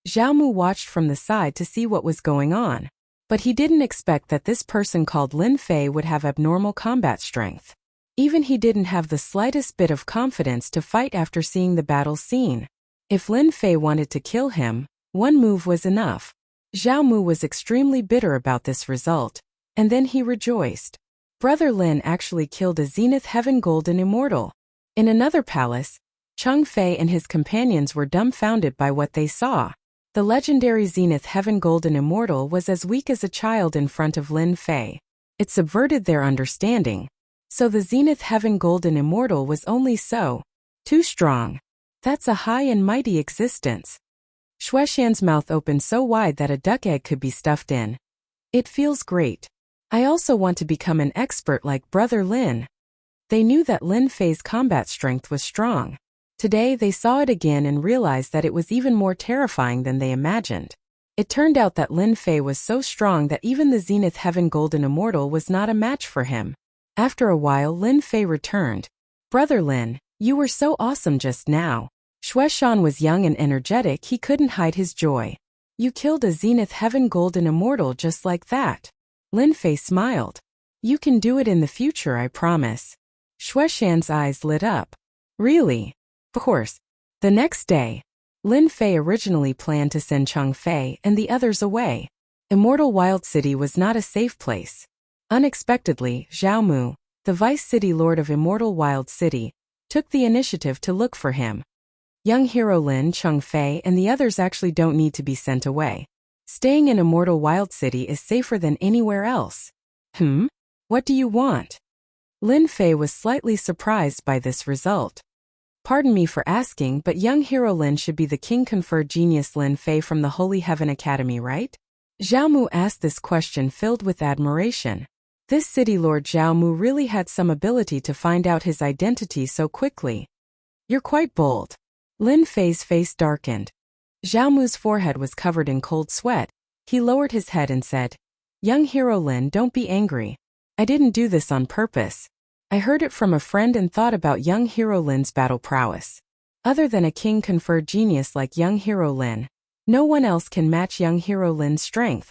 A: Xiaomu watched from the side to see what was going on. But he didn't expect that this person called Lin Fei would have abnormal combat strength. Even he didn't have the slightest bit of confidence to fight after seeing the battle scene. If Lin Fei wanted to kill him, one move was enough. Xiaomu was extremely bitter about this result, and then he rejoiced. Brother Lin actually killed a Zenith Heaven Golden Immortal. In another palace, Cheng Fei and his companions were dumbfounded by what they saw. The legendary Zenith Heaven Golden Immortal was as weak as a child in front of Lin Fei. It subverted their understanding. So the Zenith Heaven Golden Immortal was only too strong. That's a high and mighty existence. Xueshan's mouth opened so wide that a duck egg could be stuffed in. It feels great. I also want to become an expert like Brother Lin. They knew that Lin Fei's combat strength was strong. Today they saw it again and realized that it was even more terrifying than they imagined. It turned out that Lin Fei was so strong that even the Zenith Heaven Golden Immortal was not a match for him. After a while Lin Fei returned. Brother Lin, you were so awesome just now. Xueshan was young and energetic, he couldn't hide his joy. You killed a Zenith Heaven Golden Immortal just like that. Lin Fei smiled. You can do it in the future, I promise. Xueshan's eyes lit up. Really? Of course. The next day, Lin Fei originally planned to send Cheng Fei and the others away. Immortal Wild City was not a safe place. Unexpectedly, Xiaomu, the Vice City Lord of Immortal Wild City, took the initiative to look for him. Young hero Lin, Cheng Fei, and the others actually don't need to be sent away. Staying in Immortal Wild City is safer than anywhere else. What do you want? Lin Fei was slightly surprised by this result. Pardon me for asking, but young hero Lin should be the king-conferred genius Lin Fei from the Holy Heaven Academy, right? Xiaomu asked this question filled with admiration. This city lord Xiaomu really had some ability to find out his identity so quickly. You're quite bold. Lin Fei's face darkened. Xiaomu's forehead was covered in cold sweat. He lowered his head and said, Young hero Lin, don't be angry. I didn't do this on purpose. I heard it from a friend and thought about young hero Lin's battle prowess. Other than a king-conferred genius like young hero Lin, no one else can match young hero Lin's strength.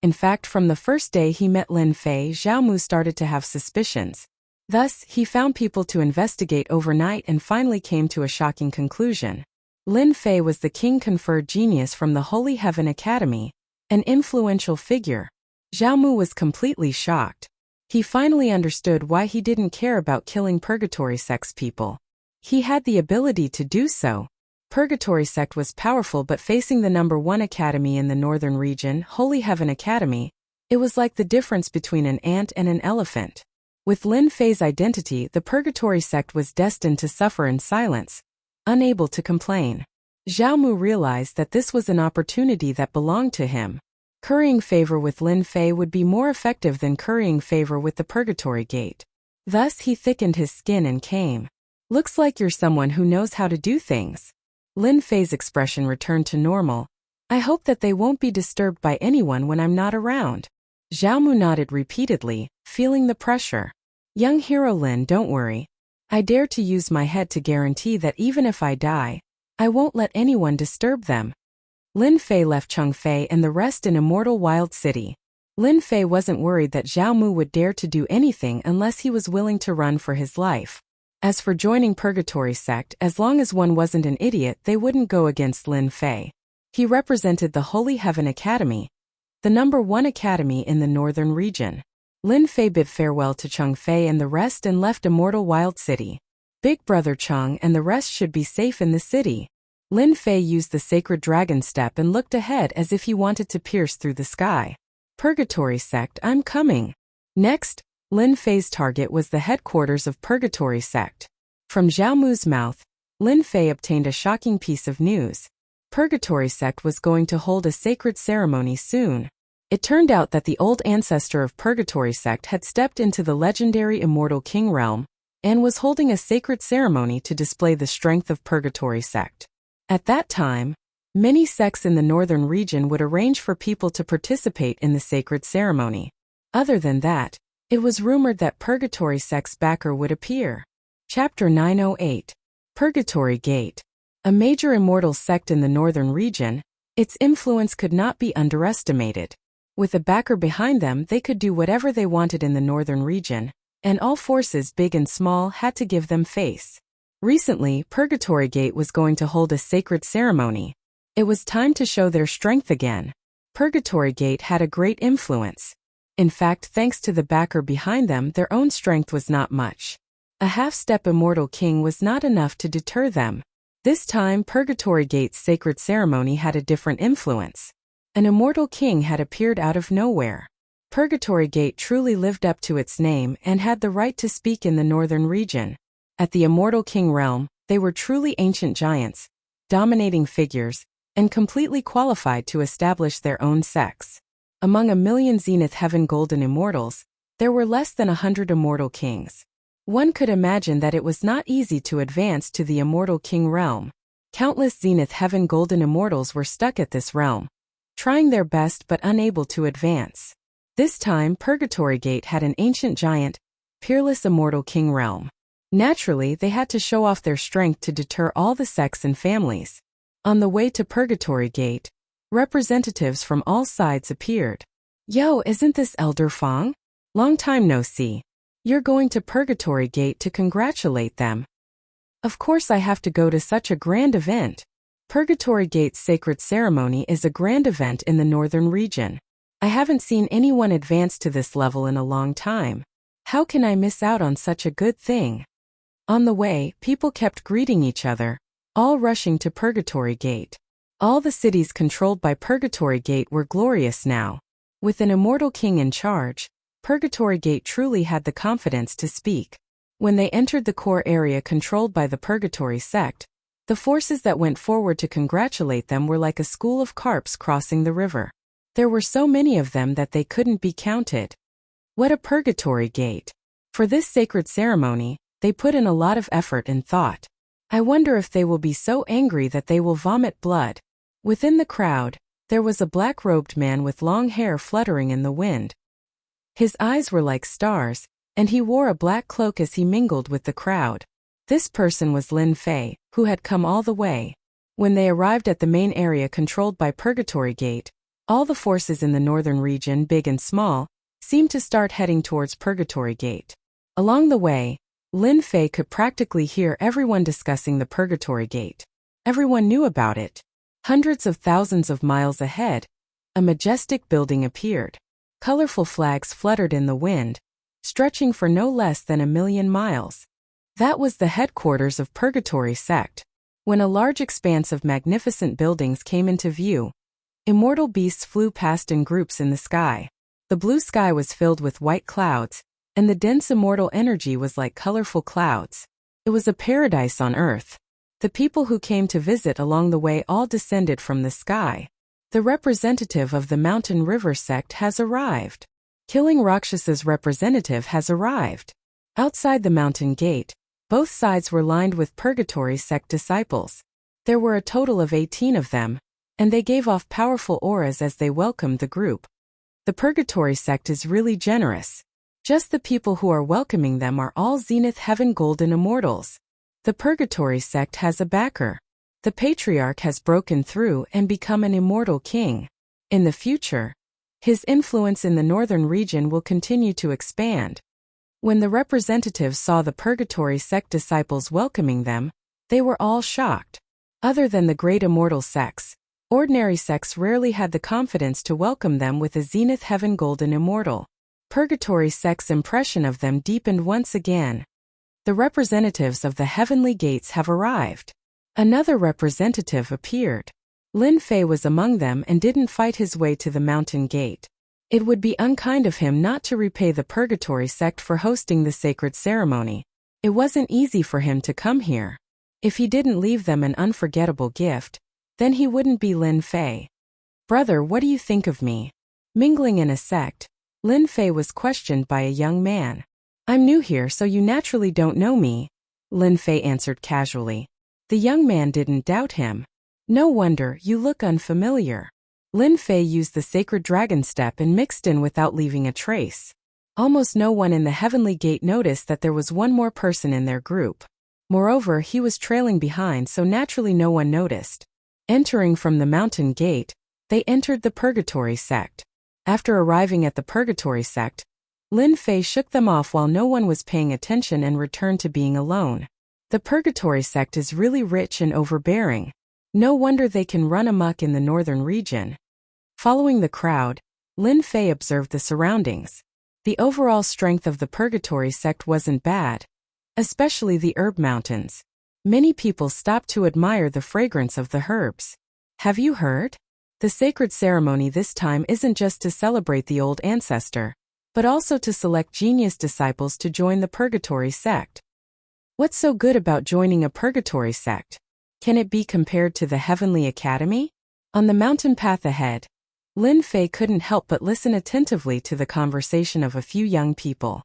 A: In fact, from the first day he met Lin Fei, Xiaomu started to have suspicions. Thus, he found people to investigate overnight and finally came to a shocking conclusion. Lin Fei was the king-conferred genius from the Holy Heaven Academy, an influential figure. Xiaomu was completely shocked. He finally understood why he didn't care about killing Purgatory Sect's people. He had the ability to do so. Purgatory Sect was powerful, but facing the #1 academy in the northern region, Holy Heaven Academy, it was like the difference between an ant and an elephant. With Lin Fei's identity, the Purgatory Sect was destined to suffer in silence, unable to complain. Xiaomu realized that this was an opportunity that belonged to him. Currying favor with Lin Fei would be more effective than currying favor with the Purgatory Gate. Thus he thickened his skin and came. Looks like you're someone who knows how to do things. Lin Fei's expression returned to normal. I hope that they won't be disturbed by anyone when I'm not around. Xiaomu nodded repeatedly, feeling the pressure. Young hero Lin, don't worry. I dare to use my head to guarantee that even if I die, I won't let anyone disturb them. Lin Fei left Chengfei and the rest in Immortal Wild City. Lin Fei wasn't worried that Xiaomu would dare to do anything unless he was willing to run for his life. As for joining Purgatory Sect, as long as one wasn't an idiot, they wouldn't go against Lin Fei. He represented the Holy Heaven Academy, the #1 academy in the northern region. Lin Fei bid farewell to Chengfei and the rest and left Immortal Wild City. Big brother Cheng and the rest should be safe in the city. Lin Fei used the sacred dragon step and looked ahead as if he wanted to pierce through the sky. Purgatory Sect, I'm coming. Next, Lin Fei's target was the headquarters of Purgatory Sect. From Xiaomu's mouth, Lin Fei obtained a shocking piece of news. Purgatory Sect was going to hold a sacred ceremony soon. It turned out that the old ancestor of Purgatory Sect had stepped into the legendary Immortal King realm and was holding a sacred ceremony to display the strength of Purgatory Sect. At that time, many sects in the northern region would arrange for people to participate in the sacred ceremony. Other than that, it was rumored that Purgatory Sect's backer would appear. Chapter 908. Purgatory Gate. A major immortal sect in the northern region, its influence could not be underestimated. With a backer behind them, they could do whatever they wanted in the northern region, and all forces big and small had to give them face. Recently, Purgatory Gate was going to hold a sacred ceremony. It was time to show their strength again. Purgatory Gate had a great influence. In fact, thanks to the backer behind them, their own strength was not much. A half-step Immortal King was not enough to deter them. This time, Purgatory Gate's sacred ceremony had a different influence. An Immortal King had appeared out of nowhere. Purgatory Gate truly lived up to its name and had the right to speak in the northern region. At the Immortal King realm, they were truly ancient giants, dominating figures, and completely qualified to establish their own sects. Among 1,000,000 Zenith Heaven Golden Immortals, there were less than 100 Immortal Kings. One could imagine that it was not easy to advance to the Immortal King realm. Countless Zenith Heaven Golden Immortals were stuck at this realm, trying their best but unable to advance. This time, Purgatory Gate had an ancient giant, peerless Immortal King realm. Naturally, they had to show off their strength to deter all the sects and families. On the way to Purgatory Gate, representatives from all sides appeared. Yo, isn't this Elder Fang? Long time no see. You're going to Purgatory Gate to congratulate them. Of course I have to go to such a grand event. Purgatory Gate's sacred ceremony is a grand event in the northern region. I haven't seen anyone advance to this level in a long time. How can I miss out on such a good thing? On the way, people kept greeting each other, all rushing to Purgatory Gate. All the cities controlled by Purgatory Gate were glorious now. With an Immortal King in charge, Purgatory Gate truly had the confidence to speak. When they entered the core area controlled by the Purgatory Sect, the forces that went forward to congratulate them were like a school of carps crossing the river. There were so many of them that they couldn't be counted. What a Purgatory Gate! For this sacred ceremony, they put in a lot of effort and thought. I wonder if they will be so angry that they will vomit blood. Within the crowd, there was a black-robed man with long hair fluttering in the wind. His eyes were like stars, and he wore a black cloak as he mingled with the crowd. This person was Lin Fei, who had come all the way. When they arrived at the main area controlled by Purgatory Gate, all the forces in the northern region, big and small, seemed to start heading towards Purgatory Gate. Along the way, Lin Fei could practically hear everyone discussing the Purgatory Gate. Everyone knew about it. Hundreds of thousands of miles ahead, a majestic building appeared. Colorful flags fluttered in the wind, stretching for no less than 1,000,000 miles. That was the headquarters of Purgatory Sect. When a large expanse of magnificent buildings came into view, immortal beasts flew past in groups in the sky. The blue sky was filled with white clouds, and the dense immortal energy was like colorful clouds. It was a paradise on earth. The people who came to visit along the way all descended from the sky. The representative of the Mountain River sect has arrived. Killing Rakshas's representative has arrived. Outside the mountain gate, both sides were lined with purgatory sect disciples. There were a total of 18 of them, and they gave off powerful auras as they welcomed the group. The purgatory sect is really generous. Just the people who are welcoming them are all Zenith Heaven Golden Immortals. The purgatory sect has a backer. The patriarch has broken through and become an immortal king. In the future, his influence in the northern region will continue to expand. When the representatives saw the purgatory sect disciples welcoming them, they were all shocked. Other than the great immortal sects, ordinary sects rarely had the confidence to welcome them with a Zenith Heaven Golden Immortal. Purgatory sect's impression of them deepened once again. The representatives of the heavenly gates have arrived. Another representative appeared. Lin Fei was among them and didn't fight his way to the mountain gate. It would be unkind of him not to repay the purgatory sect for hosting the sacred ceremony. It wasn't easy for him to come here. If he didn't leave them an unforgettable gift, then he wouldn't be Lin Fei. Brother, what do you think of me? Mingling in a sect, Lin Fei was questioned by a young man. I'm new here, so you naturally don't know me, Lin Fei answered casually. The young man didn't doubt him. No wonder, you look unfamiliar. Lin Fei used the sacred dragon step and mixed in without leaving a trace. Almost no one in the heavenly gate noticed that there was one more person in their group. Moreover, he was trailing behind, so naturally no one noticed. Entering from the mountain gate, they entered the purgatory sect. After arriving at the purgatory sect, Lin Fei shook them off while no one was paying attention and returned to being alone. The purgatory sect is really rich and overbearing. No wonder they can run amok in the northern region. Following the crowd, Lin Fei observed the surroundings. The overall strength of the purgatory sect wasn't bad, especially the herb mountains. Many people stopped to admire the fragrance of the herbs. Have you heard? The sacred ceremony this time isn't just to celebrate the old ancestor, but also to select genius disciples to join the purgatory sect. What's so good about joining a purgatory sect? Can it be compared to the Heavenly Academy? On the mountain path ahead, Lin Fei couldn't help but listen attentively to the conversation of a few young people.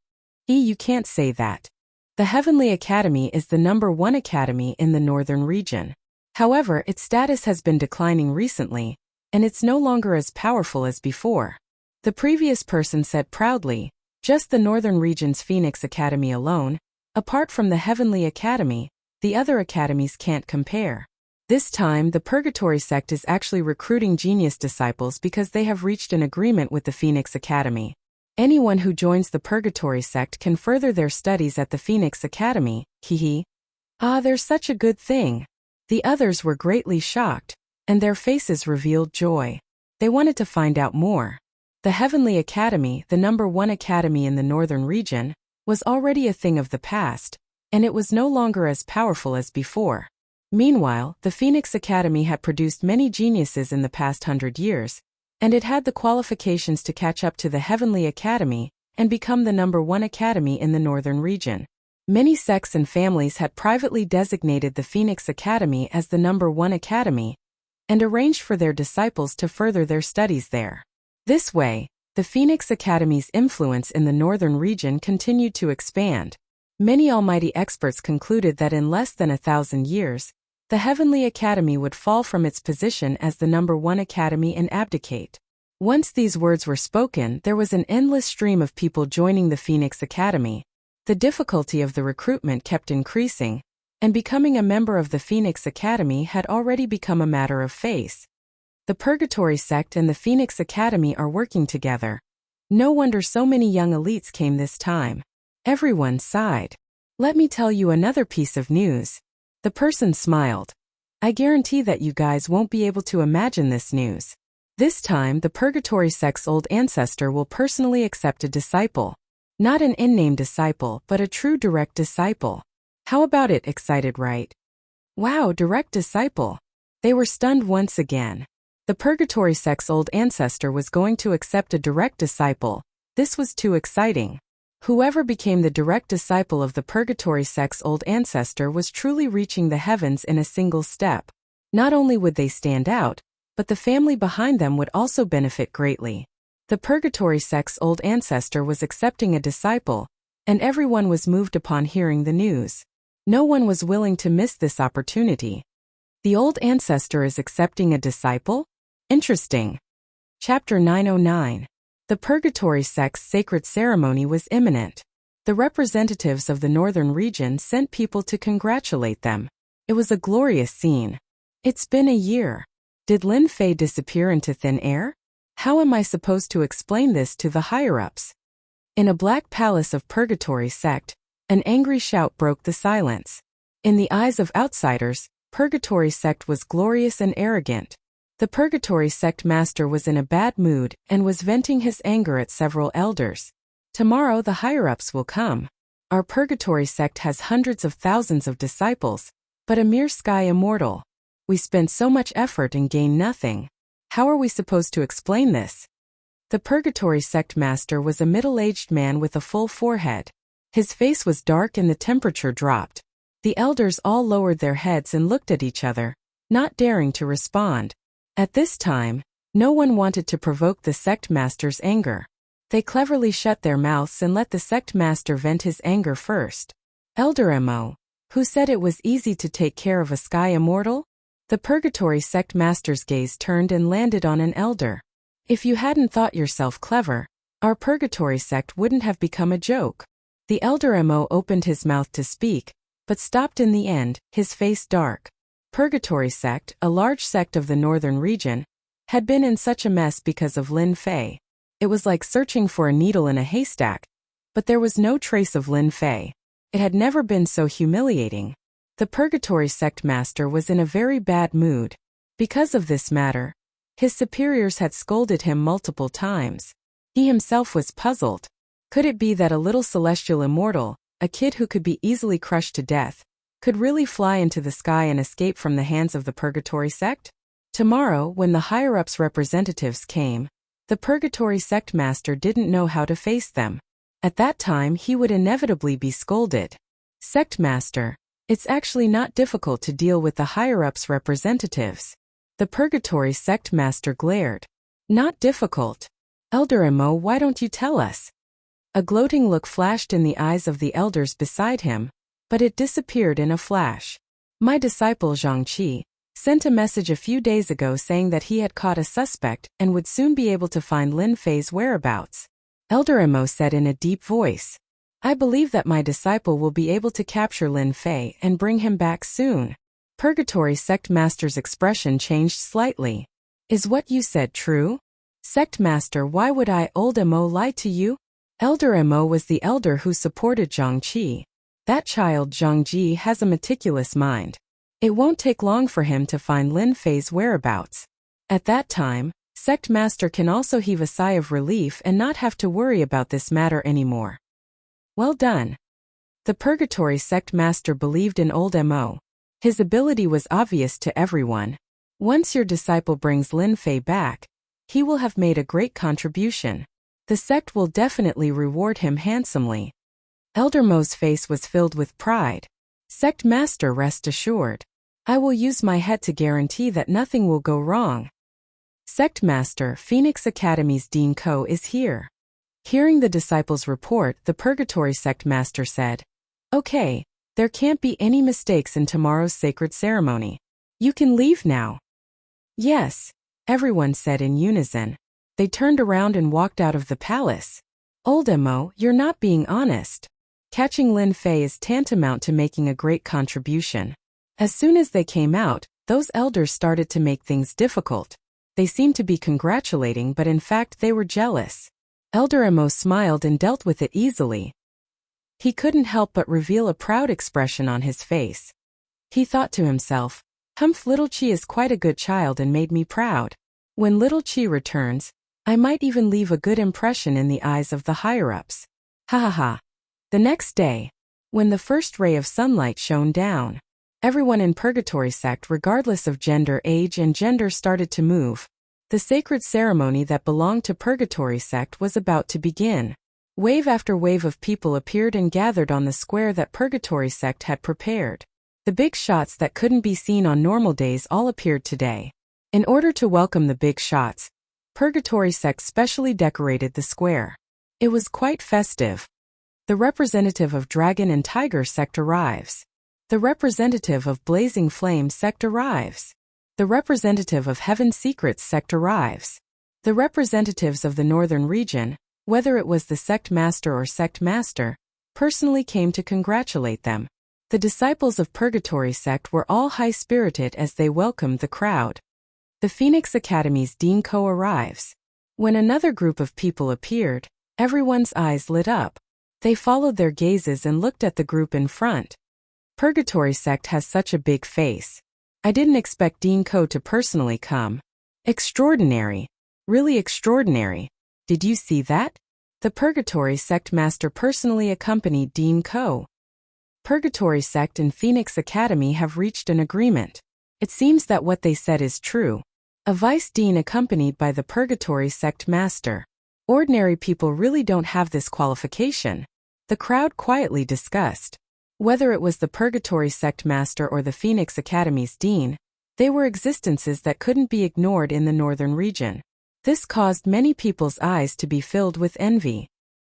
A: You can't say that. The Heavenly Academy is the #1 academy in the northern region. However, its status has been declining recently, and it's no longer as powerful as before. The previous person said proudly, just the northern region's Phoenix Academy alone, apart from the Heavenly Academy, the other academies can't compare. This time, the Purgatory sect is actually recruiting genius disciples because they have reached an agreement with the Phoenix Academy. Anyone who joins the Purgatory sect can further their studies at the Phoenix Academy, hehe. Ah, there's such a good thing. The others were greatly shocked, and their faces revealed joy. They wanted to find out more. The Heavenly Academy, the #1 academy in the northern region, was already a thing of the past, and it was no longer as powerful as before. Meanwhile, the Phoenix Academy had produced many geniuses in the past 100 years, and it had the qualifications to catch up to the Heavenly Academy and become the #1 academy in the northern region. Many sects and families had privately designated the Phoenix Academy as the #1 academy and arranged for their disciples to further their studies there. This way, the Phoenix Academy's influence in the northern region continued to expand. Many almighty experts concluded that in less than 1,000 years, the Heavenly Academy would fall from its position as the #1 academy and abdicate. Once these words were spoken, there was an endless stream of people joining the Phoenix Academy. The difficulty of the recruitment kept increasing, and becoming a member of the Phoenix Academy had already become a matter of face. The Purgatory sect and the Phoenix Academy are working together. No wonder so many young elites came this time. Everyone sighed. Let me tell you another piece of news. The person smiled. I guarantee that you guys won't be able to imagine this news. This time, the Purgatory sect's old ancestor will personally accept a disciple. Not an in-name disciple, but a true direct disciple. How about it, excited, right? Wow, direct disciple. They were stunned once again. The Purgatory sect's old ancestor was going to accept a direct disciple. This was too exciting. Whoever became the direct disciple of the Purgatory sect's old ancestor was truly reaching the heavens in a single step. Not only would they stand out, but the family behind them would also benefit greatly. The Purgatory sect's old ancestor was accepting a disciple, and everyone was moved upon hearing the news. No one was willing to miss this opportunity. The old ancestor is accepting a disciple? Interesting. Chapter 909. The Purgatory sect's sacred ceremony was imminent. The representatives of the northern region sent people to congratulate them. It was a glorious scene. It's been a year. Did Lin Fei disappear into thin air? How am I supposed to explain this to the higher-ups? In a black palace of Purgatory sect, an angry shout broke the silence. In the eyes of outsiders, Purgatory sect was glorious and arrogant. The Purgatory sect master was in a bad mood and was venting his anger at several elders. Tomorrow the higher-ups will come. Our Purgatory sect has hundreds of thousands of disciples, but a mere sky immortal. We spent so much effort and gained nothing. How are we supposed to explain this? The Purgatory sect master was a middle-aged man with a full forehead. His face was dark and the temperature dropped. The elders all lowered their heads and looked at each other, not daring to respond. At this time, no one wanted to provoke the sect master's anger. They cleverly shut their mouths and let the sect master vent his anger first. Elder Mo, who said it was easy to take care of a sky immortal? The Purgatory sect master's gaze turned and landed on an elder. If you hadn't thought yourself clever, our Purgatory sect wouldn't have become a joke. The elder Mo opened his mouth to speak, but stopped in the end, his face dark. Purgatory sect, a large sect of the northern region, had been in such a mess because of Lin Fei. It was like searching for a needle in a haystack, but there was no trace of Lin Fei. It had never been so humiliating. The Purgatory sect master was in a very bad mood. Because of this matter, his superiors had scolded him multiple times. He himself was puzzled. Could it be that a little celestial immortal, a kid who could be easily crushed to death, could really fly into the sky and escape from the hands of the Purgatory sect? Tomorrow, when the higher-ups representatives came, the Purgatory sect master didn't know how to face them. At that time he would inevitably be scolded. Sect master, it's actually not difficult to deal with the higher-ups representatives. The Purgatory sect master glared. Not difficult. Elder Mo, why don't you tell us? A gloating look flashed in the eyes of the elders beside him, but it disappeared in a flash. My disciple Zhangqi sent a message a few days ago saying that he had caught a suspect and would soon be able to find Lin Fei's whereabouts. Elder Mo said in a deep voice. I believe that my disciple will be able to capture Lin Fei and bring him back soon. Purgatory sect master's expression changed slightly. Is what you said true? Sect master, why would I, old Mo, lie to you? Elder Mo was the elder who supported Zhangqi. That child Zhangji has a meticulous mind. It won't take long for him to find Lin Fei's whereabouts. At that time, sect master can also heave a sigh of relief and not have to worry about this matter anymore. Well done. The Purgatory sect master believed in old Mo. His ability was obvious to everyone. Once your disciple brings Lin Fei back, he will have made a great contribution. The sect will definitely reward him handsomely. Elder Mo's face was filled with pride. Sect master, rest assured. I will use my head to guarantee that nothing will go wrong. Sect master, Phoenix Academy's Dean Ko is here. Hearing the disciples' report, the Purgatory sect master said, Okay, there can't be any mistakes in tomorrow's sacred ceremony. You can leave now. Yes, everyone said in unison. They turned around and walked out of the palace. Old Mo, you're not being honest. Catching Lin Fei is tantamount to making a great contribution. As soon as they came out, those elders started to make things difficult. They seemed to be congratulating, but in fact they were jealous. Elder Mo smiled and dealt with it easily. He couldn't help but reveal a proud expression on his face. He thought to himself, Humph, little Chi is quite a good child and made me proud. When little Chi returns, I might even leave a good impression in the eyes of the higher-ups. Ha ha ha. The next day, when the first ray of sunlight shone down, everyone in Purgatory sect, regardless of gender, age, and gender, started to move. The sacred ceremony that belonged to Purgatory sect was about to begin. Wave after wave of people appeared and gathered on the square that Purgatory sect had prepared. The big shots that couldn't be seen on normal days all appeared today. In order to welcome the big shots, Purgatory sect specially decorated the square. It was quite festive. The representative of Dragon and Tiger sect arrives. The representative of Blazing Flame sect arrives. The representative of Heaven Secrets sect arrives. The representatives of the northern region, whether it was the sect master or sect master, personally came to congratulate them. The disciples of Purgatory sect were all high-spirited as they welcomed the crowd. The Phoenix Academy's Dean Co arrives. When another group of people appeared, everyone's eyes lit up. They followed their gazes and looked at the group in front. Purgatory sect has such a big face. I didn't expect Dean Co to personally come. Extraordinary. Really extraordinary. Did you see that? The Purgatory sect master personally accompanied Dean Co. Purgatory sect and Phoenix Academy have reached an agreement. It seems that what they said is true. A vice dean accompanied by the Purgatory sect master. Ordinary people really don't have this qualification. The crowd quietly discussed. Whether it was the Purgatory sect master or the Phoenix Academy's dean, they were existences that couldn't be ignored in the northern region. This caused many people's eyes to be filled with envy.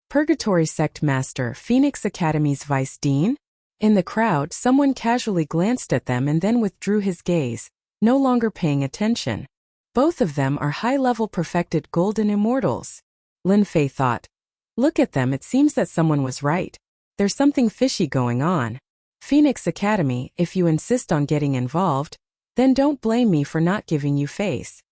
A: Purgatory sect master, Phoenix Academy's vice dean? In the crowd, someone casually glanced at them and then withdrew his gaze, no longer paying attention. Both of them are high-level perfected golden immortals. Lin Fei thought. Look at them, it seems that someone was right. There's something fishy going on. Phoenix Academy, if you insist on getting involved, then don't blame me for not giving you face.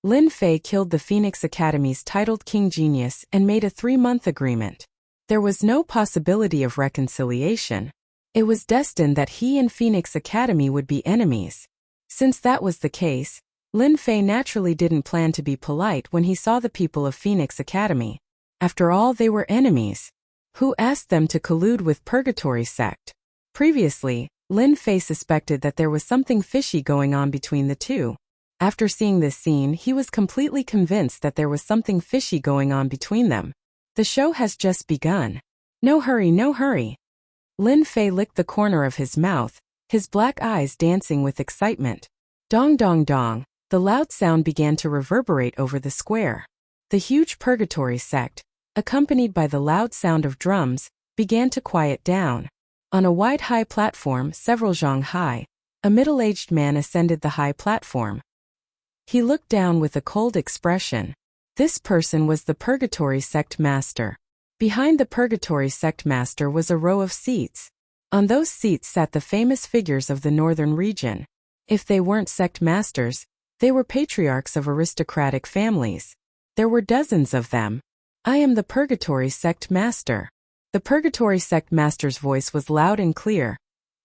A: Lin Fei killed the Phoenix Academy's titled King Genius and made a 3-month agreement. There was no possibility of reconciliation. It was destined that he and Phoenix Academy would be enemies. Since that was the case, Lin Fei naturally didn't plan to be polite when he saw the people of Phoenix Academy. After all, they were enemies. Who asked them to collude with Purgatory sect? Previously, Lin Fei suspected that there was something fishy going on between the two. After seeing this scene, he was completely convinced that there was something fishy going on between them. The show has just begun. No hurry, no hurry. Lin Fei licked the corner of his mouth, his black eyes dancing with excitement. Dong dong dong, the loud sound began to reverberate over the square. The huge Purgatory sect, accompanied by the loud sound of drums, began to quiet down. On a wide high platform several zhang high, a middle-aged man ascended the high platform. He looked down with a cold expression. This person was the Purgatory sect master. Behind the Purgatory sect master was a row of seats. On those seats sat the famous figures of the northern region. If they weren't sect masters, they were patriarchs of aristocratic families. There were dozens of them. I am the Purgatory sect master. The Purgatory sect master's voice was loud and clear.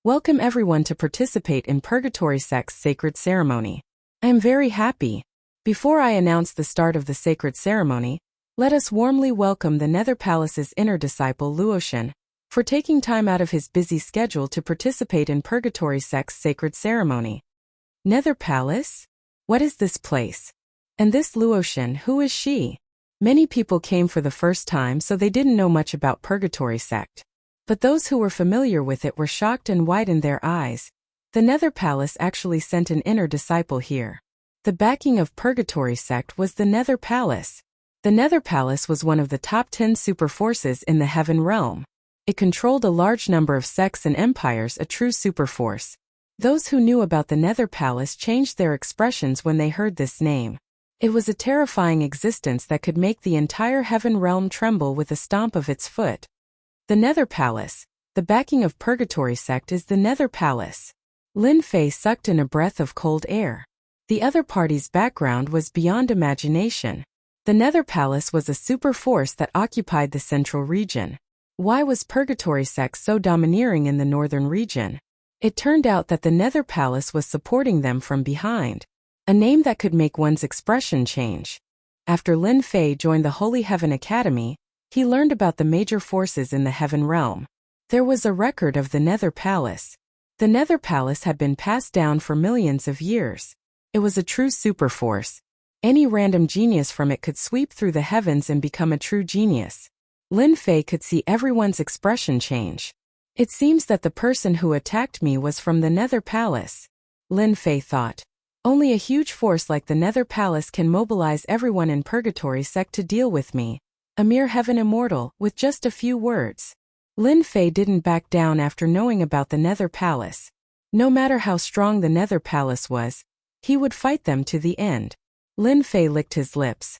A: Welcome everyone to participate in Purgatory sect's sacred ceremony. I am very happy. Before I announce the start of the sacred ceremony, let us warmly welcome the Nether Palace's inner disciple Luotian, for taking time out of his busy schedule to participate in Purgatory sect's sacred ceremony. Nether Palace? What is this place? And this Luotian, who is she? Many people came for the first time, so they didn't know much about Purgatory sect. But those who were familiar with it were shocked and widened their eyes. The Nether Palace actually sent an inner disciple here. The backing of Purgatory sect was the Nether Palace. The Nether Palace was one of the top 10 super forces in the Heaven Realm. It controlled a large number of sects and empires, a true super force. Those who knew about the Nether Palace changed their expressions when they heard this name. It was a terrifying existence that could make the entire Heaven Realm tremble with a stomp of its foot. The Nether Palace, the backing of Purgatory sect is the Nether Palace. Lin Fei sucked in a breath of cold air. The other party's background was beyond imagination. The Nether Palace was a super force that occupied the central region. Why was Purgatory sect so domineering in the northern region? It turned out that the Nether Palace was supporting them from behind. A name that could make one's expression change. After Lin Fei joined the Holy Heaven Academy, he learned about the major forces in the Heaven Realm. There was a record of the Nether Palace. The Nether Palace had been passed down for millions of years. It was a true super force. Any random genius from it could sweep through the heavens and become a true genius. Lin Fei could see everyone's expression change. It seems that the person who attacked me was from the Nether Palace. Lin Fei thought. Only a huge force like the Nether Palace can mobilize everyone in Purgatory sect to deal with me. A mere heaven immortal, with just a few words. Lin Fei didn't back down after knowing about the Nether Palace. No matter how strong the Nether Palace was, he would fight them to the end. Lin Fei licked his lips.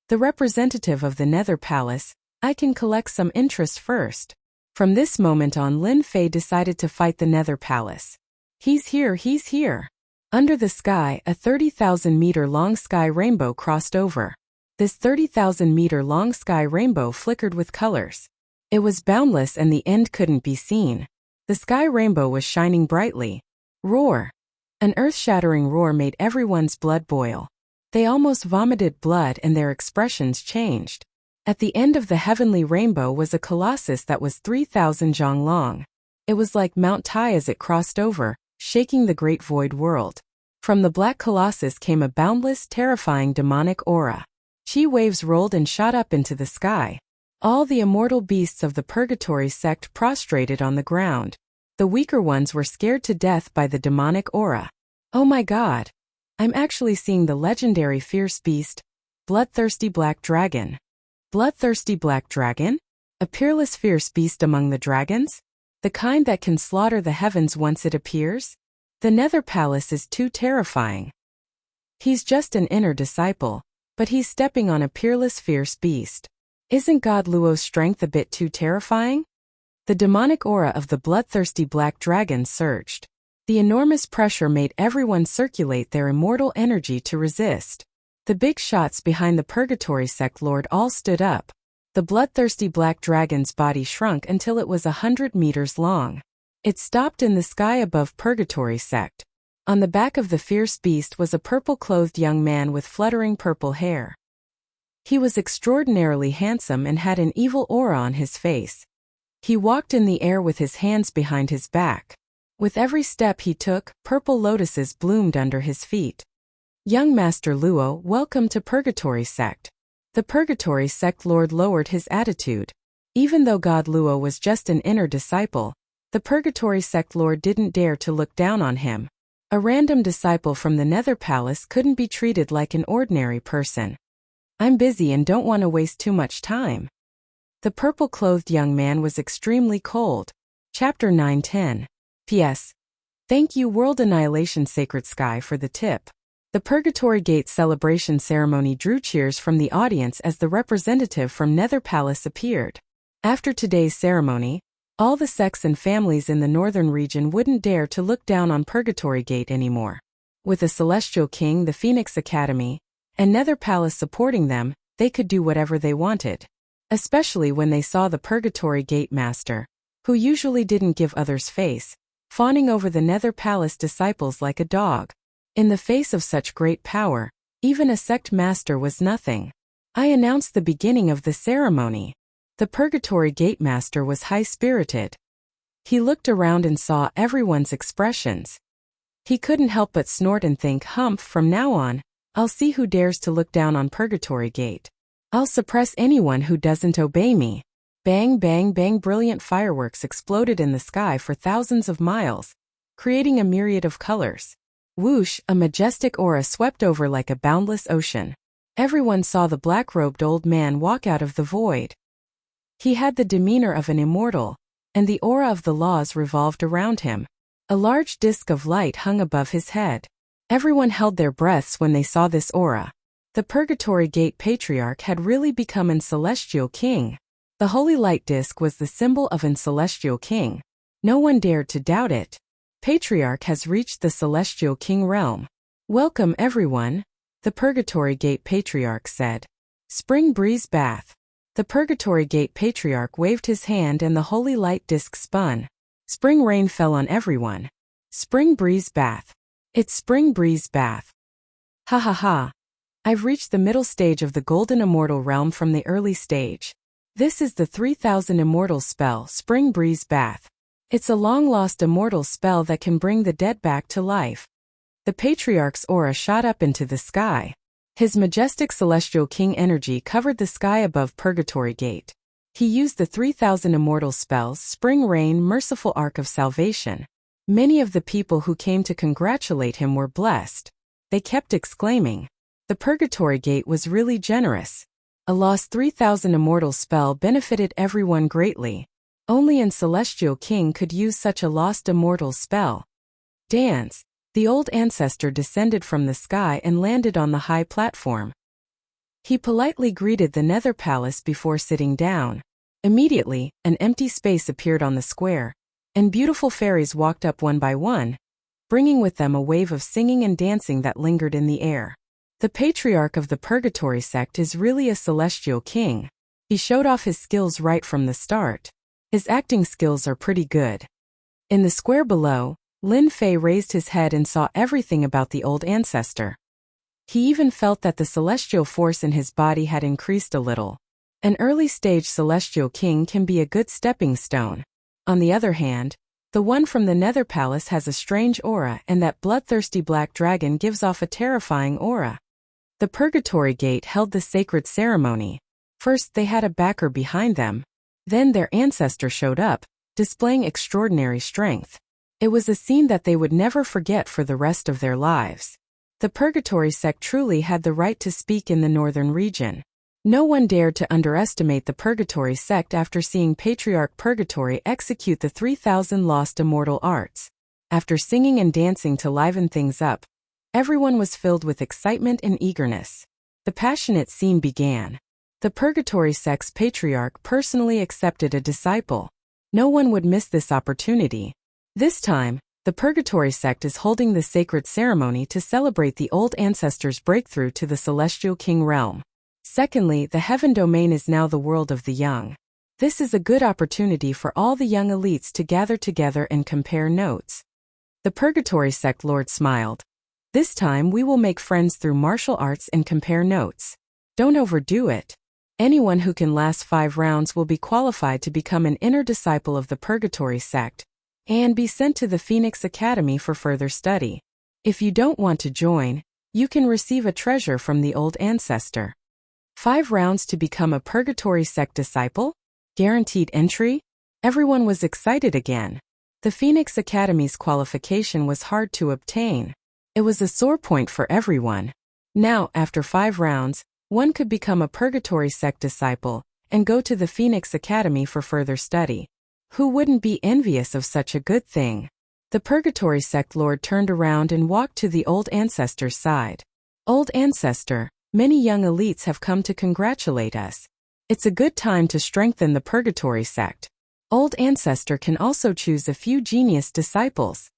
A: The representative of the Nether Palace, I can collect some interest first. From this moment on, Lin Fei decided to fight the Nether Palace. He's here, he's here. Under the sky, a 30,000-meter-long sky rainbow crossed over. This 30,000-meter-long sky rainbow flickered with colors. It was boundless and the end couldn't be seen. The sky rainbow was shining brightly. Roar! An earth-shattering roar made everyone's blood boil. They almost vomited blood and their expressions changed. At the end of the heavenly rainbow was a colossus that was 3,000 zhang long. It was like Mount Tai as it crossed over, shaking the great void world. From the black colossus came a boundless, terrifying demonic aura. Chi waves rolled and shot up into the sky. All the immortal beasts of the purgatory sect prostrated on the ground. The weaker ones were scared to death by the demonic aura. Oh my god! I'm actually seeing the legendary fierce beast, bloodthirsty black dragon. Bloodthirsty black dragon? A peerless fierce beast among the dragons? The kind that can slaughter the heavens once it appears? The Nether Palace is too terrifying. He's just an inner disciple, but he's stepping on a peerless fierce beast. Isn't God Luo's strength a bit too terrifying? The demonic aura of the bloodthirsty black dragon surged. The enormous pressure made everyone circulate their immortal energy to resist. The big shots behind the purgatory sect lord all stood up. The bloodthirsty black dragon's body shrunk until it was 100 meters long. It stopped in the sky above purgatory sect. On the back of the fierce beast was a purple-clothed young man with fluttering purple hair. He was extraordinarily handsome and had an evil aura on his face. He walked in the air with his hands behind his back. With every step he took, purple lotuses bloomed under his feet. Young Master Luo, welcome to Purgatory Sect. The Purgatory Sect Lord lowered his attitude. Even though God Luo was just an inner disciple, the Purgatory Sect Lord didn't dare to look down on him. A random disciple from the Nether Palace couldn't be treated like an ordinary person. I'm busy and don't want to waste too much time. The purple-clothed young man was extremely cold. Chapter 9:10. P.S. Thank you World Annihilation Sacred Sky for the tip. The Purgatory Gate celebration ceremony drew cheers from the audience as the representative from Nether Palace appeared. After today's ceremony, all the sects and families in the northern region wouldn't dare to look down on Purgatory Gate anymore. With a Celestial King, the Phoenix Academy, and Nether Palace supporting them, they could do whatever they wanted. Especially when they saw the Purgatory Gate Master, who usually didn't give others face, fawning over the Nether Palace disciples like a dog. In the face of such great power, even a sect master was nothing. I announced the beginning of the ceremony. The Purgatory Gate Master was high-spirited. He looked around and saw everyone's expressions. He couldn't help but snort and think, humph, from now on, I'll see who dares to look down on Purgatory Gate. I'll suppress anyone who doesn't obey me. Bang, bang, bang! Brilliant fireworks exploded in the sky for thousands of miles, creating a myriad of colors. Whoosh! A majestic aura swept over like a boundless ocean. Everyone saw the black-robed old man walk out of the void. He had the demeanor of an immortal, and the aura of the laws revolved around him. A large disk of light hung above his head. Everyone held their breaths when they saw this aura. The Purgatory Gate Patriarch had really become an Celestial King. The holy light disk was the symbol of an Celestial King. No one dared to doubt it. Patriarch has reached the Celestial King realm. Welcome everyone, the Purgatory Gate Patriarch said. Spring breeze bath. The Purgatory Gate Patriarch waved his hand and the holy light disk spun. Spring rain fell on everyone. Spring breeze bath. It's spring breeze bath. Ha ha ha. I've reached the middle stage of the Golden Immortal realm from the early stage. This is the 3000 Immortal spell, Spring Breeze Bath. It's a long-lost immortal spell that can bring the dead back to life. The Patriarch's aura shot up into the sky. His majestic Celestial King energy covered the sky above Purgatory Gate. He used the 3000 immortal spells, Spring Rain, Merciful Ark of Salvation. Many of the people who came to congratulate him were blessed. They kept exclaiming. The Purgatory Gate was really generous. A lost 3000 immortal spell benefited everyone greatly. Only an celestial king could use such a lost immortal spell. Dance. The old ancestor descended from the sky and landed on the high platform. He politely greeted the nether palace before sitting down. Immediately, an empty space appeared on the square, and beautiful fairies walked up one by one, bringing with them a wave of singing and dancing that lingered in the air. The patriarch of the Purgatory sect is really a celestial king. He showed off his skills right from the start. His acting skills are pretty good. In the square below, Lin Fei raised his head and saw everything about the old ancestor. He even felt that the celestial force in his body had increased a little. An early-stage celestial king can be a good stepping stone. On the other hand, the one from the Nether Palace has a strange aura, and that bloodthirsty black dragon gives off a terrifying aura. The Purgatory Gate held the sacred ceremony. First they had a backer behind them. Then their ancestor showed up, displaying extraordinary strength. It was a scene that they would never forget for the rest of their lives. The Purgatory sect truly had the right to speak in the northern region. No one dared to underestimate the Purgatory sect after seeing Patriarch Purgatory execute the 3,000 lost immortal arts. After singing and dancing to liven things up, everyone was filled with excitement and eagerness. The passionate scene began. The Purgatory sect's patriarch personally accepted a disciple. No one would miss this opportunity. This time, the Purgatory sect is holding the sacred ceremony to celebrate the old ancestor's breakthrough to the Celestial King realm. Secondly, the Heaven Domain is now the world of the young. This is a good opportunity for all the young elites to gather together and compare notes. The Purgatory sect lord smiled. This time we will make friends through martial arts and compare notes. Don't overdo it. Anyone who can last 5 rounds will be qualified to become an inner disciple of the Purgatory sect and be sent to the Phoenix Academy for further study. If you don't want to join, you can receive a treasure from the old ancestor. 5 rounds to become a Purgatory sect disciple? Guaranteed entry? Everyone was excited again. The Phoenix Academy's qualification was hard to obtain. It was a sore point for everyone. Now, after 5 rounds, one could become a Purgatory sect disciple and go to the Phoenix Academy for further study. Who wouldn't be envious of such a good thing? The Purgatory sect lord turned around and walked to the old ancestor's side. Old ancestor, many young elites have come to congratulate us. It's a good time to strengthen the Purgatory sect. Old ancestor can also choose a few genius disciples.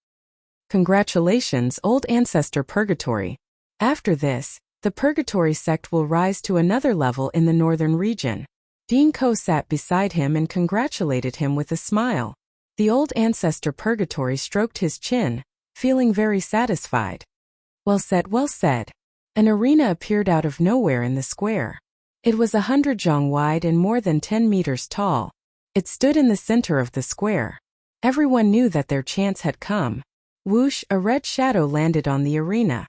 A: Congratulations, old ancestor Purgatory. After this, the Purgatory sect will rise to another level in the northern region. Dean Ko sat beside him and congratulated him with a smile. The old ancestor Purgatory stroked his chin, feeling very satisfied. Well said, well said. An arena appeared out of nowhere in the square. It was 100 zhang wide and more than 10 meters tall. It stood in the center of the square. Everyone knew that their chance had come. Whoosh, a red shadow landed on the arena.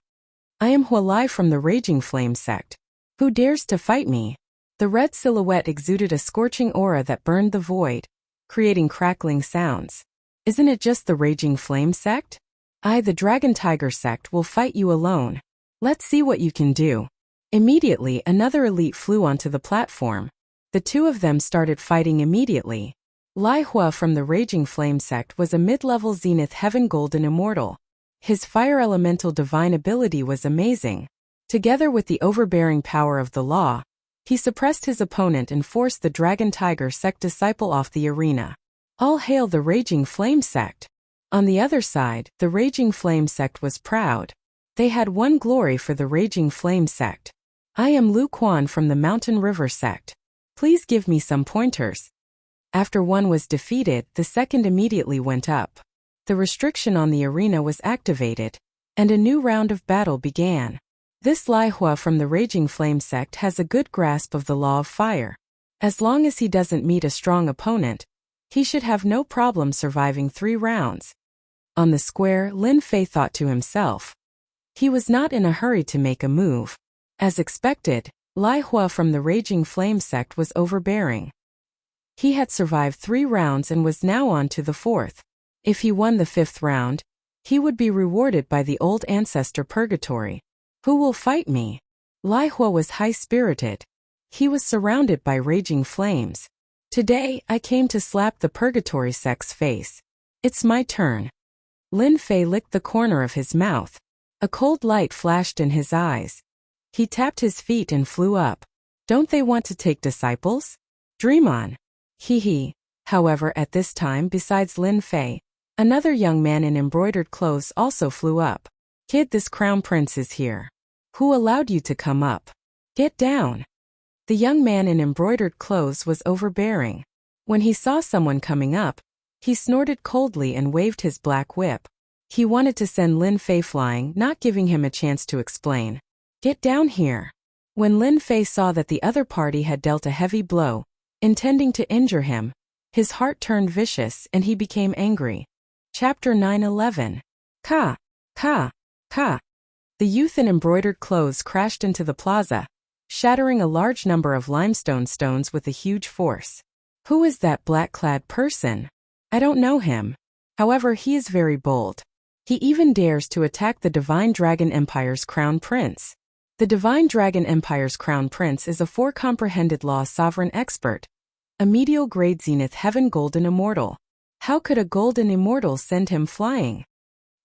A: I am Hualai from the Raging Flame sect. Who dares to fight me? The red silhouette exuded a scorching aura that burned the void, creating crackling sounds. Isn't it just the Raging Flame sect? I, the Dragon Tiger sect, will fight you alone. Let's see what you can do. Immediately, another elite flew onto the platform. The two of them started fighting immediately. Lai Hua from the Raging Flame sect was a mid-level Zenith Heaven Golden Immortal. His fire elemental divine ability was amazing. Together with the overbearing power of the law, he suppressed his opponent and forced the Dragon Tiger sect disciple off the arena. All hail the Raging Flame sect. On the other side, the Raging Flame sect was proud. They had won glory for the Raging Flame sect. I am Lu Quan from the Mountain River sect. Please give me some pointers. After one was defeated, the second immediately went up. The restriction on the arena was activated, and a new round of battle began. This Lai Hua from the Raging Flame sect has a good grasp of the law of fire. As long as he doesn't meet a strong opponent, he should have no problem surviving 3 rounds. On the square, Lin Fei thought to himself. He was not in a hurry to make a move. As expected, Lai Hua from the Raging Flame sect was overbearing. He had survived 3 rounds and was now on to the 4th. If he won the 5th round, he would be rewarded by the old ancestor Purgatory. Who will fight me? Lai Hua was high-spirited. He was surrounded by raging flames. Today, I came to slap the purgatory sect's face. It's my turn. Lin Fei licked the corner of his mouth. A cold light flashed in his eyes. He tapped his feet and flew up. Don't they want to take disciples? Dream on. Hee. However, at this time, besides Lin Fei, another young man in embroidered clothes also flew up. Kid, this crown prince is here. Who allowed you to come up? Get down. The young man in embroidered clothes was overbearing. When he saw someone coming up, he snorted coldly and waved his black whip. He wanted to send Lin Fei flying, not giving him a chance to explain. Get down here. When Lin Fei saw that the other party had dealt a heavy blow, intending to injure him, his heart turned vicious and he became angry. Chapter 9:11. Ka. The youth in embroidered clothes crashed into the plaza, shattering a large number of limestone stones with a huge force. Who is that black-clad person? I don't know him. However, he is very bold. He even dares to attack the Divine Dragon Empire's crown prince. The Divine Dragon Empire's crown prince is a four-comprehended law sovereign expert, a medial grade zenith heaven golden immortal. How could a golden immortal send him flying?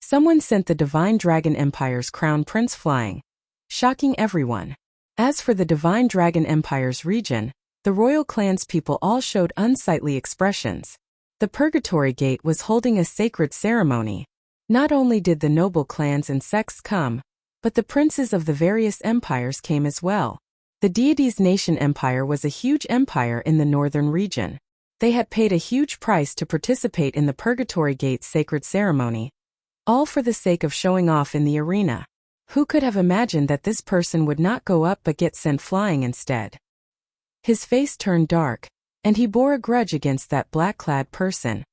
A: Someone sent the Divine Dragon Empire's crown prince flying, shocking everyone. As for the Divine Dragon Empire's region, the royal clan's people all showed unsightly expressions. The Purgatory Gate was holding a sacred ceremony. Not only did the noble clans and sects come, but the princes of the various empires came as well. The deity's nation empire was a huge empire in the northern region. They had paid a huge price to participate in the Purgatory Gate's sacred ceremony, all for the sake of showing off in the arena. Who could have imagined that this person would not go up but get sent flying instead? His face turned dark, and he bore a grudge against that black-clad person.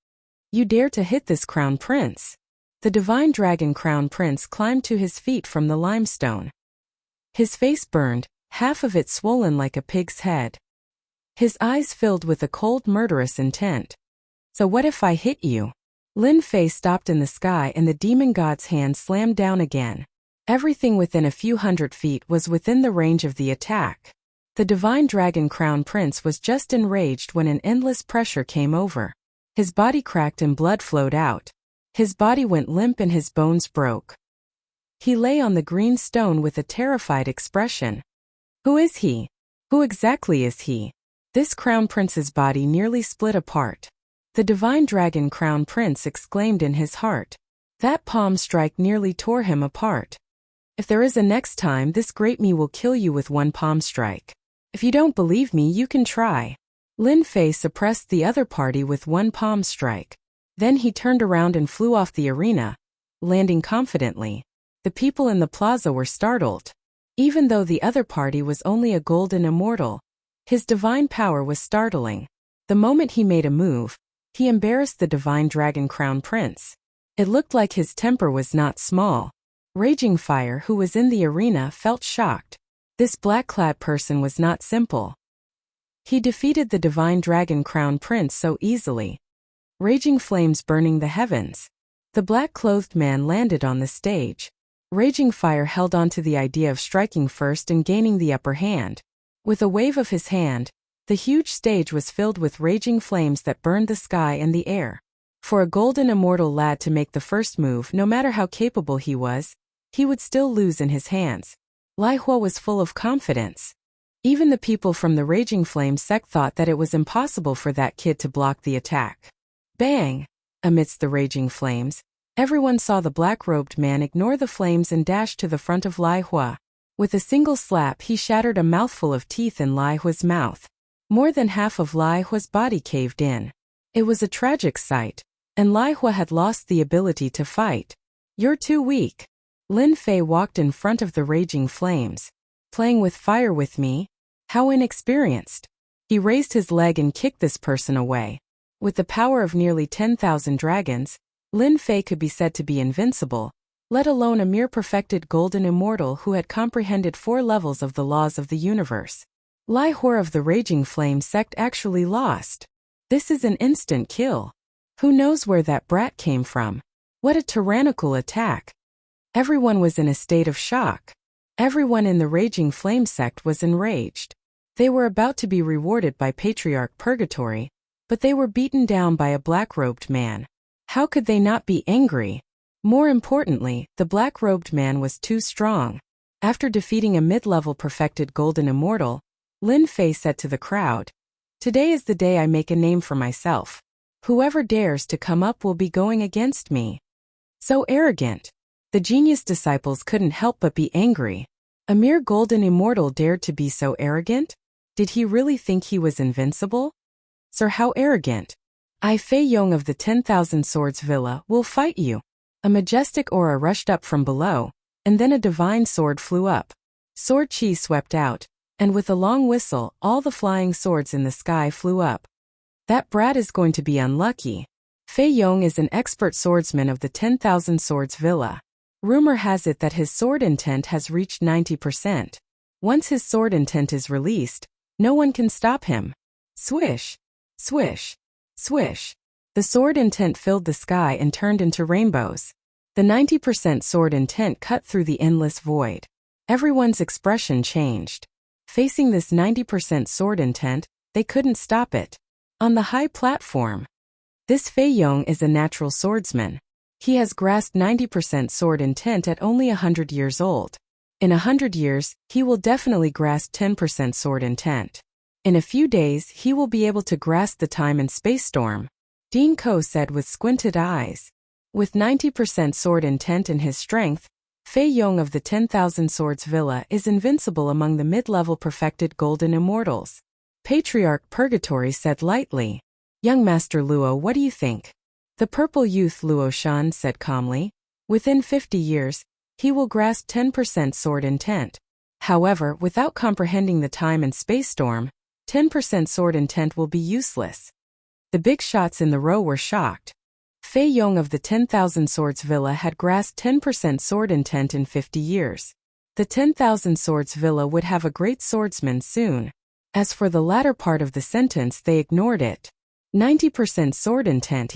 A: You dare to hit this crown prince? The Divine Dragon Crown Prince climbed to his feet from the limestone. His face burned, half of it swollen like a pig's head. His eyes filled with a cold murderous intent. So what if I hit you? Lin Fei stopped in the sky and the demon god's hand slammed down again. Everything within a few hundred feet was within the range of the attack. The Divine Dragon Crown Prince was just enraged when an endless pressure came over. His body cracked and blood flowed out. His body went limp and his bones broke. He lay on the green stone with a terrified expression. Who is he? Who exactly is he? This Crown Prince's body nearly split apart. The Divine Dragon Crown Prince exclaimed in his heart. That palm strike nearly tore him apart. If there is a next time, this great me will kill you with one palm strike. If you don't believe me, you can try. Lin Fei suppressed the other party with one palm strike. Then he turned around and flew off the arena, landing confidently. The people in the plaza were startled. Even though the other party was only a golden immortal, his divine power was startling. The moment he made a move, he embarrassed the Divine Dragon Crown Prince. It looked like his temper was not small. Raging Fire, who was in the arena, felt shocked. This black-clad person was not simple. He defeated the Divine Dragon Crown Prince so easily. Raging flames burning the heavens. The black-clothed man landed on the stage. Raging Fire held on to the idea of striking first and gaining the upper hand. With a wave of his hand, the huge stage was filled with raging flames that burned the sky and the air. For a golden immortal lad to make the first move, no matter how capable he would still lose in his hands. Lai Hua was full of confidence. Even the people from the Raging Flame sect thought that it was impossible for that kid to block the attack. Bang! Amidst the raging flames, everyone saw the black-robed man ignore the flames and dash to the front of Lai Hua. With a single slap, he shattered a mouthful of teeth in Lai Hua's mouth. More than half of Lai Hua's body caved in. It was a tragic sight, and Lai Hua had lost the ability to fight. You're too weak. Lin Fei walked in front of the raging flames. Playing with fire with me? How inexperienced. He raised his leg and kicked this person away. With the power of nearly 10,000 dragons, Lin Fei could be said to be invincible, let alone a mere perfected golden immortal who had comprehended 4 levels of the laws of the universe. Lai Hua of the Raging Flame sect actually lost. This is an instant kill. Who knows where that brat came from? What a tyrannical attack. Everyone was in a state of shock. Everyone in the Raging Flame sect was enraged. They were about to be rewarded by Patriarch Purgatory, but they were beaten down by a black-robed man. How could they not be angry? More importantly, the black-robed man was too strong. After defeating a mid-level perfected golden immortal, Lin Fei said to the crowd, "Today is the day I make a name for myself. Whoever dares to come up will be going against me." So arrogant. The genius disciples couldn't help but be angry. A mere golden immortal dared to be so arrogant? Did he really think he was invincible? Sir, how arrogant. I, Fei Yong of the 10,000 Swords Villa, will fight you. A majestic aura rushed up from below, and then a divine sword flew up. Sword chi swept out, and with a long whistle, all the flying swords in the sky flew up. That brat is going to be unlucky. Fei Yong is an expert swordsman of the 10,000 Swords Villa. Rumor has it that his sword intent has reached 90%. Once his sword intent is released, no one can stop him. Swish, swish, swish. The sword intent filled the sky and turned into rainbows. The 90% sword intent cut through the endless void. Everyone's expression changed. Facing this 90% sword intent, they couldn't stop it. On the high platform, this Fei Yong is a natural swordsman. He has grasped 90% sword intent at only 100 years old. In 100 years, he will definitely grasp 10% sword intent. In a few days, he will be able to grasp the time and space storm. Dean Ko said with squinted eyes. With 90% sword intent in his strength, Fei Yong of the 10,000 Swords Villa is invincible among the mid-level perfected golden immortals. Patriarch Purgatory said lightly. Young Master Luo, what do you think? The purple youth Luo Shan said calmly. Within 50 years, he will grasp 10% sword intent. However, without comprehending the time and space storm, 10% sword intent will be useless. The big shots in the row were shocked. Fei Yong of the 10,000 Swords Villa had grasped 10% sword intent in 50 years. The 10,000 Swords Villa would have a great swordsman soon. As for the latter part of the sentence, they ignored it. 90% sword intent.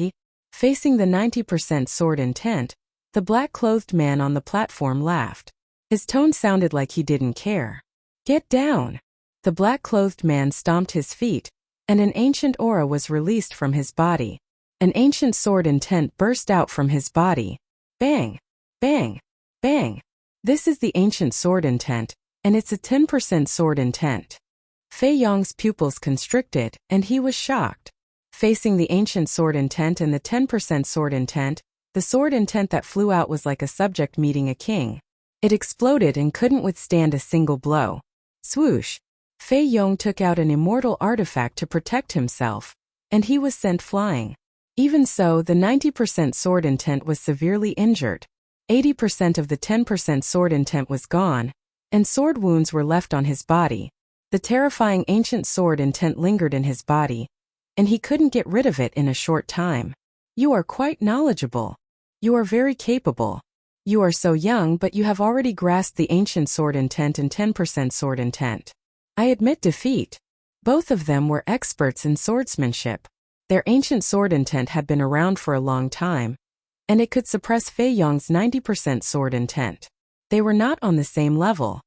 A: Facing the 90% sword intent, the black-clothed man on the platform laughed. His tone sounded like he didn't care. Get down! The black-clothed man stomped his feet, and an ancient aura was released from his body. An ancient sword intent burst out from his body. Bang! Bang! Bang! This is the ancient sword intent, and it's a 10% sword intent. Fei Yong's pupils constricted, and he was shocked. Facing the ancient sword intent and the 10% sword intent, the sword intent that flew out was like a subject meeting a king. It exploded and couldn't withstand a single blow. Swoosh! Fei Yong took out an immortal artifact to protect himself, and he was sent flying. Even so, the 90% sword intent was severely injured. 80% of the 10% sword intent was gone, and sword wounds were left on his body. The terrifying ancient sword intent lingered in his body, and he couldn't get rid of it in a short time. You are quite knowledgeable. You are very capable. You are so young, but you have already grasped the ancient sword intent and 10% sword intent. I admit defeat. Both of them were experts in swordsmanship. Their ancient sword intent had been around for a long time, and it could suppress Fei Yong's 90% sword intent. They were not on the same level.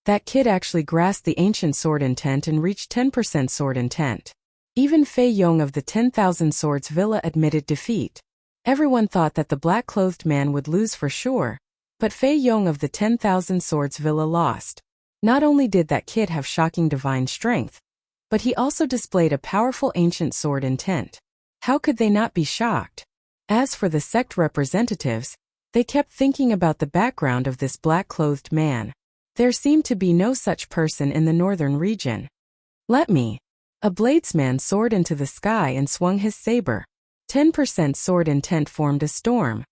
A: That kid actually grasped the ancient sword intent and reached 10% sword intent. Even Fei Yong of the 10,000 Swords Villa admitted defeat. Everyone thought that the black-clothed man would lose for sure, but Fei Yong of the 10,000 Swords Villa lost. Not only did that kid have shocking divine strength, but he also displayed a powerful ancient sword intent. How could they not be shocked? As for the sect representatives, they kept thinking about the background of this black-clothed man. There seemed to be no such person in the northern region. Let me. A bladesman soared into the sky and swung his saber. 10% sword intent formed a storm.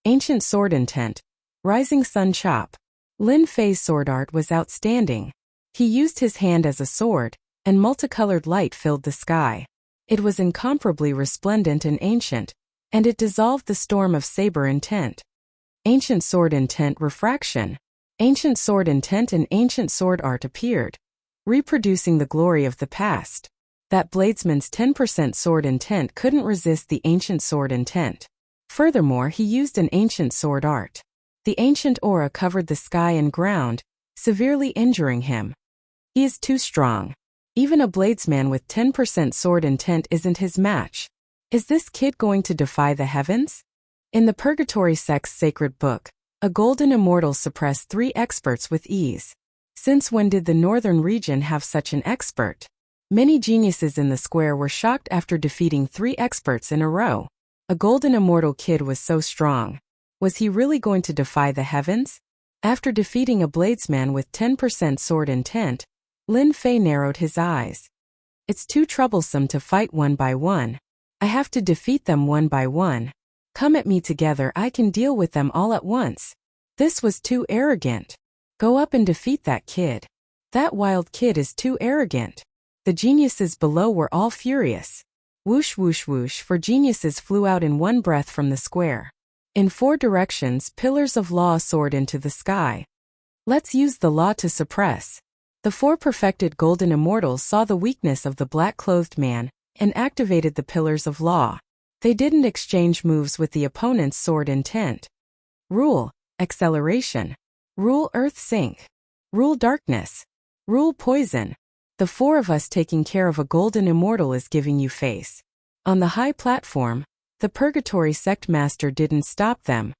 A: Ancient sword intent. Rising sun chop. Lin Fei's sword art was outstanding. He used his hand as a sword, and multicolored light filled the sky. It was incomparably resplendent and ancient, and it dissolved the storm of saber intent. Ancient sword intent refraction. Ancient sword intent and ancient sword art appeared, reproducing the glory of the past. That bladesman's 10% sword intent couldn't resist the ancient sword intent. Furthermore, he used an ancient sword art. The ancient aura covered the sky and ground, severely injuring him. He is too strong. Even a bladesman with 10% sword intent isn't his match. Is this kid going to defy the heavens? In the Purgatory sect's sacred book, a golden immortal suppressed 3 experts with ease. Since when did the northern region have such an expert? Many geniuses in the square were shocked after defeating 3 experts in a row. A golden immortal kid was so strong. Was he really going to defy the heavens? After defeating a bladesman with 10% sword intent, Lin Fei narrowed his eyes. It's too troublesome to fight one by one. I have to defeat them one by one. Come at me together, I can deal with them all at once. This was too arrogant. Go up and defeat that kid. That wild kid is too arrogant. The geniuses below were all furious. Whoosh whoosh whoosh, 4 geniuses flew out in one breath from the square. In 4 directions, pillars of law soared into the sky. Let's use the law to suppress. The 4 perfected golden immortals saw the weakness of the black-clothed man and activated the pillars of law. They didn't exchange moves with the opponent's sword intent. Rule, acceleration. Rule earth sink. Rule darkness. Rule poison. The 4 of us taking care of a golden immortal is giving you face. On the high platform, the Purgatory sect master didn't stop them.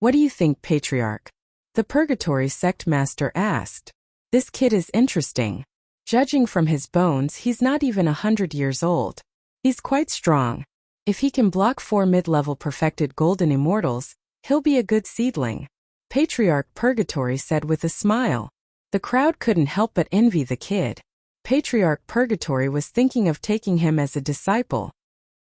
A: What do you think, Patriarch? The Purgatory sect master asked. This kid is interesting. Judging from his bones, he's not even 100 years old. He's quite strong. If he can block 4 mid-level perfected golden immortals, he'll be a good seedling. Patriarch Purgatory said with a smile. The crowd couldn't help but envy the kid. Patriarch Purgatory was thinking of taking him as a disciple.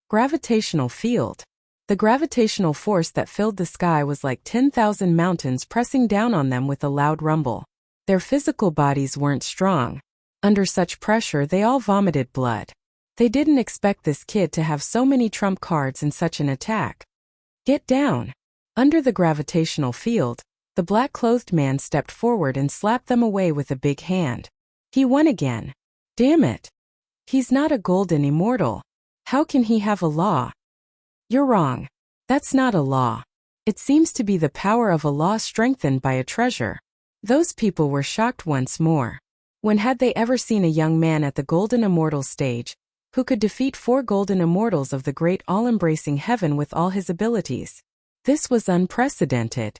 A: Gravitational field. The gravitational force that filled the sky was like 10,000 mountains pressing down on them with a loud rumble. Their physical bodies weren't strong. Under such pressure, they all vomited blood. They didn't expect this kid to have so many trump cards in such an attack. Get down. Under the gravitational field, the black-clothed man stepped forward and slapped them away with a big hand. He won again. Damn it. He's not a golden immortal. How can he have a law? You're wrong. That's not a law. It seems to be the power of a law strengthened by a treasure. Those people were shocked once more. When had they ever seen a young man at the golden immortal stage, who could defeat 4 golden immortals of the great all-embracing heaven with all his abilities? This was unprecedented.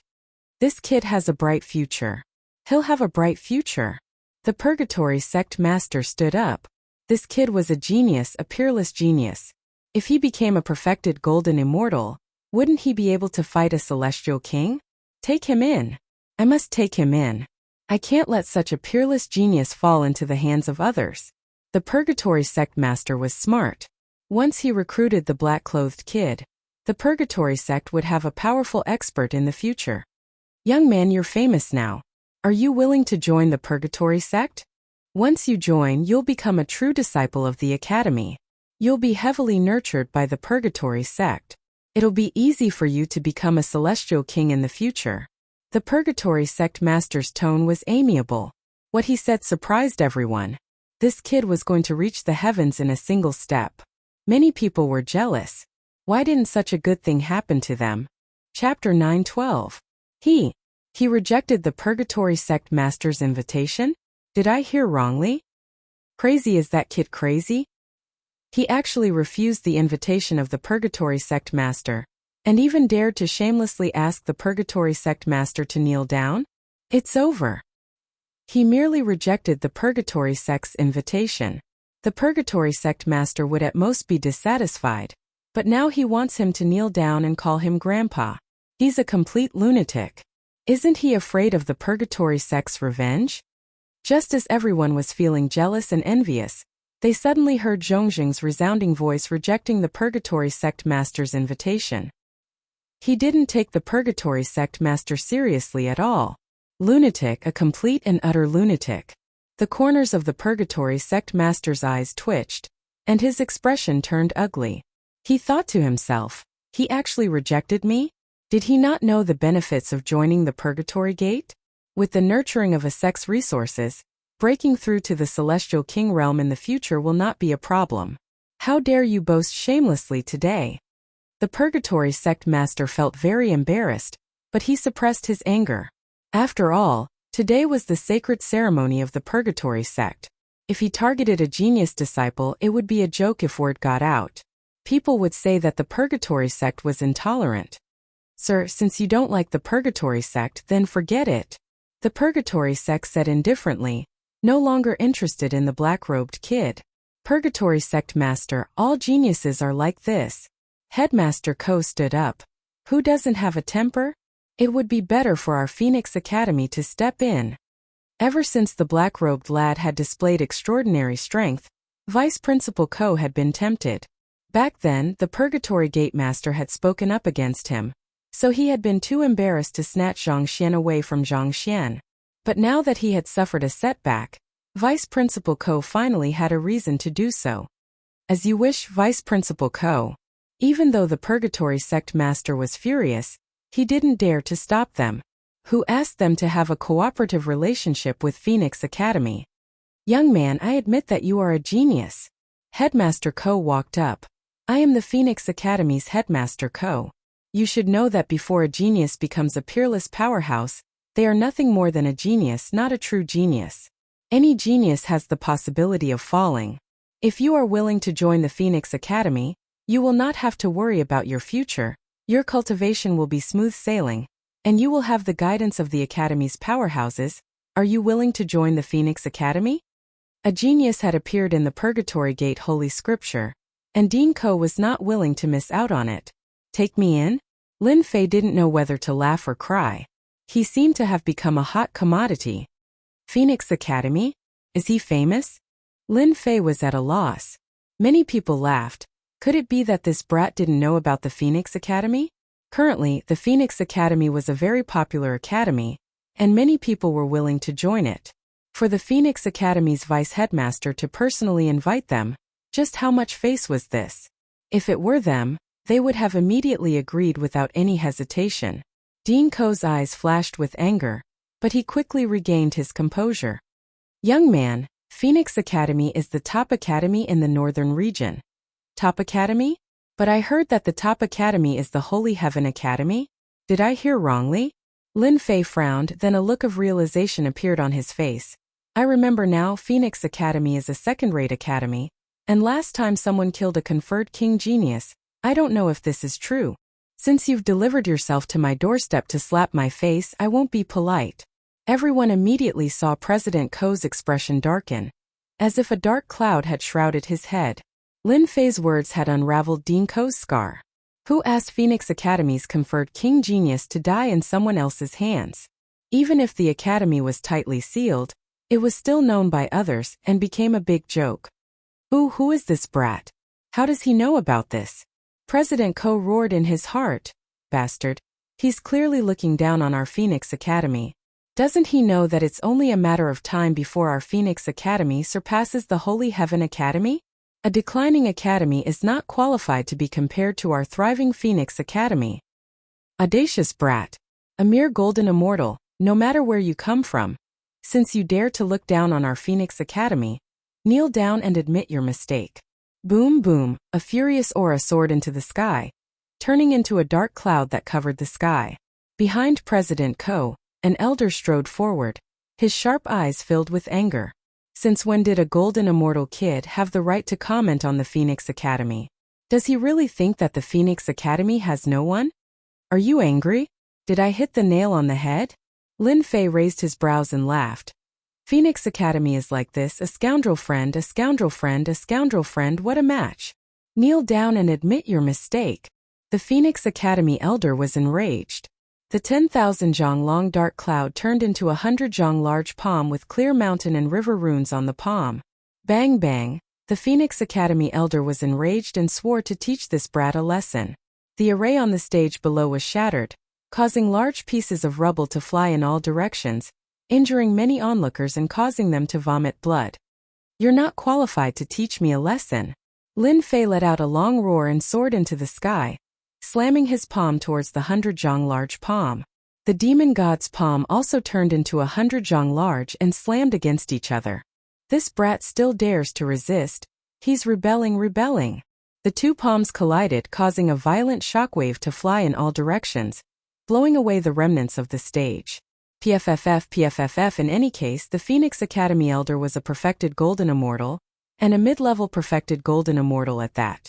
A: This kid has a bright future. He'll have a bright future. The Purgatory sect master stood up. This kid was a genius, a peerless genius. If he became a perfected golden immortal, wouldn't he be able to fight a celestial king? Take him in. I must take him in. I can't let such a peerless genius fall into the hands of others. The Purgatory sect master was smart. Once he recruited the black-clothed kid, the Purgatory sect would have a powerful expert in the future. Young man, you're famous now. Are you willing to join the Purgatory sect? Once you join, you'll become a true disciple of the academy. You'll be heavily nurtured by the Purgatory sect. It'll be easy for you to become a celestial king in the future. The Purgatory sect master's tone was amiable. What he said surprised everyone. This kid was going to reach the heavens in a single step. Many people were jealous. Why didn't such a good thing happen to them? Chapter 9:12. He rejected the Purgatory sect master's invitation? Did I hear wrongly? Crazy, is that kid crazy? He actually refused the invitation of the Purgatory sect master, and even dared to shamelessly ask the Purgatory sect master to kneel down? It's over. He merely rejected the Purgatory sect's invitation. The Purgatory sect master would at most be dissatisfied, but now he wants him to kneel down and call him grandpa. He's a complete lunatic. Isn't he afraid of the Purgatory sect's revenge? Just as everyone was feeling jealous and envious, they suddenly heard Zhongxing's resounding voice rejecting the Purgatory sect master's invitation. He didn't take the Purgatory sect master seriously at all. Lunatic, a complete and utter lunatic. The corners of the Purgatory sect master's eyes twitched, and his expression turned ugly. He thought to himself, he actually rejected me? Did he not know the benefits of joining the Purgatory Gate? With the nurturing of a sect's resources, breaking through to the Celestial King realm in the future will not be a problem. How dare you boast shamelessly today? The Purgatory sect master felt very embarrassed, but he suppressed his anger. After all, today was the sacred ceremony of the Purgatory sect. If he targeted a genius disciple, it would be a joke if word got out. People would say that the Purgatory sect was intolerant. Sir, since you don't like the Purgatory sect, then forget it. The Purgatory sect said indifferently, no longer interested in the black-robed kid. Purgatory sect master, all geniuses are like this. Headmaster Ko stood up. Who doesn't have a temper? It would be better for our Phoenix Academy to step in. Ever since the black-robed lad had displayed extraordinary strength, Vice Principal Ko had been tempted. Back then, the Purgatory Gate Master had spoken up against him, so he had been too embarrassed to snatch Zhang Xian away from Zhang Xian. But now that he had suffered a setback, Vice Principal Ko finally had a reason to do so. As you wish, Vice Principal Ko. Even though the Purgatory Sect Master was furious, he didn't dare to stop them. Who asked them to have a cooperative relationship with Phoenix Academy? Young man, I admit that you are a genius. Headmaster Ko walked up. I am the Phoenix Academy's Headmaster Ko. You should know that before a genius becomes a peerless powerhouse, they are nothing more than a genius, not a true genius. Any genius has the possibility of falling. If you are willing to join the Phoenix Academy, you will not have to worry about your future, your cultivation will be smooth sailing, and you will have the guidance of the Academy's powerhouses. Are you willing to join the Phoenix Academy? A genius had appeared in the Purgatory Gate Holy Scripture, and Dean Ko was not willing to miss out on it. Take me in? Lin Fei didn't know whether to laugh or cry. He seemed to have become a hot commodity. Phoenix Academy? Is he famous? Lin Fei was at a loss. Many people laughed. Could it be that this brat didn't know about the Phoenix Academy? Currently, the Phoenix Academy was a very popular academy, and many people were willing to join it. For the Phoenix Academy's vice headmaster to personally invite them, just how much face was this? If it were them, they would have immediately agreed without any hesitation. Dean Ko's eyes flashed with anger, but he quickly regained his composure. Young man, Phoenix Academy is the top academy in the northern region. Top Academy? But I heard that the top academy is the Holy Heaven Academy? Did I hear wrongly? Lin Fei frowned, then a look of realization appeared on his face. I remember now, Phoenix Academy is a second-rate academy, and last time someone killed a conferred king genius. I don't know if this is true. Since you've delivered yourself to my doorstep to slap my face, I won't be polite. Everyone immediately saw President Ko's expression darken, as if a dark cloud had shrouded his head. Lin Fei's words had unraveled Dean Ko's scar. Who asked Phoenix Academy's conferred king genius to die in someone else's hands? Even if the academy was tightly sealed, it was still known by others and became a big joke. Who is this brat? How does he know about this? President Ko roared in his heart. Bastard. He's clearly looking down on our Phoenix Academy. Doesn't he know that it's only a matter of time before our Phoenix Academy surpasses the Holy Heaven Academy? A declining academy is not qualified to be compared to our thriving Phoenix Academy. Audacious brat. A mere golden immortal, no matter where you come from. Since you dare to look down on our Phoenix Academy, kneel down and admit your mistake. Boom boom, a furious aura soared into the sky, turning into a dark cloud that covered the sky. Behind President Ko, an elder strode forward, his sharp eyes filled with anger. Since when did a golden immortal kid have the right to comment on the Phoenix Academy? Does he really think that the Phoenix Academy has no one? Are you angry? Did I hit the nail on the head? Lin Fei raised his brows and laughed. Phoenix Academy is like this, a scoundrel friend, a scoundrel friend, a scoundrel friend, what a match. Kneel down and admit your mistake. The Phoenix Academy elder was enraged. The 10,000 zhang long dark cloud turned into 100 zhang large palm with clear mountain and river runes on the palm. Bang bang, the Phoenix Academy elder was enraged and swore to teach this brat a lesson. The array on the stage below was shattered, causing large pieces of rubble to fly in all directions, injuring many onlookers and causing them to vomit blood. You're not qualified to teach me a lesson. Lin Fei let out a long roar and soared into the sky, slamming his palm towards the 100 zhang large palm. The demon god's palm also turned into 100 zhang large and slammed against each other. This brat still dares to resist. He's rebelling. The two palms collided, causing a violent shockwave to fly in all directions, blowing away the remnants of the stage. PFFF. In any case, the Phoenix Academy Elder was a perfected Golden Immortal, and a mid-level perfected Golden Immortal at that.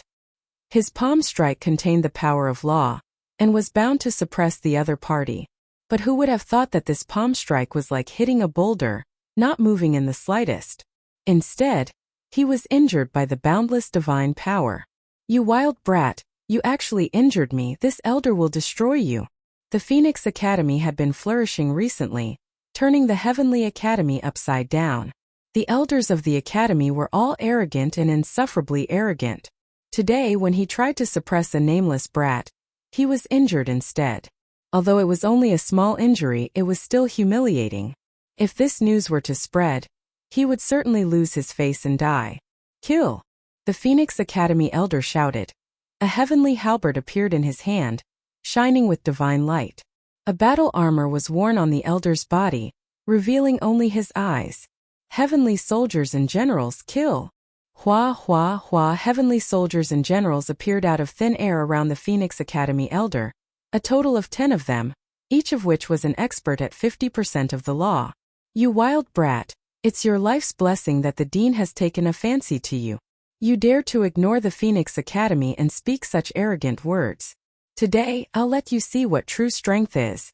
A: His palm strike contained the power of law, and was bound to suppress the other party. But who would have thought that this palm strike was like hitting a boulder, not moving in the slightest? Instead, he was injured by the boundless divine power. You wild brat, you actually injured me. This elder will destroy you. The Phoenix Academy had been flourishing recently, turning the Heavenly Academy upside down. The elders of the Academy were all arrogant and insufferably arrogant. Today, when he tried to suppress a nameless brat, he was injured instead. Although it was only a small injury, it was still humiliating. If this news were to spread, he would certainly lose his face and die. Kill! The Phoenix Academy Elder shouted. A heavenly halberd appeared in his hand, shining with divine light. A battle armor was worn on the elder's body, revealing only his eyes. Heavenly soldiers and generals, kill! Hua, hua, hua. Heavenly soldiers and generals appeared out of thin air around the Phoenix Academy Elder, a total of 10 of them, each of which was an expert at 50% of the law. You wild brat, it's your life's blessing that the dean has taken a fancy to you. You dare to ignore the Phoenix Academy and speak such arrogant words. Today, I'll let you see what true strength is.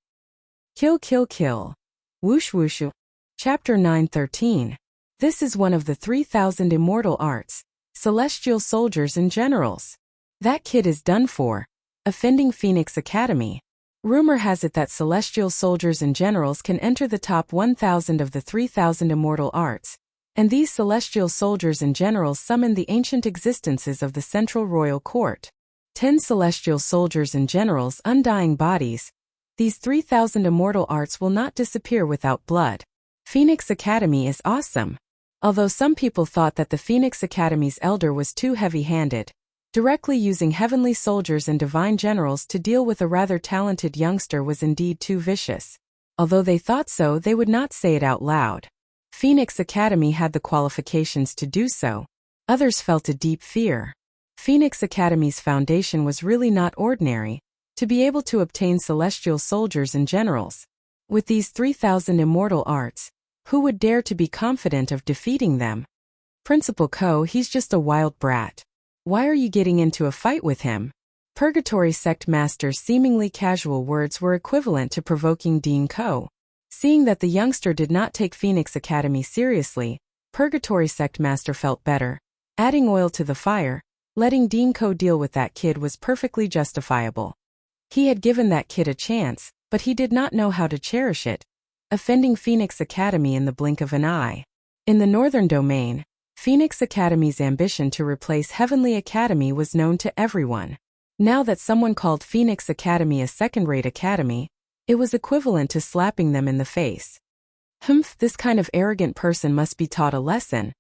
A: Kill, kill, kill. Whoosh, whoosh. Chapter 9:13. This is one of the 3,000 immortal arts, celestial soldiers and generals. That kid is done for. Offending Phoenix Academy. Rumor has it that celestial soldiers and generals can enter the top 1,000 of the 3,000 immortal arts, and these celestial soldiers and generals summon the ancient existences of the Central Royal Court. 10 celestial soldiers and generals, undying bodies. These 3,000 immortal arts will not disappear without blood. Phoenix Academy is awesome. Although some people thought that the Phoenix Academy's elder was too heavy-handed, directly using heavenly soldiers and divine generals to deal with a rather talented youngster was indeed too vicious. Although they thought so, they would not say it out loud. Phoenix Academy had the qualifications to do so. Others felt a deep fear. Phoenix Academy's foundation was really not ordinary, to be able to obtain celestial soldiers and generals. With these 3,000 immortal arts, who would dare to be confident of defeating them? Principal Ko, he's just a wild brat. Why are you getting into a fight with him? Purgatory Sect Master's seemingly casual words were equivalent to provoking Dean Ko. Seeing that the youngster did not take Phoenix Academy seriously, Purgatory Sect Master felt better. Adding oil to the fire, letting Dean Ko deal with that kid was perfectly justifiable. He had given that kid a chance, but he did not know how to cherish it, offending Phoenix Academy in the blink of an eye. In the Northern Domain, Phoenix Academy's ambition to replace Heavenly Academy was known to everyone. Now that someone called Phoenix Academy a second-rate academy, it was equivalent to slapping them in the face. Humph, this kind of arrogant person must be taught a lesson.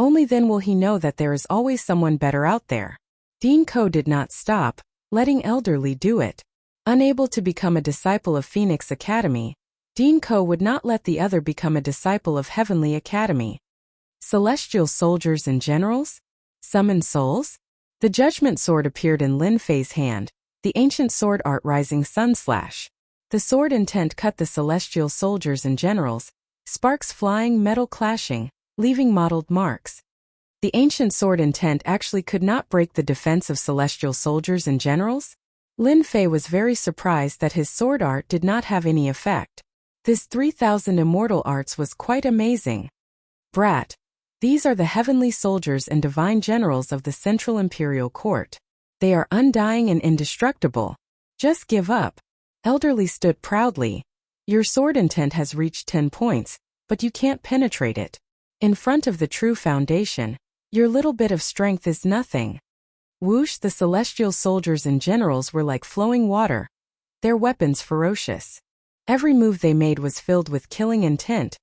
A: Only then will he know that there is always someone better out there. Dean Ko did not stop, letting Elderly do it. Unable to become a disciple of Phoenix Academy, Dean Ko would not let the other become a disciple of Heavenly Academy. Celestial soldiers and generals? Summon souls? The Judgment Sword appeared in Lin Fei's hand, the ancient sword art Rising Sun Slash. The sword intent cut the celestial soldiers and generals, sparks flying, metal clashing, leaving mottled marks. The ancient sword intent actually could not break the defense of celestial soldiers and generals? Lin Fei was very surprised that his sword art did not have any effect. This 3,000 immortal arts was quite amazing. Brat. These are the heavenly soldiers and divine generals of the Central Imperial Court. They are undying and indestructible. Just give up. Elderly stood proudly. Your sword intent has reached 10 points, but you can't penetrate it. In front of the true foundation, your little bit of strength is nothing. Whoosh, the celestial soldiers and generals were like flowing water. Their weapons ferocious. Every move they made was filled with killing intent.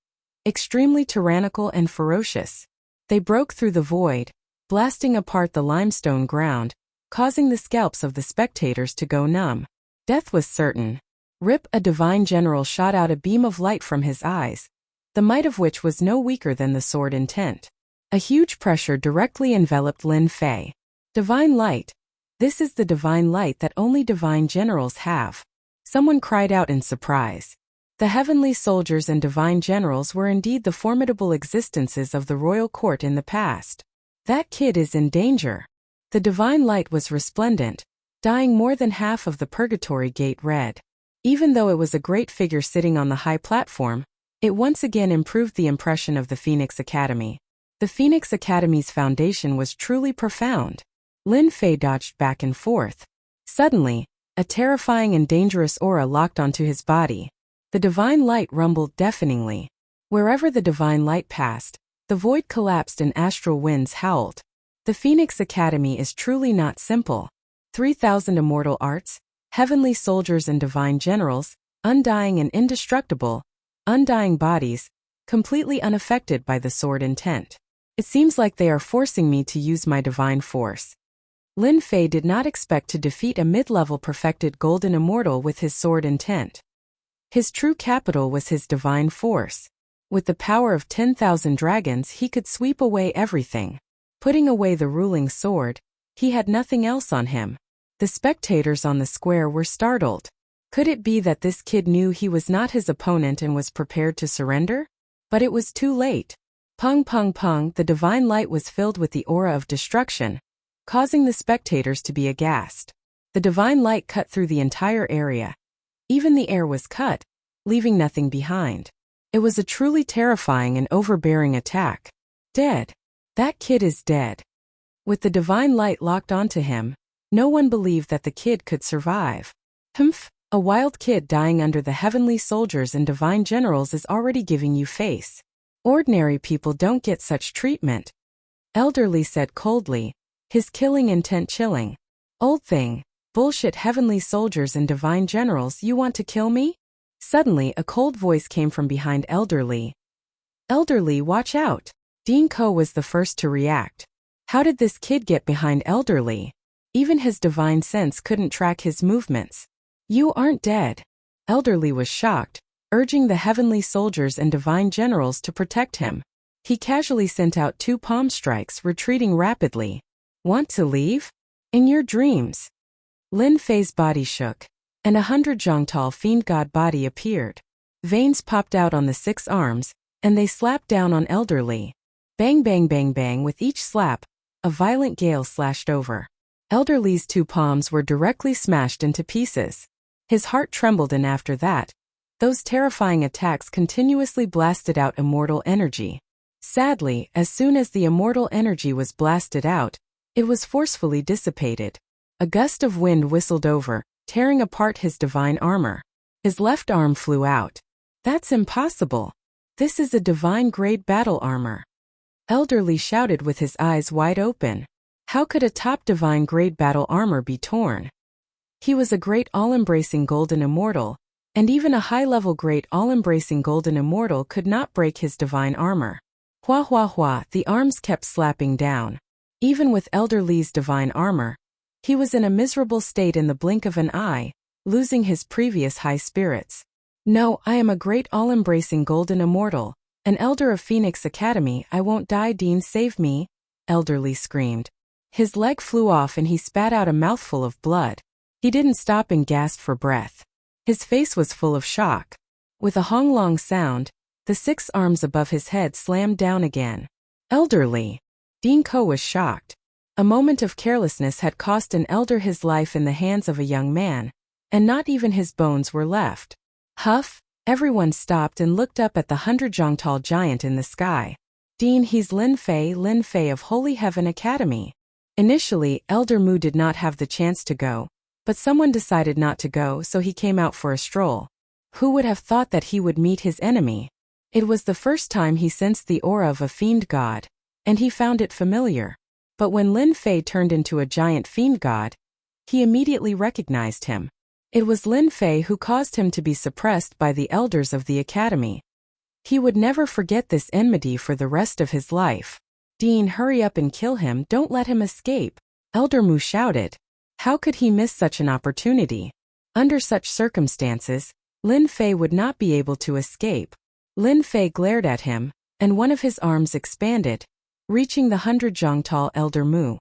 A: Extremely tyrannical and ferocious. They broke through the void, blasting apart the limestone ground, causing the scalps of the spectators to go numb. Death was certain. Rip, a divine general shot out a beam of light from his eyes, the might of which was no weaker than the sword intent. A huge pressure directly enveloped Lin Fei. Divine light. This is the divine light that only divine generals have. Someone cried out in surprise. The heavenly soldiers and divine generals were indeed the formidable existences of the royal court in the past. That kid is in danger. The divine light was resplendent, dyeing more than half of the purgatory gate red. Even though it was a great figure sitting on the high platform, it once again improved the impression of the Phoenix Academy. The Phoenix Academy's foundation was truly profound. Lin Fei dodged back and forth. Suddenly, a terrifying and dangerous aura locked onto his body. The divine light rumbled deafeningly. Wherever the divine light passed, the void collapsed and astral winds howled. The Phoenix Academy is truly not simple. 3,000 immortal arts, heavenly soldiers and divine generals, undying and indestructible, undying bodies, completely unaffected by the sword intent. It seems like they are forcing me to use my divine force. Lin Fei did not expect to defeat a mid-level perfected golden immortal with his sword intent. His true capital was his divine force. With the power of 10,000 dragons he could sweep away everything. Putting away the ruling sword, he had nothing else on him. The spectators on the square were startled. Could it be that this kid knew he was not his opponent and was prepared to surrender? But it was too late. Pung pung pung, the divine light was filled with the aura of destruction, causing the spectators to be aghast. The divine light cut through the entire area. Even the air was cut, leaving nothing behind. It was a truly terrifying and overbearing attack. Dead. That kid is dead. With the divine light locked onto him, no one believed that the kid could survive. Humph, a wild kid dying under the heavenly soldiers and divine generals is already giving you face. Ordinary people don't get such treatment. Elderly said coldly, his killing intent chilling. Old thing, bullshit heavenly soldiers and divine generals, you want to kill me? Suddenly a cold voice came from behind Elderly. Elderly, watch out. Dean Ko was the first to react. How did this kid get behind Elderly? Even his divine sense couldn't track his movements. You aren't dead. Elderly was shocked, urging the heavenly soldiers and divine generals to protect him. He casually sent out 2 palm strikes, retreating rapidly. Want to leave? In your dreams. Lin Fei's body shook, and 100 Zhongtal fiend god body appeared. Veins popped out on the 6 arms, and they slapped down on Elderly. Bang bang bang bang, with each slap, a violent gale slashed over. Elderly's 2 palms were directly smashed into pieces. His heart trembled, and after that, those terrifying attacks continuously blasted out immortal energy. Sadly, as soon as the immortal energy was blasted out, it was forcefully dissipated. A gust of wind whistled over, tearing apart his divine armor. His left arm flew out. That's impossible. This is a divine-grade battle armor. Elderly shouted with his eyes wide open. How could a top divine-grade battle armor be torn? He was a great all-embracing golden immortal, and even a high-level great all-embracing golden immortal could not break his divine armor. Hua hua hua, the arms kept slapping down. Even with Elderly's divine armor, he was in a miserable state in the blink of an eye, losing his previous high spirits. No, I am a great all-embracing golden immortal, an elder of Phoenix Academy. I won't die. Dean, save me, Elderly screamed. His leg flew off and he spat out a mouthful of blood. He didn't stop and gasped for breath. His face was full of shock. With a honglong sound, the 6 arms above his head slammed down again. Elderly. Dean Ko was shocked. A moment of carelessness had cost an elder his life in the hands of a young man, and not even his bones were left. Huff, everyone stopped and looked up at the 100 Zhongtal giant in the sky. Dean, he's Lin Fei of Holy Heaven Academy. Initially, Elder Mu did not have the chance to go, but someone decided not to go, so he came out for a stroll. Who would have thought that he would meet his enemy? It was the first time he sensed the aura of a fiend god, and he found it familiar. But when Lin Fei turned into a giant fiend god, he immediately recognized him. It was Lin Fei who caused him to be suppressed by the elders of the academy. He would never forget this enmity for the rest of his life. Dean, hurry up and kill him, don't let him escape, Elder Mu shouted. How could he miss such an opportunity? Under such circumstances, Lin Fei would not be able to escape. Lin Fei glared at him, and one of his arms expanded, reaching the 100 Zhongtal Elder Mu.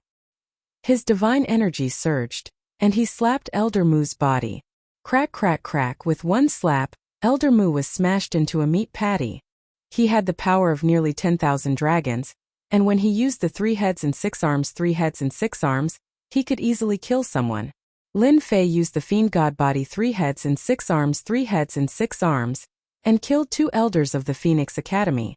A: His divine energy surged, and he slapped Elder Mu's body. Crack crack crack, with one slap, Elder Mu was smashed into a meat patty. He had the power of nearly 10,000 dragons, and when he used the 3 heads and 6 arms, 3 heads and 6 arms, he could easily kill someone. Lin Fei used the fiend god body 3 heads and 6 arms, 3 heads and 6 arms, and killed 2 elders of the Phoenix Academy.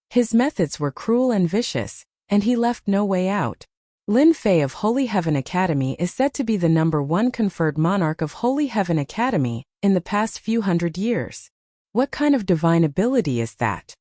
A: His methods were cruel and vicious, and he left no way out. Lin Fei of Holy Heaven Academy is said to be the #1 conferred monarch of Holy Heaven Academy in the past few hundred years. What kind of divine ability is that?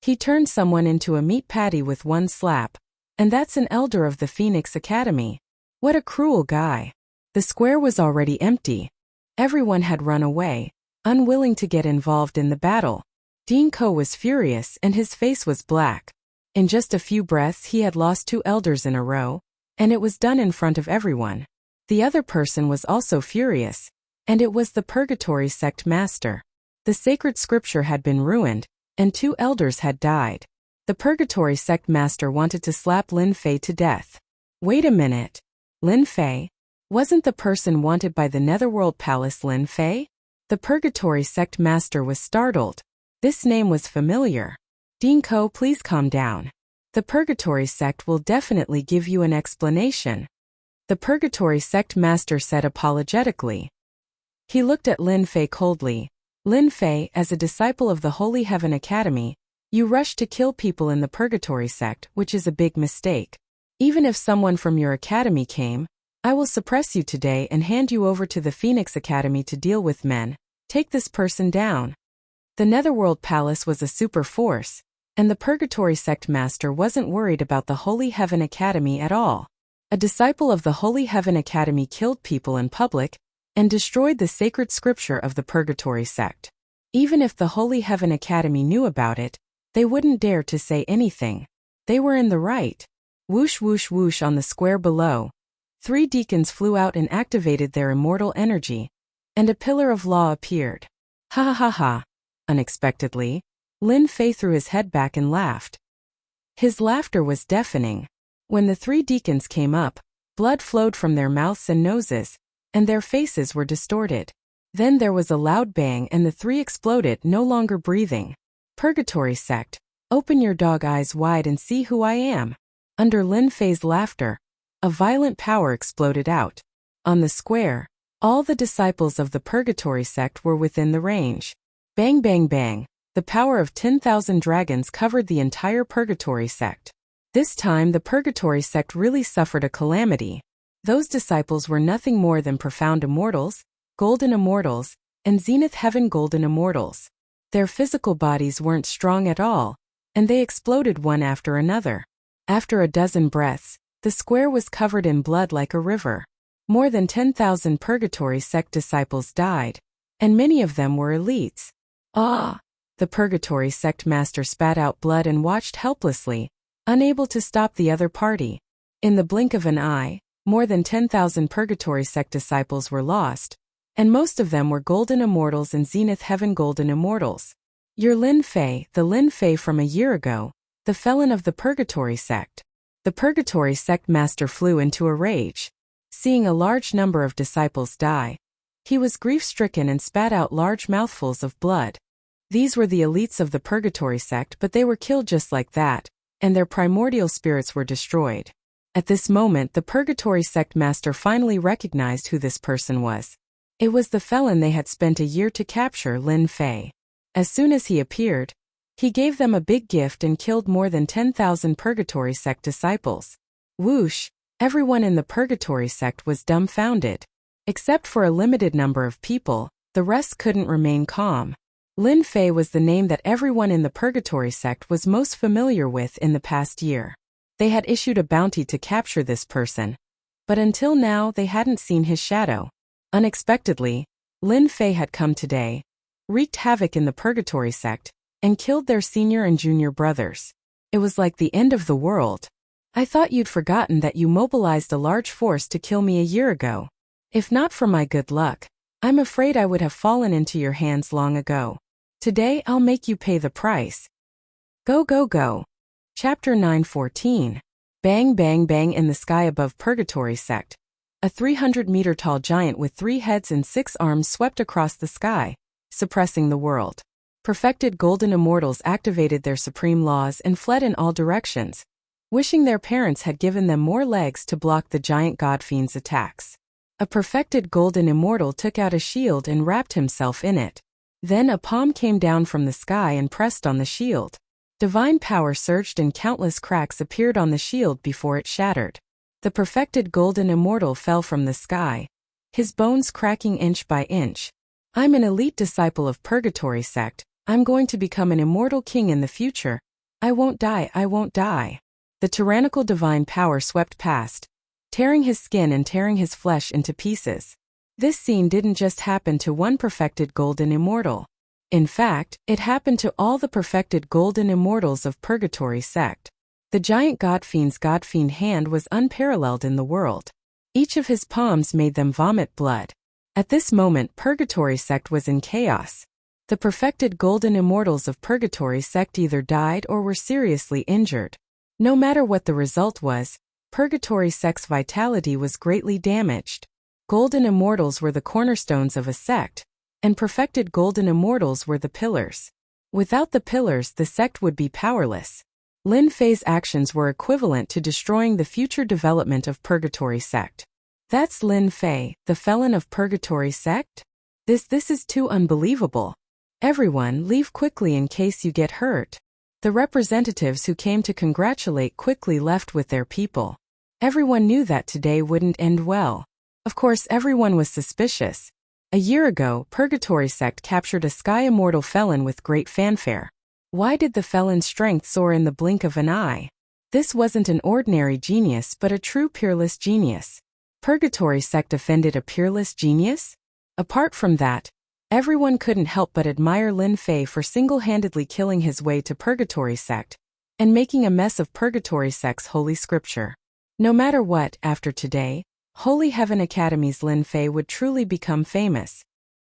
A: He turned someone into a meat patty with one slap, and that's an elder of the Phoenix Academy. What a cruel guy. The square was already empty. Everyone had run away, unwilling to get involved in the battle. Dean Ko was furious and his face was black. In just a few breaths he had lost 2 elders in a row, and it was done in front of everyone. The other person was also furious, and it was the Purgatory Sect Master. The sacred scripture had been ruined, and 2 elders had died. The Purgatory Sect Master wanted to slap Lin Fei to death. Wait a minute. Lin Fei? Wasn't the person wanted by the Netherworld Palace Lin Fei? The Purgatory Sect Master was startled. This name was familiar. Dean Ko, please calm down. The Purgatory Sect will definitely give you an explanation. The Purgatory Sect Master said apologetically. He looked at Lin Fei coldly. Lin Fei, as a disciple of the Holy Heaven Academy, you rushed to kill people in the Purgatory Sect, which is a big mistake. Even if someone from your academy came, I will suppress you today and hand you over to the Phoenix Academy to deal with men. Take this person down. The Netherworld Palace was a super force, and the Purgatory Sect Master wasn't worried about the Holy Heaven Academy at all. A disciple of the Holy Heaven Academy killed people in public and destroyed the sacred scripture of the Purgatory Sect. Even if the Holy Heaven Academy knew about it, they wouldn't dare to say anything. They were in the right. Whoosh whoosh whoosh on the square below. 3 deacons flew out and activated their immortal energy, and a pillar of law appeared. Ha ha ha ha. Unexpectedly, Lin Fei threw his head back and laughed. His laughter was deafening. When the 3 deacons came up, blood flowed from their mouths and noses, and their faces were distorted. Then there was a loud bang and the 3 exploded, no longer breathing. Purgatory Sect, open your dog eyes wide and see who I am. Under Lin Fei's laughter, a violent power exploded out. On the square, all the disciples of the Purgatory Sect were within the range. Bang bang bang, the power of 10,000 dragons covered the entire Purgatory Sect. This time the Purgatory Sect really suffered a calamity. Those disciples were nothing more than profound immortals, golden immortals, and zenith heaven golden immortals. Their physical bodies weren't strong at all, and they exploded one after another. After a dozen breaths, the square was covered in blood like a river. More than 10,000 Purgatory Sect disciples died, and many of them were elites. Ah! The Purgatory Sect Master spat out blood and watched helplessly, unable to stop the other party. In the blink of an eye, more than 10,000 Purgatory Sect disciples were lost, and most of them were golden immortals and zenith heaven golden immortals. You're Lin Fei, the Lin Fei from a year ago, the felon of the Purgatory Sect. The Purgatory Sect Master flew into a rage. Seeing a large number of disciples die, he was grief-stricken and spat out large mouthfuls of blood. These were the elites of the Purgatory Sect, but they were killed just like that, and their primordial spirits were destroyed. At this moment the Purgatory Sect Master finally recognized who this person was. It was the felon they had spent a year to capture, Lin Fei. As soon as he appeared, he gave them a big gift and killed more than 10,000 Purgatory Sect disciples. Whoosh! Everyone in the Purgatory Sect was dumbfounded. Except for a limited number of people, the rest couldn't remain calm. Lin Fei was the name that everyone in the Purgatory Sect was most familiar with in the past year. They had issued a bounty to capture this person, but until now they hadn't seen his shadow. Unexpectedly, Lin Fei had come today, wreaked havoc in the Purgatory Sect, and killed their senior and junior brothers. It was like the end of the world. I thought you'd forgotten that you mobilized a large force to kill me a year ago. If not for my good luck, I'm afraid I would have fallen into your hands long ago. Today I'll make you pay the price. Go go go. Chapter 9:14. Bang bang bang in the sky above Purgatory Sect. A 300-meter tall giant with 3 heads and 6 arms swept across the sky, suppressing the world. Perfected golden immortals activated their supreme laws and fled in all directions, wishing their parents had given them more legs to block the giant god-fiend's attacks. A perfected golden immortal took out a shield and wrapped himself in it. Then a palm came down from the sky and pressed on the shield. Divine power surged and countless cracks appeared on the shield before it shattered. The perfected golden immortal fell from the sky, his bones cracking inch by inch. I'm an elite disciple of Purgatory sect. I'm going to become an immortal king in the future. I won't die, I won't die. The tyrannical divine power swept past, tearing his skin and tearing his flesh into pieces. This scene didn't just happen to one perfected golden immortal. In fact, it happened to all the perfected golden immortals of Purgatory sect. The giant godfiend's godfiend hand was unparalleled in the world. Each of his palms made them vomit blood. At this moment, Purgatory sect was in chaos. The perfected golden immortals of Purgatory sect either died or were seriously injured. No matter what the result was, Purgatory sect's vitality was greatly damaged. Golden immortals were the cornerstones of a sect, and perfected golden immortals were the pillars. Without the pillars, the sect would be powerless. Lin Fei's actions were equivalent to destroying the future development of Purgatory sect. That's Lin Fei, the felon of Purgatory sect? This is too unbelievable. Everyone, leave quickly in case you get hurt. The representatives who came to congratulate quickly left with their people. Everyone knew that today wouldn't end well. Of course, everyone was suspicious. A year ago, Purgatory sect captured a sky immortal felon with great fanfare. Why did the felon's strength soar in the blink of an eye? This wasn't an ordinary genius but a true peerless genius. Purgatory sect offended a peerless genius? Apart from that, everyone couldn't help but admire Lin Fei for single-handedly killing his way to Purgatory sect and making a mess of Purgatory sect's holy scripture. No matter what, after today, Holy Heaven Academy's Lin Fei would truly become famous.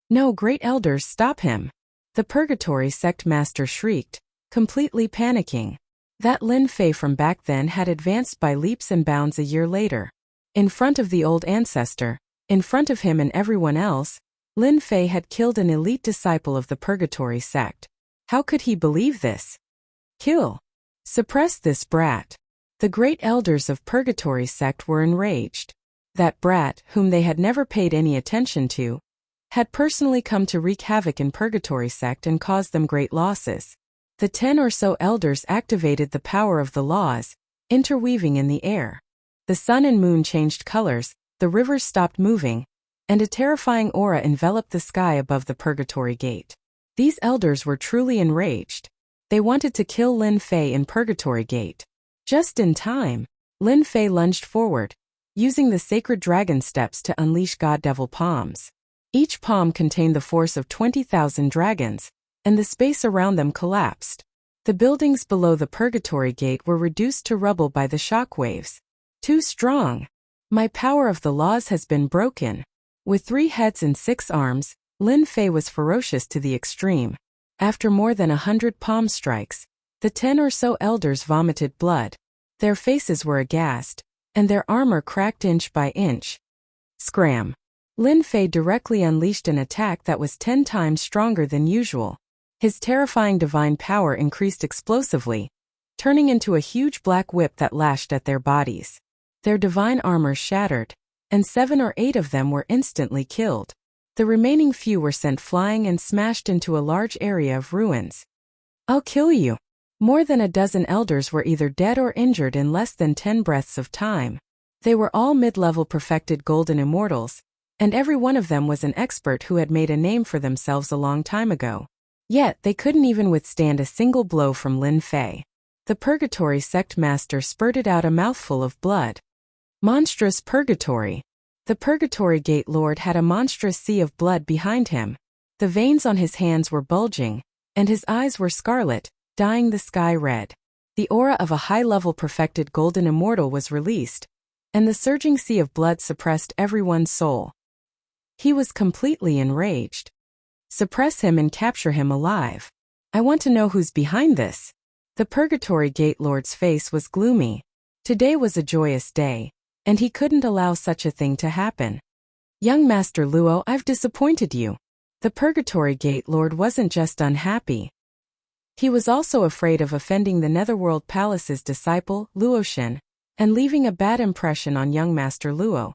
A: No, great elders, stop him! The Purgatory sect master shrieked, completely panicking. That Lin Fei from back then had advanced by leaps and bounds a year later. In front of the old ancestor, in front of him and everyone else, Lin Fei had killed an elite disciple of the Purgatory sect. How could he believe this? Kill! Suppress this brat! The great elders of Purgatory sect were enraged. That brat, whom they had never paid any attention to, had personally come to wreak havoc in Purgatory sect and cause them great losses. The 10 or so elders activated the power of the laws, interweaving in the air. The sun and moon changed colors, the rivers stopped moving, and a terrifying aura enveloped the sky above the Purgatory gate. These elders were truly enraged. They wanted to kill Lin Fei in Purgatory gate. Just in time, Lin Fei lunged forward, using the sacred dragon steps to unleash god-devil palms. Each palm contained the force of 20,000 dragons, and the space around them collapsed. The buildings below the Purgatory gate were reduced to rubble by the shock waves. Too strong! My power of the laws has been broken. With 3 heads and 6 arms, Lin Fei was ferocious to the extreme. After more than 100 palm strikes, the 10 or so elders vomited blood. Their faces were aghast, and their armor cracked inch by inch. Scram! Lin Fei directly unleashed an attack that was 10 times stronger than usual. His terrifying divine power increased explosively, turning into a huge black whip that lashed at their bodies. Their divine armor shattered, and 7 or 8 of them were instantly killed. The remaining few were sent flying and smashed into a large area of ruins. I'll kill you! More than a dozen elders were either dead or injured in less than 10 breaths of time. They were all mid-level perfected golden immortals, and every one of them was an expert who had made a name for themselves a long time ago. Yet they couldn't even withstand a single blow from Lin Fei. The Purgatory sect master spurted out a mouthful of blood. Monstrous Purgatory! The Purgatory Gate Lord had a monstrous sea of blood behind him. The veins on his hands were bulging, and his eyes were scarlet, dyeing the sky red. The aura of a high-level perfected golden immortal was released, and the surging sea of blood suppressed everyone's soul. He was completely enraged. Suppress him and capture him alive. I want to know who's behind this. The Purgatory Gate Lord's face was gloomy. Today was a joyous day, and he couldn't allow such a thing to happen. Young Master Luo, I've disappointed you. The Purgatory Gate Lord wasn't just unhappy. He was also afraid of offending the Netherworld Palace's disciple, Luoshan, and leaving a bad impression on young Master Luo.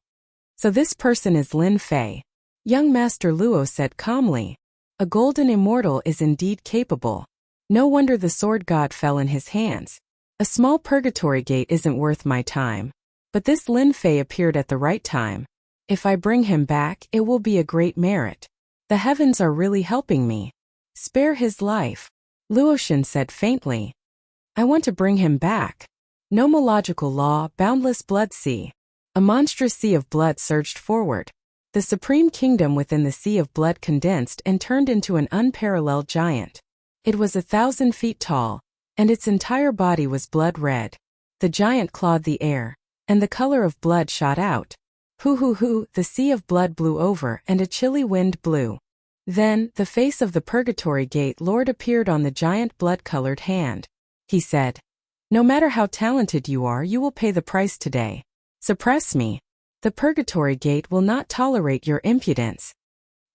A: So this person is Lin Fei. Young Master Luo said calmly. A golden immortal is indeed capable. No wonder the sword god fell in his hands. A small purgatory gate isn't worth my time. But this Lin Fei appeared at the right time. If I bring him back, it will be a great merit. The heavens are really helping me. Spare his life. Luoshan said faintly. I want to bring him back. Nomological law, boundless blood sea. A monstrous sea of blood surged forward. The supreme kingdom within the sea of blood condensed and turned into an unparalleled giant. It was 1,000 feet tall, and its entire body was blood red. The giant clawed the air, and the color of blood shot out. Hoo, the sea of blood blew over and a chilly wind blew. Then, the face of the Purgatory Gate Lord appeared on the giant blood-colored hand. He said, no matter how talented you are, you will pay the price today. Suppress me. The Purgatory Gate will not tolerate your impudence.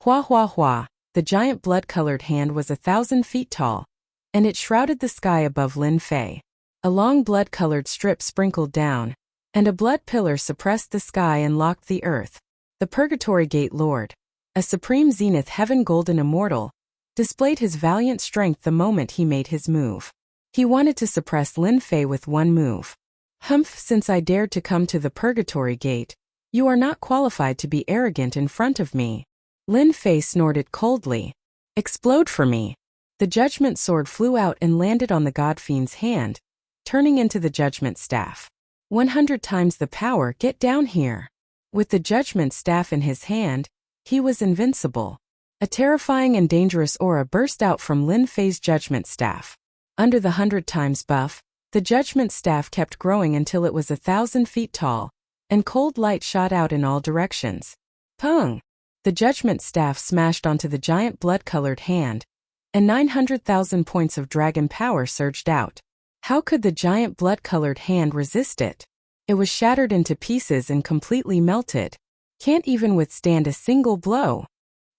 A: Hua. The giant blood-colored hand was 1,000 feet tall, and it shrouded the sky above Lin Fei. A long blood-colored strip sprinkled down, and a blood pillar suppressed the sky and locked the earth. The Purgatory Gate Lord, a supreme zenith heaven golden immortal, displayed his valiant strength the moment he made his move. He wanted to suppress Lin Fei with one move. Humph, since I dared to come to the Purgatory Gate, you are not qualified to be arrogant in front of me. Lin Fei snorted coldly. Explode for me. The judgment sword flew out and landed on the god fiend's hand, turning into the judgment staff. 100 times the power, get down here. With the judgment staff in his hand, he was invincible. A terrifying and dangerous aura burst out from Lin Fei's judgment staff. Under the 100 times buff, the judgment staff kept growing until it was 1,000 feet tall, and cold light shot out in all directions. Pung! The judgment staff smashed onto the giant blood-colored hand, and 900,000 points of dragon power surged out. How could the giant blood-colored hand resist it? It was shattered into pieces and completely melted. Can't even withstand a single blow.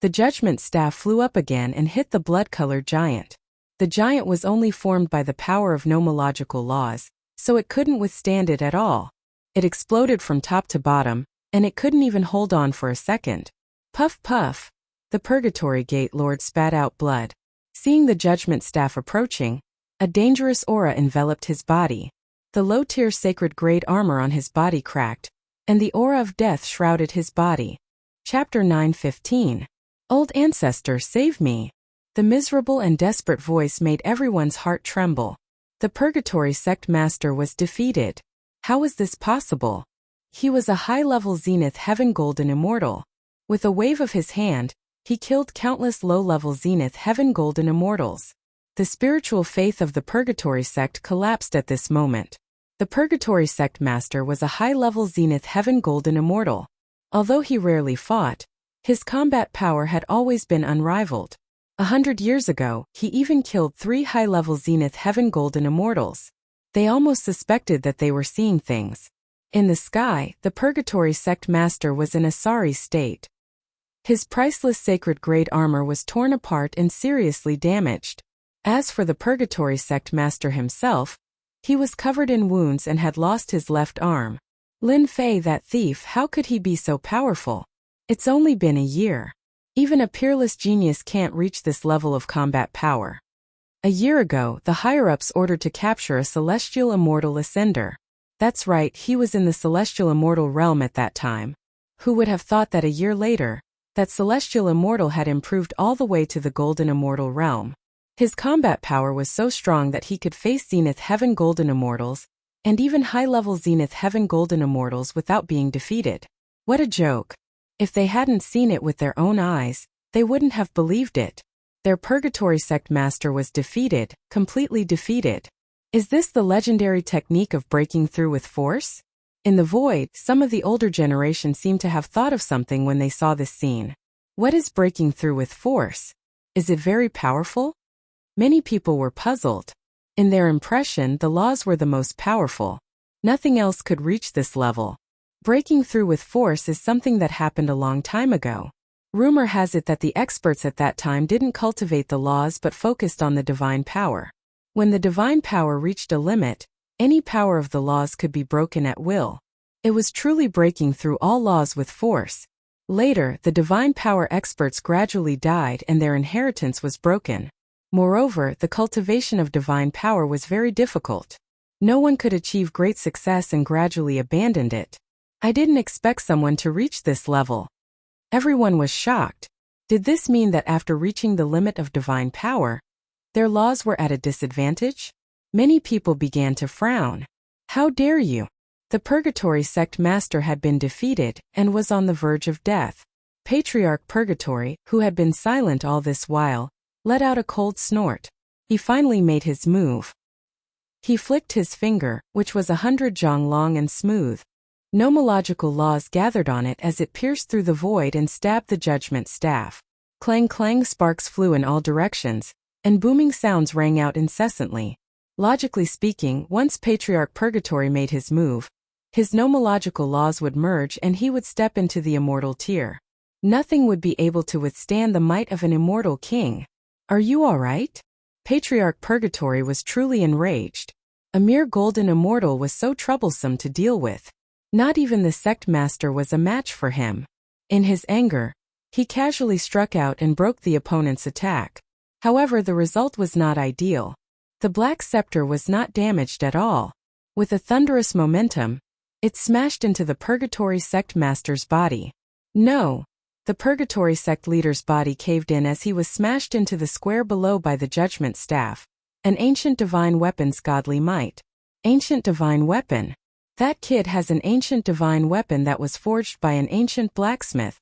A: The judgment staff flew up again and hit the blood-colored giant. The giant was only formed by the power of nomological laws, so it couldn't withstand it at all. It exploded from top to bottom, and it couldn't even hold on for a second. Puff puff. The Purgatory Gate Lord spat out blood. Seeing the judgment staff approaching, a dangerous aura enveloped his body. The low-tier sacred grade armor on his body cracked, and the aura of death shrouded his body. Chapter 9:15. Old Ancestor, save me. The miserable and desperate voice made everyone's heart tremble. The Purgatory Sect Master was defeated. How was this possible? He was a high-level Zenith Heaven Golden Immortal. With a wave of his hand, he killed countless low-level Zenith Heaven Golden Immortals. The spiritual faith of the Purgatory Sect collapsed at this moment. The Purgatory Sect Master was a high-level Zenith Heaven Golden Immortal. Although he rarely fought, his combat power had always been unrivaled. 100 years ago, he even killed 3 high-level Zenith Heaven Golden Immortals. They almost suspected that they were seeing things. In the sky, the Purgatory Sect Master was in a sorry state. His priceless sacred grade armor was torn apart and seriously damaged. As for the Purgatory Sect Master himself, he was covered in wounds and had lost his left arm. Lin Fei, that thief, how could he be so powerful? It's only been a year. Even a peerless genius can't reach this level of combat power. A year ago, the higher-ups ordered to capture a celestial immortal ascender. That's right, he was in the celestial immortal realm at that time. Who would have thought that a year later, that celestial immortal had improved all the way to the golden immortal realm? His combat power was so strong that he could face Zenith Heaven Golden Immortals, and even high-level Zenith Heaven Golden Immortals without being defeated. What a joke. If they hadn't seen it with their own eyes, they wouldn't have believed it. Their Purgatory Sect Master was defeated, completely defeated. Is this the legendary technique of breaking through with force? In the void, some of the older generation seemed to have thought of something when they saw this scene. What is breaking through with force? Is it very powerful? Many people were puzzled. In their impression, the laws were the most powerful. Nothing else could reach this level. Breaking through with force is something that happened a long time ago. Rumor has it that the experts at that time didn't cultivate the laws but focused on the divine power. When the divine power reached a limit, any power of the laws could be broken at will. It was truly breaking through all laws with force. Later, the divine power experts gradually died and their inheritance was broken. Moreover, the cultivation of divine power was very difficult. No one could achieve great success and gradually abandoned it. I didn't expect someone to reach this level. Everyone was shocked. Did this mean that after reaching the limit of divine power, their laws were at a disadvantage? Many people began to frown. How dare you? The Purgatory sect master had been defeated and was on the verge of death. Patriarch Purgatory, who had been silent all this while, let out a cold snort. He finally made his move. He flicked his finger, which was 100 jong long and smooth. Nomological laws gathered on it as it pierced through the void and stabbed the judgment staff. Clang clang, sparks flew in all directions, and booming sounds rang out incessantly. Logically speaking, once Patriarch Purgatory made his move, his nomological laws would merge and he would step into the immortal tier. Nothing would be able to withstand the might of an immortal king. Are you all right? Patriarch Purgatory was truly enraged. A mere golden immortal was so troublesome to deal with. Not even the sect master was a match for him. In his anger, he casually struck out and broke the opponent's attack. However, the result was not ideal. The black scepter was not damaged at all. With a thunderous momentum, it smashed into the Purgatory sect master's body. No! The Purgatory sect leader's body caved in as he was smashed into the square below by the judgment staff. An ancient divine weapon's godly might. Ancient divine weapon. That kid has an ancient divine weapon that was forged by an ancient blacksmith.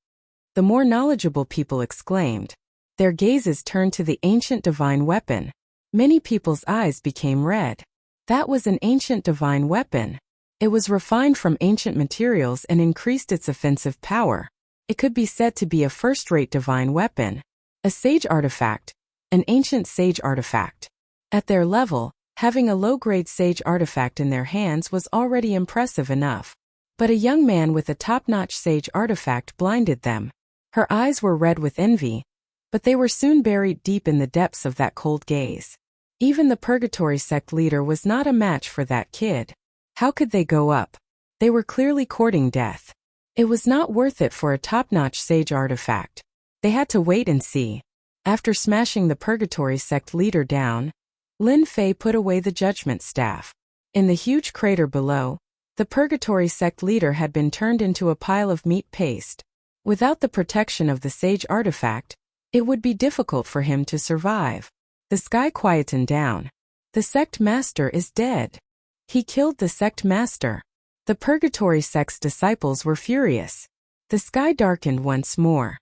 A: The more knowledgeable people exclaimed. Their gazes turned to the ancient divine weapon. Many people's eyes became red. That was an ancient divine weapon. It was refined from ancient materials and increased its offensive power. It could be said to be a first-rate divine weapon. A sage artifact. An ancient sage artifact. At their level, having a low-grade sage artifact in their hands was already impressive enough. But a young man with a top-notch sage artifact blinded them. Her eyes were red with envy, but they were soon buried deep in the depths of that cold gaze. Even the Purgatory sect leader was not a match for that kid. How could they go up? They were clearly courting death. It was not worth it for a top-notch sage artifact. They had to wait and see. After smashing the Purgatory sect leader down, Lin Fei put away the judgment staff. In the huge crater below, the Purgatory sect leader had been turned into a pile of meat paste. Without the protection of the sage artifact, it would be difficult for him to survive. The sky quietened down. The sect master is dead. He killed the sect master. The Purgatory sect's disciples were furious. The sky darkened once more.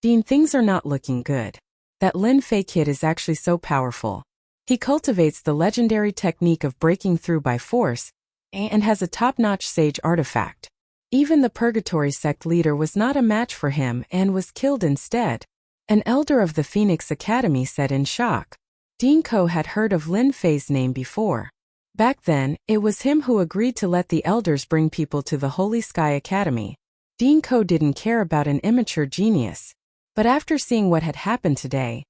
A: Dean, things are not looking good. That Lin Fei kid is actually so powerful. He cultivates the legendary technique of breaking through by force, and has a top-notch sage artifact. Even the Purgatory sect leader was not a match for him and was killed instead. An elder of the Phoenix Academy said in shock. Dean Ko had heard of Lin Fei's name before. Back then, it was him who agreed to let the elders bring people to the Holy Sky Academy. Dean Ko didn't care about an immature genius. But after seeing what had happened today,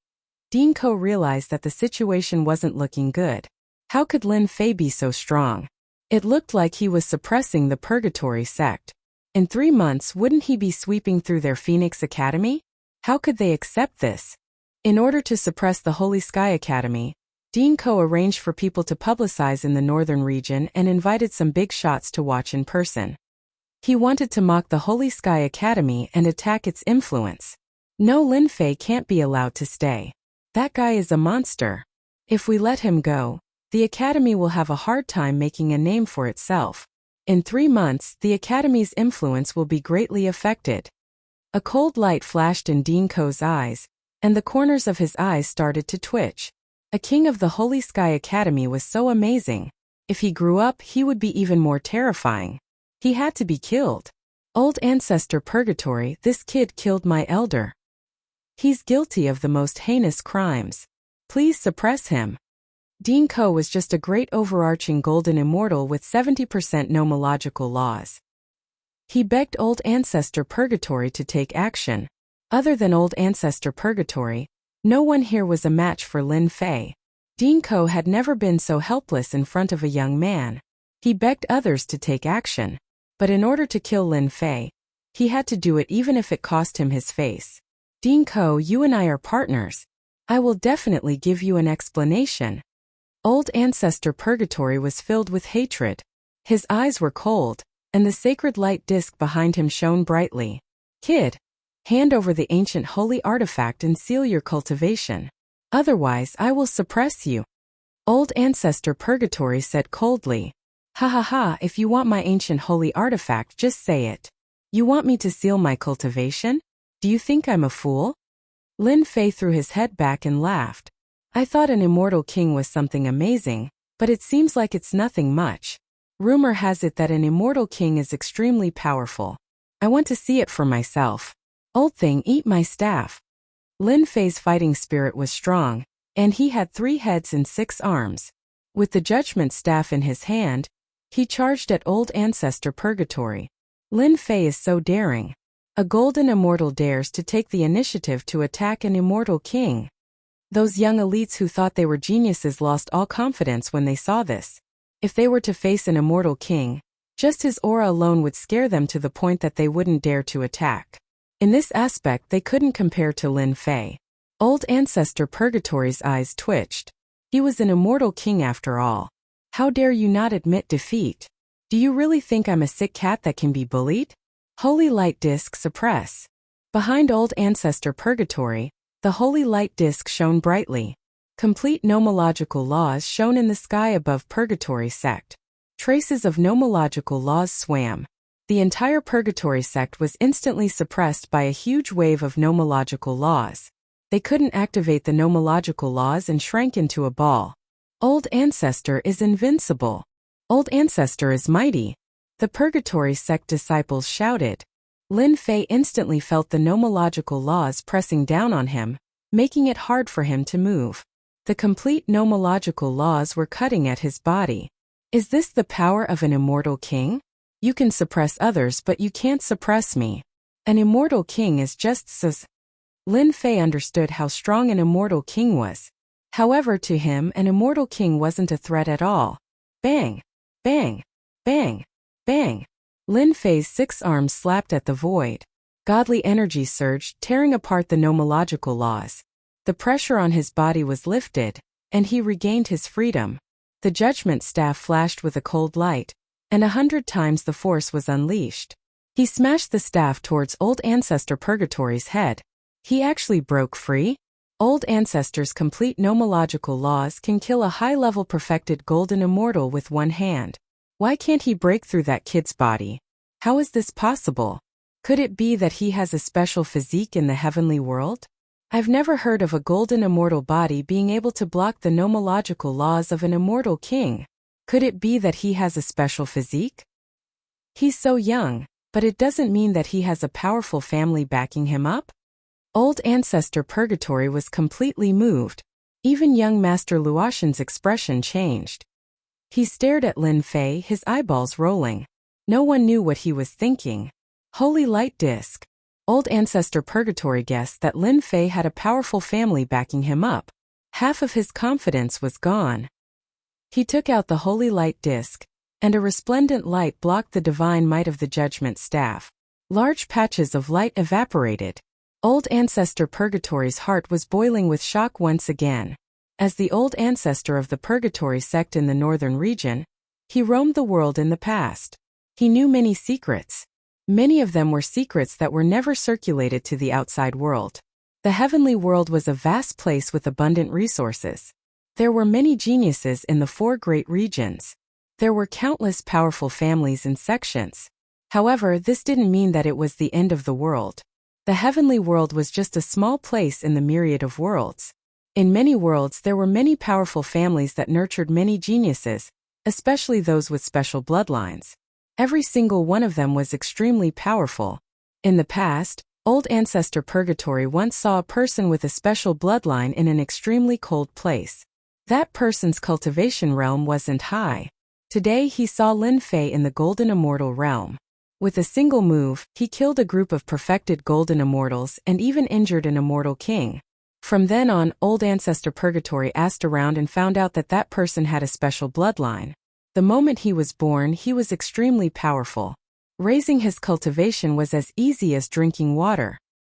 A: Dean Ko realized that the situation wasn't looking good. How could Lin Fei be so strong? It looked like he was suppressing the Purgatory sect. In 3 months, wouldn't he be sweeping through their Phoenix Academy? How could they accept this? In order to suppress the Holy Sky Academy, Dean Ko arranged for people to publicize in the northern region and invited some big shots to watch in person. He wanted to mock the Holy Sky Academy and attack its influence. No, Lin Fei can't be allowed to stay. That guy is a monster. If we let him go, the Academy will have a hard time making a name for itself. In 3 months, the Academy's influence will be greatly affected. A cold light flashed in Dean Ko's eyes, and the corners of his eyes started to twitch. A king of the Holy Sky Academy was so amazing. If he grew up, he would be even more terrifying. He had to be killed. Old ancestor Purgatory, this kid killed my elder. He's guilty of the most heinous crimes. Please suppress him. Dean Ko was just a great overarching golden immortal with 70% nomological laws. He begged old ancestor Purgatory to take action. Other than Old Ancestor Purgatory, no one here was a match for Lin Fei. Dean Ko had never been so helpless in front of a young man. He begged others to take action. But in order to kill Lin Fei, he had to do it even if it cost him his face. Dean Ko, you and I are partners. I will definitely give you an explanation. Old Ancestor Purgatory was filled with hatred. His eyes were cold, and the sacred light disk behind him shone brightly. Kid, hand over the ancient holy artifact and seal your cultivation. Otherwise, I will suppress you. Old Ancestor Purgatory said coldly. Ha ha ha, if you want my ancient holy artifact, just say it. You want me to seal my cultivation? Do you think I'm a fool? Lin Fei threw his head back and laughed. I thought an immortal king was something amazing, but it seems like it's nothing much. Rumor has it that an immortal king is extremely powerful. I want to see it for myself. Old thing, eat my staff. Lin Fei's fighting spirit was strong, and he had 3 heads and 6 arms. With the judgment staff in his hand, he charged at Old Ancestor Purgatory. Lin Fei is so daring. A golden immortal dares to take the initiative to attack an immortal king. Those young elites who thought they were geniuses lost all confidence when they saw this. If they were to face an immortal king, just his aura alone would scare them to the point that they wouldn't dare to attack. In this aspect they couldn't compare to Lin Fei. Old Ancestor Purgatory's eyes twitched. He was an immortal king after all. How dare you not admit defeat? Do you really think I'm a sick cat that can be bullied? Holy light disk suppress. Behind Old Ancestor Purgatory, the holy light disk shone brightly. Complete nomological laws shone in the sky above Purgatory sect. Traces of nomological laws swam. The entire Purgatory sect was instantly suppressed by a huge wave of nomological laws. They couldn't activate the nomological laws and shrank into a ball. Old Ancestor is invincible. Old Ancestor is mighty. The Purgatory sect disciples shouted. Lin Fei instantly felt the nomological laws pressing down on him, making it hard for him to move. The complete nomological laws were cutting at his body. Is this the power of an immortal king? You can suppress others, but you can't suppress me. An immortal king is just Lin Fei understood how strong an immortal king was. However, to him, an immortal king wasn't a threat at all. Bang! Bang! Bang! Bang! Lin Fei's 6 arms slapped at the void. Godly energy surged, tearing apart the nomological laws. The pressure on his body was lifted, and he regained his freedom. The judgment staff flashed with a cold light, and 100 times the force was unleashed. He smashed the staff towards Old Ancestor Purgatory's head. He actually broke free? Old Ancestor's complete nomological laws can kill a high-level perfected golden immortal with one hand. Why can't he break through that kid's body? How is this possible? Could it be that he has a special physique in the heavenly world? I've never heard of a golden immortal body being able to block the nomological laws of an immortal king. Could it be that he has a special physique? He's so young, but it doesn't mean that he has a powerful family backing him up? Old Ancestor Purgatory was completely moved. Even young Master Luotian's expression changed. He stared at Lin Fei, his eyeballs rolling. No one knew what he was thinking. Holy light disk. Old Ancestor Purgatory guessed that Lin Fei had a powerful family backing him up. Half of his confidence was gone. He took out the holy light disk, and a resplendent light blocked the divine might of the judgment staff. Large patches of light evaporated. Old Ancestor Purgatory's heart was boiling with shock once again. As the Old Ancestor of the Purgatory sect in the northern region, he roamed the world in the past. He knew many secrets. Many of them were secrets that were never circulated to the outside world. The heavenly world was a vast place with abundant resources. There were many geniuses in the 4 great regions. There were countless powerful families and sections. However, this didn't mean that it was the end of the world. The heavenly world was just a small place in the myriad of worlds. In many worlds there were many powerful families that nurtured many geniuses, especially those with special bloodlines. Every single one of them was extremely powerful. In the past, Old Ancestor Purgatory once saw a person with a special bloodline in an extremely cold place. That person's cultivation realm wasn't high. Today he saw Lin Fei in the golden immortal realm. With a single move, he killed a group of perfected golden immortals and even injured an immortal king. From then on, old ancestor Purgatory asked around and found out that that person had a special bloodline. The moment he was born, he was extremely powerful. Raising his cultivation was as easy as drinking water.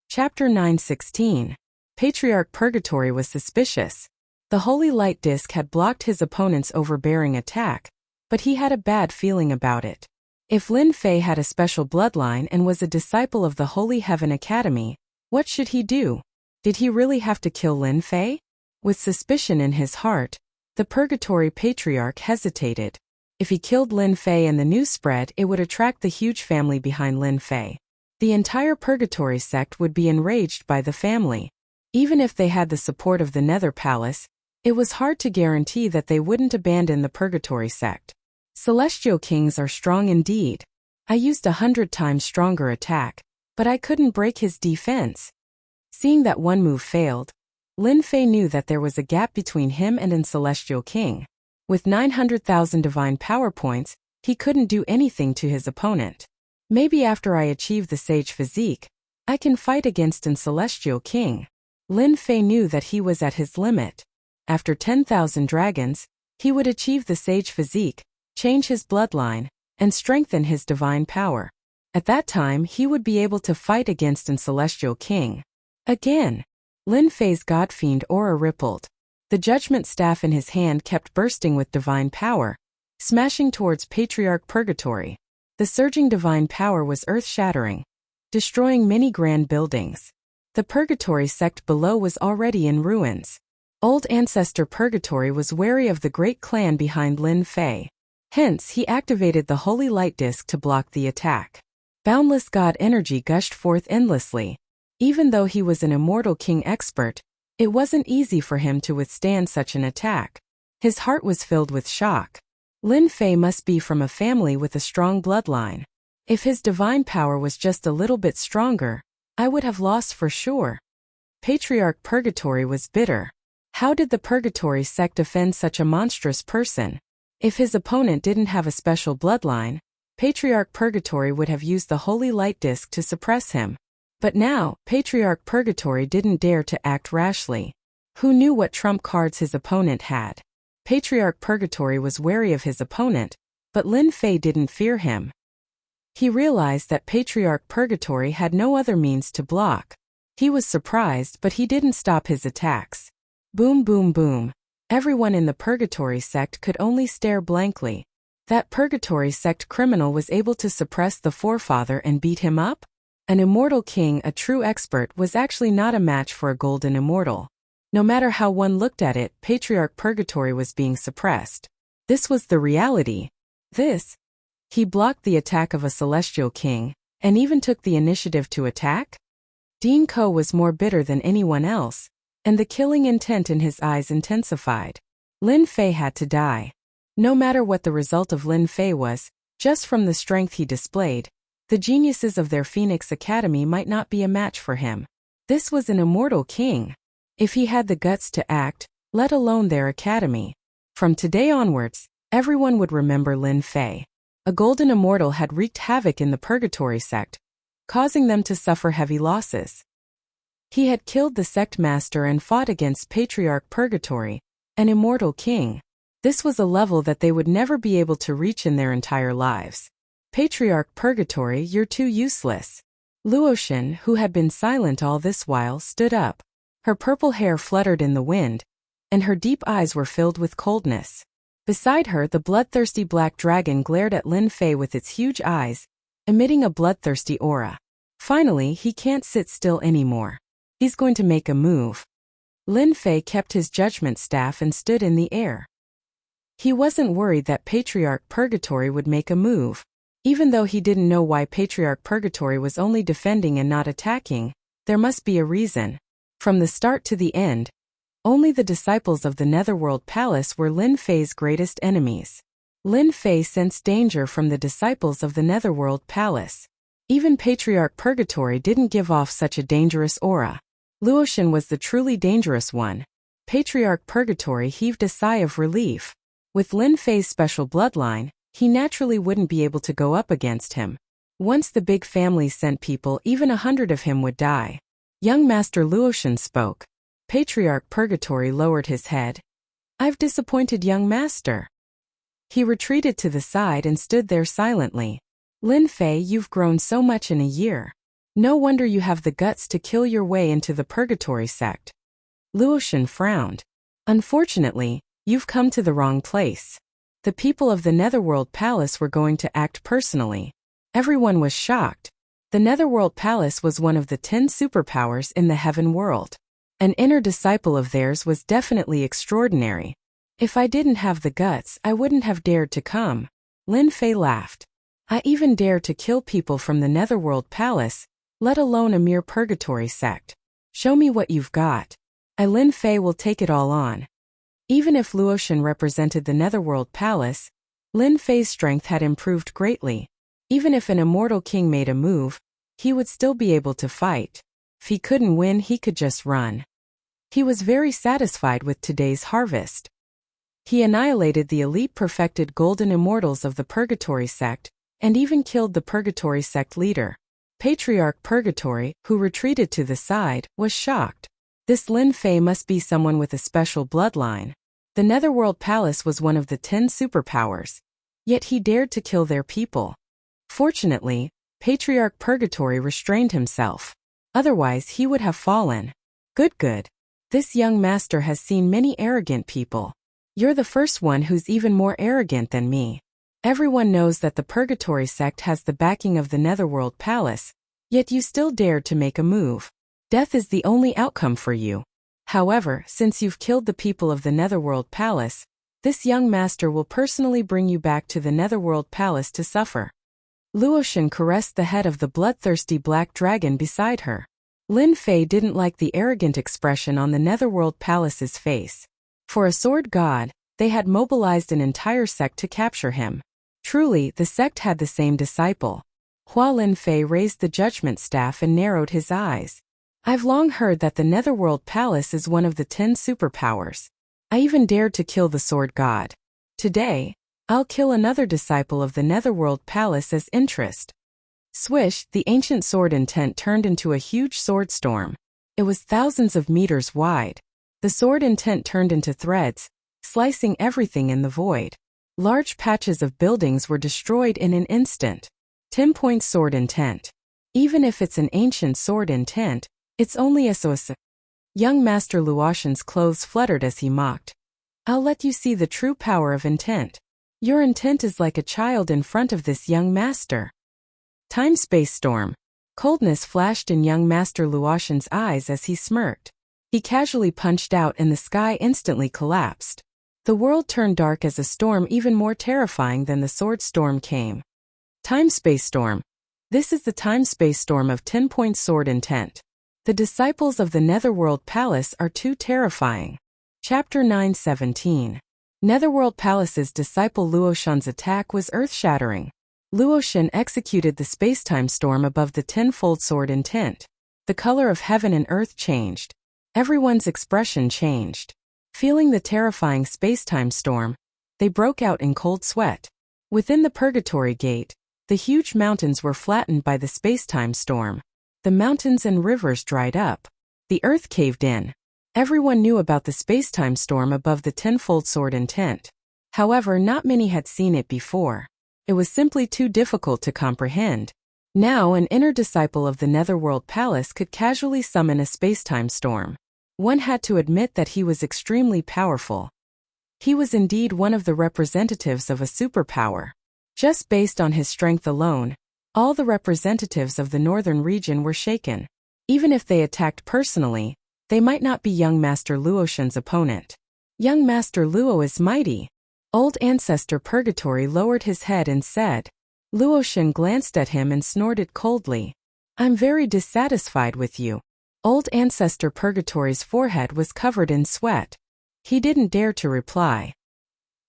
A: Chapter 9:16. Patriarch Purgatory was suspicious. The holy light disk had blocked his opponent's overbearing attack, but he had a bad feeling about it. If Lin Fei had a special bloodline and was a disciple of the Holy Heaven Academy, what should he do? Did he really have to kill Lin Fei? With suspicion in his heart, the Purgatory Patriarch hesitated. If he killed Lin Fei and the news spread, it would attract the huge family behind Lin Fei. The entire Purgatory sect would be enraged by the family. Even if they had the support of the Nether Palace, it was hard to guarantee that they wouldn't abandon the Purgatory sect. Celestial kings are strong indeed. I used 100 times stronger attack, but I couldn't break his defense. Seeing that one move failed, Lin Fei knew that there was a gap between him and an celestial king. With 900,000 divine power points, he couldn't do anything to his opponent. Maybe after I achieve the sage physique, I can fight against an celestial king. Lin Fei knew that he was at his limit. After 10,000 dragons, he would achieve the sage physique, change his bloodline, and strengthen his divine power. At that time, he would be able to fight against an celestial king. Again, Lin Fei's godfiend aura rippled. The judgment staff in his hand kept bursting with divine power, smashing towards Patriarch Purgatory. The surging divine power was earth-shattering, destroying many grand buildings. The Purgatory sect below was already in ruins. Old ancestor Purgatory was wary of the great clan behind Lin Fei. Hence, he activated the holy light disk to block the attack. Boundless god energy gushed forth endlessly. Even though he was an immortal king expert, it wasn't easy for him to withstand such an attack. His heart was filled with shock. Lin Fei must be from a family with a strong bloodline. If his divine power was just a little bit stronger, I would have lost for sure. Patriarch Purgatory was bitter. How did the Purgatory sect offend such a monstrous person? If his opponent didn't have a special bloodline, Patriarch Purgatory would have used the holy light disk to suppress him. But now, Patriarch Purgatory didn't dare to act rashly. Who knew what trump cards his opponent had? Patriarch Purgatory was wary of his opponent, but Lin Fei didn't fear him. He realized that Patriarch Purgatory had no other means to block. He was surprised, but he didn't stop his attacks. Boom, boom, boom. Everyone in the Purgatory sect could only stare blankly. That Purgatory sect criminal was able to suppress the forefather and beat him up? An immortal king, a true expert, was actually not a match for a golden immortal. No matter how one looked at it, Patriarch Purgatory was being suppressed. This was the reality. He blocked the attack of a celestial king, and even took the initiative to attack? Dean Ko was more bitter than anyone else, and the killing intent in his eyes intensified. Lin Fei had to die. No matter what the result of Lin Fei was, just from the strength he displayed, the geniuses of their Phoenix Academy might not be a match for him. This was an immortal king. If he had the guts to act, let alone their academy. From today onwards, everyone would remember Lin Fei. A golden immortal had wreaked havoc in the Purgatory sect, causing them to suffer heavy losses. He had killed the sect master and fought against Patriarch Purgatory, an immortal king. This was a level that they would never be able to reach in their entire lives. Patriarch Purgatory, you're too useless. Luotian, who had been silent all this while, stood up. Her purple hair fluttered in the wind, and her deep eyes were filled with coldness. Beside her, the bloodthirsty black dragon glared at Lin Fei with its huge eyes, emitting a bloodthirsty aura. Finally, he can't sit still anymore. He's going to make a move. Lin Fei kept his judgment staff and stood in the air. He wasn't worried that Patriarch Purgatory would make a move. Even though he didn't know why Patriarch Purgatory was only defending and not attacking, there must be a reason. From the start to the end, only the disciples of the Netherworld Palace were Lin Fei's greatest enemies. Lin Fei sensed danger from the disciples of the Netherworld Palace. Even Patriarch Purgatory didn't give off such a dangerous aura. Luotian was the truly dangerous one. Patriarch Purgatory heaved a sigh of relief. With Lin Fei's special bloodline, he naturally wouldn't be able to go up against him. Once the big family sent people, even 100 of him would die. Young Master Luotian spoke. Patriarch Purgatory lowered his head. I've disappointed young master. He retreated to the side and stood there silently. Lin Fei, you've grown so much in a year. No wonder you have the guts to kill your way into the Purgatory sect. Luotian frowned. Unfortunately, you've come to the wrong place. The people of the Netherworld Palace were going to act personally. Everyone was shocked. The Netherworld Palace was one of the 10 superpowers in the Heaven world. An inner disciple of theirs was definitely extraordinary. If I didn't have the guts, I wouldn't have dared to come. Lin Fei laughed. I even dare to kill people from the Netherworld Palace, let alone a mere Purgatory sect. Show me what you've got. Lin Fei will take it all on. Even if Luotian represented the Netherworld Palace, Lin Fei's strength had improved greatly. Even if an immortal king made a move, he would still be able to fight. If he couldn't win, he could just run. He was very satisfied with today's harvest. He annihilated the elite perfected golden immortals of the Purgatory sect, and even killed the Purgatory sect leader. Patriarch Purgatory, who retreated to the side, was shocked. This Lin Fei must be someone with a special bloodline. The Netherworld Palace was one of the 10 superpowers. Yet he dared to kill their people. Fortunately, Patriarch Purgatory restrained himself. Otherwise he would have fallen. Good. This young master has seen many arrogant people. You're the first one who's even more arrogant than me. Everyone knows that the Purgatory sect has the backing of the Netherworld Palace, yet you still dared to make a move. Death is the only outcome for you. However, since you've killed the people of the Netherworld Palace, this young master will personally bring you back to the Netherworld Palace to suffer. Luotian caressed the head of the bloodthirsty black dragon beside her. Lin Fei didn't like the arrogant expression on the Netherworld Palace's face. For a sword god, they had mobilized an entire sect to capture him. Truly, the sect had the same disciple. Hua Lin Fei raised the judgment staff and narrowed his eyes. I've long heard that the Netherworld Palace is one of the 10 superpowers. I even dared to kill the sword god. Today, I'll kill another disciple of the Netherworld Palace as interest. Swish, the ancient sword intent turned into a huge sword storm. It was thousands of meters wide. The sword intent turned into threads, slicing everything in the void. Large patches of buildings were destroyed in an instant. 10-point sword intent. Even if it's an ancient sword intent, it's only a SOS. Young Master Luotian's clothes fluttered as he mocked. I'll let you see the true power of intent. Your intent is like a child in front of this young master. Time-space storm. Coldness flashed in young Master Luotian's eyes as he smirked. He casually punched out and the sky instantly collapsed. The world turned dark as a storm even more terrifying than the sword storm came. Time-space storm. This is the time-space storm of 10-point sword intent. The disciples of the Netherworld Palace are too terrifying. Chapter 9:17. Netherworld Palace's disciple Luotian's attack was earth-shattering. Luotian executed the space-time storm above the 10-fold sword intent. The color of heaven and earth changed. Everyone's expression changed. Feeling the terrifying space-time storm, they broke out in cold sweat. Within the Purgatory Gate, the huge mountains were flattened by the space-time storm. The mountains and rivers dried up. The earth caved in. Everyone knew about the space-time storm above the 10-fold sword intent. However, not many had seen it before. It was simply too difficult to comprehend. Now an inner disciple of the Netherworld Palace could casually summon a space-time storm. One had to admit that he was extremely powerful. He was indeed one of the representatives of a superpower. Just based on his strength alone, all the representatives of the northern region were shaken. Even if they attacked personally, they might not be young Master Luotian's opponent. Young Master Luo is mighty. Old Ancestor Purgatory lowered his head and said. Luotian glanced at him and snorted coldly. I'm very dissatisfied with you. Old Ancestor Purgatory's forehead was covered in sweat. He didn't dare to reply.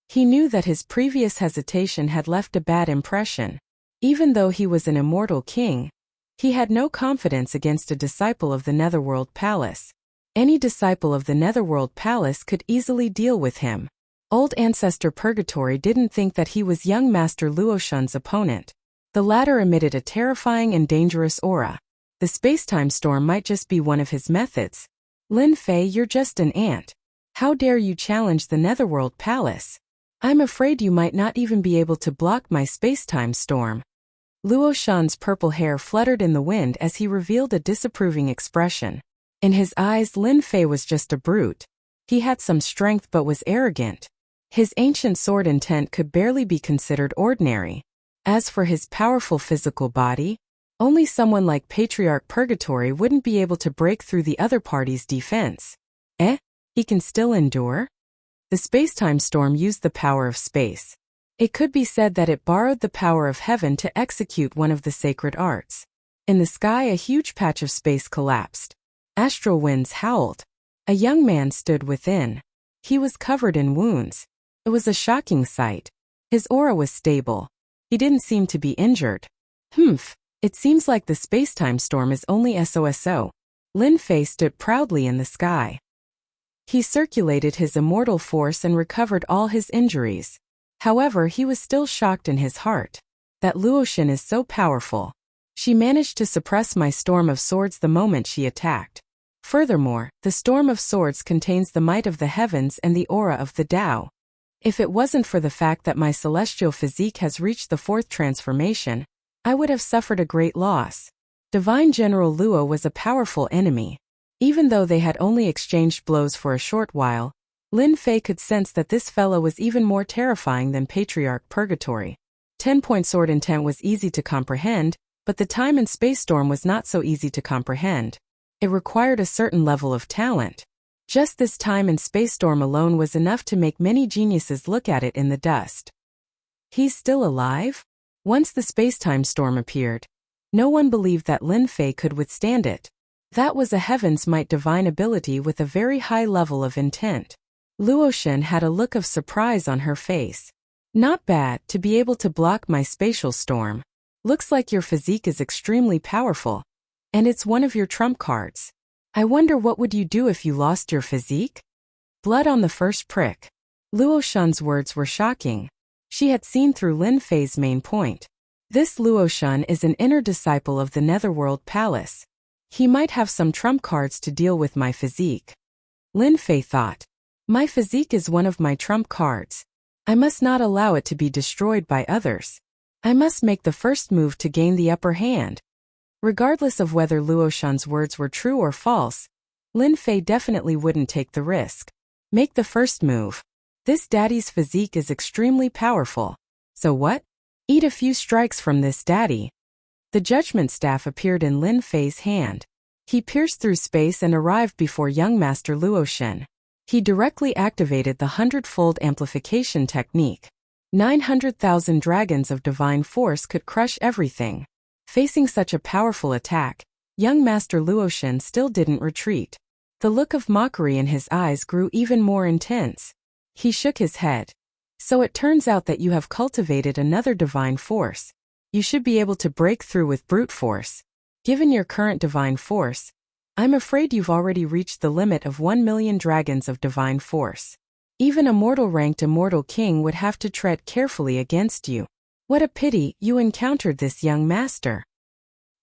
A: He knew that his previous hesitation had left a bad impression. Even though he was an immortal king, he had no confidence against a disciple of the Netherworld Palace. Any disciple of the Netherworld Palace could easily deal with him. Old Ancestor Purgatory didn't think that he was young Master Luotian's opponent. The latter emitted a terrifying and dangerous aura. The space-time storm might just be one of his methods. Lin Fei, you're just an ant. How dare you challenge the Netherworld Palace? I'm afraid you might not even be able to block my space-time storm. Luo Shan's purple hair fluttered in the wind as he revealed a disapproving expression. In his eyes, Lin Fei was just a brute. He had some strength but was arrogant. His ancient sword intent could barely be considered ordinary. As for his powerful physical body, only someone like Patriarch Purgatory wouldn't be able to break through the other party's defense. He can still endure? The space-time storm used the power of space. It could be said that it borrowed the power of heaven to execute one of the sacred arts. In the sky, a huge patch of space collapsed. Astral winds howled. A young man stood within. He was covered in wounds. It was a shocking sight. His aura was stable. He didn't seem to be injured. It seems like the space-time storm is only SOSO. Lin Fei stood proudly in the sky. He circulated his immortal force and recovered all his injuries. However, he was still shocked in his heart. That Luoshan is so powerful. She managed to suppress my storm of swords the moment she attacked. Furthermore, the storm of swords contains the might of the heavens and the aura of the Tao. If it wasn't for the fact that my celestial physique has reached the fourth transformation, I would have suffered a great loss. Divine General Luo was a powerful enemy. Even though they had only exchanged blows for a short while, Lin Fei could sense that this fellow was even more terrifying than Patriarch Purgatory. 10-point sword intent was easy to comprehend, but the time and space storm was not so easy to comprehend. It required a certain level of talent. Just this time and space storm alone was enough to make many geniuses look at it in the dust. He's still alive? Once the space-time storm appeared, no one believed that Lin Fei could withstand it. That was a heaven's might divine ability with a very high level of intent. Luoshan had a look of surprise on her face. Not bad to be able to block my spatial storm. Looks like your physique is extremely powerful. And it's one of your trump cards. I wonder what would you do if you lost your physique? Blood on the first prick. Luoshan's words were shocking. She had seen through Lin Fei's main point. This Luoshan is an inner disciple of the Netherworld Palace. He might have some trump cards to deal with my physique. Lin Fei thought. My physique is one of my trump cards. I must not allow it to be destroyed by others. I must make the first move to gain the upper hand. Regardless of whether Luoshan's words were true or false, Lin Fei definitely wouldn't take the risk. Make the first move. This daddy's physique is extremely powerful. So what? Eat a few strikes from this daddy. The judgment staff appeared in Lin Fei's hand. He pierced through space and arrived before young Master Luoshan. He directly activated the 100-fold amplification technique. 900,000 dragons of divine force could crush everything. Facing such a powerful attack, young Master Luoshan still didn't retreat. The look of mockery in his eyes grew even more intense. He shook his head. So it turns out that you have cultivated another divine force. You should be able to break through with brute force. Given your current divine force, I'm afraid you've already reached the limit of 1 million dragons of divine force. Even a mortal-ranked immortal king would have to tread carefully against you. What a pity you encountered this young master.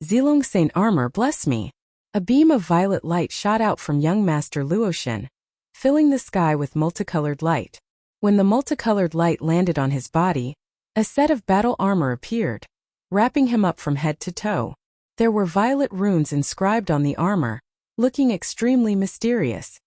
A: Zilong Saint Armor, bless me. A beam of violet light shot out from young Master Luoshan, filling the sky with multicolored light. When the multicolored light landed on his body, a set of battle armor appeared, wrapping him up from head to toe. There were violet runes inscribed on the armor, looking extremely mysterious.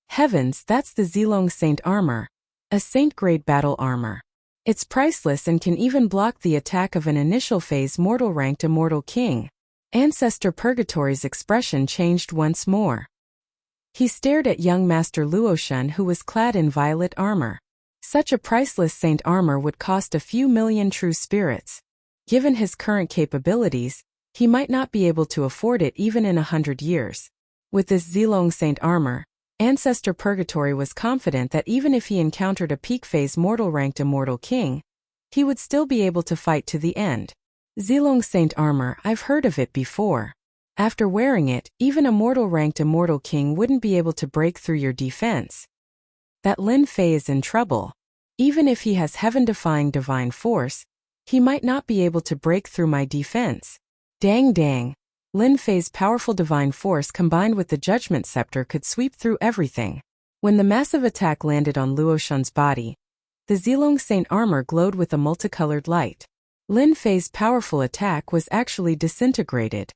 A: Heavens, that's the Zilong Saint Armor, a saint-grade battle armor. It's priceless and can even block the attack of an initial phase mortal-ranked immortal king. Ancestor Purgatory's expression changed once more. He stared at young Master Luoshan, who was clad in violet armor. Such a priceless saint armor would cost a few million true spirits. Given his current capabilities, he might not be able to afford it even in 100 years. With this Zilong Saint armor, Ancestor Purgatory was confident that even if he encountered a peak phase mortal-ranked immortal king, he would still be able to fight to the end. Zilong Saint armor, I've heard of it before. After wearing it, even a mortal-ranked immortal king wouldn't be able to break through your defense. That Lin Fei is in trouble. Even if he has heaven-defying divine force, He might not be able to break through my defense. Dang dang. Lin Fei's powerful divine force combined with the judgment scepter could sweep through everything. When the massive attack landed on Luo Shun's body, the Zilong Saint armor glowed with a multicolored light. Lin Fei's powerful attack was actually disintegrated.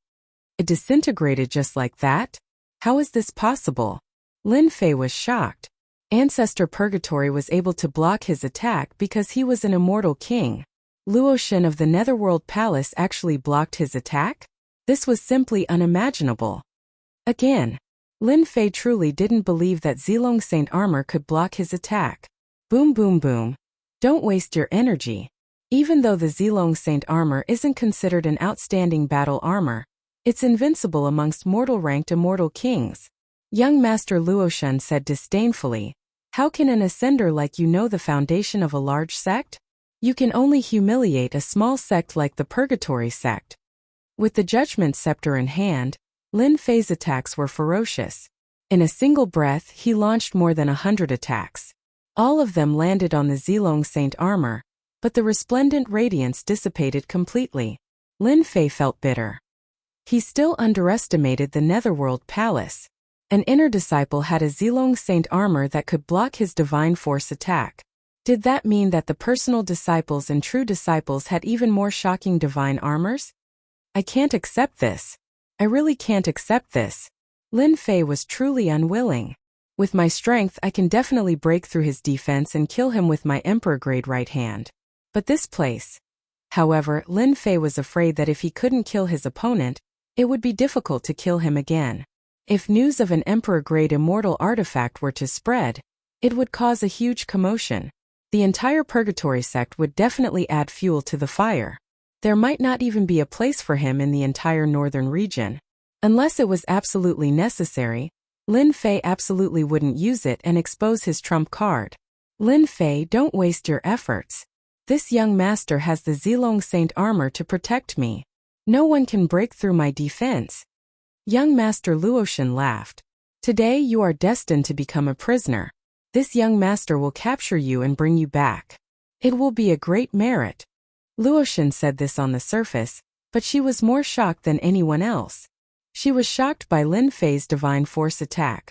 A: It disintegrated just like that? How is this possible? Lin Fei was shocked. Ancestor Purgatory was able to block his attack because he was an immortal king. Luo Shun of the Netherworld Palace actually blocked his attack? This was simply unimaginable. Again, Lin Fei truly didn't believe that Zilong Saint armor could block his attack. Boom boom boom. Don't waste your energy. Even though the Zilong Saint armor isn't considered an outstanding battle armor, it's invincible amongst mortal-ranked immortal kings. Young Master Luo Shun said disdainfully, "How can an ascender like you know the foundation of a large sect? You can only humiliate a small sect like the Purgatory sect." With the Judgment Scepter in hand, Lin Fei's attacks were ferocious. In a single breath he launched more than 100 attacks. All of them landed on the Zilong Saint armor, but the resplendent radiance dissipated completely. Lin Fei felt bitter. He still underestimated the Netherworld Palace. An inner disciple had a Zilong Saint armor that could block his divine force attack. Did that mean that the personal disciples and true disciples had even more shocking divine armors? I can't accept this. I really can't accept this. Lin Fei was truly unwilling. With my strength I can definitely break through his defense and kill him with my Emperor-grade right hand. But this place. However, Lin Fei was afraid that if he couldn't kill his opponent, it would be difficult to kill him again. If news of an Emperor-grade immortal artifact were to spread, it would cause a huge commotion. The entire Purgatory sect would definitely add fuel to the fire. There might not even be a place for him in the entire northern region. Unless it was absolutely necessary, Lin Fei absolutely wouldn't use it and expose his trump card. Lin Fei, don't waste your efforts. This young master has the Zilong Saint armor to protect me. No one can break through my defense. Young Master Luo Shun laughed. Today you are destined to become a prisoner. This young master will capture you and bring you back. It will be a great merit. Luo Shun said this on the surface, but she was more shocked than anyone else. She was shocked by Lin Fei's divine force attack.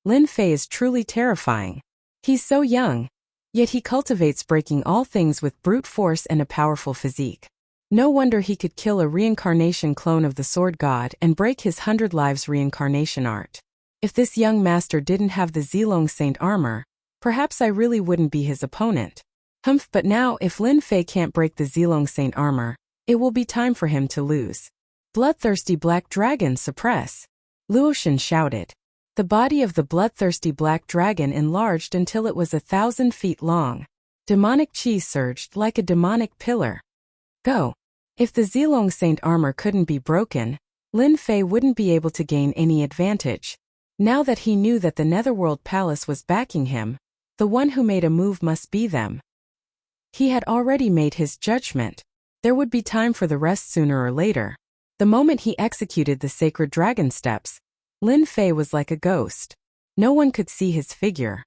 A: Lin Fei is truly terrifying. He's so young, yet he cultivates breaking all things with brute force and a powerful physique. No wonder he could kill a reincarnation clone of the Sword God and break his 100 lives reincarnation art. If this young master didn't have the Zilong Saint armor, perhaps I really wouldn't be his opponent. Humph, but now if Lin Fei can't break the Zilong Saint armor, it will be time for him to lose. Bloodthirsty black dragon suppress. Luo Shun shouted. The body of the bloodthirsty black dragon enlarged until it was 1,000 feet long. Demonic chi surged like a demonic pillar. Go. If the Zilong Saint armor couldn't be broken, Lin Fei wouldn't be able to gain any advantage. Now that he knew that the Netherworld Palace was backing him, the one who made a move must be them. He had already made his judgment. There would be time for the rest sooner or later. The moment he executed the sacred dragon steps, Lin Fei was like a ghost. No one could see his figure.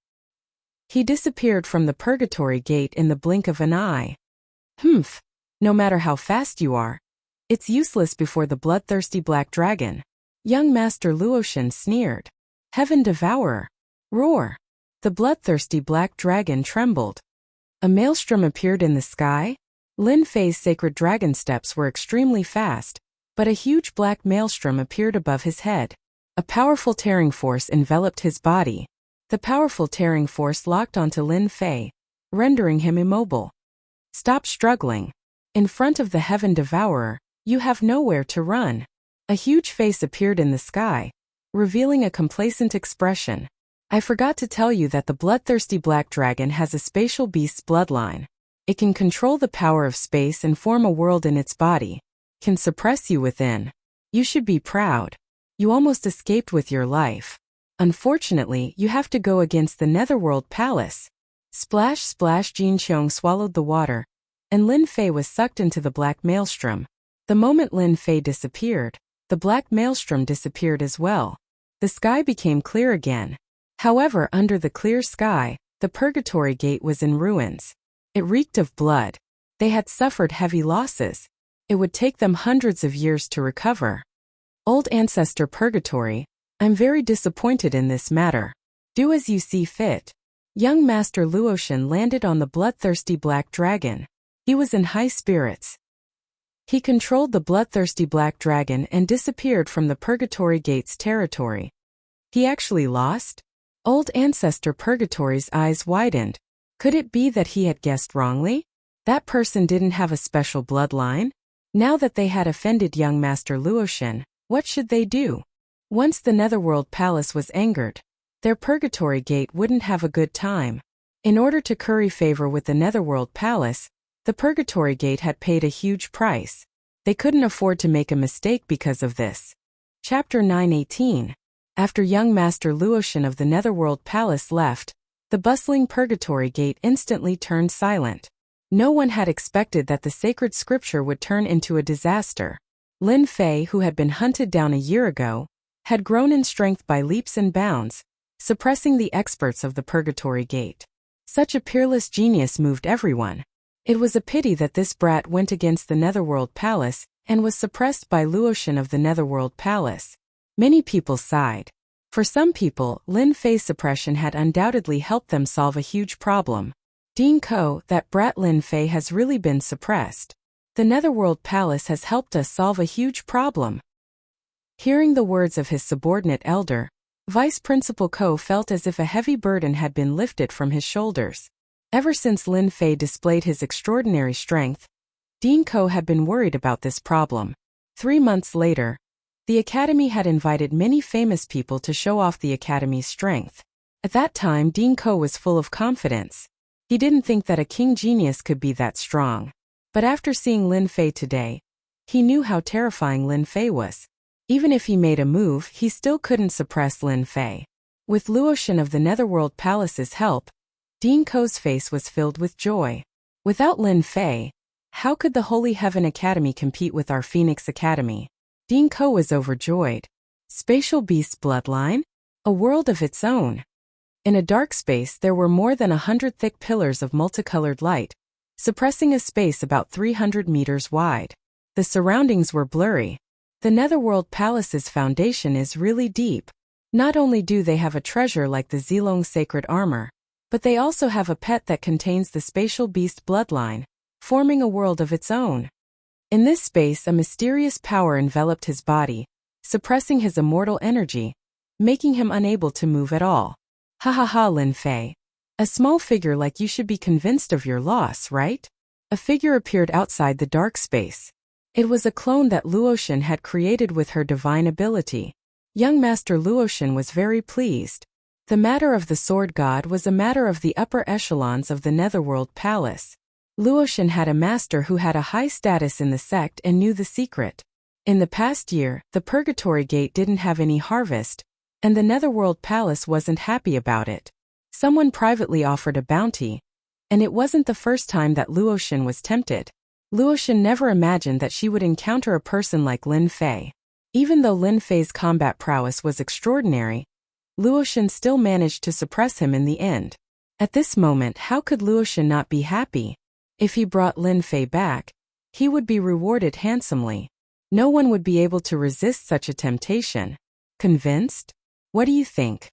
A: He disappeared from the Purgatory Gate in the blink of an eye. Humph. No matter how fast you are, it's useless before the bloodthirsty black dragon. Young Master Luo Shun sneered. Heaven Devourer. Roar. The bloodthirsty black dragon trembled. A maelstrom appeared in the sky. Lin Fei's sacred dragon steps were extremely fast, but a huge black maelstrom appeared above his head. A powerful tearing force enveloped his body. The powerful tearing force locked onto Lin Fei, rendering him immobile. Stop struggling. In front of the Heaven Devourer, you have nowhere to run. A huge face appeared in the sky, revealing a complacent expression. I forgot to tell you that the bloodthirsty black dragon has a spatial beast's bloodline. It can control the power of space and form a world in its body. Can suppress you within. You should be proud. You almost escaped with your life. Unfortunately, you have to go against the Netherworld Palace. Splash splash. Jin Qiong swallowed the water, and Lin Fei was sucked into the black maelstrom. The moment Lin Fei disappeared, the black maelstrom disappeared as well. The sky became clear again. However, under the clear sky, the Purgatory Gate was in ruins. It reeked of blood. They had suffered heavy losses. It would take them hundreds of years to recover. Old Ancestor Purgatory, I'm very disappointed in this matter. Do as you see fit. Young Master Luotian landed on the bloodthirsty black dragon. He was in high spirits. He controlled the bloodthirsty black dragon and disappeared from the Purgatory Gate's territory. He actually lost? Old Ancestor Purgatory's eyes widened. Could it be that he had guessed wrongly? That person didn't have a special bloodline? Now that they had offended young Master Luotian, what should they do? Once the Netherworld Palace was angered, their Purgatory Gate wouldn't have a good time. In order to curry favor with the Netherworld Palace, the Purgatory Gate had paid a huge price. They couldn't afford to make a mistake because of this. Chapter 9:18. After young Master Luotian of the Netherworld Palace left, the bustling Purgatory Gate instantly turned silent. No one had expected that the sacred scripture would turn into a disaster. Lin Fei, who had been hunted down a year ago, had grown in strength by leaps and bounds, suppressing the experts of the Purgatory Gate. Such a peerless genius moved everyone. It was a pity that this brat went against the Netherworld Palace and was suppressed by Luotian of the Netherworld Palace. Many people sighed. For some people, Lin Fei's suppression had undoubtedly helped them solve a huge problem. Dean Ko, that brat Lin Fei has really been suppressed. The Netherworld Palace has helped us solve a huge problem. Hearing the words of his subordinate elder, Vice Principal Ko felt as if a heavy burden had been lifted from his shoulders. Ever since Lin Fei displayed his extraordinary strength, Dean Ko had been worried about this problem. 3 months later, the Academy had invited many famous people to show off the Academy's strength. At that time, Dean Ko was full of confidence. He didn't think that a king genius could be that strong. But after seeing Lin Fei today, he knew how terrifying Lin Fei was. Even if he made a move, he still couldn't suppress Lin Fei. With Luotian of the Netherworld Palace's help, Dean Ko's face was filled with joy. Without Lin Fei, how could the Holy Heaven Academy compete with our Phoenix Academy? Dean Ko was overjoyed. Spatial Beast Bloodline? A world of its own. In a dark space there were more than 100 thick pillars of multicolored light, suppressing a space about 300 meters wide. The surroundings were blurry. The Netherworld Palace's foundation is really deep. Not only do they have a treasure like the Zilong sacred armor, but they also have a pet that contains the spatial beast bloodline, forming a world of its own. In this space, a mysterious power enveloped his body, suppressing his immortal energy, making him unable to move at all. Ha ha ha, Lin Fei. A small figure like you should be convinced of your loss, right? A figure appeared outside the dark space. It was a clone that Luotian had created with her divine ability. Young Master Luotian was very pleased. The matter of the Sword God was a matter of the upper echelons of the Netherworld Palace. Luotian had a master who had a high status in the sect and knew the secret. In the past year, the Purgatory Gate didn't have any harvest, and the Netherworld Palace wasn't happy about it. Someone privately offered a bounty, and it wasn't the first time that Luotian was tempted. Luotian never imagined that she would encounter a person like Lin Fei. Even though Lin Fei's combat prowess was extraordinary, Luotian still managed to suppress him in the end. At this moment, how could Luotian not be happy? If he brought Lin Fei back, he would be rewarded handsomely. No one would be able to resist such a temptation. Convinced? What do you think?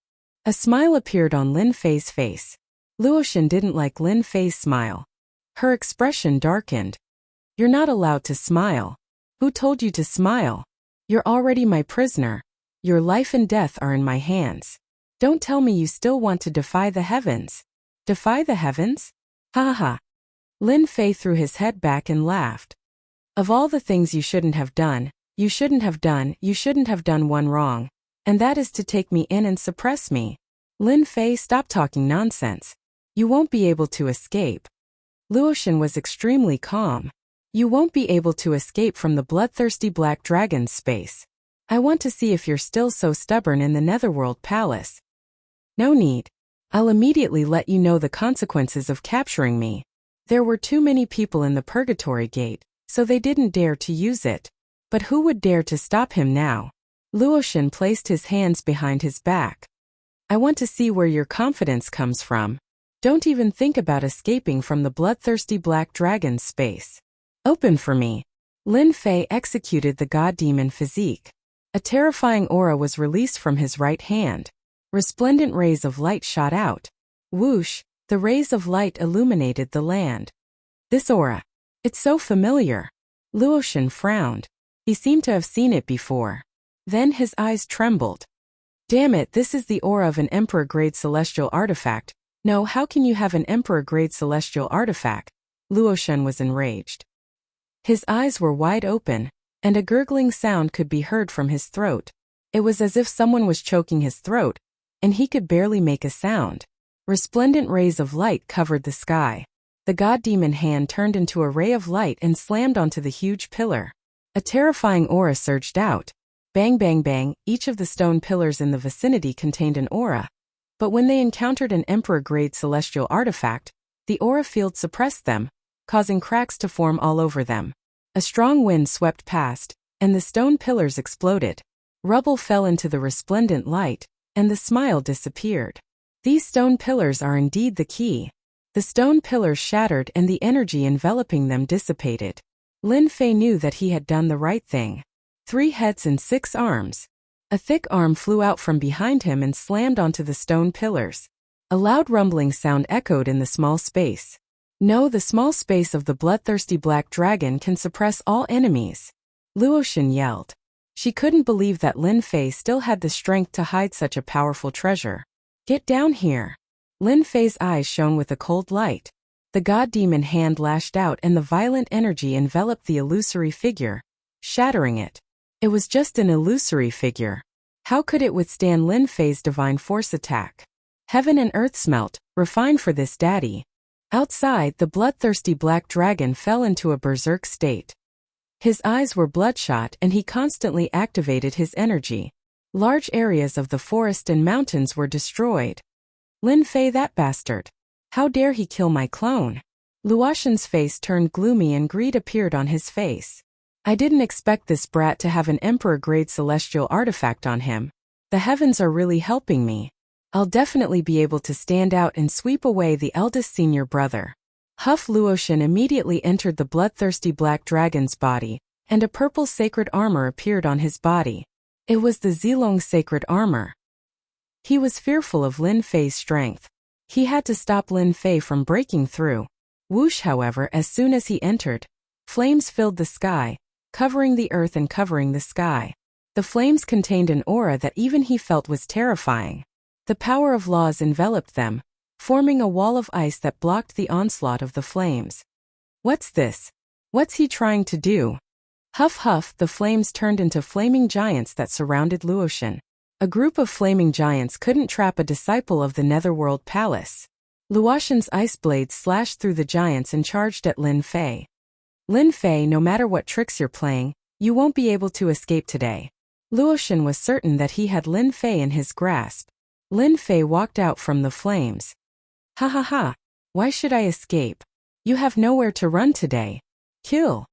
A: A smile appeared on Lin Fei's face. Luotian didn't like Lin Fei's smile. Her expression darkened. You're not allowed to smile. Who told you to smile? You're already my prisoner. Your life and death are in my hands. Don't tell me you still want to defy the heavens. Defy the heavens? Ha ha ha. Lin Fei threw his head back and laughed. Of all the things you shouldn't have done, you shouldn't have done one wrong. And that is to take me in and suppress me. Lin Fei, stop talking nonsense. You won't be able to escape. Luotian was extremely calm. You won't be able to escape from the bloodthirsty black dragon's space. I want to see if you're still so stubborn in the Netherworld Palace. No need. I'll immediately let you know the consequences of capturing me. There were too many people in the Purgatory Gate, so they didn't dare to use it. But who would dare to stop him now? Luotian placed his hands behind his back. I want to see where your confidence comes from. Don't even think about escaping from the bloodthirsty black dragon's space. Open for me. Lin Fei executed the god demon physique. A terrifying aura was released from his right hand. Resplendent rays of light shot out. Whoosh, the rays of light illuminated the land. This aura. It's so familiar. Luoshan frowned. He seemed to have seen it before. Then his eyes trembled. Damn it, this is the aura of an Emperor-grade celestial artifact. No, how can you have an Emperor-grade celestial artifact? Luoshan was enraged. His eyes were wide open, and a gurgling sound could be heard from his throat. It was as if someone was choking his throat, and he could barely make a sound. Resplendent rays of light covered the sky. The god demon hand turned into a ray of light and slammed onto the huge pillar. A terrifying aura surged out. Bang bang bang, each of the stone pillars in the vicinity contained an aura. But when they encountered an Emperor-grade celestial artifact, the aura field suppressed them, causing cracks to form all over them. A strong wind swept past, and the stone pillars exploded. Rubble fell into the resplendent light, and the smile disappeared. These stone pillars are indeed the key. The stone pillars shattered and the energy enveloping them dissipated. Lin Fei knew that he had done the right thing. 3 heads and 6 arms. A thick arm flew out from behind him and slammed onto the stone pillars. A loud rumbling sound echoed in the small space. No, the small space of the bloodthirsty black dragon can suppress all enemies. Luoshan yelled. She couldn't believe that Lin Fei still had the strength to hide such a powerful treasure. Get down here. Lin Fei's eyes shone with a cold light. The god demon hand lashed out and the violent energy enveloped the illusory figure, shattering it. It was just an illusory figure. How could it withstand Lin Fei's divine force attack? Heaven and earth smelt, refined for this daddy. Outside, the bloodthirsty black dragon fell into a berserk state. His eyes were bloodshot and he constantly activated his energy. Large areas of the forest and mountains were destroyed. Lin Fei, that bastard. How dare he kill my clone? Luoshan's face turned gloomy and greed appeared on his face. I didn't expect this brat to have an Emperor-grade celestial artifact on him. The heavens are really helping me. I'll definitely be able to stand out and sweep away the eldest senior brother. Huff. Luoshan immediately entered the bloodthirsty black dragon's body, and a purple sacred armor appeared on his body. It was the Zilong sacred armor. He was fearful of Lin Fei's strength. He had to stop Lin Fei from breaking through. Whoosh, however, as soon as he entered, flames filled the sky, covering the earth and covering the sky. The flames contained an aura that even he felt was terrifying. The power of laws enveloped them, forming a wall of ice that blocked the onslaught of the flames. What's this? What's he trying to do? Huff huff, the flames turned into flaming giants that surrounded Luoshan. A group of flaming giants couldn't trap a disciple of the Netherworld Palace. Luoshan's ice blades slashed through the giants and charged at Lin Fei. Lin Fei, no matter what tricks you're playing, you won't be able to escape today. Luoshan was certain that he had Lin Fei in his grasp. Lin Fei walked out from the flames. Ha ha ha. Why should I escape? You have nowhere to run today. Kill.